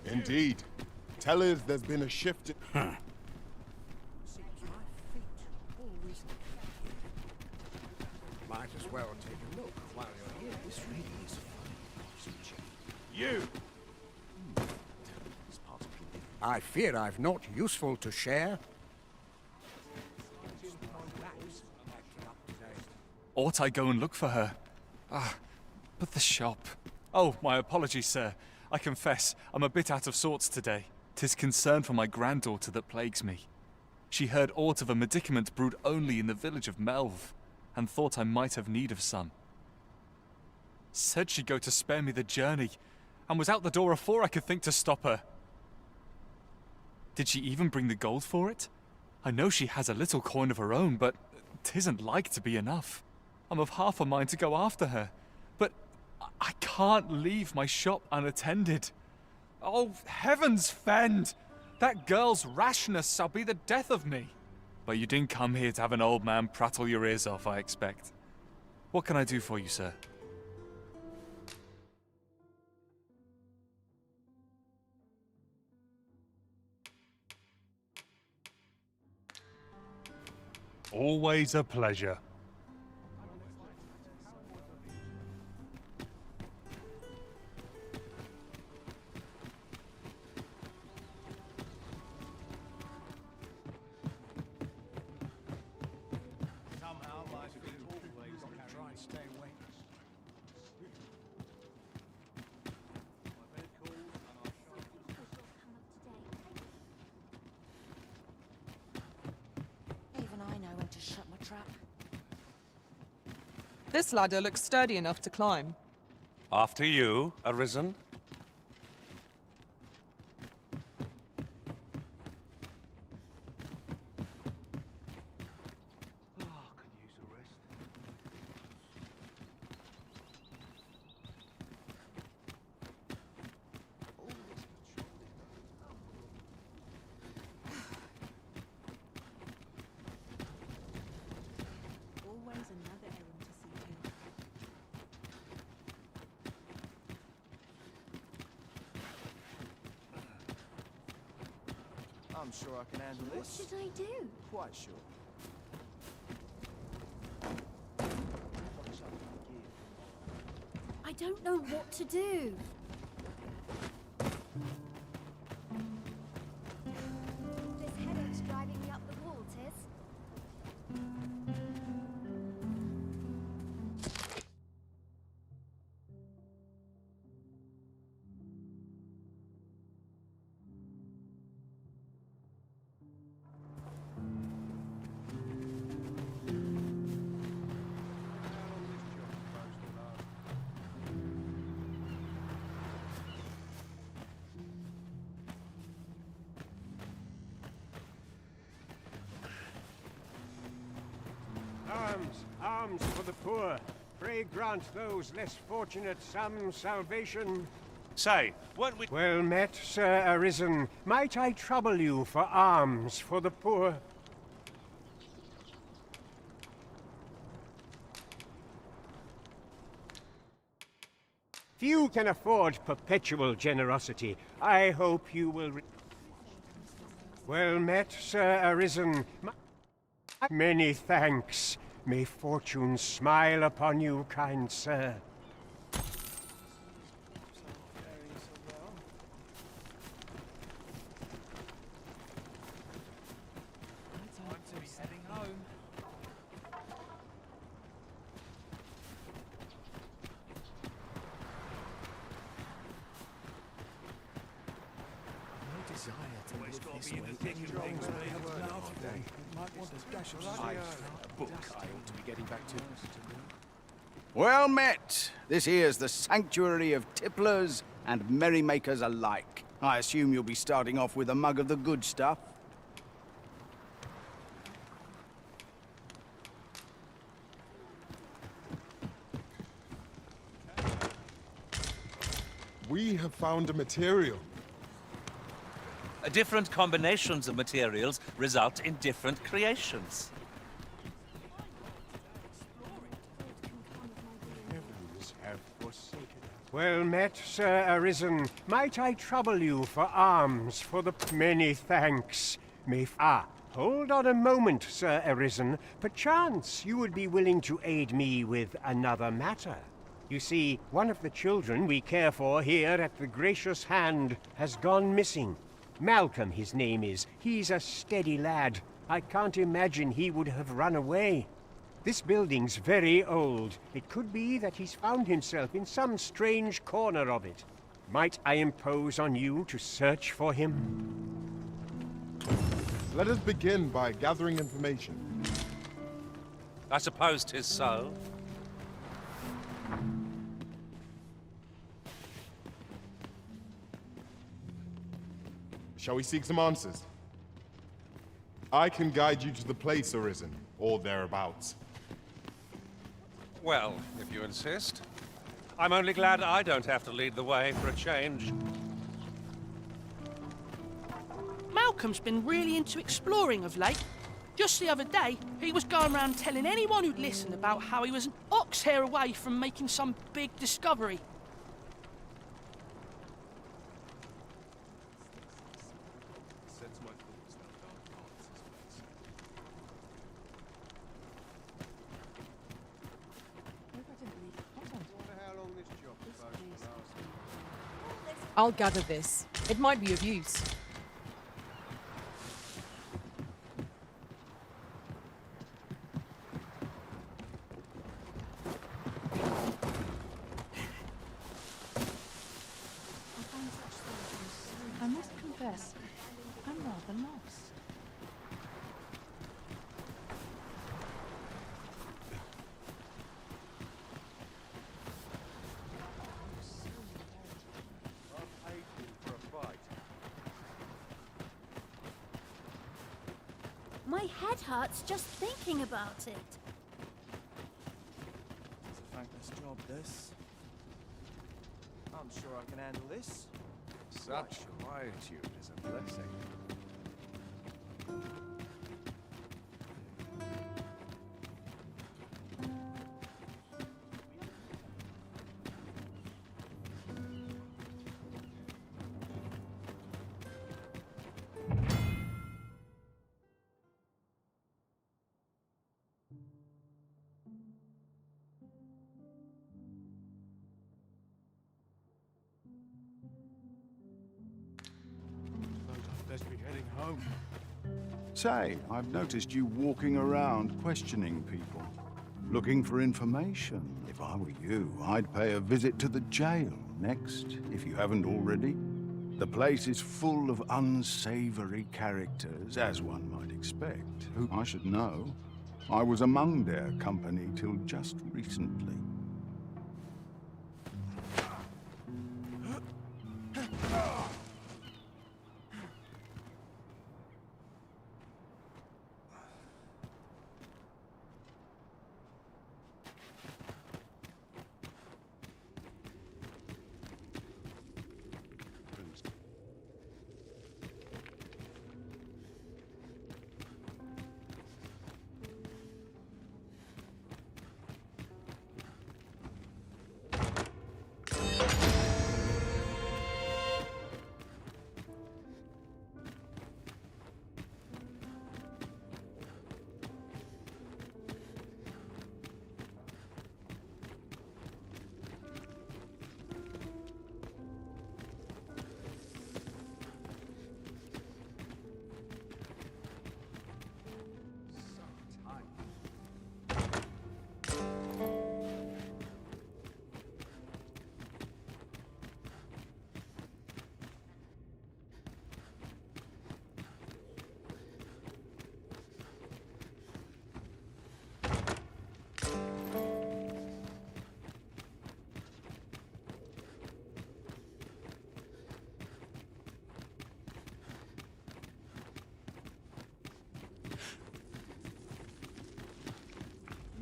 Indeed. Tell us there's been a shift. Might as well take a look while you're here. This really is fun. You! I fear I've not useful to share. Ought I go and look for her? Ah, but the shop. Oh, my apologies, sir. I confess, I'm a bit out of sorts today. 'Tis concern for my granddaughter that plagues me. She heard aught of a medicament brewed only in the village of Melve, and thought I might have need of some. Said she'd go to spare me the journey, and was out the door afore I could think to stop her. Did she even bring the gold for it? I know she has a little coin of her own, but 'tisn't like to be enough. I'm of half a mind to go after her, but I can't leave my shop unattended. Oh, heavens fend! That girl's rashness shall be the death of me. But you didn't come here to have an old man prattle your ears off, I expect. What can I do for you, sir? Always a pleasure. This ladder looks sturdy enough to climb. After you, Arisen. I'm sure I can handle this. What should I do? Quite sure. I don't know what to do. This headache's driving me up the wall, Tiz. Arms for the poor. Pray grant those less fortunate some salvation. Say, weren't we... Well met, Sir Arisen. Might I trouble you for alms for the poor? Few can afford perpetual generosity. I hope you will... Well met, Sir Arisen. Many thanks. May fortune smile upon you, kind sir. Well met. This here's the sanctuary of tipplers and merrymakers alike. I assume you'll be starting off with a mug of the good stuff. We have found a material. Different combinations of materials result in different creations. Well met, Sir Arisen. Might I trouble you for alms for the many thanks? Hold on a moment, Sir Arisen. Perchance you would be willing to aid me with another matter. You see, one of the children we care for here at the Gracious Hand has gone missing. Malcolm, his name is. He's a steady lad. I can't imagine he would have run away. This building's very old. It could be that he's found himself in some strange corner of it. Might I impose on you to search for him? Let us begin by gathering information. I suppose 'tis so. Shall we seek some answers? I can guide you to the place, Arisen, or thereabouts. Well, if you insist. I'm only glad I don't have to lead the way for a change. Malcolm's been really into exploring of late. Just the other day, he was going around telling anyone who'd listen about how he was an ox hair away from making some big discovery. I'll gather this. It might be of use. I must confess, I'm rather lost. My head hurts just thinking about it. It's a thankless job, this. I'm sure I can handle this. Such quietude is a blessing. Best be heading home. Say, I've noticed you walking around questioning people, looking for information. If I were you, I'd pay a visit to the jail next, if you haven't already. The place is full of unsavory characters, as one might expect, who I should know. I was among their company till just recently.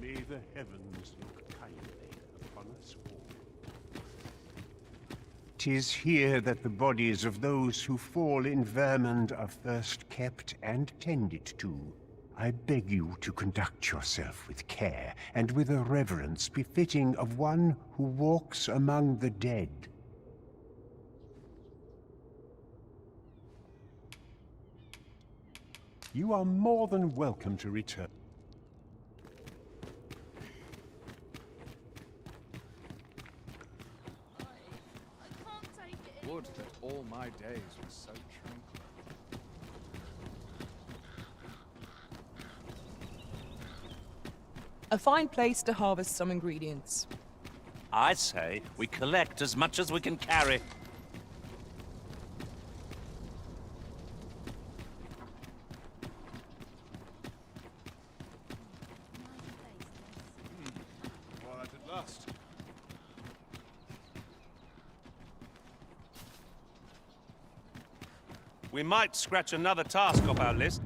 May the heavens look kindly upon us all. 'Tis here that the bodies of those who fall in Vermund are first kept and tended to. I beg you to conduct yourself with care and with a reverence befitting of one who walks among the dead. You are more than welcome to return. Would that all my days were so tranquil. A fine place to harvest some ingredients. I say we collect as much as we can carry. Quiet at last. We might scratch another task off our list.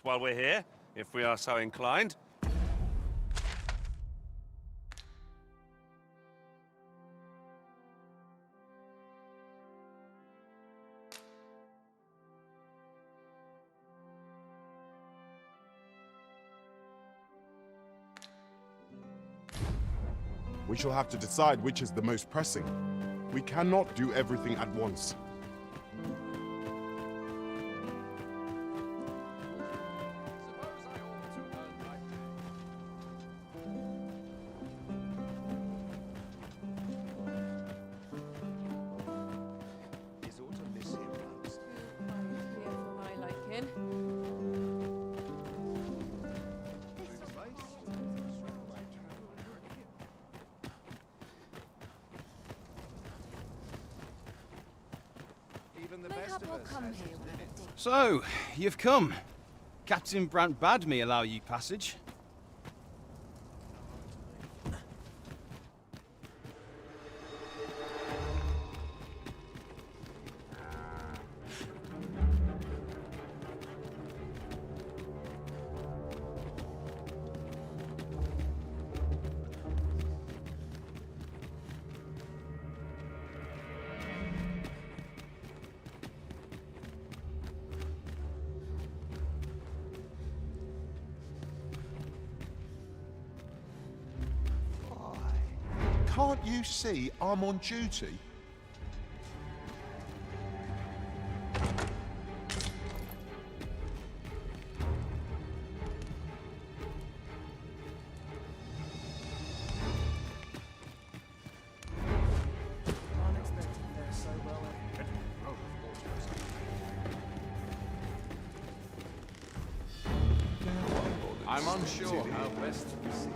While we're here, if we are so inclined. We shall have to decide which is the most pressing. We cannot do everything at once. So, you've come. Captain Brant bade me allow you passage. Can't you see I'm on duty? I'm unsure how best to proceed.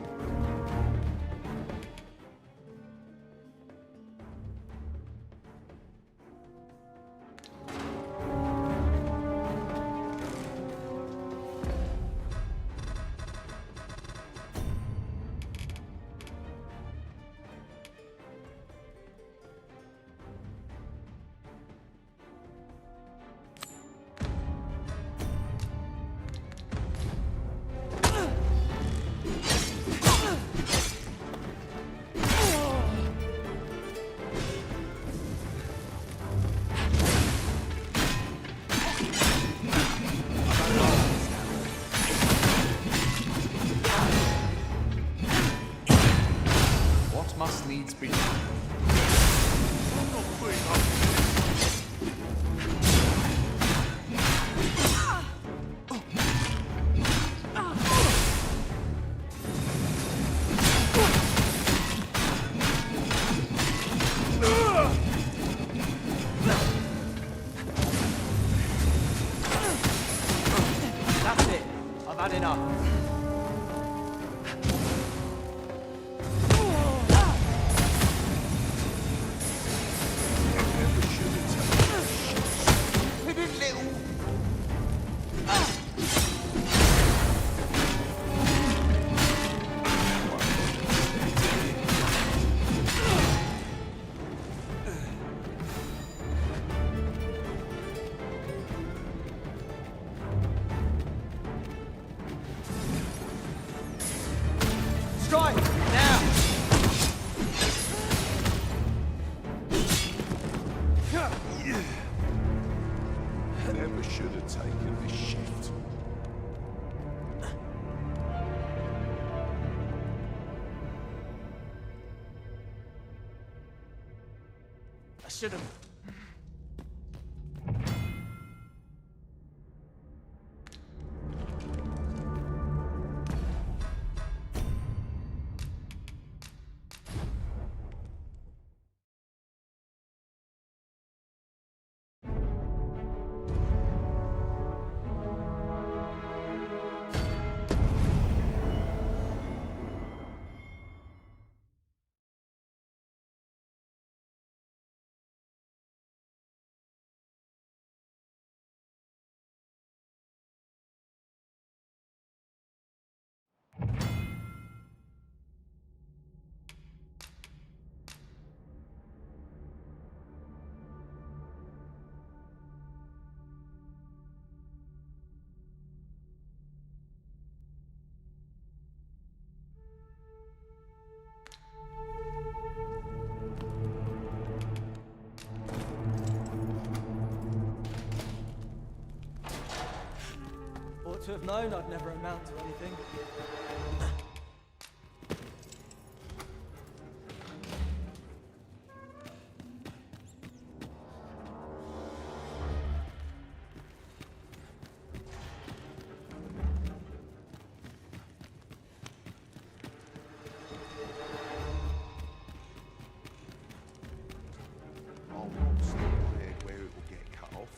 Must needs be. That's it. I've had enough. never should have taken this shift. I should have. Ought to have known I'd never amount to anything. I'll not stick my head where it will get cut off.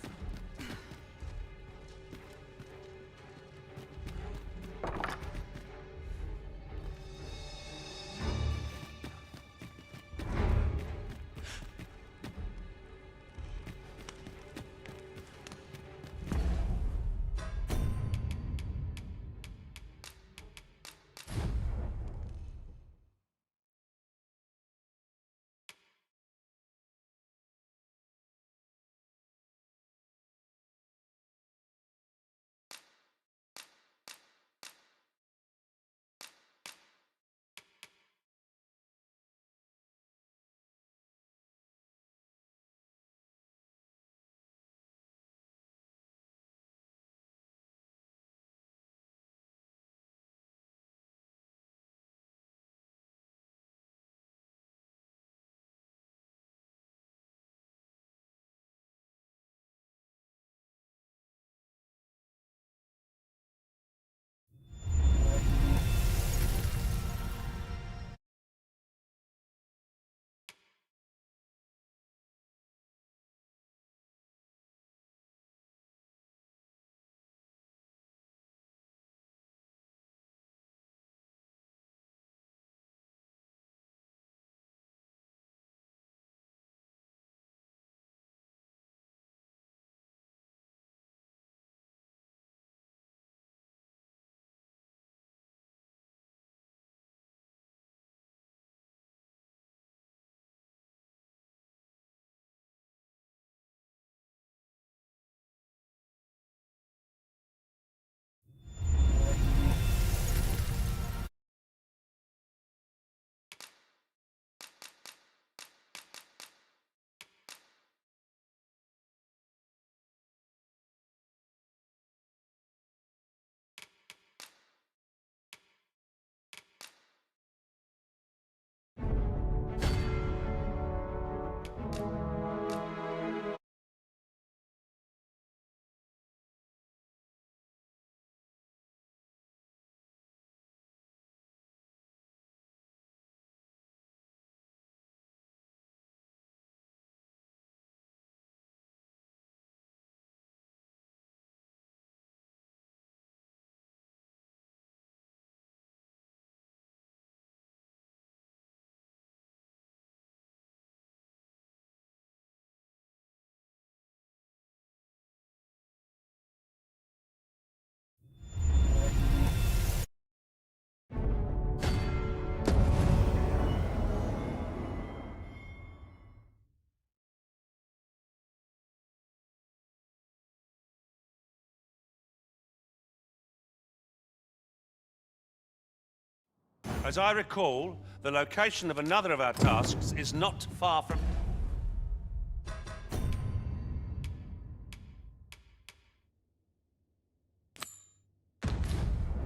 As I recall, the location of another of our tasks is not far from...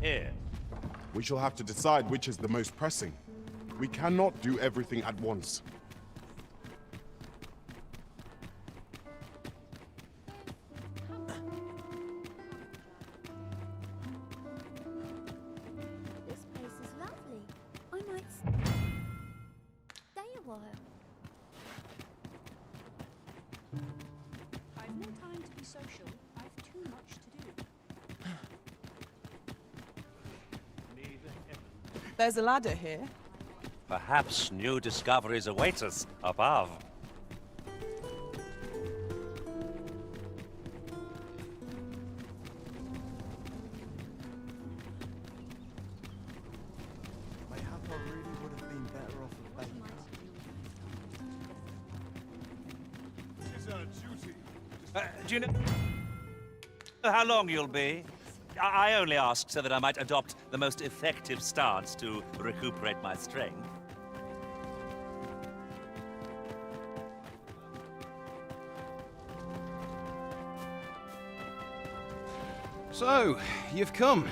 here. We shall have to decide which is the most pressing. We cannot do everything at once. This place is lovely. I might stay a while. I've no time to be social. I've too much to do. There's a ladder here. Perhaps new discoveries await us above. Mayhap I really would have been better off a baker. It is our duty. Do you know how long you'll be? I only asked so that I might adopt the most effective stance to recuperate my strength. So, you've come.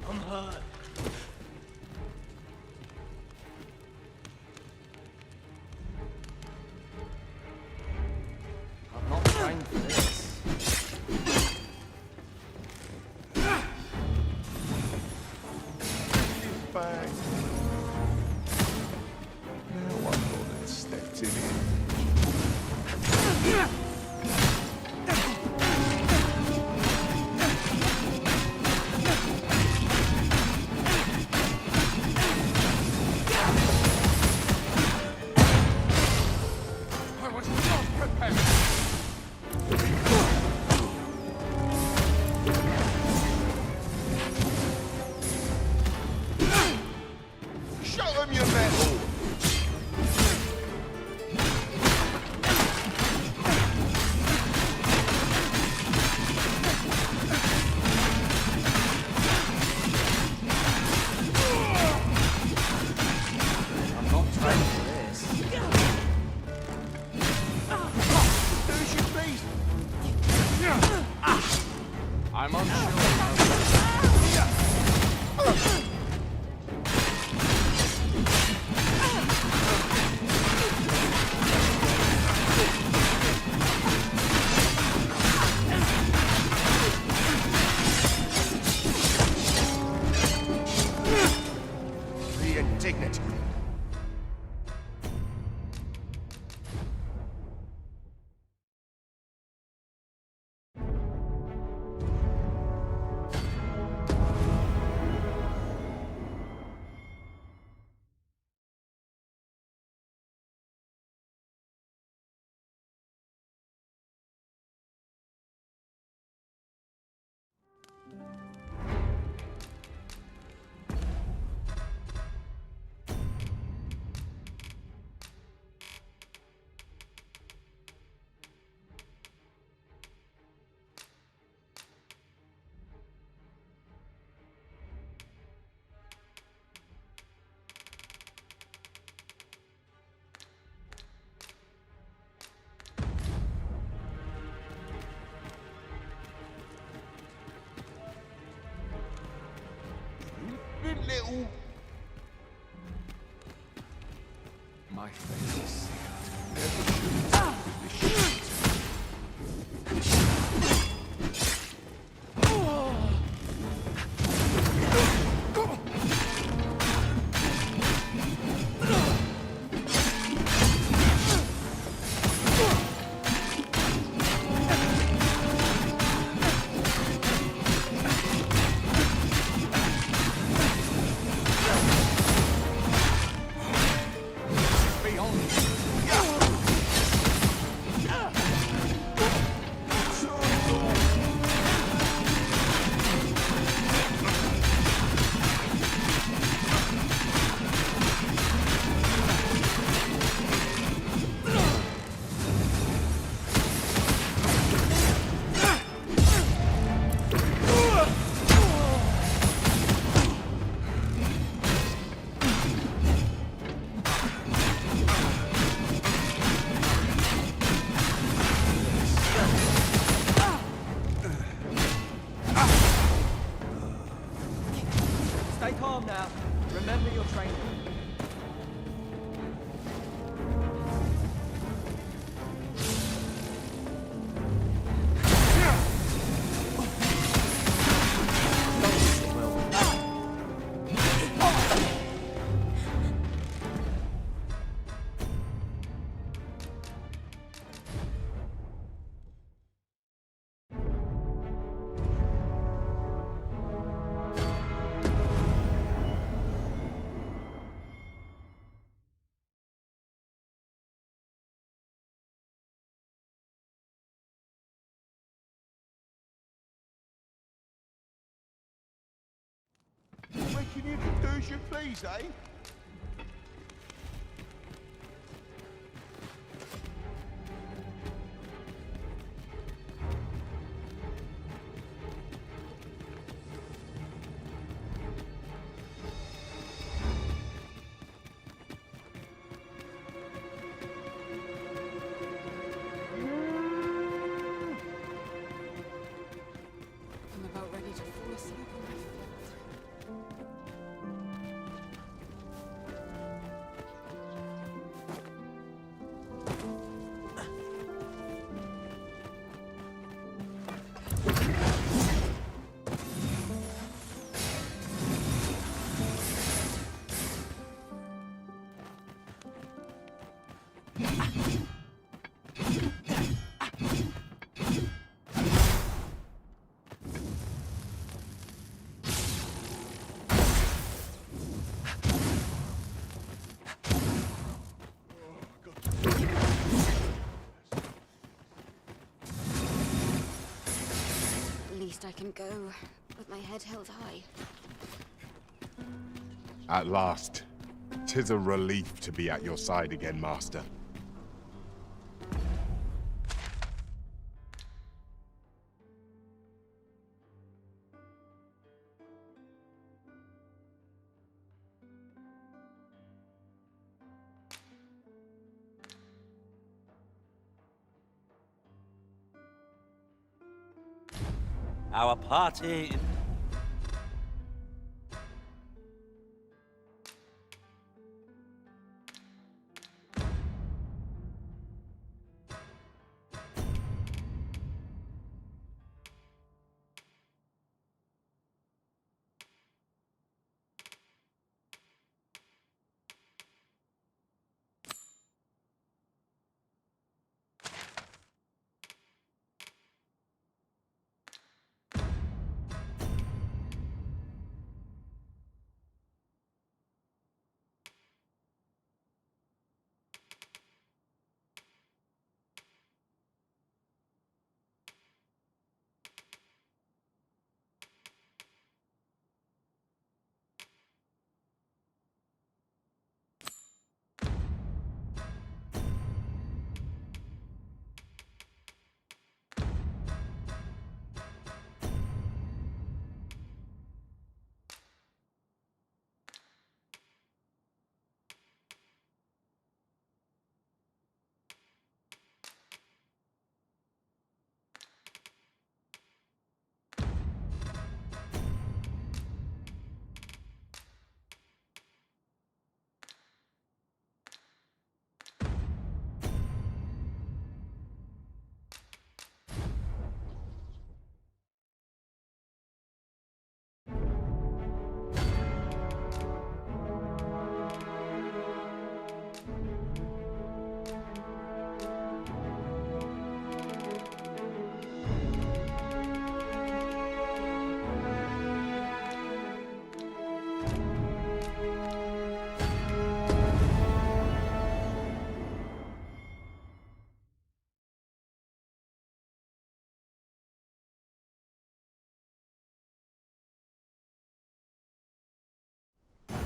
I'm hurt. I'm not trained for this. Back. Now I thought I'd stepped in it. Show him your metal! I'm not trained for this. There's your beast! I'm unsure. Be indignant. Little. My face is sealed. Stay calm now. Remember your training. Reckon you can do as you please, eh? I'm about ready to fall asleep on my feet. Least I can go with my head held high. At last. 'Tis a relief to be at your side again, Master. Our party...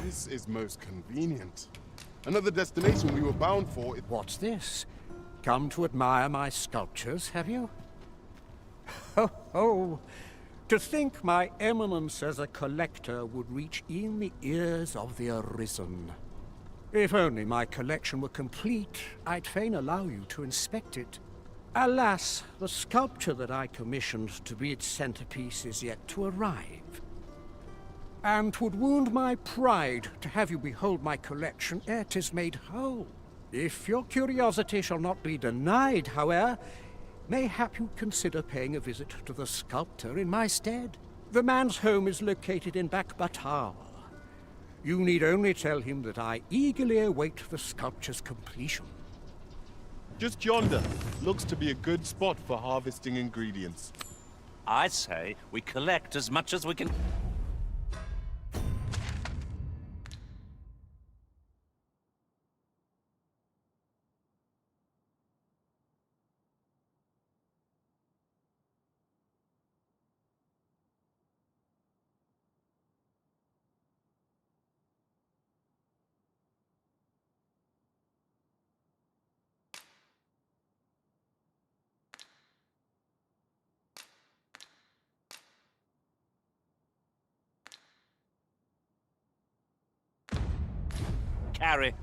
This is most convenient. Another destination we were bound for. What's this? Come to admire my sculptures, have you? Ho ho! To think my eminence as a collector would reach in the ears of the Arisen. If only my collection were complete, I'd fain allow you to inspect it. Alas, the sculpture that I commissioned to be its centerpiece is yet to arrive. and 'twould wound my pride to have you behold my collection ere 'tis made whole. If your curiosity shall not be denied, however, mayhap you'd consider paying a visit to the sculptor in my stead. The man's home is located in Bakbatar. You need only tell him that I eagerly await the sculpture's completion. Just yonder. Looks to be a good spot for harvesting ingredients. I say we collect as much as we can. Carry.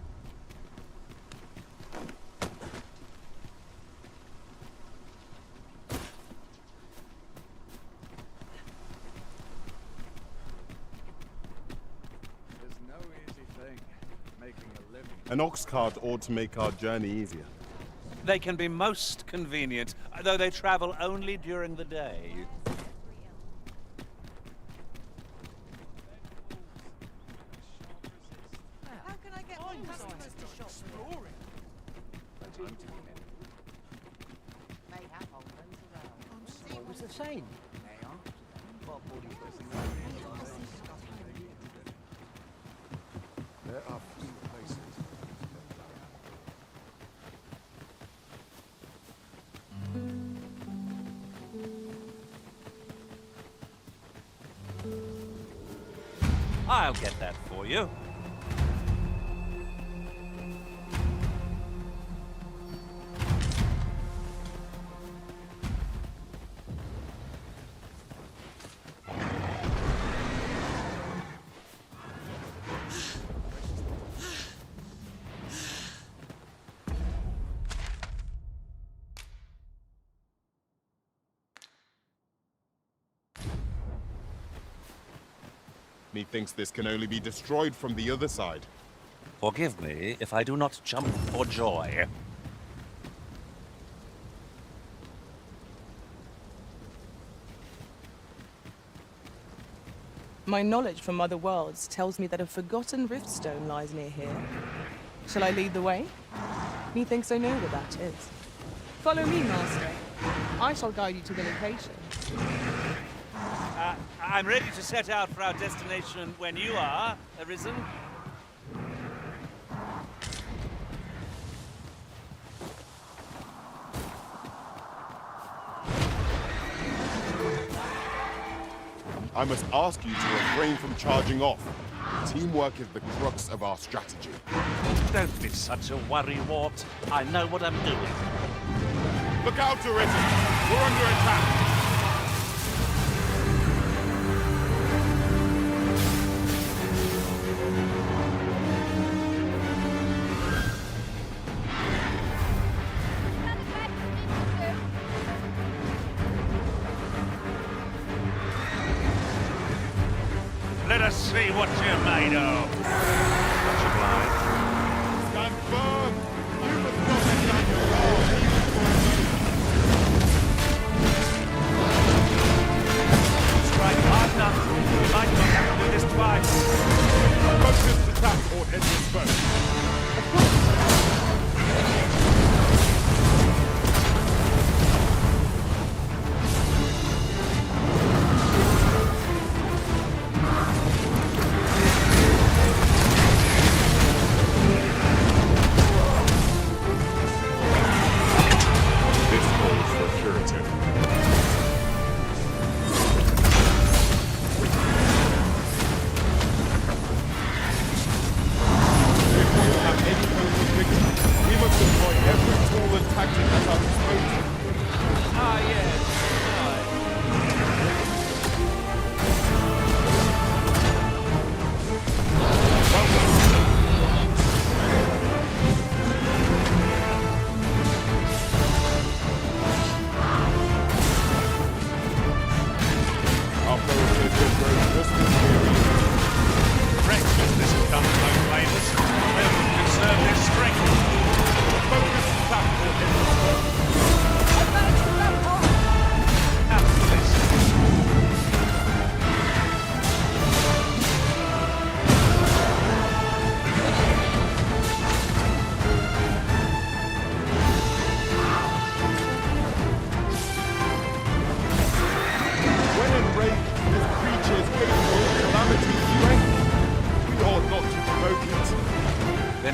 There's no easy thing, making a living. An ox cart ought to make our journey easier. They can be most convenient, though they travel only during the day. How can I get more customers to shop? Exploring. It was the same. There are few places. I'll get that for you. Methinks this can only be destroyed from the other side. Forgive me if I do not jump for joy. My knowledge from other worlds tells me that a forgotten riftstone lies near here. Shall I lead the way? Methinks I know where that is. Follow me, Master. I shall guide you to the location. I'm ready to set out for our destination when you are, Arisen. I must ask you to refrain from charging off. Teamwork is the crux of our strategy. Don't be such a worrywart. I know what I'm doing. Look out, Arisen! We're under attack! Let us see what you're made of. Much obliged. Stand firm! You must not let down your guard, Strike hard enough. We might not have to do this twice. Focus attack or end this first.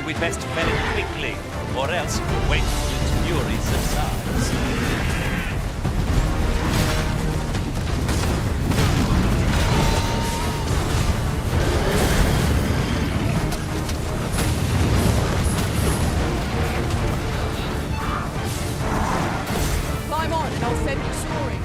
we'd best fell it quickly, or else wait till its fury subsides. Climb on and I'll send you soaring.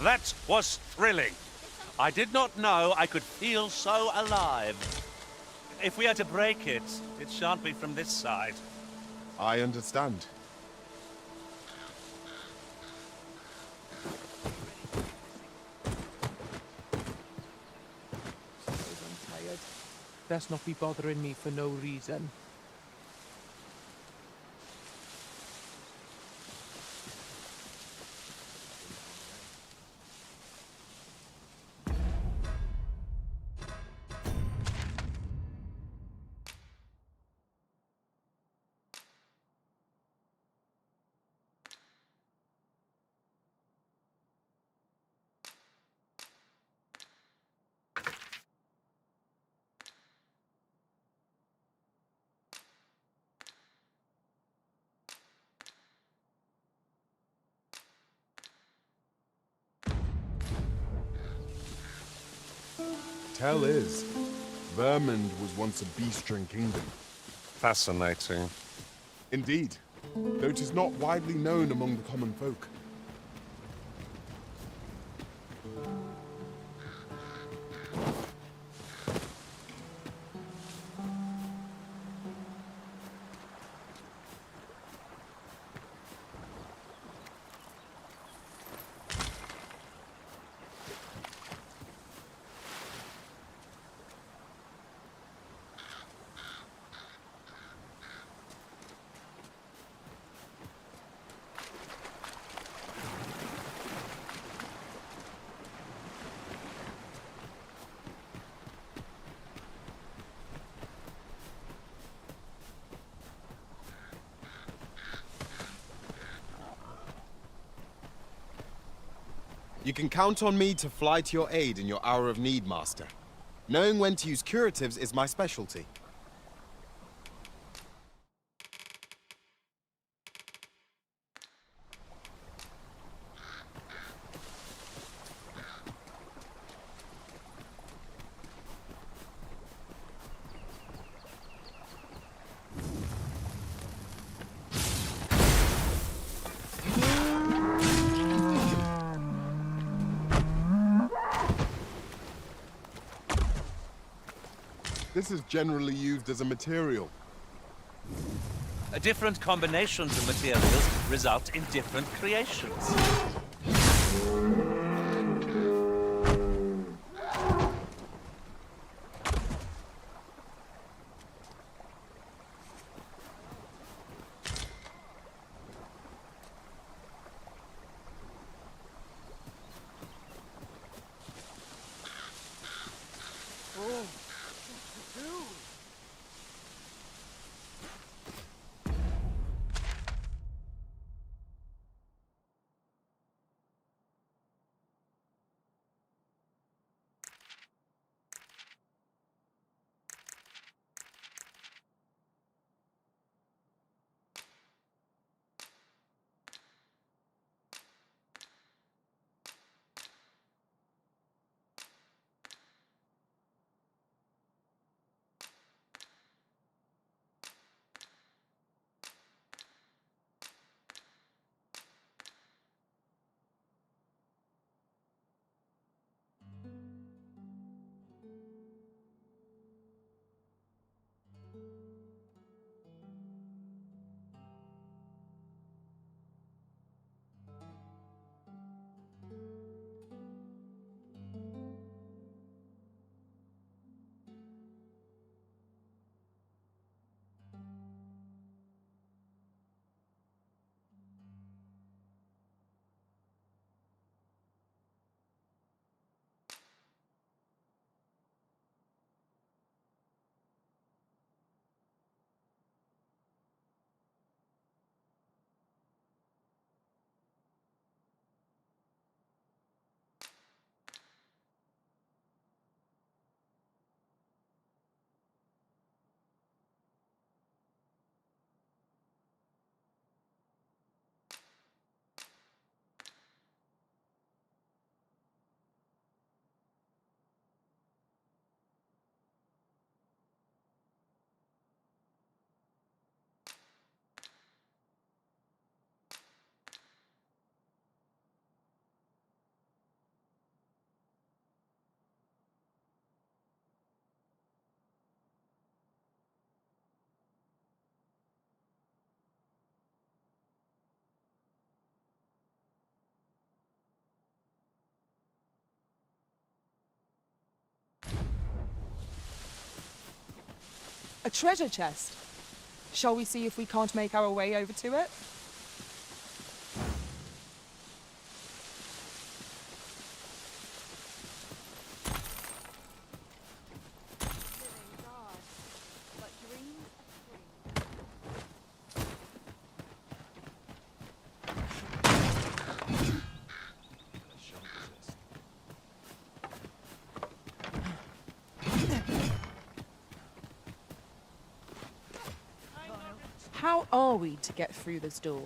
That was thrilling. I did not know I could feel so alive. If we are to break it, it shan't be from this side. I understand. Suppose I'm tired. Best not be bothering me for no reason. Tell is, Vermund was once a beast-ridden kingdom. Fascinating. Indeed, though it is not widely known among the common folk. You can count on me to fly to your aid in your hour of need, Master. Knowing when to use curatives is my specialty. This is generally used as a material. Different combinations of materials result in different creations. A treasure chest. Shall we see if we can't make our way over to it? How are we to get through this door?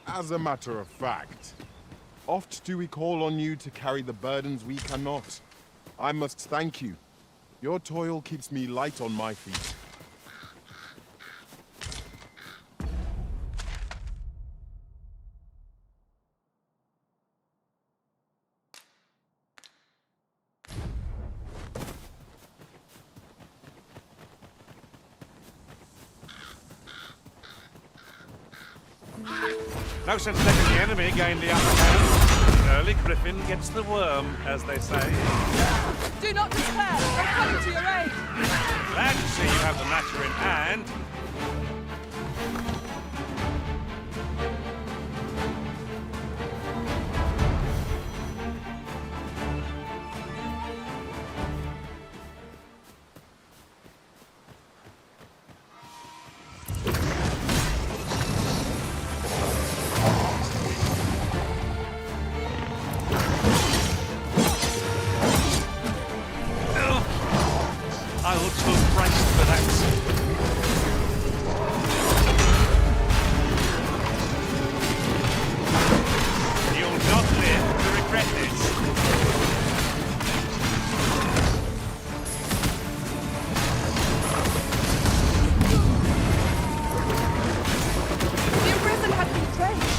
As a matter of fact, oft do we call on you to carry the burdens we cannot. I must thank you. Your toil keeps me light on my feet. No sense letting the enemy gain the upper hand. Early Griffin gets the worm, as they say. Do not despair! I'm coming to your aid! Glad to see you have the matter in hand. I ought to have braced for that. You'll not live to regret this. The prison had been drenched!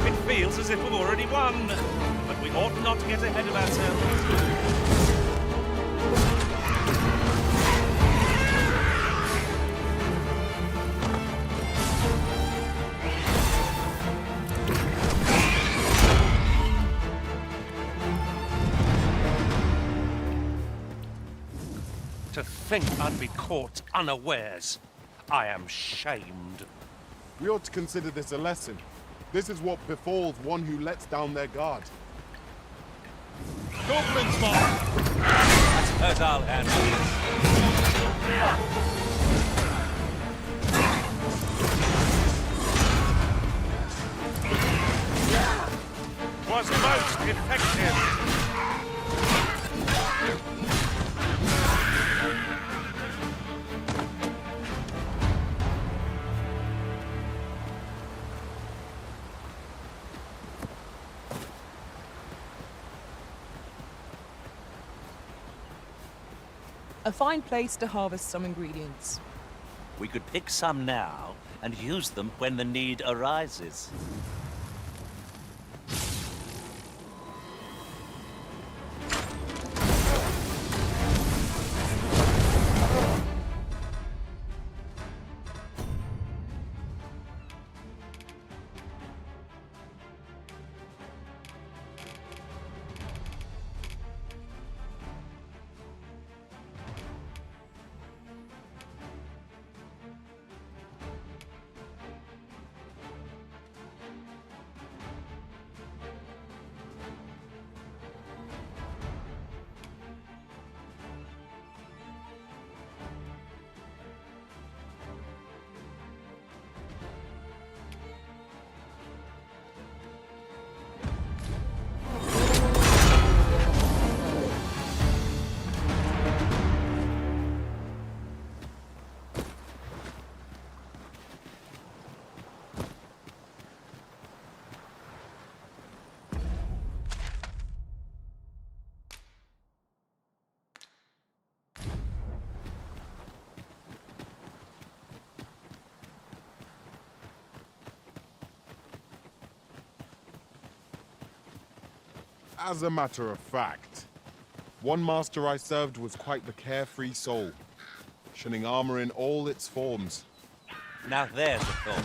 It feels as if we've already won, but we ought not get ahead of ourselves. To think I'd be caught unawares. I am shamed. We ought to consider this a lesson. This is what befalls one who lets down their guard. Goblins, Mark! I suppose I'll handle this. Was most effective. A fine place to harvest some ingredients. We could pick some now and use them when the need arises. As a matter of fact, one master I served was quite the carefree soul, shunning armor in all its forms. Now there's a thought.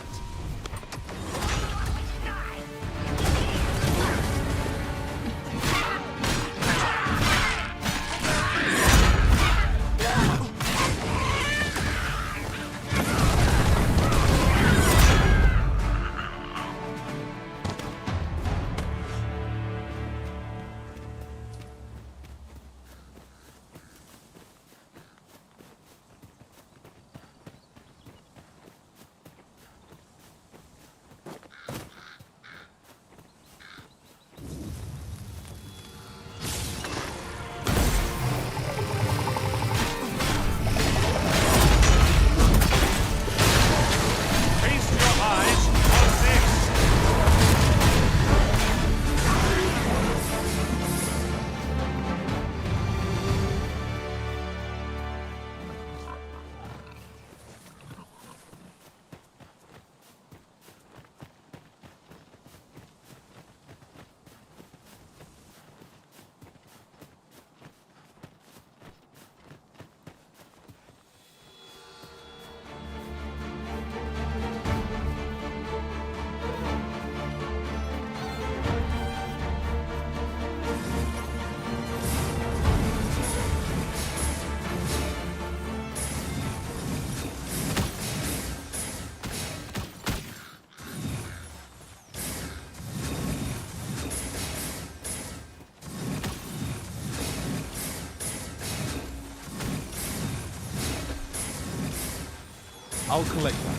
I'll collect that.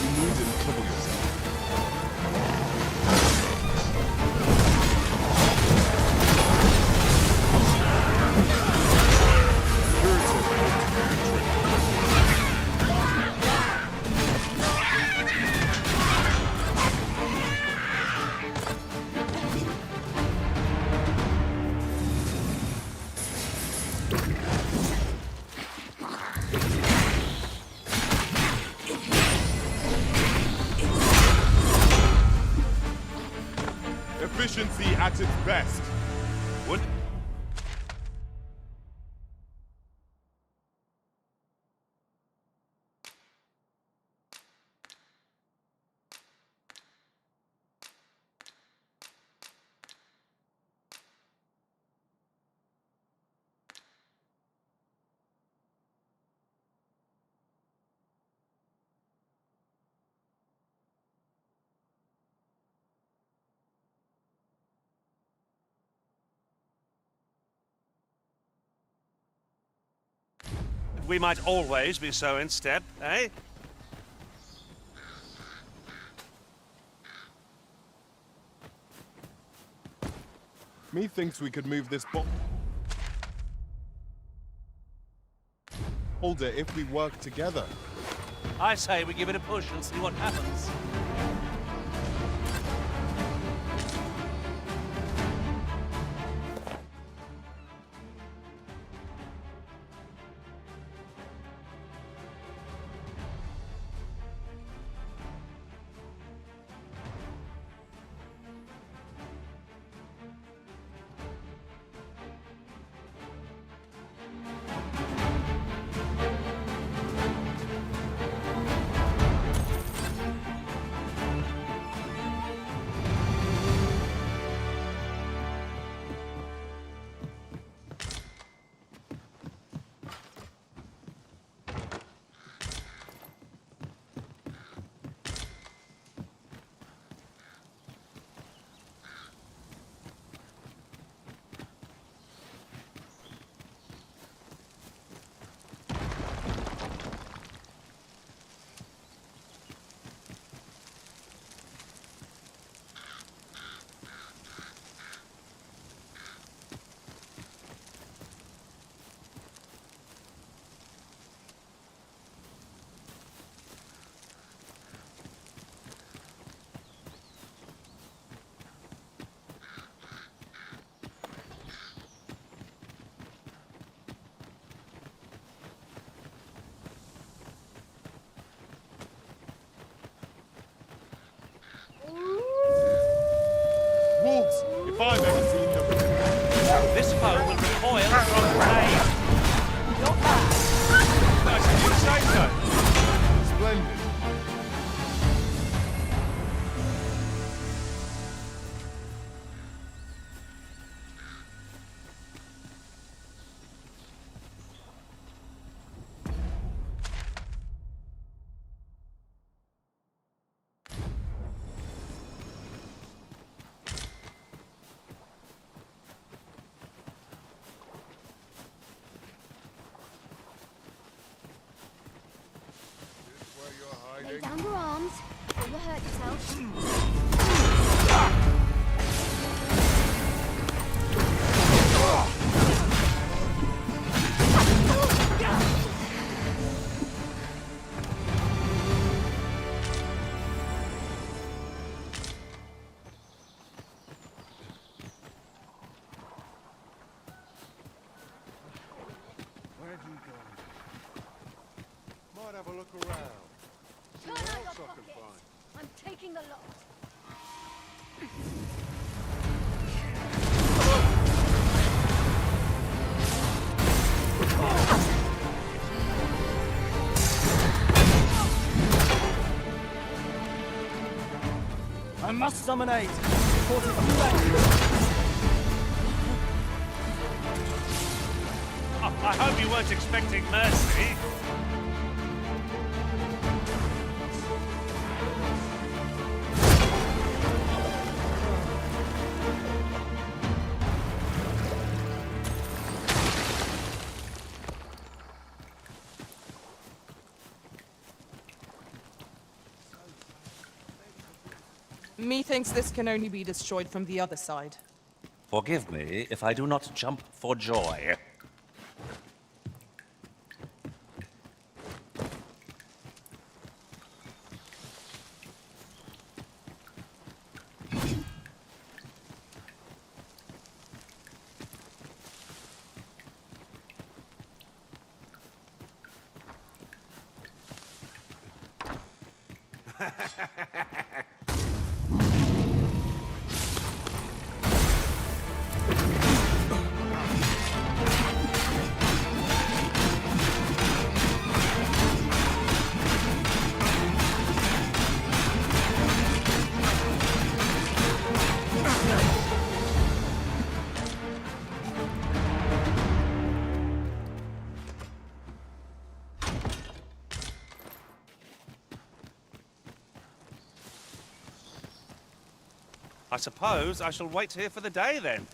You needn't trouble yourself. Efficiency at its best. Would we might always be so in step, eh? Methinks we could move this boulder if we work together. I say we give it a push and see what happens. Splendid. Lay down your arms, or you'll hurt yourself. Where'd you go? Might have a look around. See Turn what out else your I can pockets. find. I'm taking the lot. I must summon aid. Report it from back. I hope you weren't expecting mercy. Methinks this can only be destroyed from the other side. Forgive me if I do not jump for joy. I suppose I shall wait here for the day then.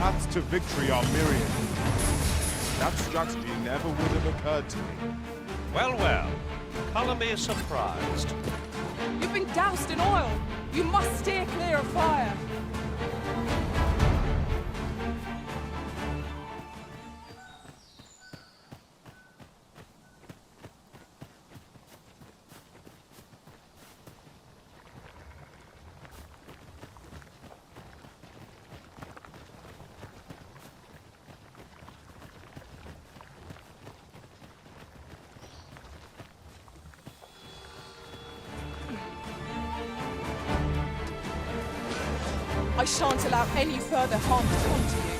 Paths to victory are myriad. That strategy never would have occurred to me. Well, well. Colour me surprised. You've been doused in oil. You must steer clear of fire. I shan't allow any further harm to come to you.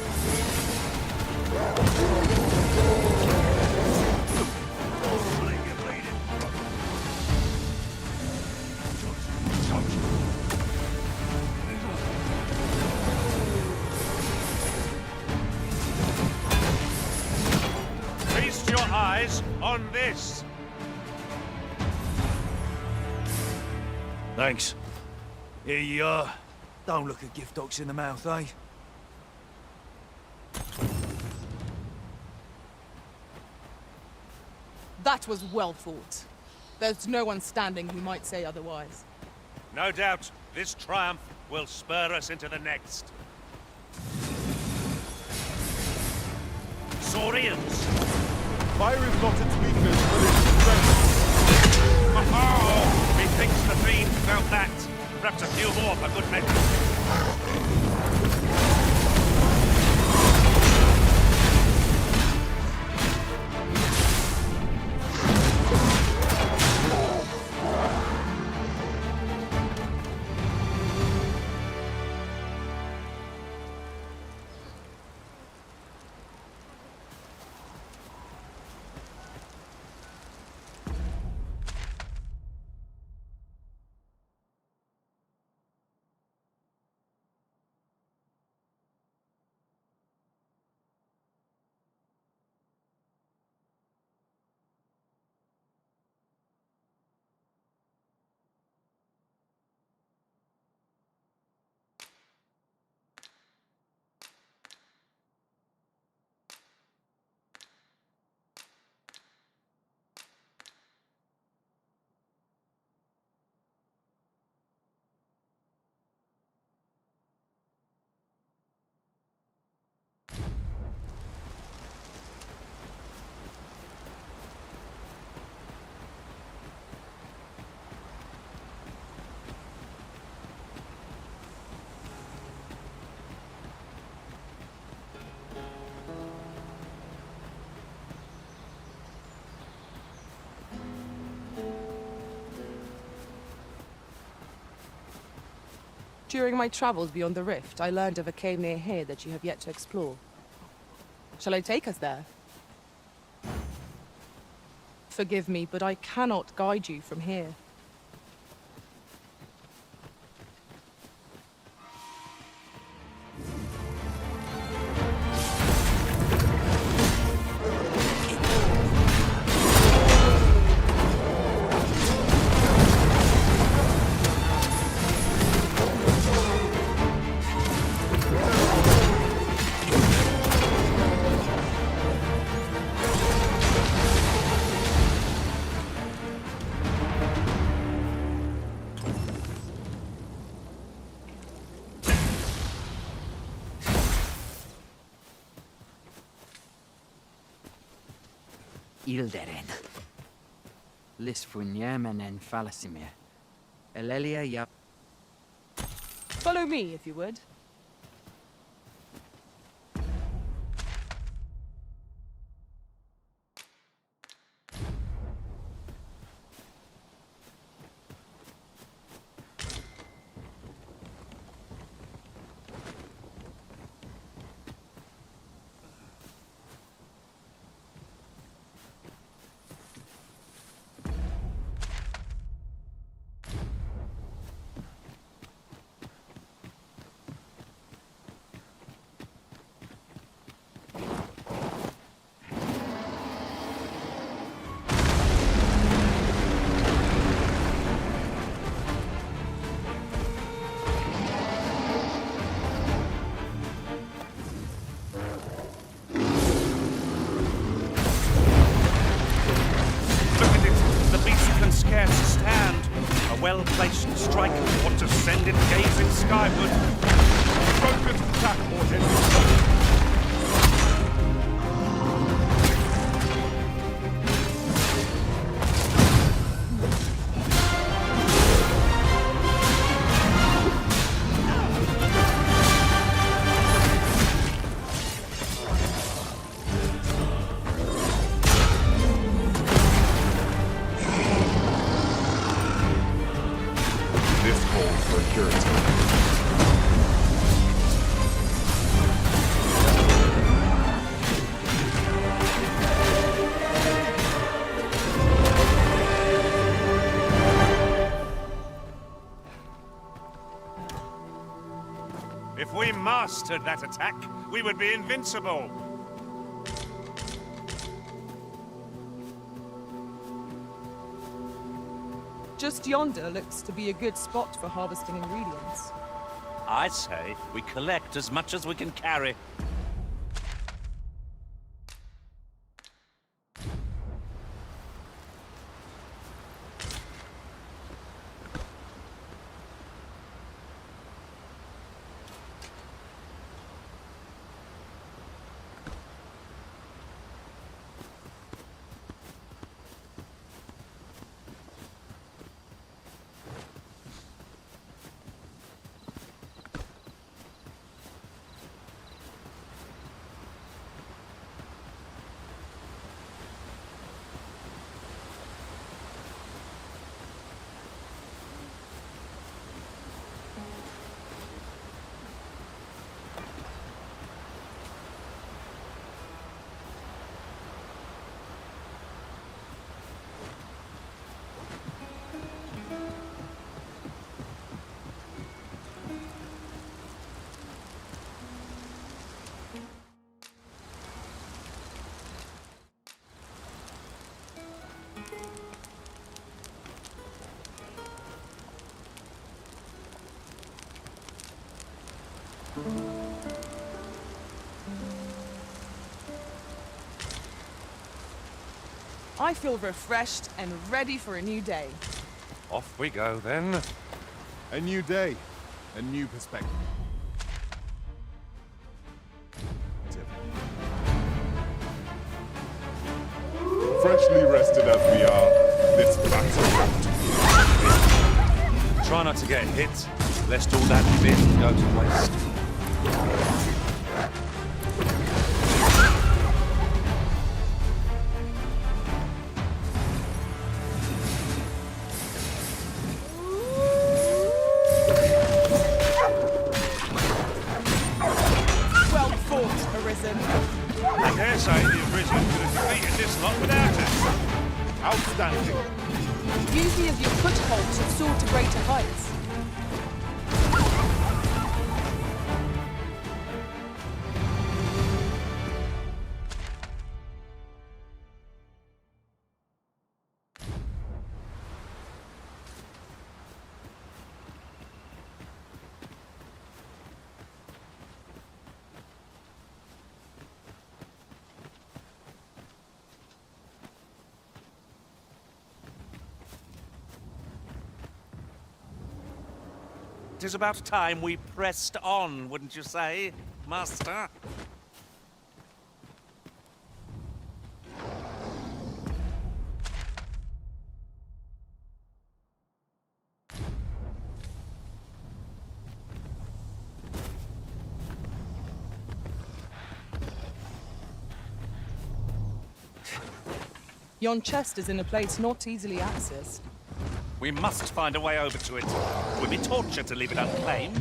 Feast your eyes on this. Thanks. Here you are. Don't look a gift ox in the mouth, eh? That was well fought. There's no one standing who might say otherwise. No doubt this triumph will spur us into the next. Saurians! Fire is not its weakness, but its strength. Oh, methinks the fiend felt that. Perhaps a few more for good measure. During my travels beyond the rift, I learned of a cave near here that you have yet to explore. Shall I take us there? Forgive me, but I cannot guide you from here. Ilderen. Lisfunyemen Falasimir. Elelia Yap. Follow me, if you would. Well-placed striker what to send it gazing skyward. Focus attack or If we mastered that attack, we would be invincible. Just yonder looks to be a good spot for harvesting ingredients. I say we collect as much as we can carry. I feel refreshed and ready for a new day. Off we go, then. A new day, a new perspective. Freshly rested as we are, this battle won't. Try not to get hit, lest all that vim go to waste. I dare say the Arisen could have defeated this lot without us. Outstanding. Use me as your foothold to soar to greater heights. It is about time we pressed on, wouldn't you say, Master? Yon chest is in a place not easily accessed. We must find a way over to it. It would be torture to leave it unclaimed.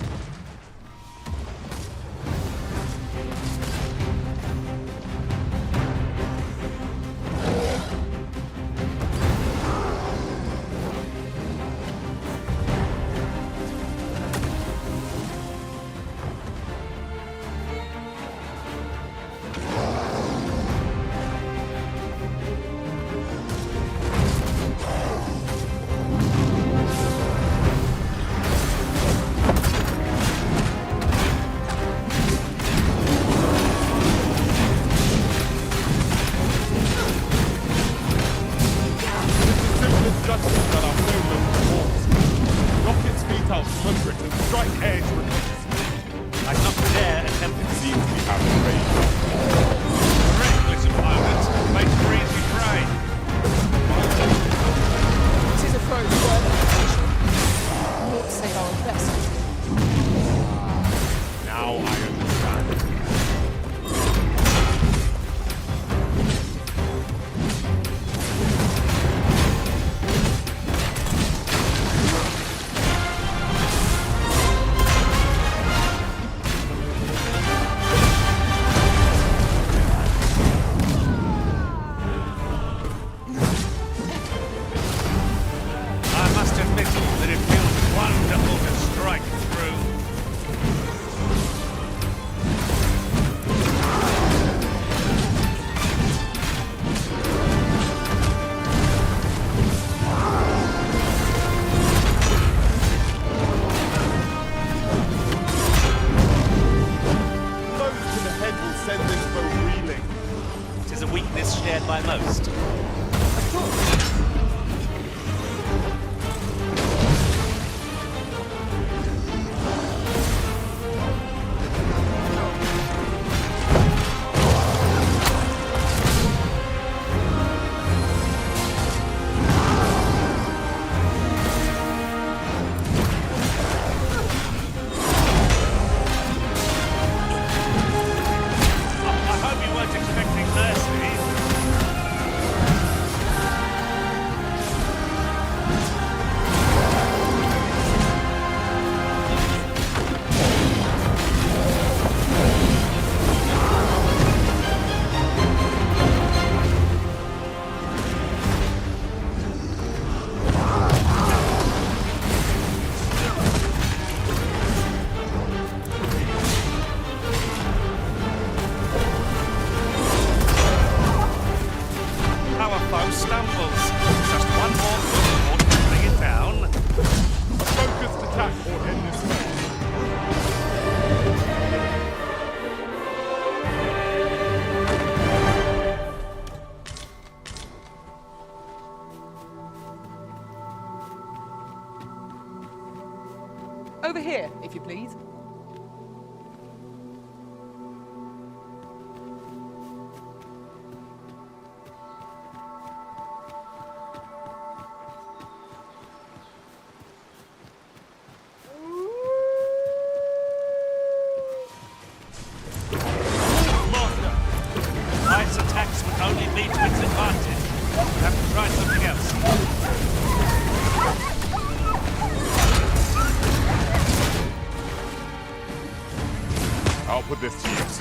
No stumbles. Just one more foot to bring it down. A focused attack or end this fight. Over here, if you please. Knight's attacks would only be to its advantage. We'll have to try something else. I'll put this to use.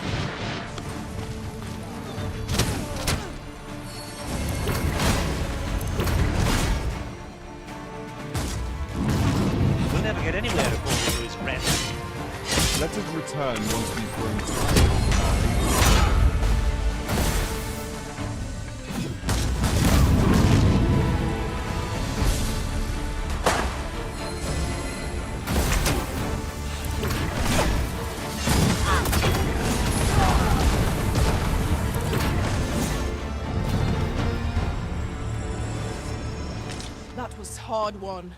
We'll never get anywhere according to his rest. Let us return once we've grown to That was hard won.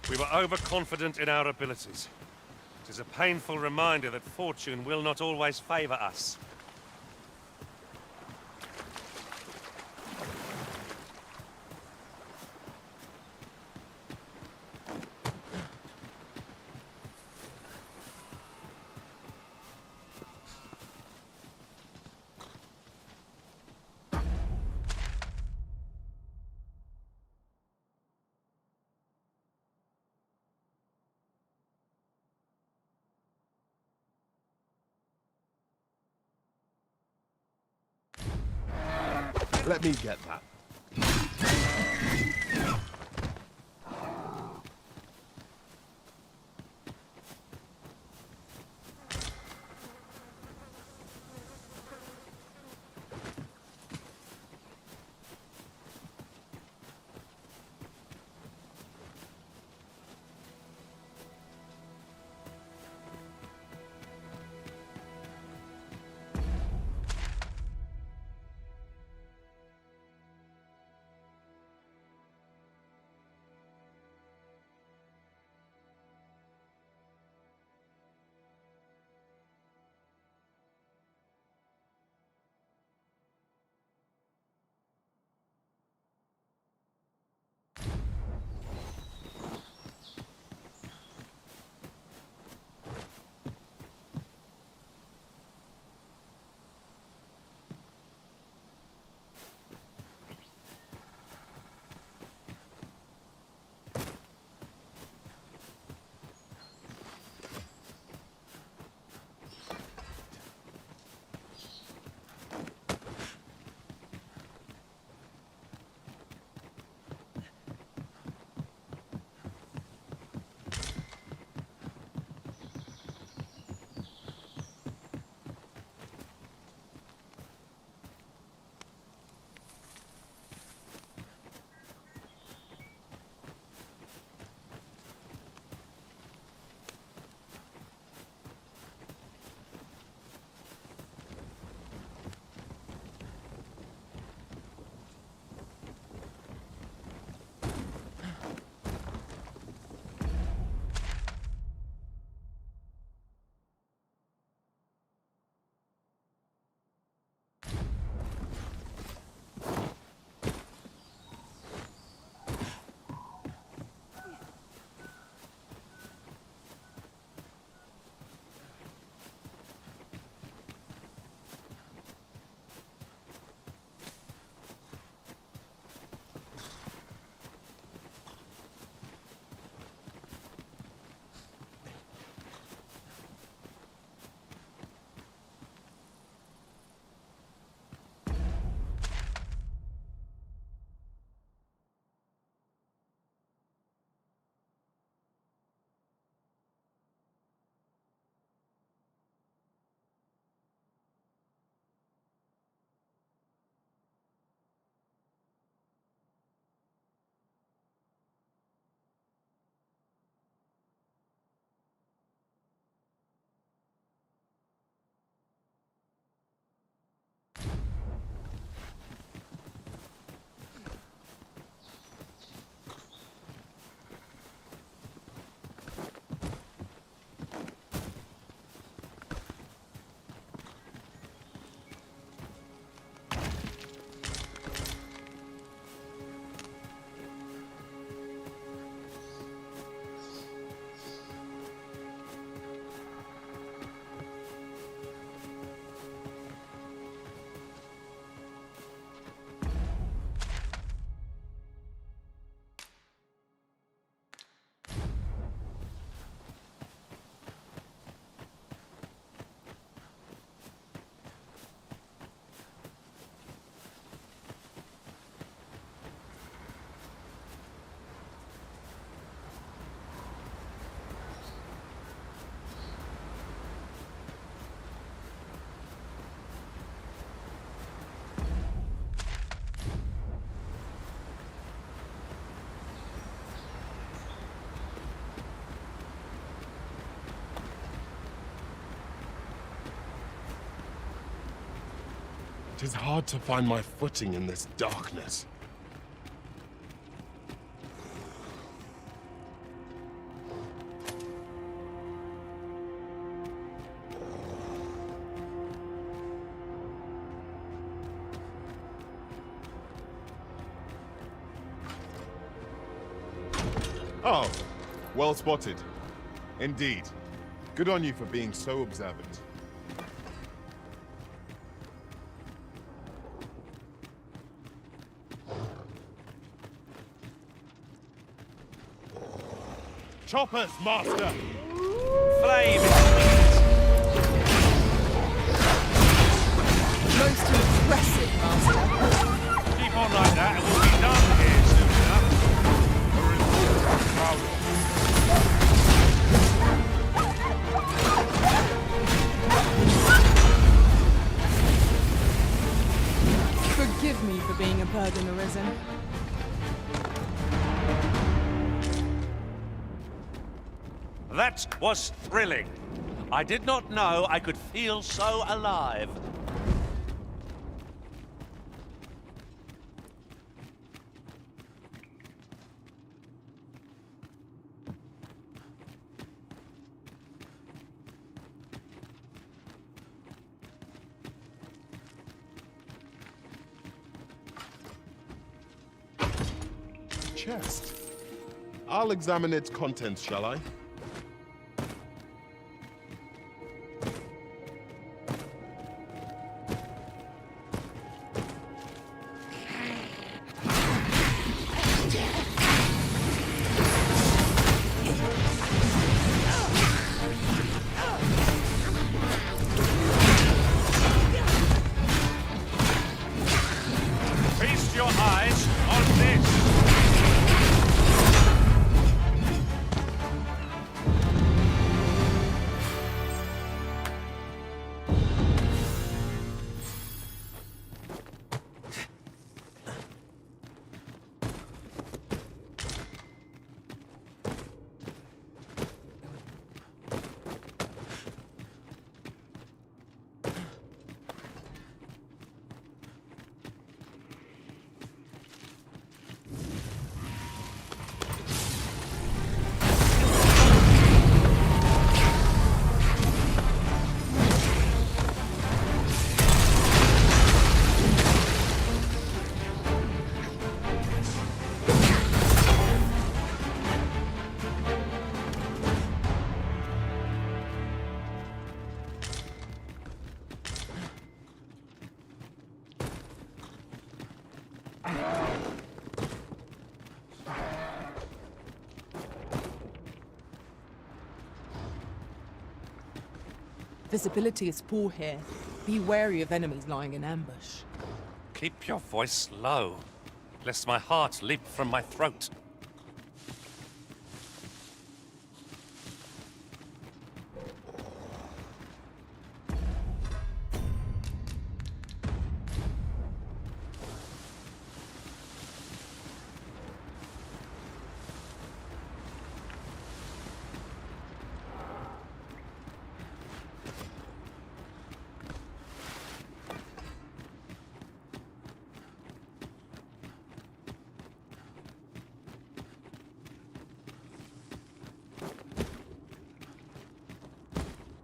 We were overconfident in our abilities. It is a painful reminder that fortune will not always favor us. Let me get that. 'Tis hard to find my footing in this darkness. Oh, well spotted. Indeed. Good on you for being so observant. Choppers, master! Flame! Most impressive, Master. Keep on like that and we'll be done here soon enough. A report I'm proud of. Forgive me for being a burden arisen. That was thrilling. I did not know I could feel so alive. Chest. I'll examine its contents, shall I? Feast your eyes on this! Visibility is poor here. Be wary of enemies lying in ambush. Keep your voice low, lest my heart leap from my throat.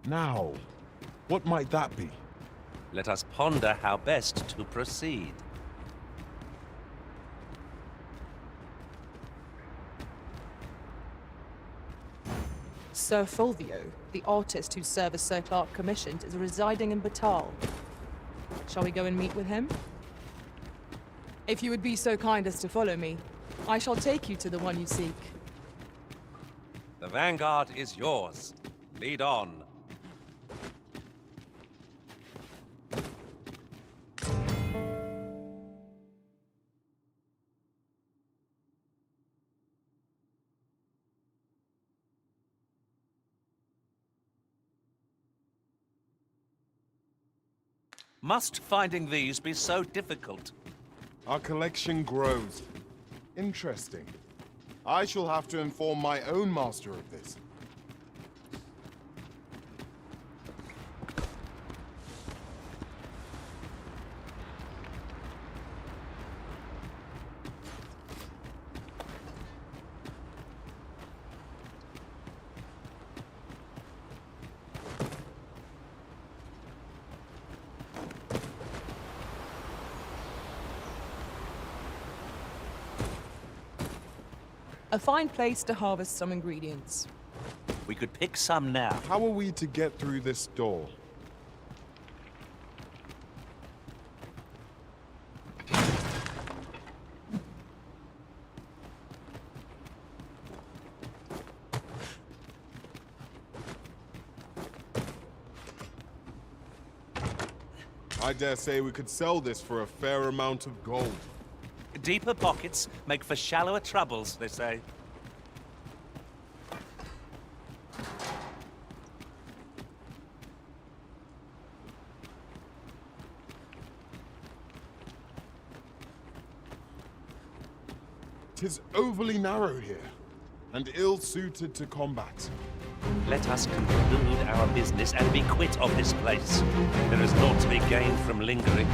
Now, what might that be? Let us ponder how best to proceed. Sir Fulvio, the artist whose service Sir Clark commissioned, is residing in Batal. Shall we go and meet with him? If you would be so kind as to follow me, I shall take you to the one you seek. The vanguard is yours. Lead on. Must finding these be so difficult? Our collection grows. Interesting. I shall have to inform my own master of this. A fine place to harvest some ingredients. We could pick some now. How are we to get through this door? I dare say we could sell this for a fair amount of gold. Deeper pockets make for shallower troubles, they say. Tis overly narrow here, and ill-suited to combat. Let us conclude our business and be quit of this place. There is naught to be gained from lingering.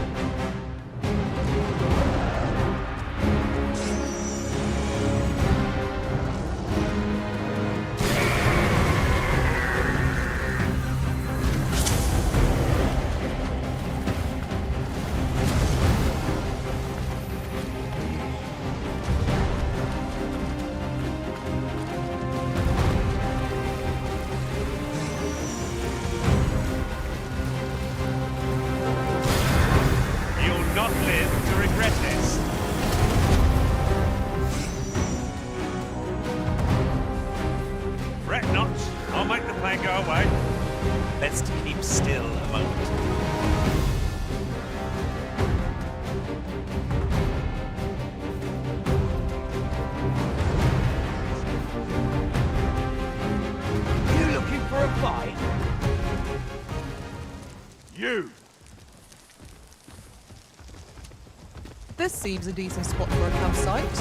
This seems a decent spot for a campsite.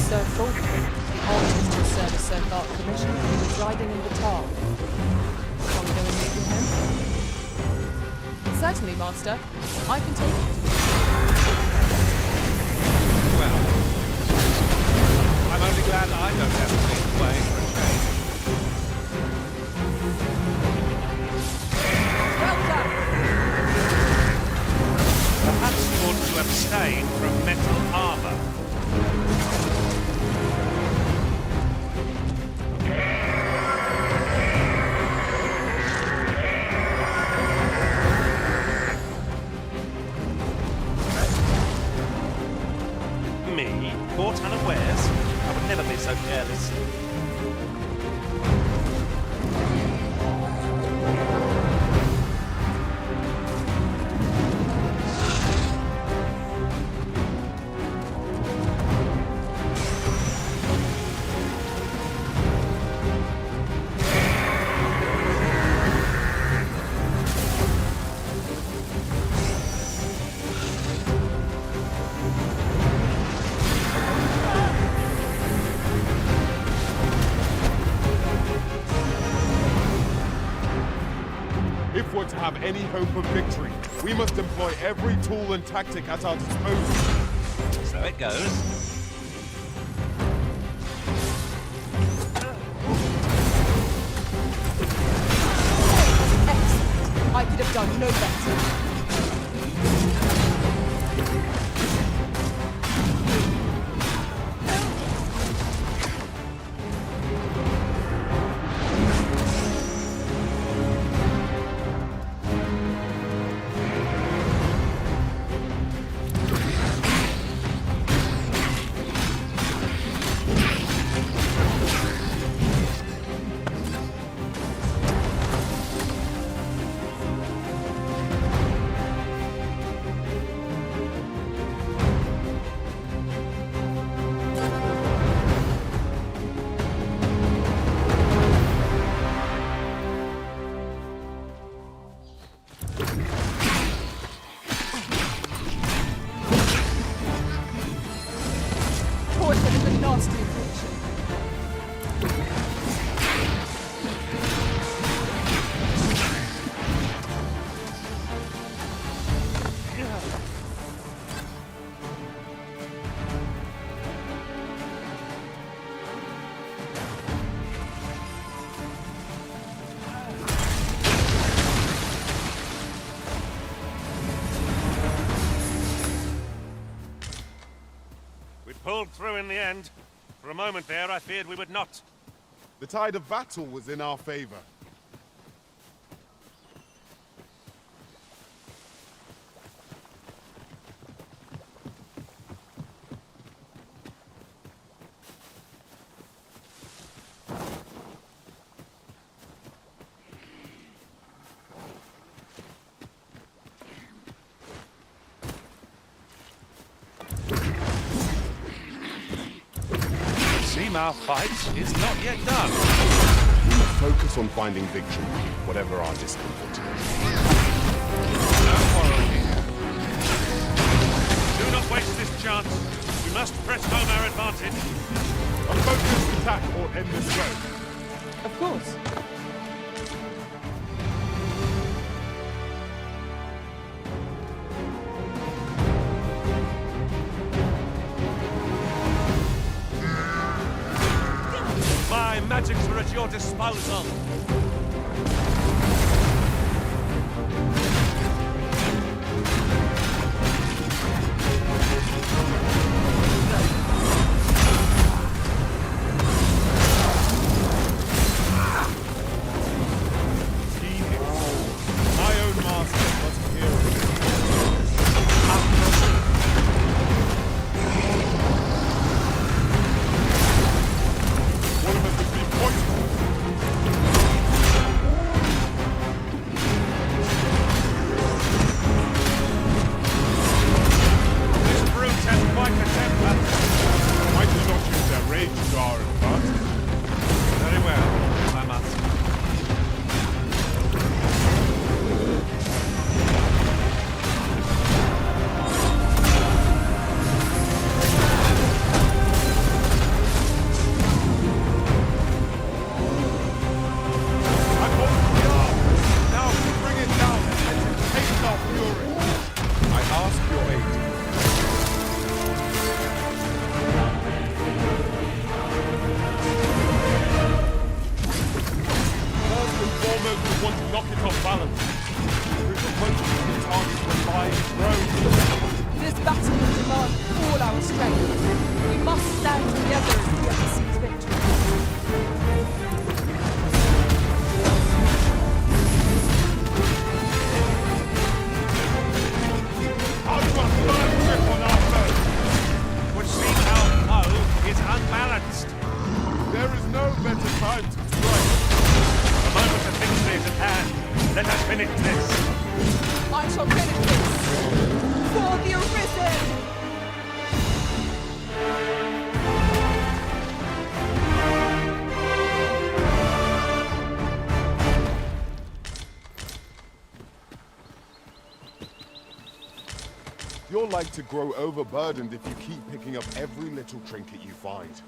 Sir Fulton, the artist who served Sir Clark commission, was riding in the tar. Shall we go and meet with him? Certainly, Master. I can take you to the... Well, I'm only glad I don't have to lead the way for a change. Perhaps you ought to abstain from metal armor. Me? Caught unawares? I would never be so careless. If we're to have any hope of victory, we must employ every tool and tactic at our disposal. So it goes. Excellent. I could have done no better. Pulled through in the end. For a moment there, I feared we would not. The tide of battle was in our favor. Our fight is not yet done. We must focus on finding victory, whatever our discomfort. No quarrel here. Do not waste this chance. We must press home our advantage. A focused attack or end this road. Of course. My magics are at your disposal. My own master must hear of it. One of us has been poisoned. This brute has quite a temper. Might we not use their rage to our advantage? Very well, I must. I'm holding the arm. Now bring it down and let it taste our fury. I ask your aid. First and foremost, we want to knock it off balance. We're supposed to target the flying throne. This battle will demand all our strength. We must stand together if we are to seize victory. How do a firm grip on our foe? Would seem our foe is unbalanced. There is no better time to strike. The moment of victory is at hand. Let us finish this. I shall finish this for the Arisen! You're like to grow overburdened if you keep picking up every little trinket you find.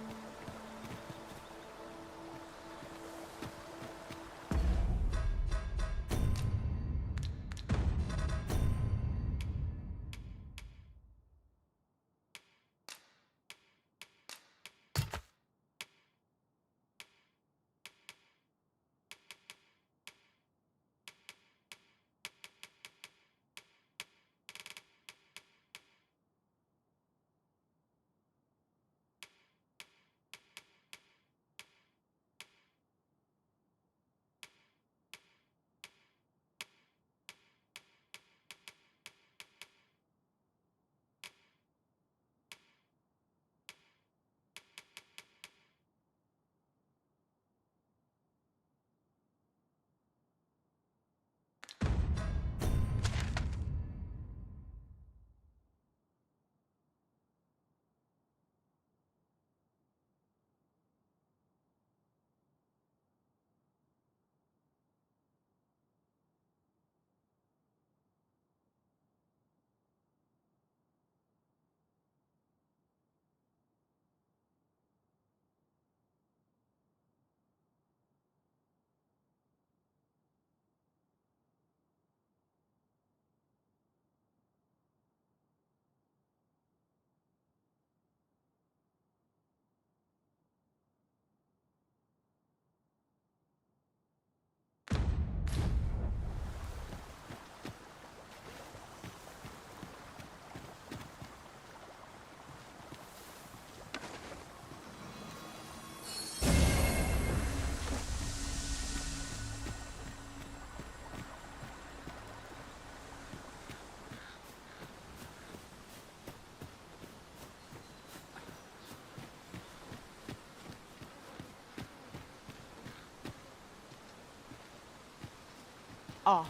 Ah,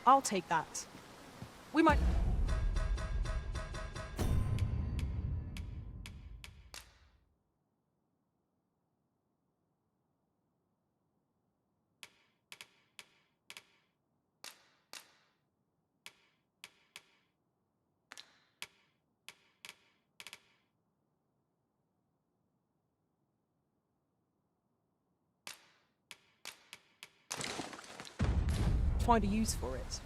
I'll take that. We might... find a use for it.